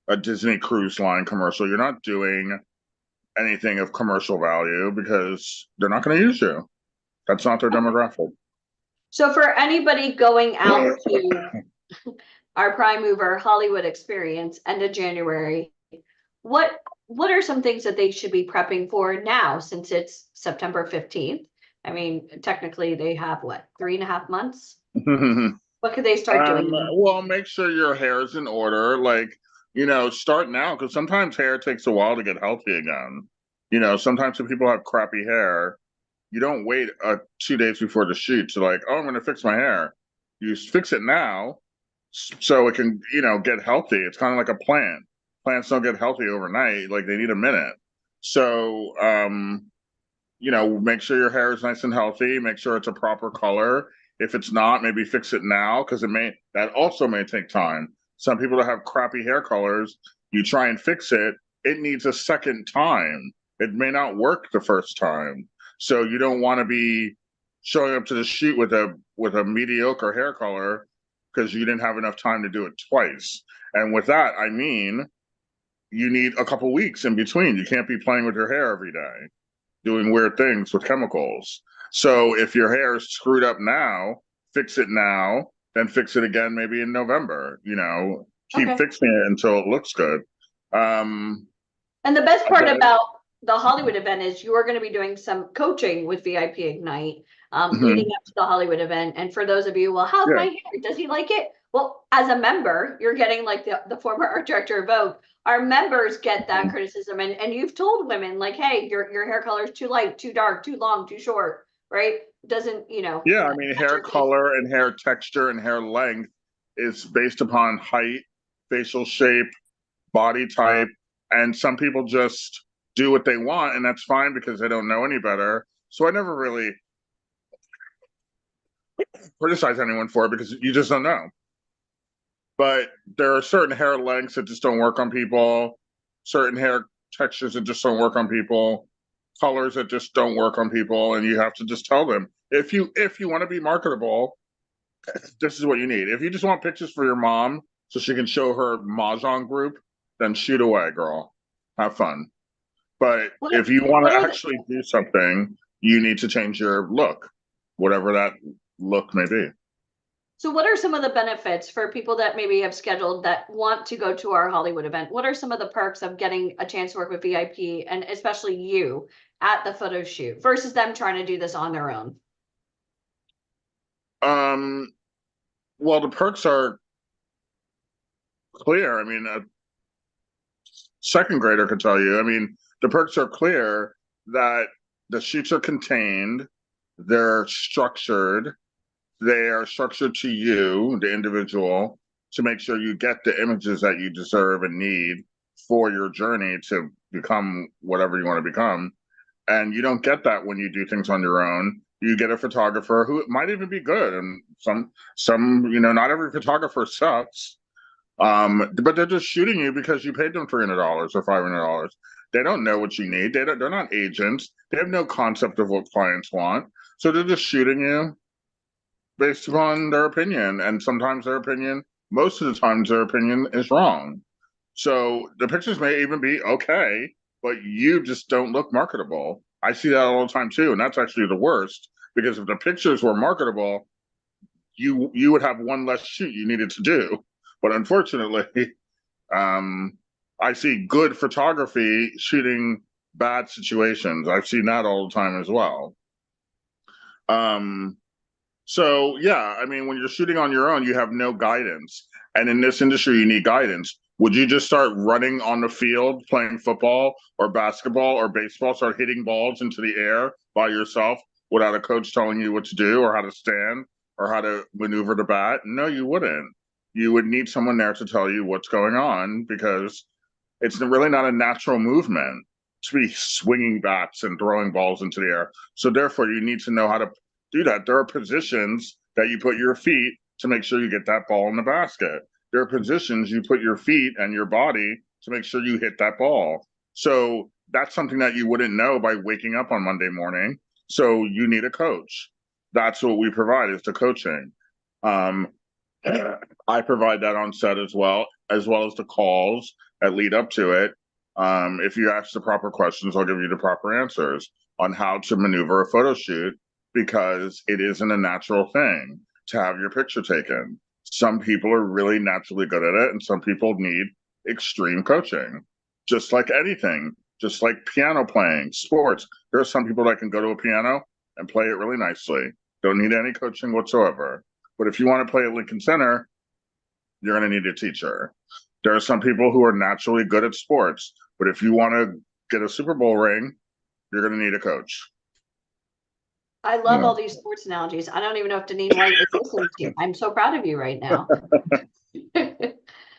a Disney cruise line commercial. You're not doing anything of commercial value because they're not going to use you. That's not their demographic. So for anybody going out to our Prime Mover Hollywood experience end of January, what are some things that they should be prepping for now since it's September 15th? I mean, technically they have 3.5 months? What could they start doing? Well, make sure your hair is in order. Start now, because sometimes hair takes a while to get healthy again. Sometimes if people have crappy hair, you don't wait 2 days before the shoot to I'm going to fix my hair. You fix it now so it can, get healthy. It's kind of like a plant. Plants don't get healthy overnight. They need a minute. So, make sure your hair is nice and healthy. Make sure it's a proper color. If it's not, maybe fix it now, because that also may take time. Some people that have crappy hair colors, you try and fix it, it needs a second time. It may not work the first time. So you don't want to be showing up to the shoot with a mediocre hair color because you didn't have enough time to do it twice. And with that, I mean, you need a couple weeks in between. You can't be playing with your hair every day, doing weird things with chemicals. So if your hair is screwed up now, fix it now, then fix it again maybe in November. Keep fixing it until it looks good. And the best part about the Hollywood event is you are going to be doing some coaching with VIP Ignite leading up to the Hollywood event. And for those of you, well, how's my hair? Does he like it? Well, as a member, you're getting like the former art director of Vogue. Our members get that criticism, and you've told women hey, your hair color is too light, too dark, too long, too short, right? Doesn't Yeah, I mean, hair color and hair texture and hair length is based upon height facial shape, body type, and some people just do what they want, and that's fine because they don't know any better. So I never really criticize anyone for it because you just don't know. But there are certain hair lengths that just don't work on people, certain hair textures that just don't work on people, colors that just don't work on people, and you have to just tell them if you want to be marketable, this is what you need. If you just want pictures for your mom so she can show her mahjong group, then shoot away, girl. Have fun. But if you want to actually do something, you need to change your look, whatever that look may be. So what are some of the benefits for people that maybe have scheduled that want to go to our Hollywood event? What are some of the perks of getting a chance to work with VIP and especially you at the photo shoot versus them trying to do this on their own? Well, the perks are clear. I mean, a second grader could tell you. I mean, the perks are clear that the shoots are contained, they're structured, they are structured to you, the individual, to make sure you get the images that you deserve and need for your journey to become whatever you want to become. And you don't get that when you do things on your own. You get a photographer who might even be good, and some, not every photographer sucks. But they're just shooting you because you paid them $300 or $500. They don't know what you need. They're not agents. They have no concept of what clients want. So they're just shooting you based upon their opinion. And sometimes most of the times their opinion is wrong. So the pictures may even be okay, but you just don't look marketable. I see that all the time too. And that's actually the worst, because if the pictures were marketable, you would have one less shoot you needed to do. But unfortunately, I see good photography shooting bad situations. I've seen that all the time as well. So yeah, I mean, when you're shooting on your own, you have no guidance. And in this industry, you need guidance. Would you just start running on the field, playing football or basketball or baseball, start hitting balls into the air by yourself without a coach telling you what to do or how to stand or how to maneuver the bat? No, you wouldn't. You would need someone there to tell you what's going on, because it's really not a natural movement to be swinging bats and throwing balls into the air. So therefore, you need to know how to do that. There are positions that you put your feet to make sure you get that ball in the basket. There are positions you put your feet and your body to make sure you hit that ball. So that's something that you wouldn't know by waking up on Monday morning. So you need a coach. That's what we provide, is the coaching. I provide that on set as well as the calls that lead up to it. If you ask the proper questions, I'll give you the proper answers on how to maneuver a photo shoot, because it isn't a natural thing to have your picture taken. Some people are really naturally good at it, and some people need extreme coaching. Just like anything, just like piano playing, sports. There are some people that can go to a piano and play it really nicely. Don't need any coaching whatsoever. But if you want to play at Lincoln Center, you're going to need a teacher. There are some people who are naturally good at sports, but if you want to get a Super Bowl ring, you're going to need a coach. I love all these sports analogies. I don't even know if Deneen White is listening to you. I'm so proud of you right now.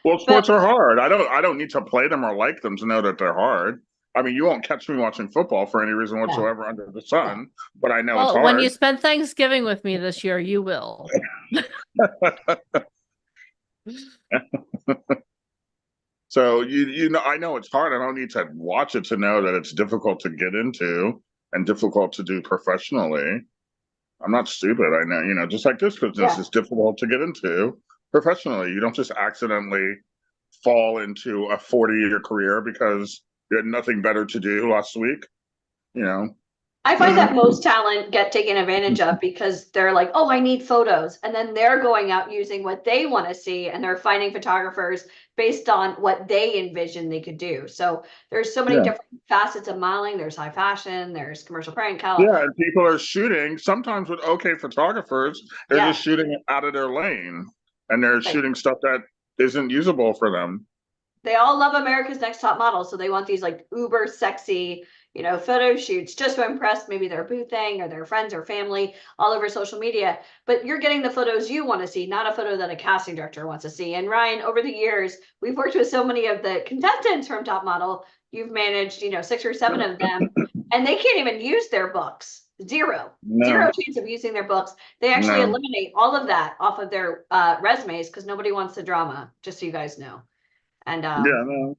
Well, sports are hard. I don't need to play them or like them to know that they're hard. I mean, you won't catch me watching football for any reason whatsoever under the sun, but I know it's hard. When you spend Thanksgiving with me this year, you will. So you know, I know it's hard. I don't need to watch it to know that it's difficult to get into and difficult to do professionally. I'm not stupid. I know, just like this business is difficult to get into professionally. You don't just accidentally fall into a 40-year career because you had nothing better to do last week. I find that most talent get taken advantage of because they're like, oh, I need photos. And then they're going out using what they want to see, and they're finding photographers based on what they envision they could do. So there's so many different facets of modeling. There's high fashion, there's commercial print, color. Yeah, and people are shooting sometimes with okay photographers. They're just shooting out of their lane, and they're shooting stuff that isn't usable for them. they all love America's Next Top Model, so they want these like uber sexy, photo shoots just to impress maybe their boo thing or their friends or family all over social media. But you're getting the photos you want to see, not a photo that a casting director wants to see. And Ryan, over the years, we've worked with so many of the contestants from Top Model. You've managed, 6 or 7 of them, and they can't even use their books. Zero chance of using their books. They actually eliminate all of that off of their resumes because nobody wants the drama, just so you guys know. And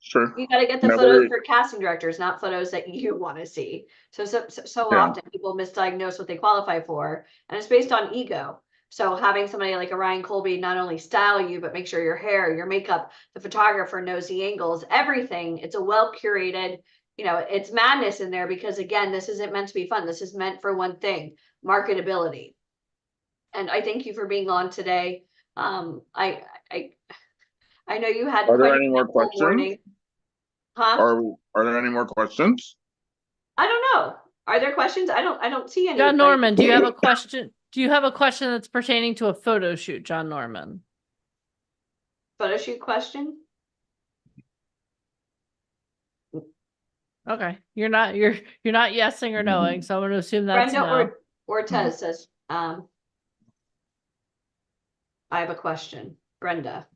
sure. You got to get the photos for casting directors, not photos that you want to see. So often people misdiagnose what they qualify for, and it's based on ego. So having somebody like a Ryan Colby not only style you, but make sure your hair, your makeup, the photographer knows the angles, everything. It's a well curated, it's madness in there because again, this isn't meant to be fun. This is meant for one thing, marketability. And I thank you for being on today. I know you had. Are there any more questions? Huh? Are there any more questions? I don't know. Are there questions? I don't see any. John Norman, do you have a question? Do you have a question that's pertaining to a photo shoot, John Norman? Photo shoot question? Okay. You're not yesing or knowing, so I'm gonna assume that's Brenda no. Ortez says, I have a question. Brenda.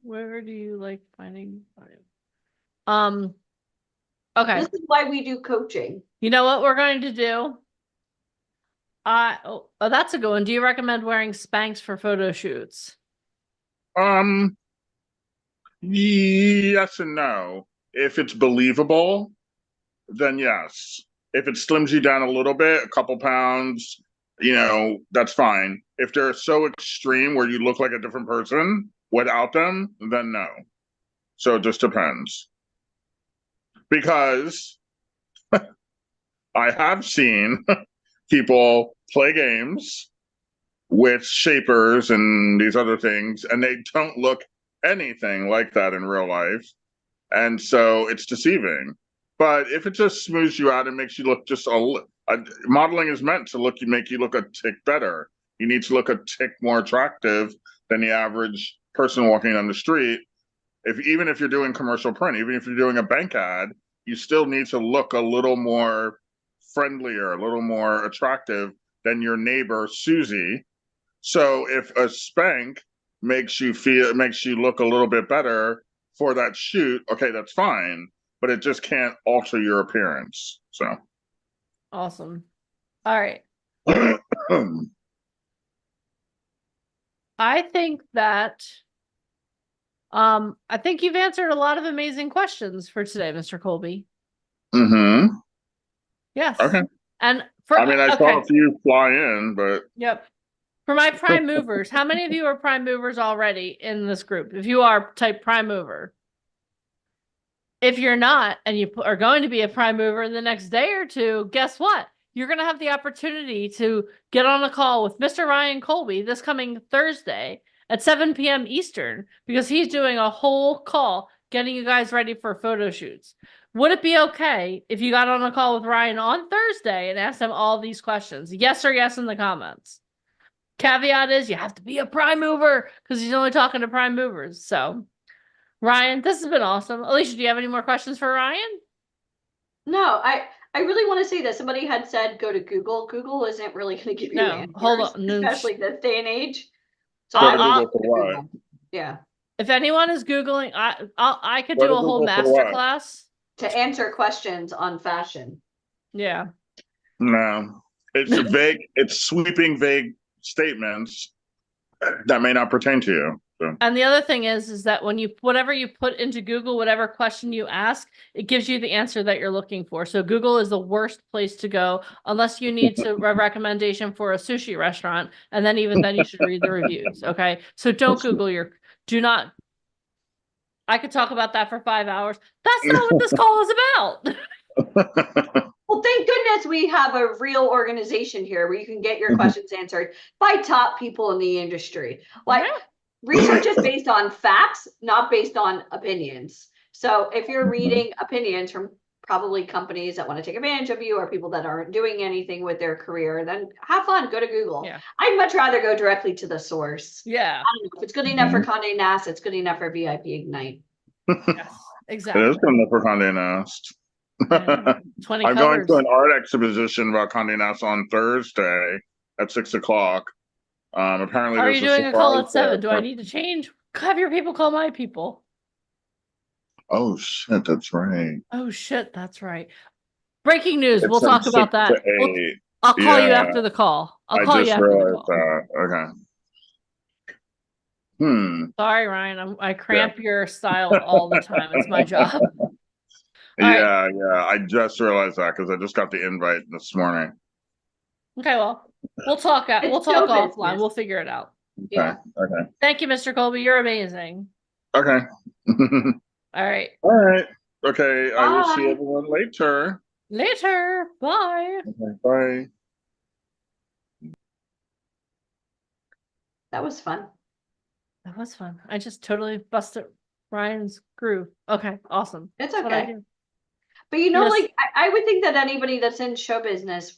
Where do you like finding okay. This is why we do coaching. You know what we're going to do? That's a good one. Do you recommend wearing Spanx for photo shoots? Yes and no. If it's believable, then yes. If it slims you down a little bit, a couple pounds, that's fine. If they're so extreme where you look like a different person without them, then no. So it just depends. Because I have seen people play games with shapers and these other things, and they don't look anything like that in real life. And so it's deceiving. But if it just smooths you out and makes you look just modeling is meant to make you look a tick better. You need to look a tick more attractive than the average person walking on the street. Even if you're doing commercial print, even if you're doing a bank ad, you still need to look a little more friendlier, a little more attractive than your neighbor Susie. So if a spank makes you look a little bit better for that shoot, okay, that's fine, but it just can't alter your appearance. So awesome. All right. I think that I think you've answered a lot of amazing questions for today, Mr. Colby. Mm-hmm. Yes. Okay. And I saw a few fly in, but yep. For my prime movers, how many of you are prime movers already in this group? If you are, type prime mover. If you're not, and you are going to be a prime mover in the next day or two, guess what? You're going to have the opportunity to get on a call with Mr. Ryan Colby this coming Thursday at 7 p.m. Eastern, because he's doing a whole call getting you guys ready for photo shoots. Would it be okay if you got on a call with Ryan on Thursday and asked him all these questions? Yes or yes in the comments. Caveat is you have to be a prime mover because he's only talking to prime movers. So, Ryan, this has been awesome. Alicia, do you have any more questions for Ryan? No, I really want to say that somebody had said go to Google. Google isn't really going to give you answers, hold on. especially this day and age. So yeah. If anyone is Googling, I could do a whole masterclass to answer questions on fashion. Yeah. No, it's vague. It's sweeping, vague statements that may not pertain to you. So. And the other thing is that when whatever you put into Google, whatever question you ask, it gives you the answer that you're looking for. So Google is the worst place to go unless you need a recommendation for a sushi restaurant. And then even then you should read the reviews. Okay. So don't Google I could talk about that for 5 hours. That's not what this call is about. Well, thank goodness we have a real organization here where you can get your questions answered by top people in the industry. Research is based on facts, not based on opinions. So if you're reading opinions from probably companies that want to take advantage of you or people that aren't doing anything with their career, then have fun. Go to Google. Yeah. I'd much rather go directly to the source. Yeah. I don't know if it's good enough for Condé Nast, it's good enough for VIP Ignite. Yes, exactly. It is good enough for Condé Nast. 20 I'm going to covers. an art exhibition about Condé Nast on Thursday at 6 o'clock. Apparently, Are you there's doing a call at surprise 7? Do I there. need to change? Have your people call my people. Oh shit, that's right. Oh shit, that's right. Breaking news. It's We'll from talk about 6 to that. 8. I'll call you Yeah, after the call. I'll I call you just after the realized call. that. Okay. Sorry, Ryan. I cramp your style all the time. It's my job. Yeah, I just realized that because I just got the invite this morning. Okay, well, we'll talk. We'll talk show offline. business. We'll figure it out. Okay. Okay. Thank you, Mr. Colby. You're amazing. Okay. All right. All right. Okay. I will see Bye. everyone later. Later. Bye. Okay, bye. That was fun. That was fun. I just totally busted Ryan's groove. Okay, awesome. It's That's what I okay. do. But you know, Yes. like I would think that anybody that's in show business,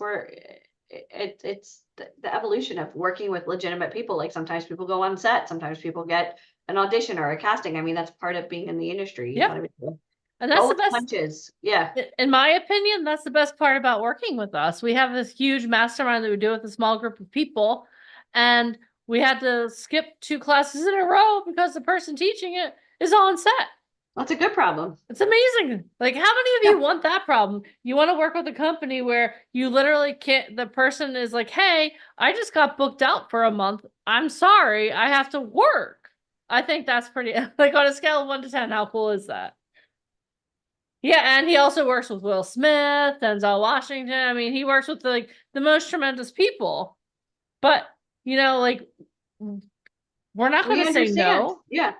it's the evolution of working with legitimate people. Like sometimes people go on set, sometimes people get an audition or a casting. I mean, that's part of being in the industry. You Yep. gotta be able to And that's roll the with best. punches. Yeah. In my opinion, that's the best part about working with us. We have this huge mastermind that we do with a small group of people, and we had to skip 2 classes in a row because the person teaching it is on set. That's a good problem. It's amazing. Like, how many of you want that problem? You want to work with a company where you literally can't, the person is like, hey, I just got booked out for a month. I'm sorry, I have to work. I think that's pretty, like on a scale of 1 to 10, how cool is that? Yeah, and he also works with Will Smith, Denzel Washington. I mean, he works with the most tremendous people. But, like, we're not going to say no. Yeah.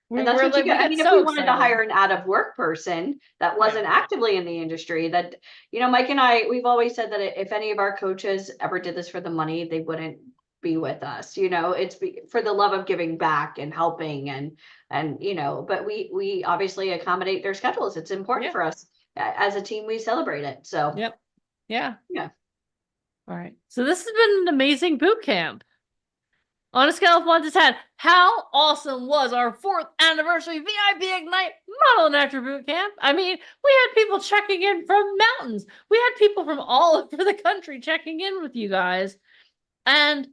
We, And that's we're what you like, get. we I mean, so if we wanted to excited. hire an out of work person that wasn't actively in the industry, that, Mike and I, we've always said that if any of our coaches ever did this for the money, they wouldn't be with us. It's for the love of giving back and helping and but we obviously accommodate their schedules. It's important for us. As a team, we celebrate it. So Yep. Yeah. Yeah. All right. So this has been an amazing boot camp. On a scale of 1 to 10, how awesome was our 4th anniversary VIP Ignite Model and Actor Boot Camp? I mean, we had people checking in from mountains. We had people from all over the country checking in with you guys. And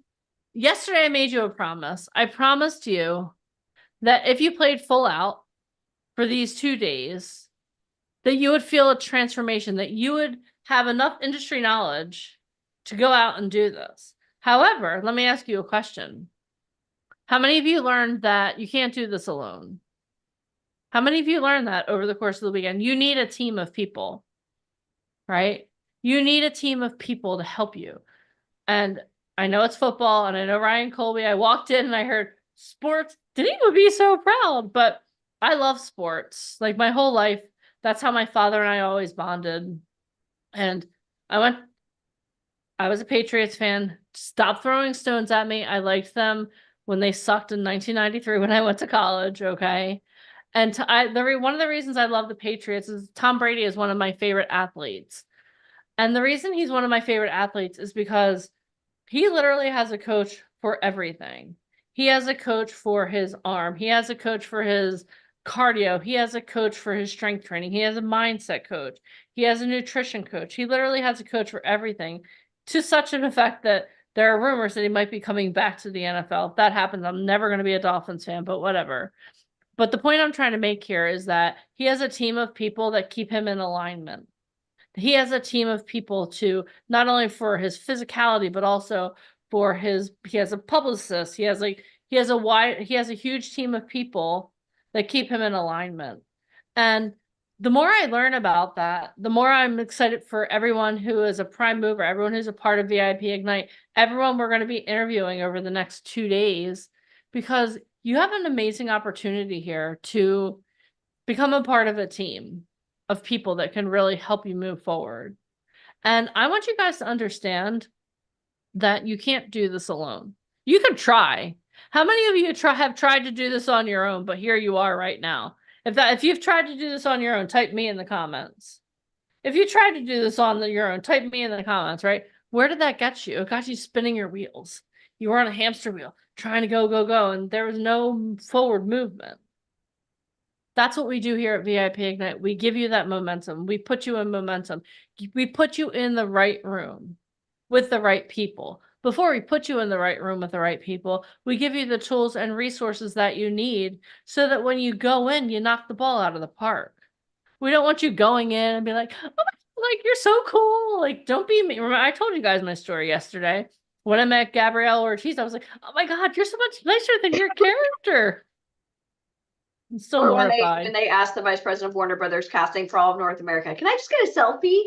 yesterday I made you a promise. I promised you that if you played full out for these 2 days, that you would feel a transformation, that you would have enough industry knowledge to go out and do this. However, let me ask you a question. How many of you learned that you can't do this alone? How many of you learned that over the course of the weekend? You need a team of people, right? You need a team of people to help you. And I know it's football, and I know Ryan Colby. I walked in and I heard sports. Denise would be so proud, but I love sports. Like my whole life, that's how my father and I always bonded. And I was a Patriots fan. Stop throwing stones at me. I liked them when they sucked in 1993 when I went to college, okay? And one of the reasons I love the Patriots is Tom Brady is one of my favorite athletes. And the reason he's one of my favorite athletes is because he literally has a coach for everything. He has a coach for his arm. He has a coach for his cardio. He has a coach for his strength training. He has a mindset coach. He has a nutrition coach. He literally has a coach for everything, to such an effect that there are rumors that he might be coming back to the NFL. If that happens, I'm never going to be a Dolphins fan, but whatever. But the point I'm trying to make here is that he has a team of people that keep him in alignment. He has a team of people to not only for his physicality, but also for he has a publicist. He has a huge team of people that keep him in alignment. And the more I learn about that, the more I'm excited for everyone who is a prime mover, everyone who's a part of VIP Ignite, everyone we're going to be interviewing over the next 2 days, because you have an amazing opportunity here to become a part of a team of people that can really help you move forward. And I want you guys to understand that you can't do this alone. You can try. How many of you have tried to do this on your own, but here you are right now? If you've tried to do this on your own, type me in the comments. If you tried to do this on your own, type me in the comments, right? Where did that get you? It got you spinning your wheels. You were on a hamster wheel trying to go, go, go, and there was no forward movement. That's what we do here at VIP Ignite. We give you that momentum. We put you in momentum. We put you in the right room with the right people. Before we put you in the right room with the right people, we give you the tools and resources that you need so that when you go in, you knock the ball out of the park. We don't want you going in and be like, oh my, like, you're so cool. Like, don't be me. Remember, I told you guys my story yesterday. When I met Gabrielle Ortiz, I was like, oh my God, you're so much nicer than your character. I'm still Or mortified. when they asked the vice president of Warner Brothers casting for all of North America, can I just get a selfie?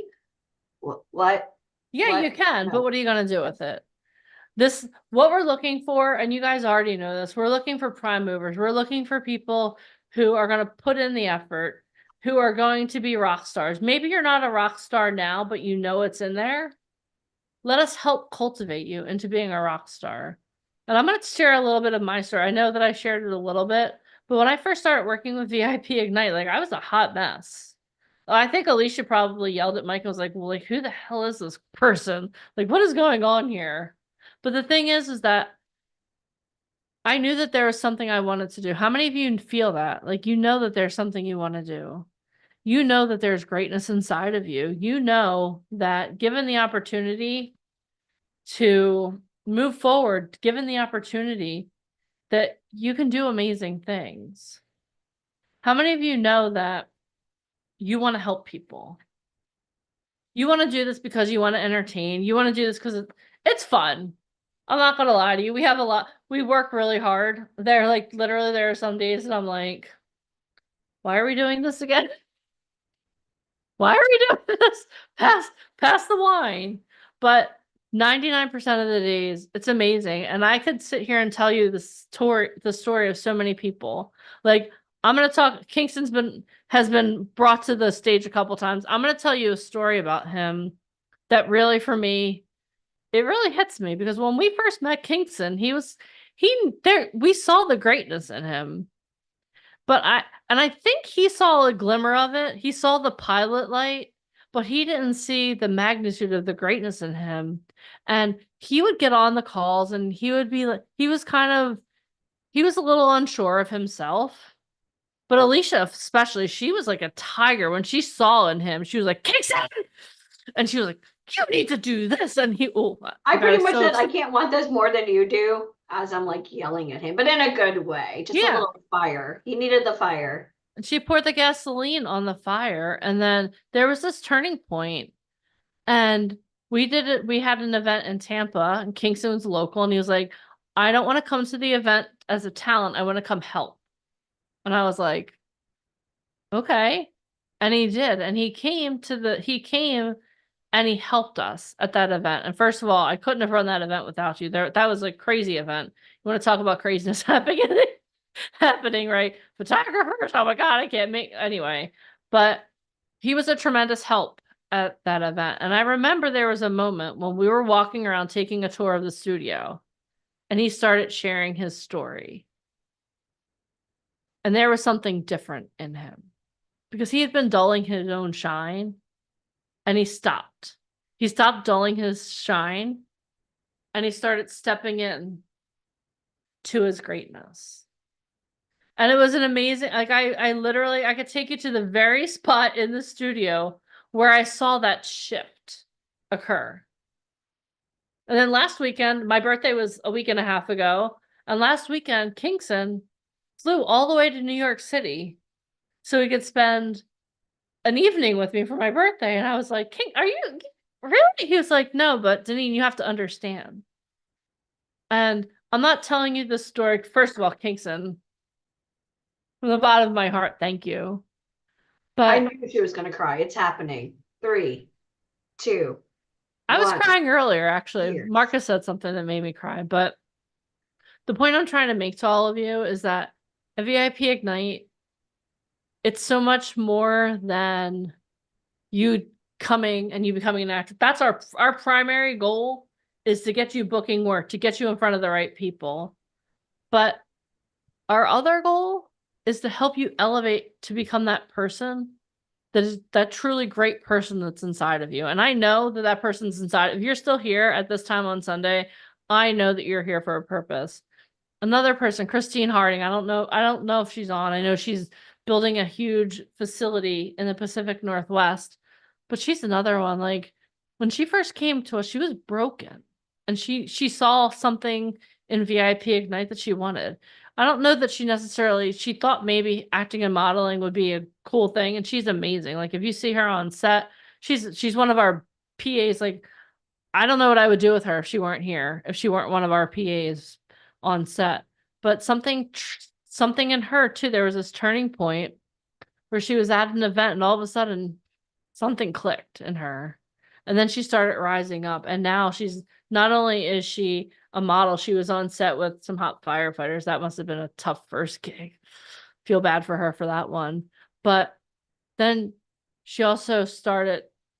What? Yeah, What? you can, No. but what are you going to do with it? This, what we're looking for, and you guys already know this, we're looking for prime movers. We're looking for people who are going to put in the effort, who are going to be rock stars. Maybe you're not a rock star now, but you know it's in there. Let us help cultivate you into being a rock star. And I'm going to share a little bit of my story. I know that I shared it a little bit, but when I first started working with VIP Ignite, like, I was a hot mess. I think Alicia probably yelled at Mike and was like, well, like, who the hell is this person? Like, what is going on here? But the thing is that I knew that there was something I wanted to do. How many of you feel that? Like, you know that there's something you want to do. You know that there's greatness inside of you. You know that given the opportunity to move forward, given the opportunity, that you can do amazing things. How many of you know that you want to help people? You want to do this because you want to entertain. You want to do this because it's fun. I'm not going to lie to you. We have a lot. We work really hard. There, like, literally, there are some days that I'm like, why are we doing this again? Why are we doing this? Pass the wine. But 99% of the days, it's amazing. And I could sit here and tell you the story of so many people. Like, I'm going to talk, has been brought to the stage a couple times. I'm going to tell you a story about him that really, for me, it really hits me, because when we first met Kingston, we saw the greatness in him. But I think he saw a glimmer of it. He saw the pilot light, but he didn't see the magnitude of the greatness in him. And he would get on the calls and he would be like, he was a little unsure of himself. But Alicia, especially, she was like a tiger. When she saw in him, she was like, Kingston! And she was like, you need to do this. And I pretty much said, I can't want this more than you do, as I'm like yelling at him, but in a good way. Just a little fire. He needed the fire. And she poured the gasoline on the fire. And then there was this turning point. And we did it. We had an event in Tampa, and Kingston was local. And he was like, I don't want to come to the event as a talent. I want to come help. And I was like, okay. And he did. And he came and he helped us at that event. And first of all, I couldn't have run that event without you. That was a crazy event. You want to talk about craziness happening, right? Photographers, oh my God, I can't make, anyway. But he was a tremendous help at that event. And I remember there was a moment when we were walking around taking a tour of the studio, and he started sharing his story. And there was something different in him, because he had been dulling his own shine. And he stopped. He stopped dulling his shine, and he started stepping in to his greatness. And it was an amazing, like, I could take you to the very spot in the studio where I saw that shift occur. And then last weekend, my birthday was a week and a half ago. And last weekend, Kingston flew all the way to New York City so he could spend an evening with me for my birthday. And I was like, King, are you really? He was like, no, but Deneen, you have to understand. And I'm not telling you this story. First of all, Kingston, from the bottom of my heart, thank you. But I knew she was going to cry. It's happening. 3, 2, I was 1. crying earlier, actually. Here. Marcus said something that made me cry. But the point I'm trying to make to all of you is that at VIP Ignite, it's so much more than you coming and you becoming an actor. That's our primary goal, is to get you booking work, to get you in front of the right people. But our other goal is to help you elevate to become that person that truly great person that's inside of you. And I know that that person's inside. If you're still here at this time on Sunday, I know that you're here for a purpose. Another person, Christine Harding. I don't know if she's on. I know she's building a huge facility in the Pacific Northwest, but she's another one. Like when she first came to us, she was broken, and she saw something in VIP Ignite that she wanted. I don't know that she thought maybe acting and modeling would be a cool thing, and she's amazing. Like if you see her on set, she's one of our PAs. Like I don't know what I would do with her if she weren't here, if she weren't one of our PAs on set. But something in her too, there was this turning point where she was at an event and all of a sudden something clicked in her. And then she started rising up, and now she's not only is she a model, she was on set with some hot firefighters. That must have been a tough first gig. Feel bad for her for that one. But then she also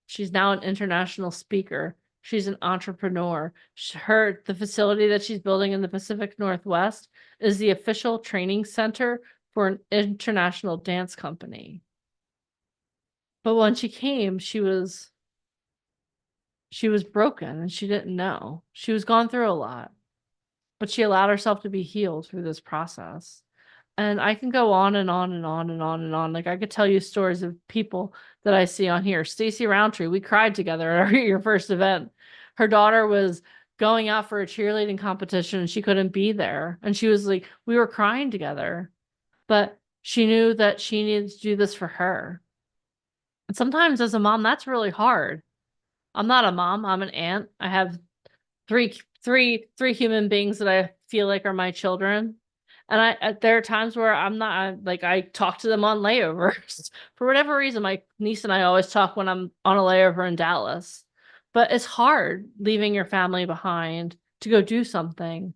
she's now an international speaker. She's an entrepreneur. The facility that she's building in the Pacific Northwest is the official training center for an international dance company. But when she came, she was broken and she didn't know. She was gone through a lot, but she allowed herself to be healed through this process. And I can go on and on and on and on and on. Like I could tell you stories of people that I see on here. Stacey Roundtree, we cried together at your first event. Her daughter was going out for a cheerleading competition and she couldn't be there. And she was like, we were crying together, but she knew that she needed to do this for her. And sometimes as a mom, that's really hard. I'm not a mom, I'm an aunt. I have three human beings that I feel like are my children. And there are times where I talk to them on layovers. For whatever reason, my niece and I always talk when I'm on a layover in Dallas. But it's hard leaving your family behind to go do something.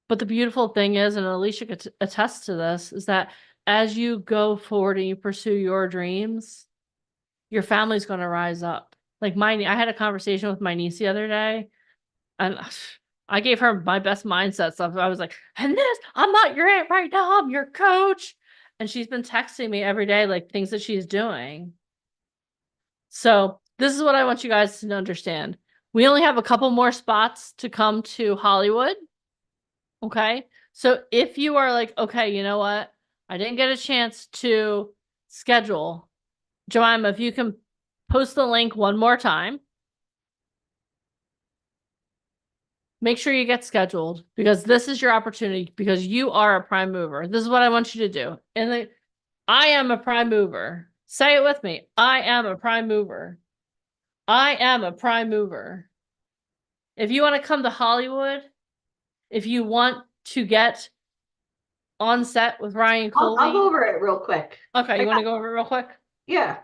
But the beautiful thing is, and Alicia could attest to this, is that as you go forward and you pursue your dreams, your family's going to rise up. Like I had a conversation with my niece the other day, and I gave her my best mindset stuff. I was like, and this, I'm not your aunt right now, I'm your coach. And she's been texting me every day, like things that she's doing. So this is what I want you guys to understand. We only have a couple more spots to come to Hollywood. Okay. So if you are like, okay, you know what? I didn't get a chance to schedule. Jemima, if you can post the link one more time. Make sure you get scheduled because this is your opportunity because you are a prime mover. This is what I want you to do. And I am a prime mover. Say it with me. I am a prime mover. I am a prime mover. If you want to come to Hollywood, if you want to get on set with Ryan Coley. I'll go over it real quick. Okay, you want to go over it real quick? Yeah.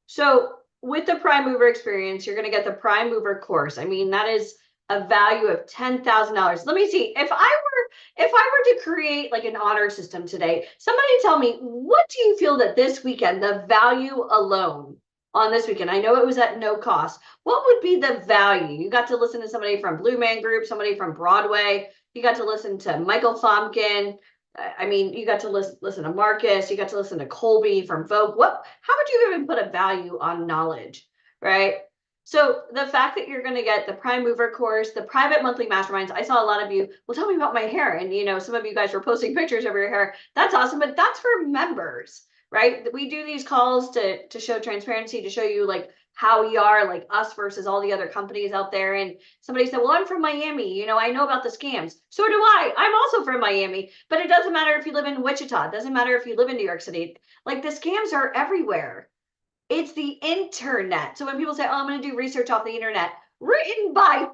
So with the Prime Mover experience, you're going to get the Prime Mover course. I mean, that is a value of $10,000. Let me see. If I were to create like an honor system today, somebody tell me, what do you feel that this weekend, the value alone on this weekend, I know it was at no cost, what would be the value? You got to listen to somebody from Blue Man Group, somebody from Broadway, you got to listen to Michael Famkin. I mean, you got to listen to Marcus, you got to listen to Colby from Vogue. How would you even put a value on knowledge, right? So the fact that you're going to get the Prime Mover course, the private monthly masterminds, I saw a lot of you, well, tell me about my hair. And, you know, some of you guys were posting pictures of your hair. That's awesome. But that's for members, right? We do these calls to show transparency, to show you like how we are, like us versus all the other companies out there. And somebody said, well, I'm from Miami. You know, I know about the scams. So do I. I'm also from Miami. But it doesn't matter if you live in Wichita. It doesn't matter if you live in New York City. Like the scams are everywhere. It's the internet. So when people say, oh, I'm going to do research off the internet, written by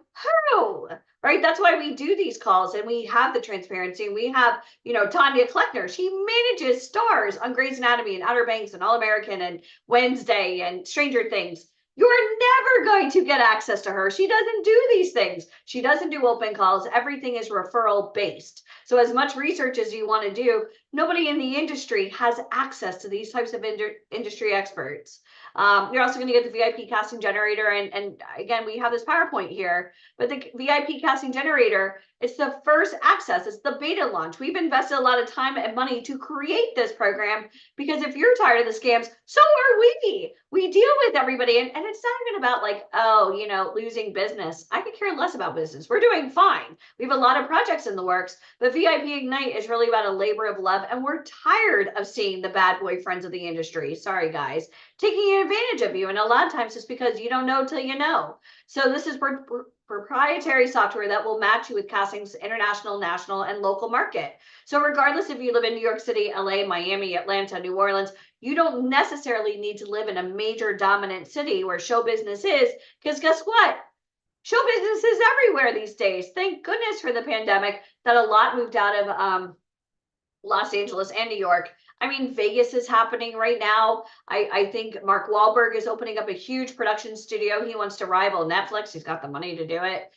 who? Right? That's why we do these calls and we have the transparency. We have, you know, Tanya Kleckner. She manages stars on Grey's Anatomy and Outer Banks and All American and Wednesday and Stranger Things. You're never going to get access to her. She doesn't do these things. She doesn't do open calls. Everything is referral based. So as much research as you want to do, nobody in the industry has access to these types of industry experts. You're also going to get the VIP casting generator. And again, we have this PowerPoint here, but the VIP casting generator, it's the first access. It's the beta launch. We've invested a lot of time and money to create this program because if you're tired of the scams, so are we. We deal with everybody. And it's not even about like, oh, you know, losing business. I could care less about business. We're doing fine. We have a lot of projects in the works, but VIP Ignite is really about a labor of love. And we're tired of seeing the bad boyfriends of the industry. Sorry, guys, taking advantage of you. And a lot of times it's because you don't know till you know. So this is proprietary software that will match you with casting's international, national, and local market. So regardless if you live in New York City, LA, Miami, Atlanta, New Orleans, you don't necessarily need to live in a major dominant city where show business is, because guess what? Show business is everywhere these days. Thank goodness for the pandemic that a lot moved out of Los Angeles and New York. I mean, Vegas is happening right now. I think Mark Wahlberg is opening up a huge production studio. He wants to rival Netflix. He's got the money to do it.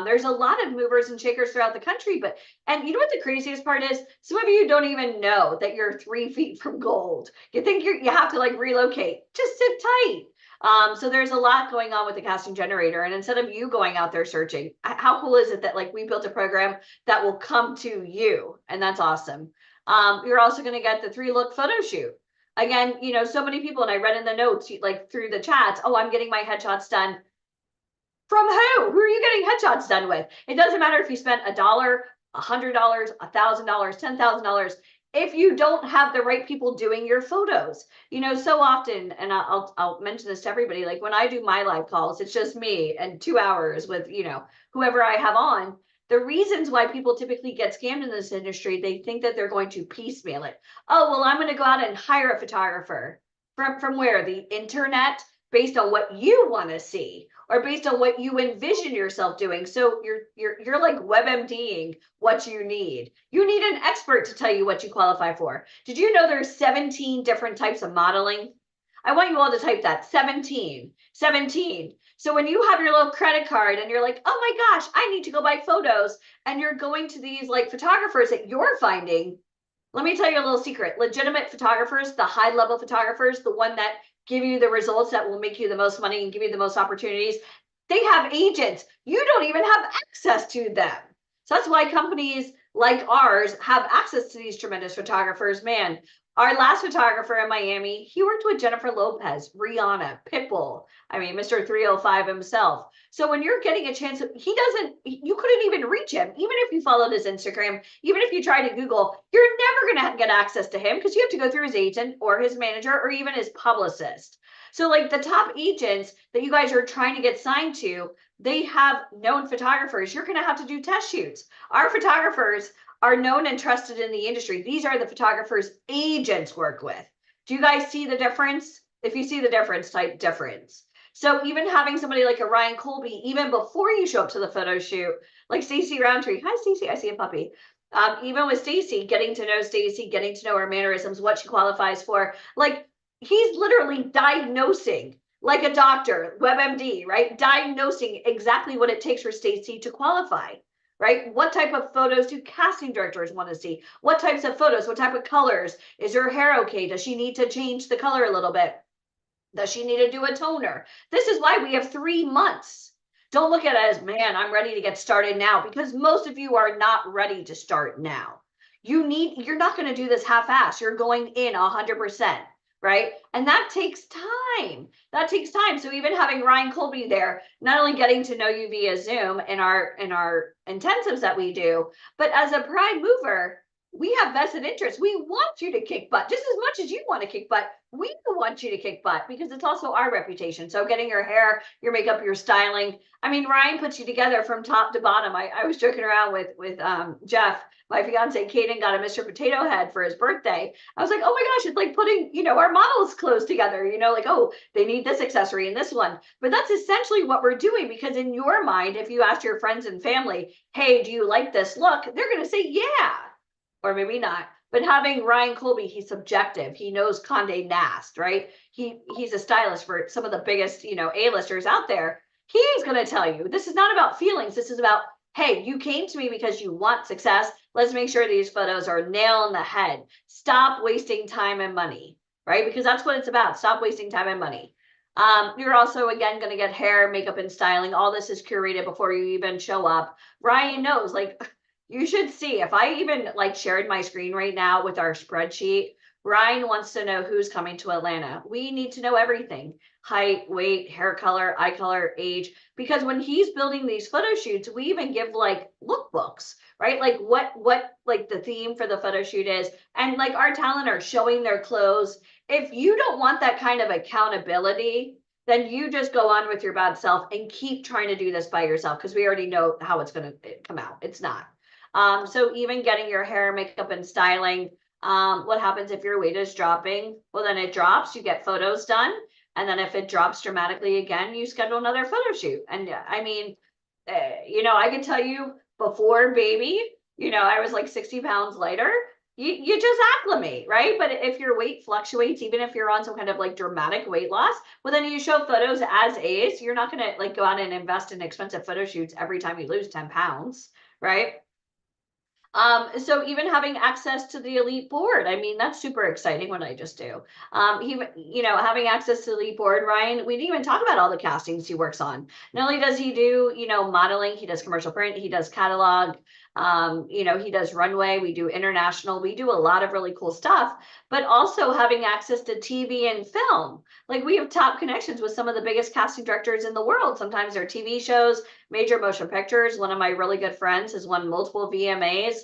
There's a lot of movers and shakers throughout the country. And you know what the craziest part is? Some of you don't even know that you're 3 feet from gold. You think you have to like relocate. Just sit tight. So there's a lot going on with the casting generator. And instead of you going out there searching, how cool is it that like we built a program that will come to you? And that's awesome. You're also going to get the 3-look photo shoot. Again, you know, so many people, and I read in the notes, like through the chats, oh, I'm getting my headshots done. From who? Who are you getting headshots done with? It doesn't matter if you spent $1, $100, $1,000, $10,000. If you don't have the right people doing your photos, you know, so often, and I'll mention this to everybody, like when I do my live calls, it's just me and 2 hours with, you know, whoever I have on. The reasons why people typically get scammed in this industry, they think that they're going to piecemeal it. Oh, well, I'm going to go out and hire a photographer from where? The internet, based on what you want to see or based on what you envision yourself doing. So you're like WebMDing what you need. You need an expert to tell you what you qualify for. Did you know there's 17 different types of modeling? I want you all to type that, 17. So when you have your little credit card and you're like, oh my gosh, I need to go buy photos, and you're going to these like photographers that you're finding, let me tell you a little secret. Legitimate photographers, the high level photographers, the one that give you the results that will make you the most money and give you the most opportunities, they have agents. You don't even have access to them. So that's why companies like ours have access to these tremendous photographers. Man, our last photographer in Miami, he worked with Jennifer Lopez, Rihanna, Pitbull. I mean, Mr. 305 himself. So when you're getting a chance, you couldn't even reach him. Even if you followed his Instagram, even if you try to Google, you're never going to get access to him because you have to go through his agent or his manager or even his publicist. So like the top agents that you guys are trying to get signed to, they have known photographers. You're going to have to do test shoots. Our photographers are known and trusted in the industry. These are the photographers agents work with. Do you guys see the difference? If you see the difference, type difference. So even having somebody like a Ryan Colby, even before you show up to the photo shoot, like Stacey Roundtree. Hi, Stacey. I see a puppy. Even with Stacey, getting to know Stacey, getting to know her mannerisms, what she qualifies for, like he's literally diagnosing like a doctor, WebMD, right? Diagnosing exactly what it takes for Stacey to qualify, right? What type of photos do casting directors want to see? What types of photos? What type of colors? Is her hair okay? Does she need to change the color a little bit? Does she need to do a toner? This is why we have 3 months. Don't look at it as, man, I'm ready to get started now, because most of you are not ready to start now. You're not going to do this half-ass. You're going in 100%. Right? And that takes time. That takes time. So even having Ryan Colby there, not only getting to know you via Zoom in our intensives that we do, but as a prime mover, we have vested interest. We want you to kick butt just as much as you want to kick butt. We want you to kick butt because it's also our reputation. So getting your hair, your makeup, your styling. I mean, Ryan puts you together from top to bottom. I was joking around with Jeff. My fiance, Kaden, got a Mr. Potato Head for his birthday. I was like, oh my gosh, it's like putting, our models' clothes together, like, oh, they need this accessory and this one. But that's essentially what we're doing, because in your mind, if you ask your friends and family, hey, do you like this look? They're going to say, yeah, or maybe not. But having Ryan Colby, he's subjective. He knows Condé Nast, right? He's a stylist for some of the biggest, A-listers out there. He's going to tell you, this is not about feelings. This is about hey, you came to me because you want success. Let's make sure these photos are nail on the head. Stop wasting time and money, right? Because that's what it's about. Stop wasting time and money. You're also, again, going to get hair, makeup, and styling. All this is curated before you even show up. Ryan knows, like, you should see, if I even like shared my screen right now with our spreadsheet, Ryan wants to know who's coming to Atlanta. We need to know everything: height, weight, hair color, eye color, age. Because when he's building these photo shoots, we even give like lookbooks, right? Like what like the theme for the photo shoot is, and like our talent are showing their clothes. If you don't want that kind of accountability, then you just go on with your bad self and keep trying to do this by yourself, because we already know how it's going to come out. It's not. So even getting your hair, makeup, and styling, what happens if your weight is dropping? Well, then it drops, you get photos done. And then if it drops dramatically again, you schedule another photo shoot. And I mean, you know, I can tell you before baby, you know, I was like 60 pounds lighter. You just acclimate, right? But if your weight fluctuates, even if you're on some kind of like dramatic weight loss, well, then you show photos as is. You're not going to like go out and invest in expensive photo shoots every time you lose 10 pounds, right? So even having access to the elite board, I mean, that's super exciting what I just do. You know, having access to the elite board, Ryan, we didn't even talk about all the castings he works on. Not only does he do, you know, modeling, he does commercial print, he does catalog, you know, he does runway, we do international, we do a lot of really cool stuff, but also having access to TV and film. Like we have top connections with some of the biggest casting directors in the world. Sometimes they're TV shows, major motion pictures. One of my really good friends has won multiple VMAs.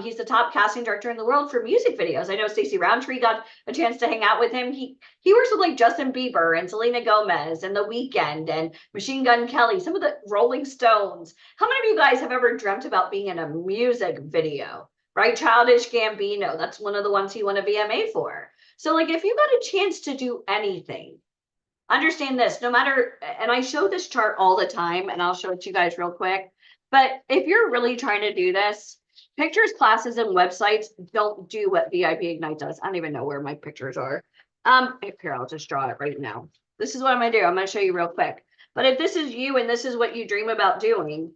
He's the top casting director in the world for music videos. I know Stacey Roundtree got a chance to hang out with him. He works with like Justin Bieber and Selena Gomez and The Weeknd and Machine Gun Kelly, some of the Rolling Stones. How many of you guys have ever dreamt about being in a music video, right? Childish Gambino, that's one of the ones he won a VMA for. So like if you got a chance to do anything, understand this, no matter, and I show this chart all the time, and I'll show it to you guys real quick, but if you're really trying to do this, pictures, classes, and websites don't do what VIP Ignite does. I don't even know where my pictures are. Here, I'll just draw it right now. This is what I'm gonna do. I'm gonna show you real quick. But if this is you and this is what you dream about doing,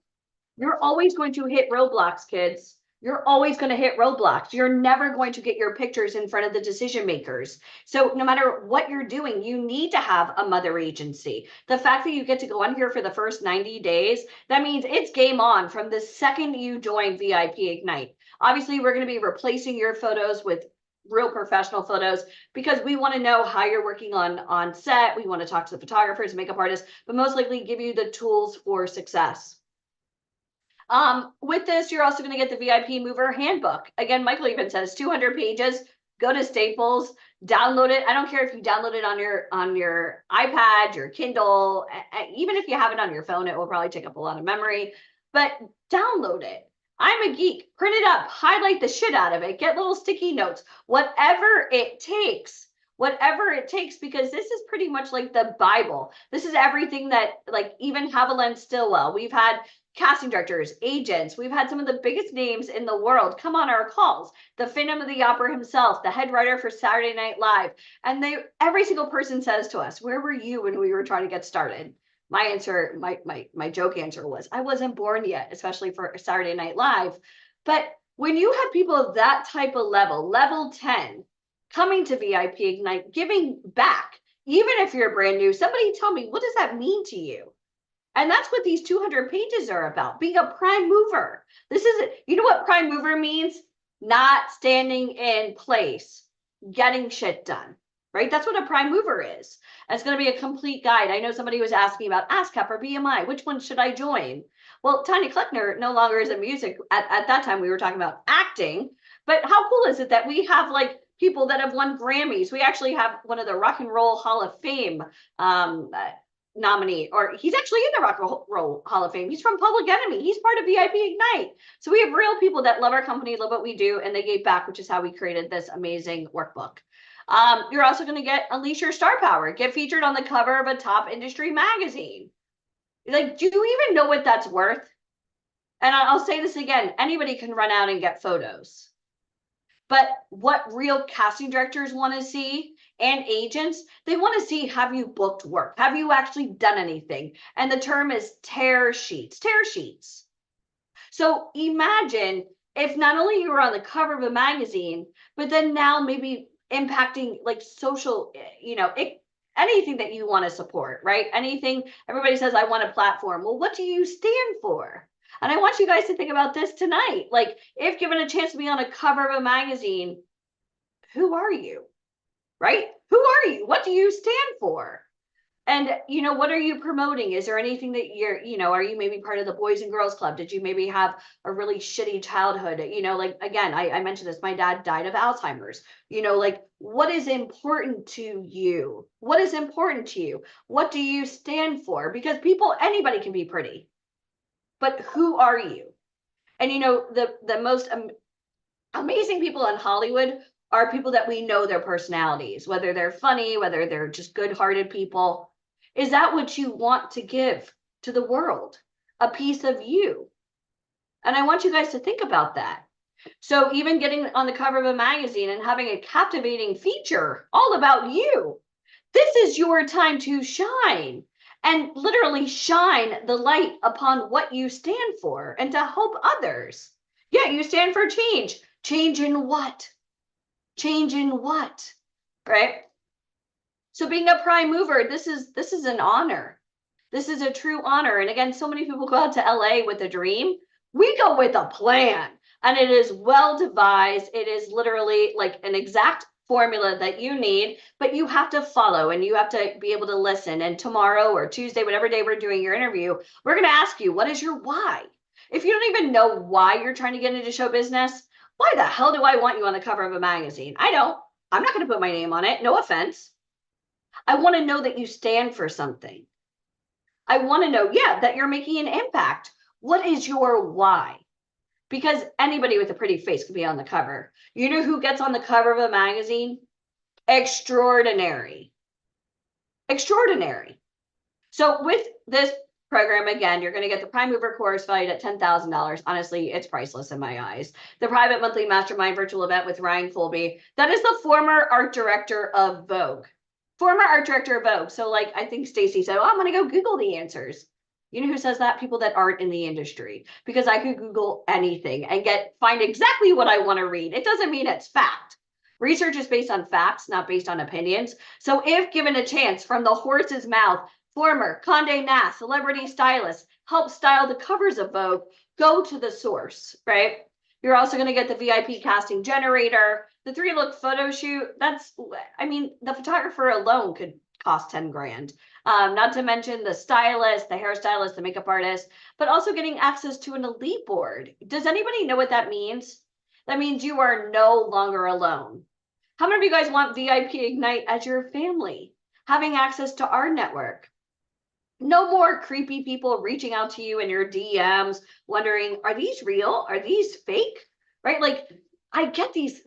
you're always going to hit roadblocks, kids. You're always going to hit roadblocks. You're never going to get your pictures in front of the decision makers. So no matter what you're doing, you need to have a mother agency. The fact that you get to go on here for the first 90 days, that means it's game on from the second you join VIP Ignite. Obviously, we're going to be replacing your photos with real professional photos because we want to know how you're working on set. We want to talk to the photographers, makeup artists, but most likely give you the tools for success. With this, you're also going to get the VIP Mover Handbook. Again, Michael even says 200 pages. Go to Staples, download it. I don't care if you download it on your iPad, your Kindle, even if you have it on your phone, it will probably take up a lot of memory, but download it. I'm a geek. Print it up, highlight the shit out of it, get little sticky notes, whatever it takes. Whatever it takes, because this is pretty much like the Bible. This is everything that, like, even Haviland Stillwell, we've had casting directors, agents, we've had some of the biggest names in the world come on our calls. The Phantom of the Opera himself, the head writer for Saturday Night Live, and every single person says to us, where were you when we were trying to get started? My answer, my joke answer was, I wasn't born yet, especially for Saturday Night Live. But when you have people of that type of level 10, coming to VIP Ignite, giving back, even if you're brand new, somebody tell me, what does that mean to you? And that's what these 200 pages are about, being a prime mover. This is, you know what prime mover means? Not standing in place, getting shit done, right? That's what a prime mover is. And it's going to be a complete guide. I know somebody was asking about ASCAP or BMI. Which one should I join? Well, Tanya Kleckner no longer is in music. At that time, we were talking about acting. But how cool is it that we have like people that have won Grammys? We actually have one of the Rock and Roll Hall of Fame nominee, or he's actually in the Rock and Roll Hall of Fame. He's from Public Enemy. He's part of VIP Ignite. So we have real people that love our company, love what we do, and they gave back, which is how we created this amazing workbook. You're also going to get Unleash Your Star Power, get featured on the cover of a top industry magazine. Like, do you even know what that's worth? And I'll say this again, anybody can run out and get photos. But what real casting directors want to see, and agents, they want to see, have you booked work? Have you actually done anything? And the term is tear sheets. Tear sheets. So imagine if not only you were on the cover of a magazine, but then now maybe impacting like social, anything that you want to support, right? Anything, everybody says, I want a platform. Well, what do you stand for? And I want you guys to think about this tonight. Like, if given a chance to be on a cover of a magazine, who are you? Right? Who are you? What do you stand for? And, what are you promoting? Is there anything that are you maybe part of the Boys and Girls Club? Did you maybe have a really shitty childhood? Like, again, I mentioned this, my dad died of Alzheimer's. Like, what is important to you? What is important to you? What do you stand for? Because anybody can be pretty, but who are you? And, the most amazing people in Hollywood are people that we know their personalities, whether they're funny, whether they're just good-hearted people. Is that what you want to give to the world? A piece of you? And I want you guys to think about that. So even getting on the cover of a magazine and having a captivating feature all about you, this is your time to shine and literally shine the light upon what you stand for and to help others. Yeah, you stand for change. Change in what? Change in what? Right? So being a prime mover, this is an honor. This is a true honor. And again, so many people go out to LA with a dream. We go with a plan, and it is well devised. It is literally like an exact formula that you need, but you have to follow and you have to be able to listen. And tomorrow or Tuesday, whatever day we're doing your interview, we're going to ask you, what is your why? If you don't even know why you're trying to get into show business, why the hell do I want you on the cover of a magazine? I don't. I'm not going to put my name on it. No offense. I want to know that you stand for something. I want to know, that you're making an impact. What is your why? Because anybody with a pretty face could be on the cover. You know who gets on the cover of a magazine? Extraordinary. Extraordinary. So with this program, again, you're going to get the Prime Mover course valued at $10,000. Honestly, it's priceless in my eyes. The private monthly mastermind virtual event with Ryan Colby. That is the former art director of Vogue. Former art director of Vogue. So like, I think Stacy said, I'm going to go Google the answers. You know who says that? People that aren't in the industry. Because I could Google anything and find exactly what I want to read. It doesn't mean it's fact. Research is based on facts, not based on opinions. So if given a chance from the horse's mouth, former Condé Nast celebrity stylist help style the covers of Vogue, go to the source, right? You're also going to get the VIP casting generator, the 3-look photo shoot. The photographer alone could cost 10 grand. Not to mention the stylist, the hairstylist, the makeup artist, but also getting access to an elite board. Does anybody know what that means? That means you are no longer alone. How many of you guys want VIP Ignite as your family? Having access to our network. No more creepy people reaching out to you in your DMs, wondering, are these real? Are these fake? Right? Like, I get these,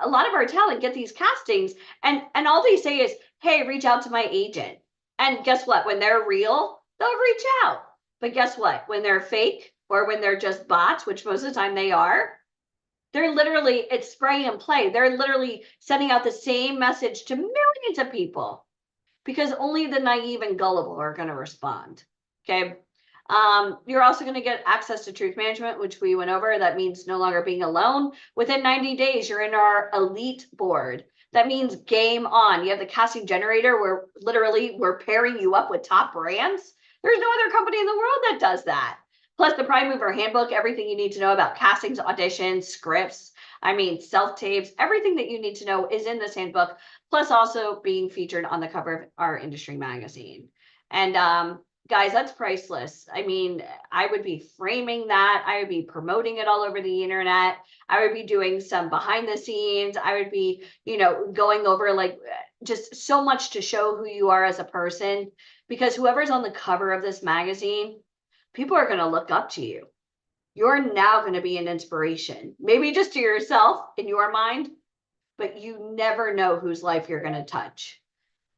a lot of our talent get these castings, and all they say is, hey, reach out to my agent. And guess what? When they're real, they'll reach out. But guess what? When they're fake or when they're just bots, which most of the time they are, they're literally, it's spray and play. They're literally sending out the same message to millions of people because only the naive and gullible are going to respond. Okay. You're also going to get access to truth management, which we went over. That means no longer being alone. Within 90 days, you're in our elite board. That means game on. You have the casting generator where literally we're pairing you up with top brands. There's no other company in the world that does that. Plus the Prime Mover handbook, everything you need to know about castings, auditions, scripts, self-tapes, everything that you need to know is in this handbook, plus also being featured on the cover of our industry magazine. And guys, that's priceless. I would be framing that. I would be promoting it all over the internet. I would be doing some behind the scenes. I would be, going over like just so much to show who you are as a person, because whoever's on the cover of this magazine, people are going to look up to you. You're now going to be an inspiration, maybe just to yourself in your mind, but you never know whose life you're going to touch.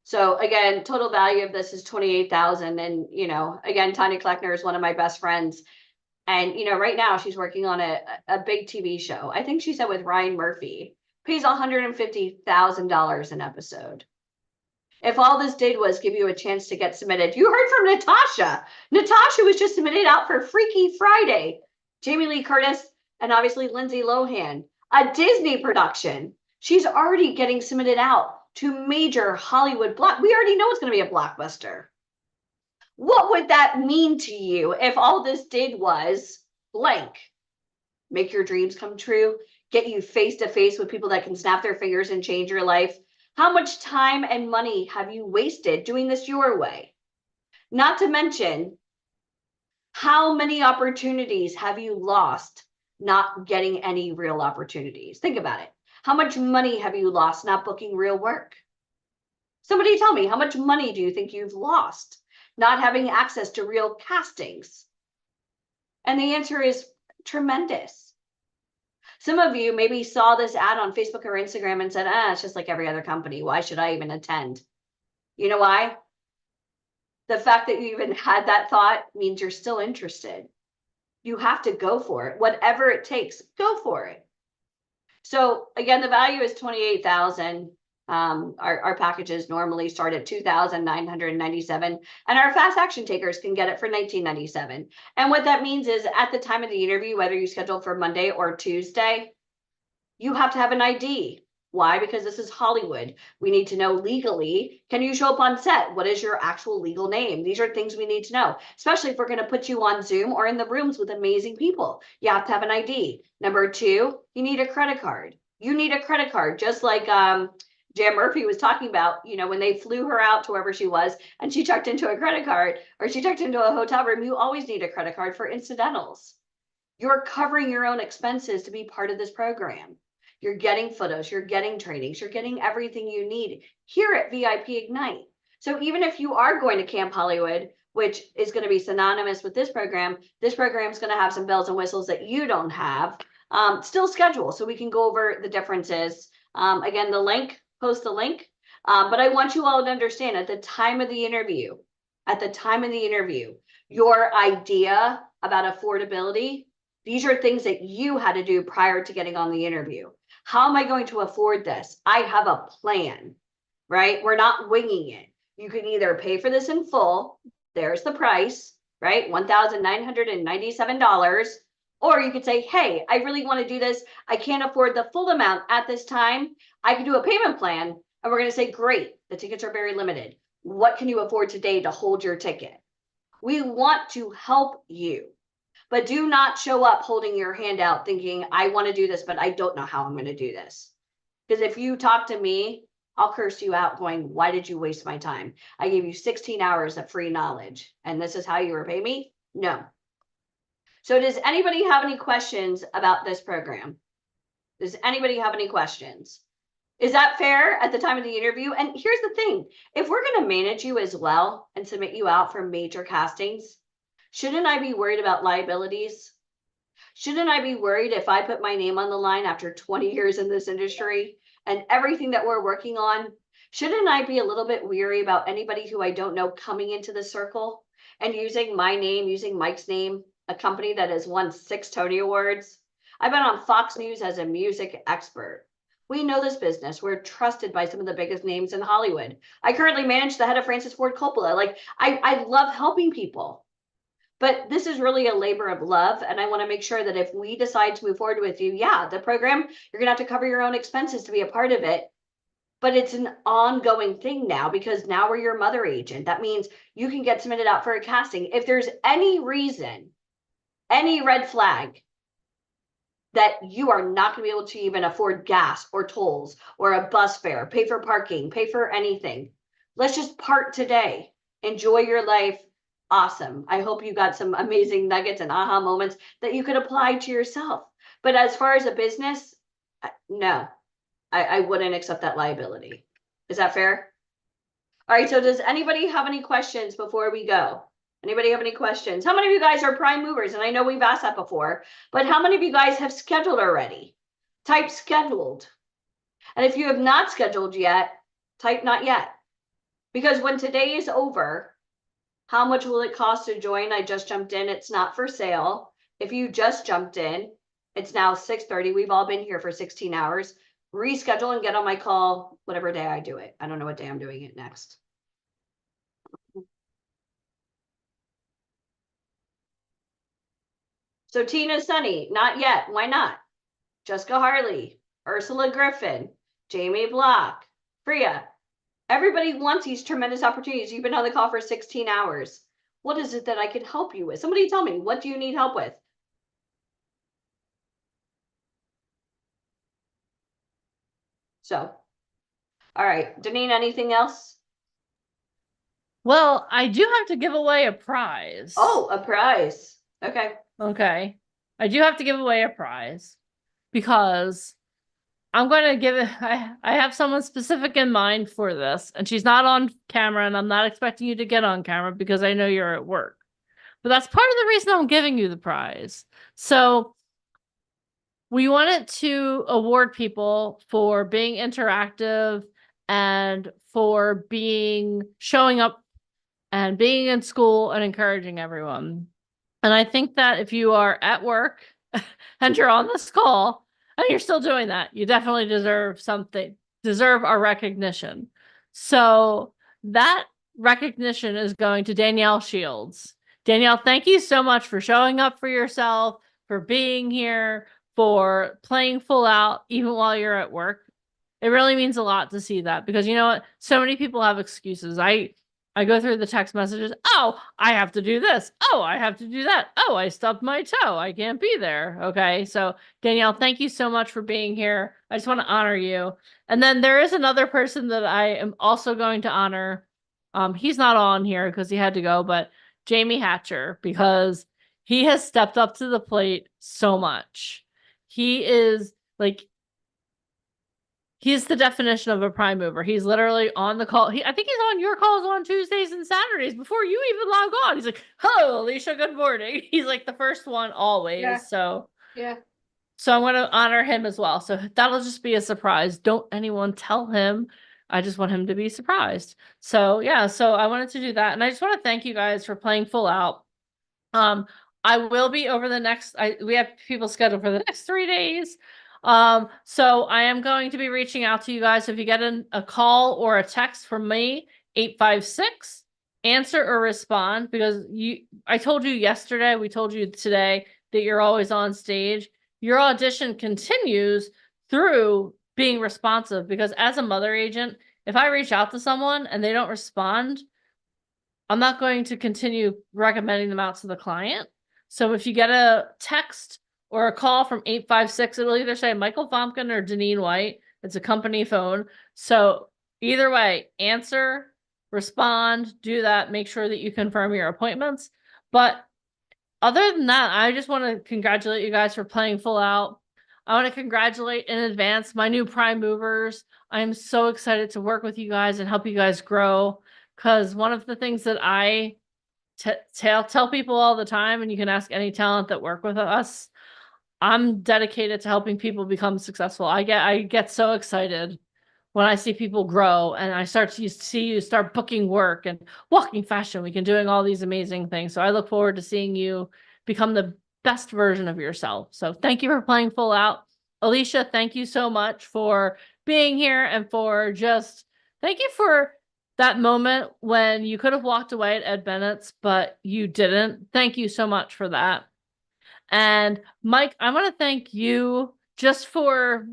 So again, total value of this is $28,000. And, again, Tanya Kleckner is one of my best friends. And, right now she's working on a big TV show. I think she said with Ryan Murphy, pays $150,000 an episode. If all this did was give you a chance to get submitted, you heard from Natasha. Natasha was just submitted out for Freaky Friday. Jamie Lee Curtis, and obviously Lindsay Lohan, a Disney production. She's already getting submitted out to major Hollywood block. We already know it's going to be a blockbuster. What would that mean to you if all this did was blank? Make your dreams come true, get you face to face with people that can snap their fingers and change your life. How much time and money have you wasted doing this your way? Not to mention, how many opportunities have you lost not getting any real opportunities? Think about it. How much money have you lost not booking real work? Somebody tell me, how much money do you think you've lost not having access to real castings? And the answer is tremendous. Some of you maybe saw this ad on Facebook or Instagram and said, it's just like every other company. Why should I even attend? You know why? The fact that you even had that thought means you're still interested. You have to go for it. Whatever it takes, go for it. So again, the value is $28,000. Our packages normally start at $2,997, and our fast action takers can get it for $19.97. And what that means is at the time of the interview, whether you schedule for Monday or Tuesday, you have to have an ID. Why? Because this is Hollywood. We need to know legally, can you show up on set? What is your actual legal name? These are things we need to know, especially if we're going to put you on Zoom or in the rooms with amazing people. You have to have an ID. Number two, you need a credit card. You need a credit card, just like Jan Murphy was talking about, when they flew her out to wherever she was and she checked into a credit card or she checked into a hotel room, you always need a credit card for incidentals. You're covering your own expenses to be part of this program. You're getting photos, you're getting trainings, you're getting everything you need here at VIP Ignite. So even if you are going to Camp Hollywood, which is going to be synonymous with this program is going to have some bells and whistles that you don't have, still schedule so we can go over the differences. Again, post the link. But I want you all to understand at the time of the interview, your idea about affordability, these are things that you had to do prior to getting on the interview. How am I going to afford this? I have a plan, right? We're not winging it. You can either pay for this in full, there's the price, right? $1,997. Or you could say, hey, I really want to do this. I can't afford the full amount at this time. I can do a payment plan. And we're going to say, great, the tickets are very limited. What can you afford today to hold your ticket? We want to help you. But do not show up holding your hand out thinking, I want to do this, but I don't know how I'm going to do this. Because if you talk to me, I'll curse you out going, why did you waste my time? I gave you 16 hours of free knowledge, and this is how you repay me? No. So does anybody have any questions about this program? Does anybody have any questions? Is that fair at the time of the interview? And here's the thing. If we're going to manage you as well and submit you out for major castings, shouldn't I be worried about liabilities? Shouldn't I be worried if I put my name on the line after 20 years in this industry and everything that we're working on? Shouldn't I be a little bit weary about anybody who I don't know coming into the circle and using my name, using Mike's name, a company that has won 6 Tony Awards? I've been on Fox News as a music expert. We know this business. We're trusted by some of the biggest names in Hollywood. I currently manage the head of Francis Ford Coppola. I love helping people. But this is really a labor of love. And I want to make sure that if we decide to move forward with you, the program, you're going to have to cover your own expenses to be a part of it. But it's an ongoing thing now because now we're your mother agent. That means you can get submitted out for a casting. If there's any reason, any red flag that you are not going to be able to even afford gas or tolls or a bus fare, pay for parking, pay for anything, let's just part today. Enjoy your life. Awesome. I hope you got some amazing nuggets and aha moments that you could apply to yourself. But as far as a business, no, I wouldn't accept that liability. Is that fair? All right. So does anybody have any questions before we go? Anybody have any questions? How many of you guys are prime movers? And I know we've asked that before, but how many of you guys have scheduled already? Type scheduled. And if you have not scheduled yet, type not yet. Because when today is over, how much will it cost to join? I just jumped in. It's not for sale. If you just jumped in, it's now 6:30. We've all been here for 16 hours. Reschedule and get on my call, whatever day I do it. I don't know what day I'm doing it next. So Tina Sunny, not yet. Why not? Jessica Harley, Ursula Griffin, Jamie Block, Freya. Everybody wants these tremendous opportunities. You've been on the call for 16 hours. What is it that I can help you with? Somebody tell me, what do you need help with? So, all right, Deneen, anything else? Well, I do have to give away a prize. Oh, a prize. Okay. Okay. I do have to give away a prize because I'm going to give it, I have someone specific in mind for this, and she's not on camera, and I'm not expecting you to get on camera because I know you're at work. But that's part of the reason I'm giving you the prize. So we wanted to award people for being interactive and for showing up and being in school and encouraging everyone. And I think that if you are at work and you're on this call and you're still doing that, you definitely deserve our recognition. So that recognition is going to Danielle Shields. Danielle, thank you so much for showing up for yourself, for being here, for playing full out, even while you're at work. It really means a lot to see that because you know what? So many people have excuses. I go through the text messages. Oh, I have to do this. Oh, I have to do that. Oh, I stubbed my toe. I can't be there. Okay. So Danielle, thank you so much for being here. I just want to honor you. And then there is another person that I am also going to honor. He's not on here because he had to go, but Jamie Hatcher, because he has stepped up to the plate so much. He is like, he's the definition of a prime mover. He's literally on the call. I think he's on your calls on Tuesdays and Saturdays before you even log on. He's like, "Hello, Alicia. Good morning." He's like the first one always. Yeah. So yeah. So I'm going to honor him as well. So that'll just be a surprise. Don't anyone tell him. I just want him to be surprised. So yeah, so I wanted to do that. And I just want to thank you guys for playing full out. I will be over the next, we have people scheduled for the next 3 days. So I am going to be reaching out to you guys. If you get a call or a text from me, 856, answer or respond, because I told you yesterday, we told you today that you're always on stage. Your audition continues through being responsive, because as a mother agent, if I reach out to someone and they don't respond, I'm not going to continue recommending them out to the client. So if you get a text or a call from 856, it'll either say Michael Fompkin or Deneen White. It's a company phone. So either way, answer, respond, do that. Make sure that you confirm your appointments. But other than that, I just want to congratulate you guys for playing full out. I want to congratulate in advance my new prime movers. I'm so excited to work with you guys and help you guys grow. Because one of the things that I tell people all the time, and you can ask any talent that work with us, I'm dedicated to helping people become successful. I get so excited when I see people grow and I start to see you start booking work and walking fashion week and doing all these amazing things. So I look forward to seeing you become the best version of yourself. So thank you for playing full out. Alicia, thank you so much for being here and for thank you for that moment when you could have walked away at Ed Bennett's, but you didn't. Thank you so much for that. And Mike, I want to thank you just for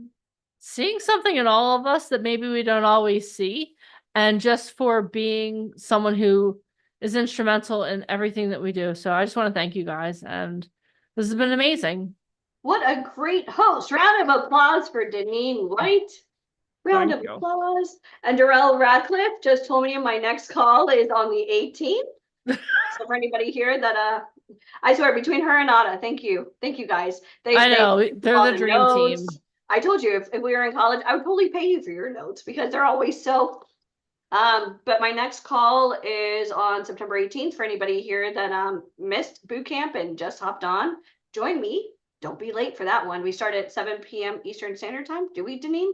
seeing something in all of us that maybe we don't always see, and just for being someone who is instrumental in everything that we do. So I just want to thank you guys, and this has been amazing. What a great host. Round of applause for Deneen White. Round of applause. And Darrell Radcliffe just told me my next call is on the 18th. So for anybody here that I swear, between her and Ada, thank you guys. I know, they're the dream team. I told you if we were in college, I would totally pay you for your notes because they're always so. But my next call is on September 18th. For anybody here that missed boot camp and just hopped on, join me. Don't be late for that one. We start at 7 p.m. Eastern Standard Time. Do we, Deneen?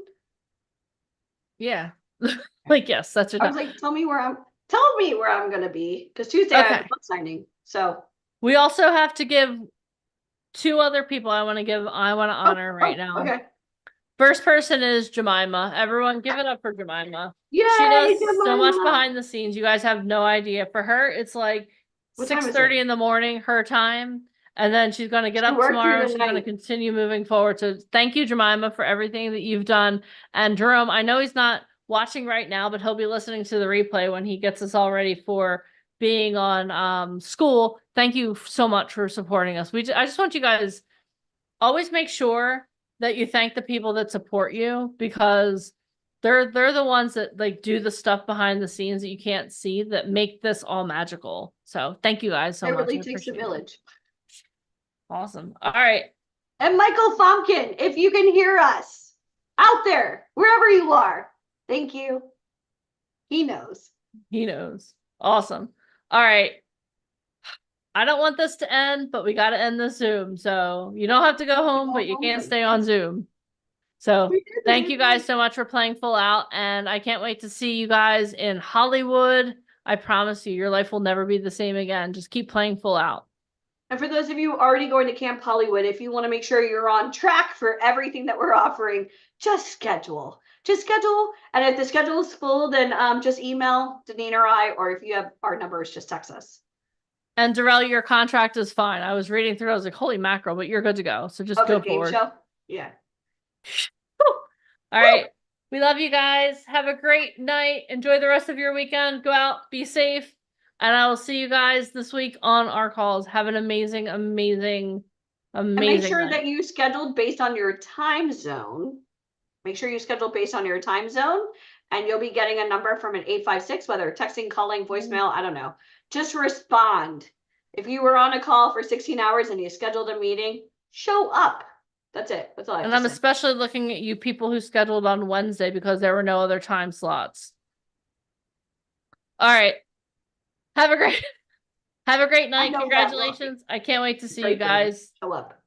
Yeah. Like, yes, that's what I was like, tell me where I'm gonna be, because Tuesday I have a book signing. So we also have to give 2 other people I want to honor right now. Okay. First person is Jemima. Everyone give it up for Jemima. Yay, she does Jemima. so much behind the scenes. You guys have no idea. For her, it's like 6:30 in the morning, her time. And then she's going to get She up worked through tomorrow. the She's going to night. continue moving forward. So thank you, Jemima, for everything that you've done. And Jerome, I know he's not watching right now, but he'll be listening to the replay when he gets us all ready for being on school. Thank you so much for supporting us. I just want you guys always make sure that you thank the people that support you, because they're the ones that like do the stuff behind the scenes that you can't see that make this all magical. So thank you guys so It much. really I takes a appreciate it. village. Awesome. All right. And Michael Fomkin, if you can hear us out there, wherever you are, thank you. He knows. He knows. Awesome. All right. I don't want this to end, but we got to end the Zoom. So you don't have to go home, but you can't stay on Zoom. So thank you guys so much for playing Full Out. And I can't wait to see you guys in Hollywood. I promise you, your life will never be the same again. Just keep playing Full Out. And for those of you already going to Camp Hollywood, if you want to make sure you're on track for everything that we're offering, just schedule. Just schedule. And if the schedule is full, then just email Deneen or I, or if you have our numbers, just text us. And Darrell, your contract is fine. I was reading through, I was like, holy mackerel, but you're good to go. So just Oh, go the game forward. show? Yeah. All right. We love you guys. Have a great night. Enjoy the rest of your weekend. Go out, be safe. And I will see you guys this week on our calls. Have an amazing, amazing, And make amazing sure night. that you scheduled based on your time zone. Make sure you schedule based on your time zone, and you'll be getting a number from an 856, whether texting, calling, voicemail, I don't know. Just respond. If you were on a call for 16 hours and you scheduled a meeting, show up. That's it. That's all I have And to I'm say. especially looking at you people who scheduled on Wednesday because there were no other time slots. All right. Have a great night. know that. Congratulations. I can't wait to see you Right there. guys. Show up.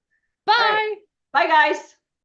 Bye. All right. Bye, guys.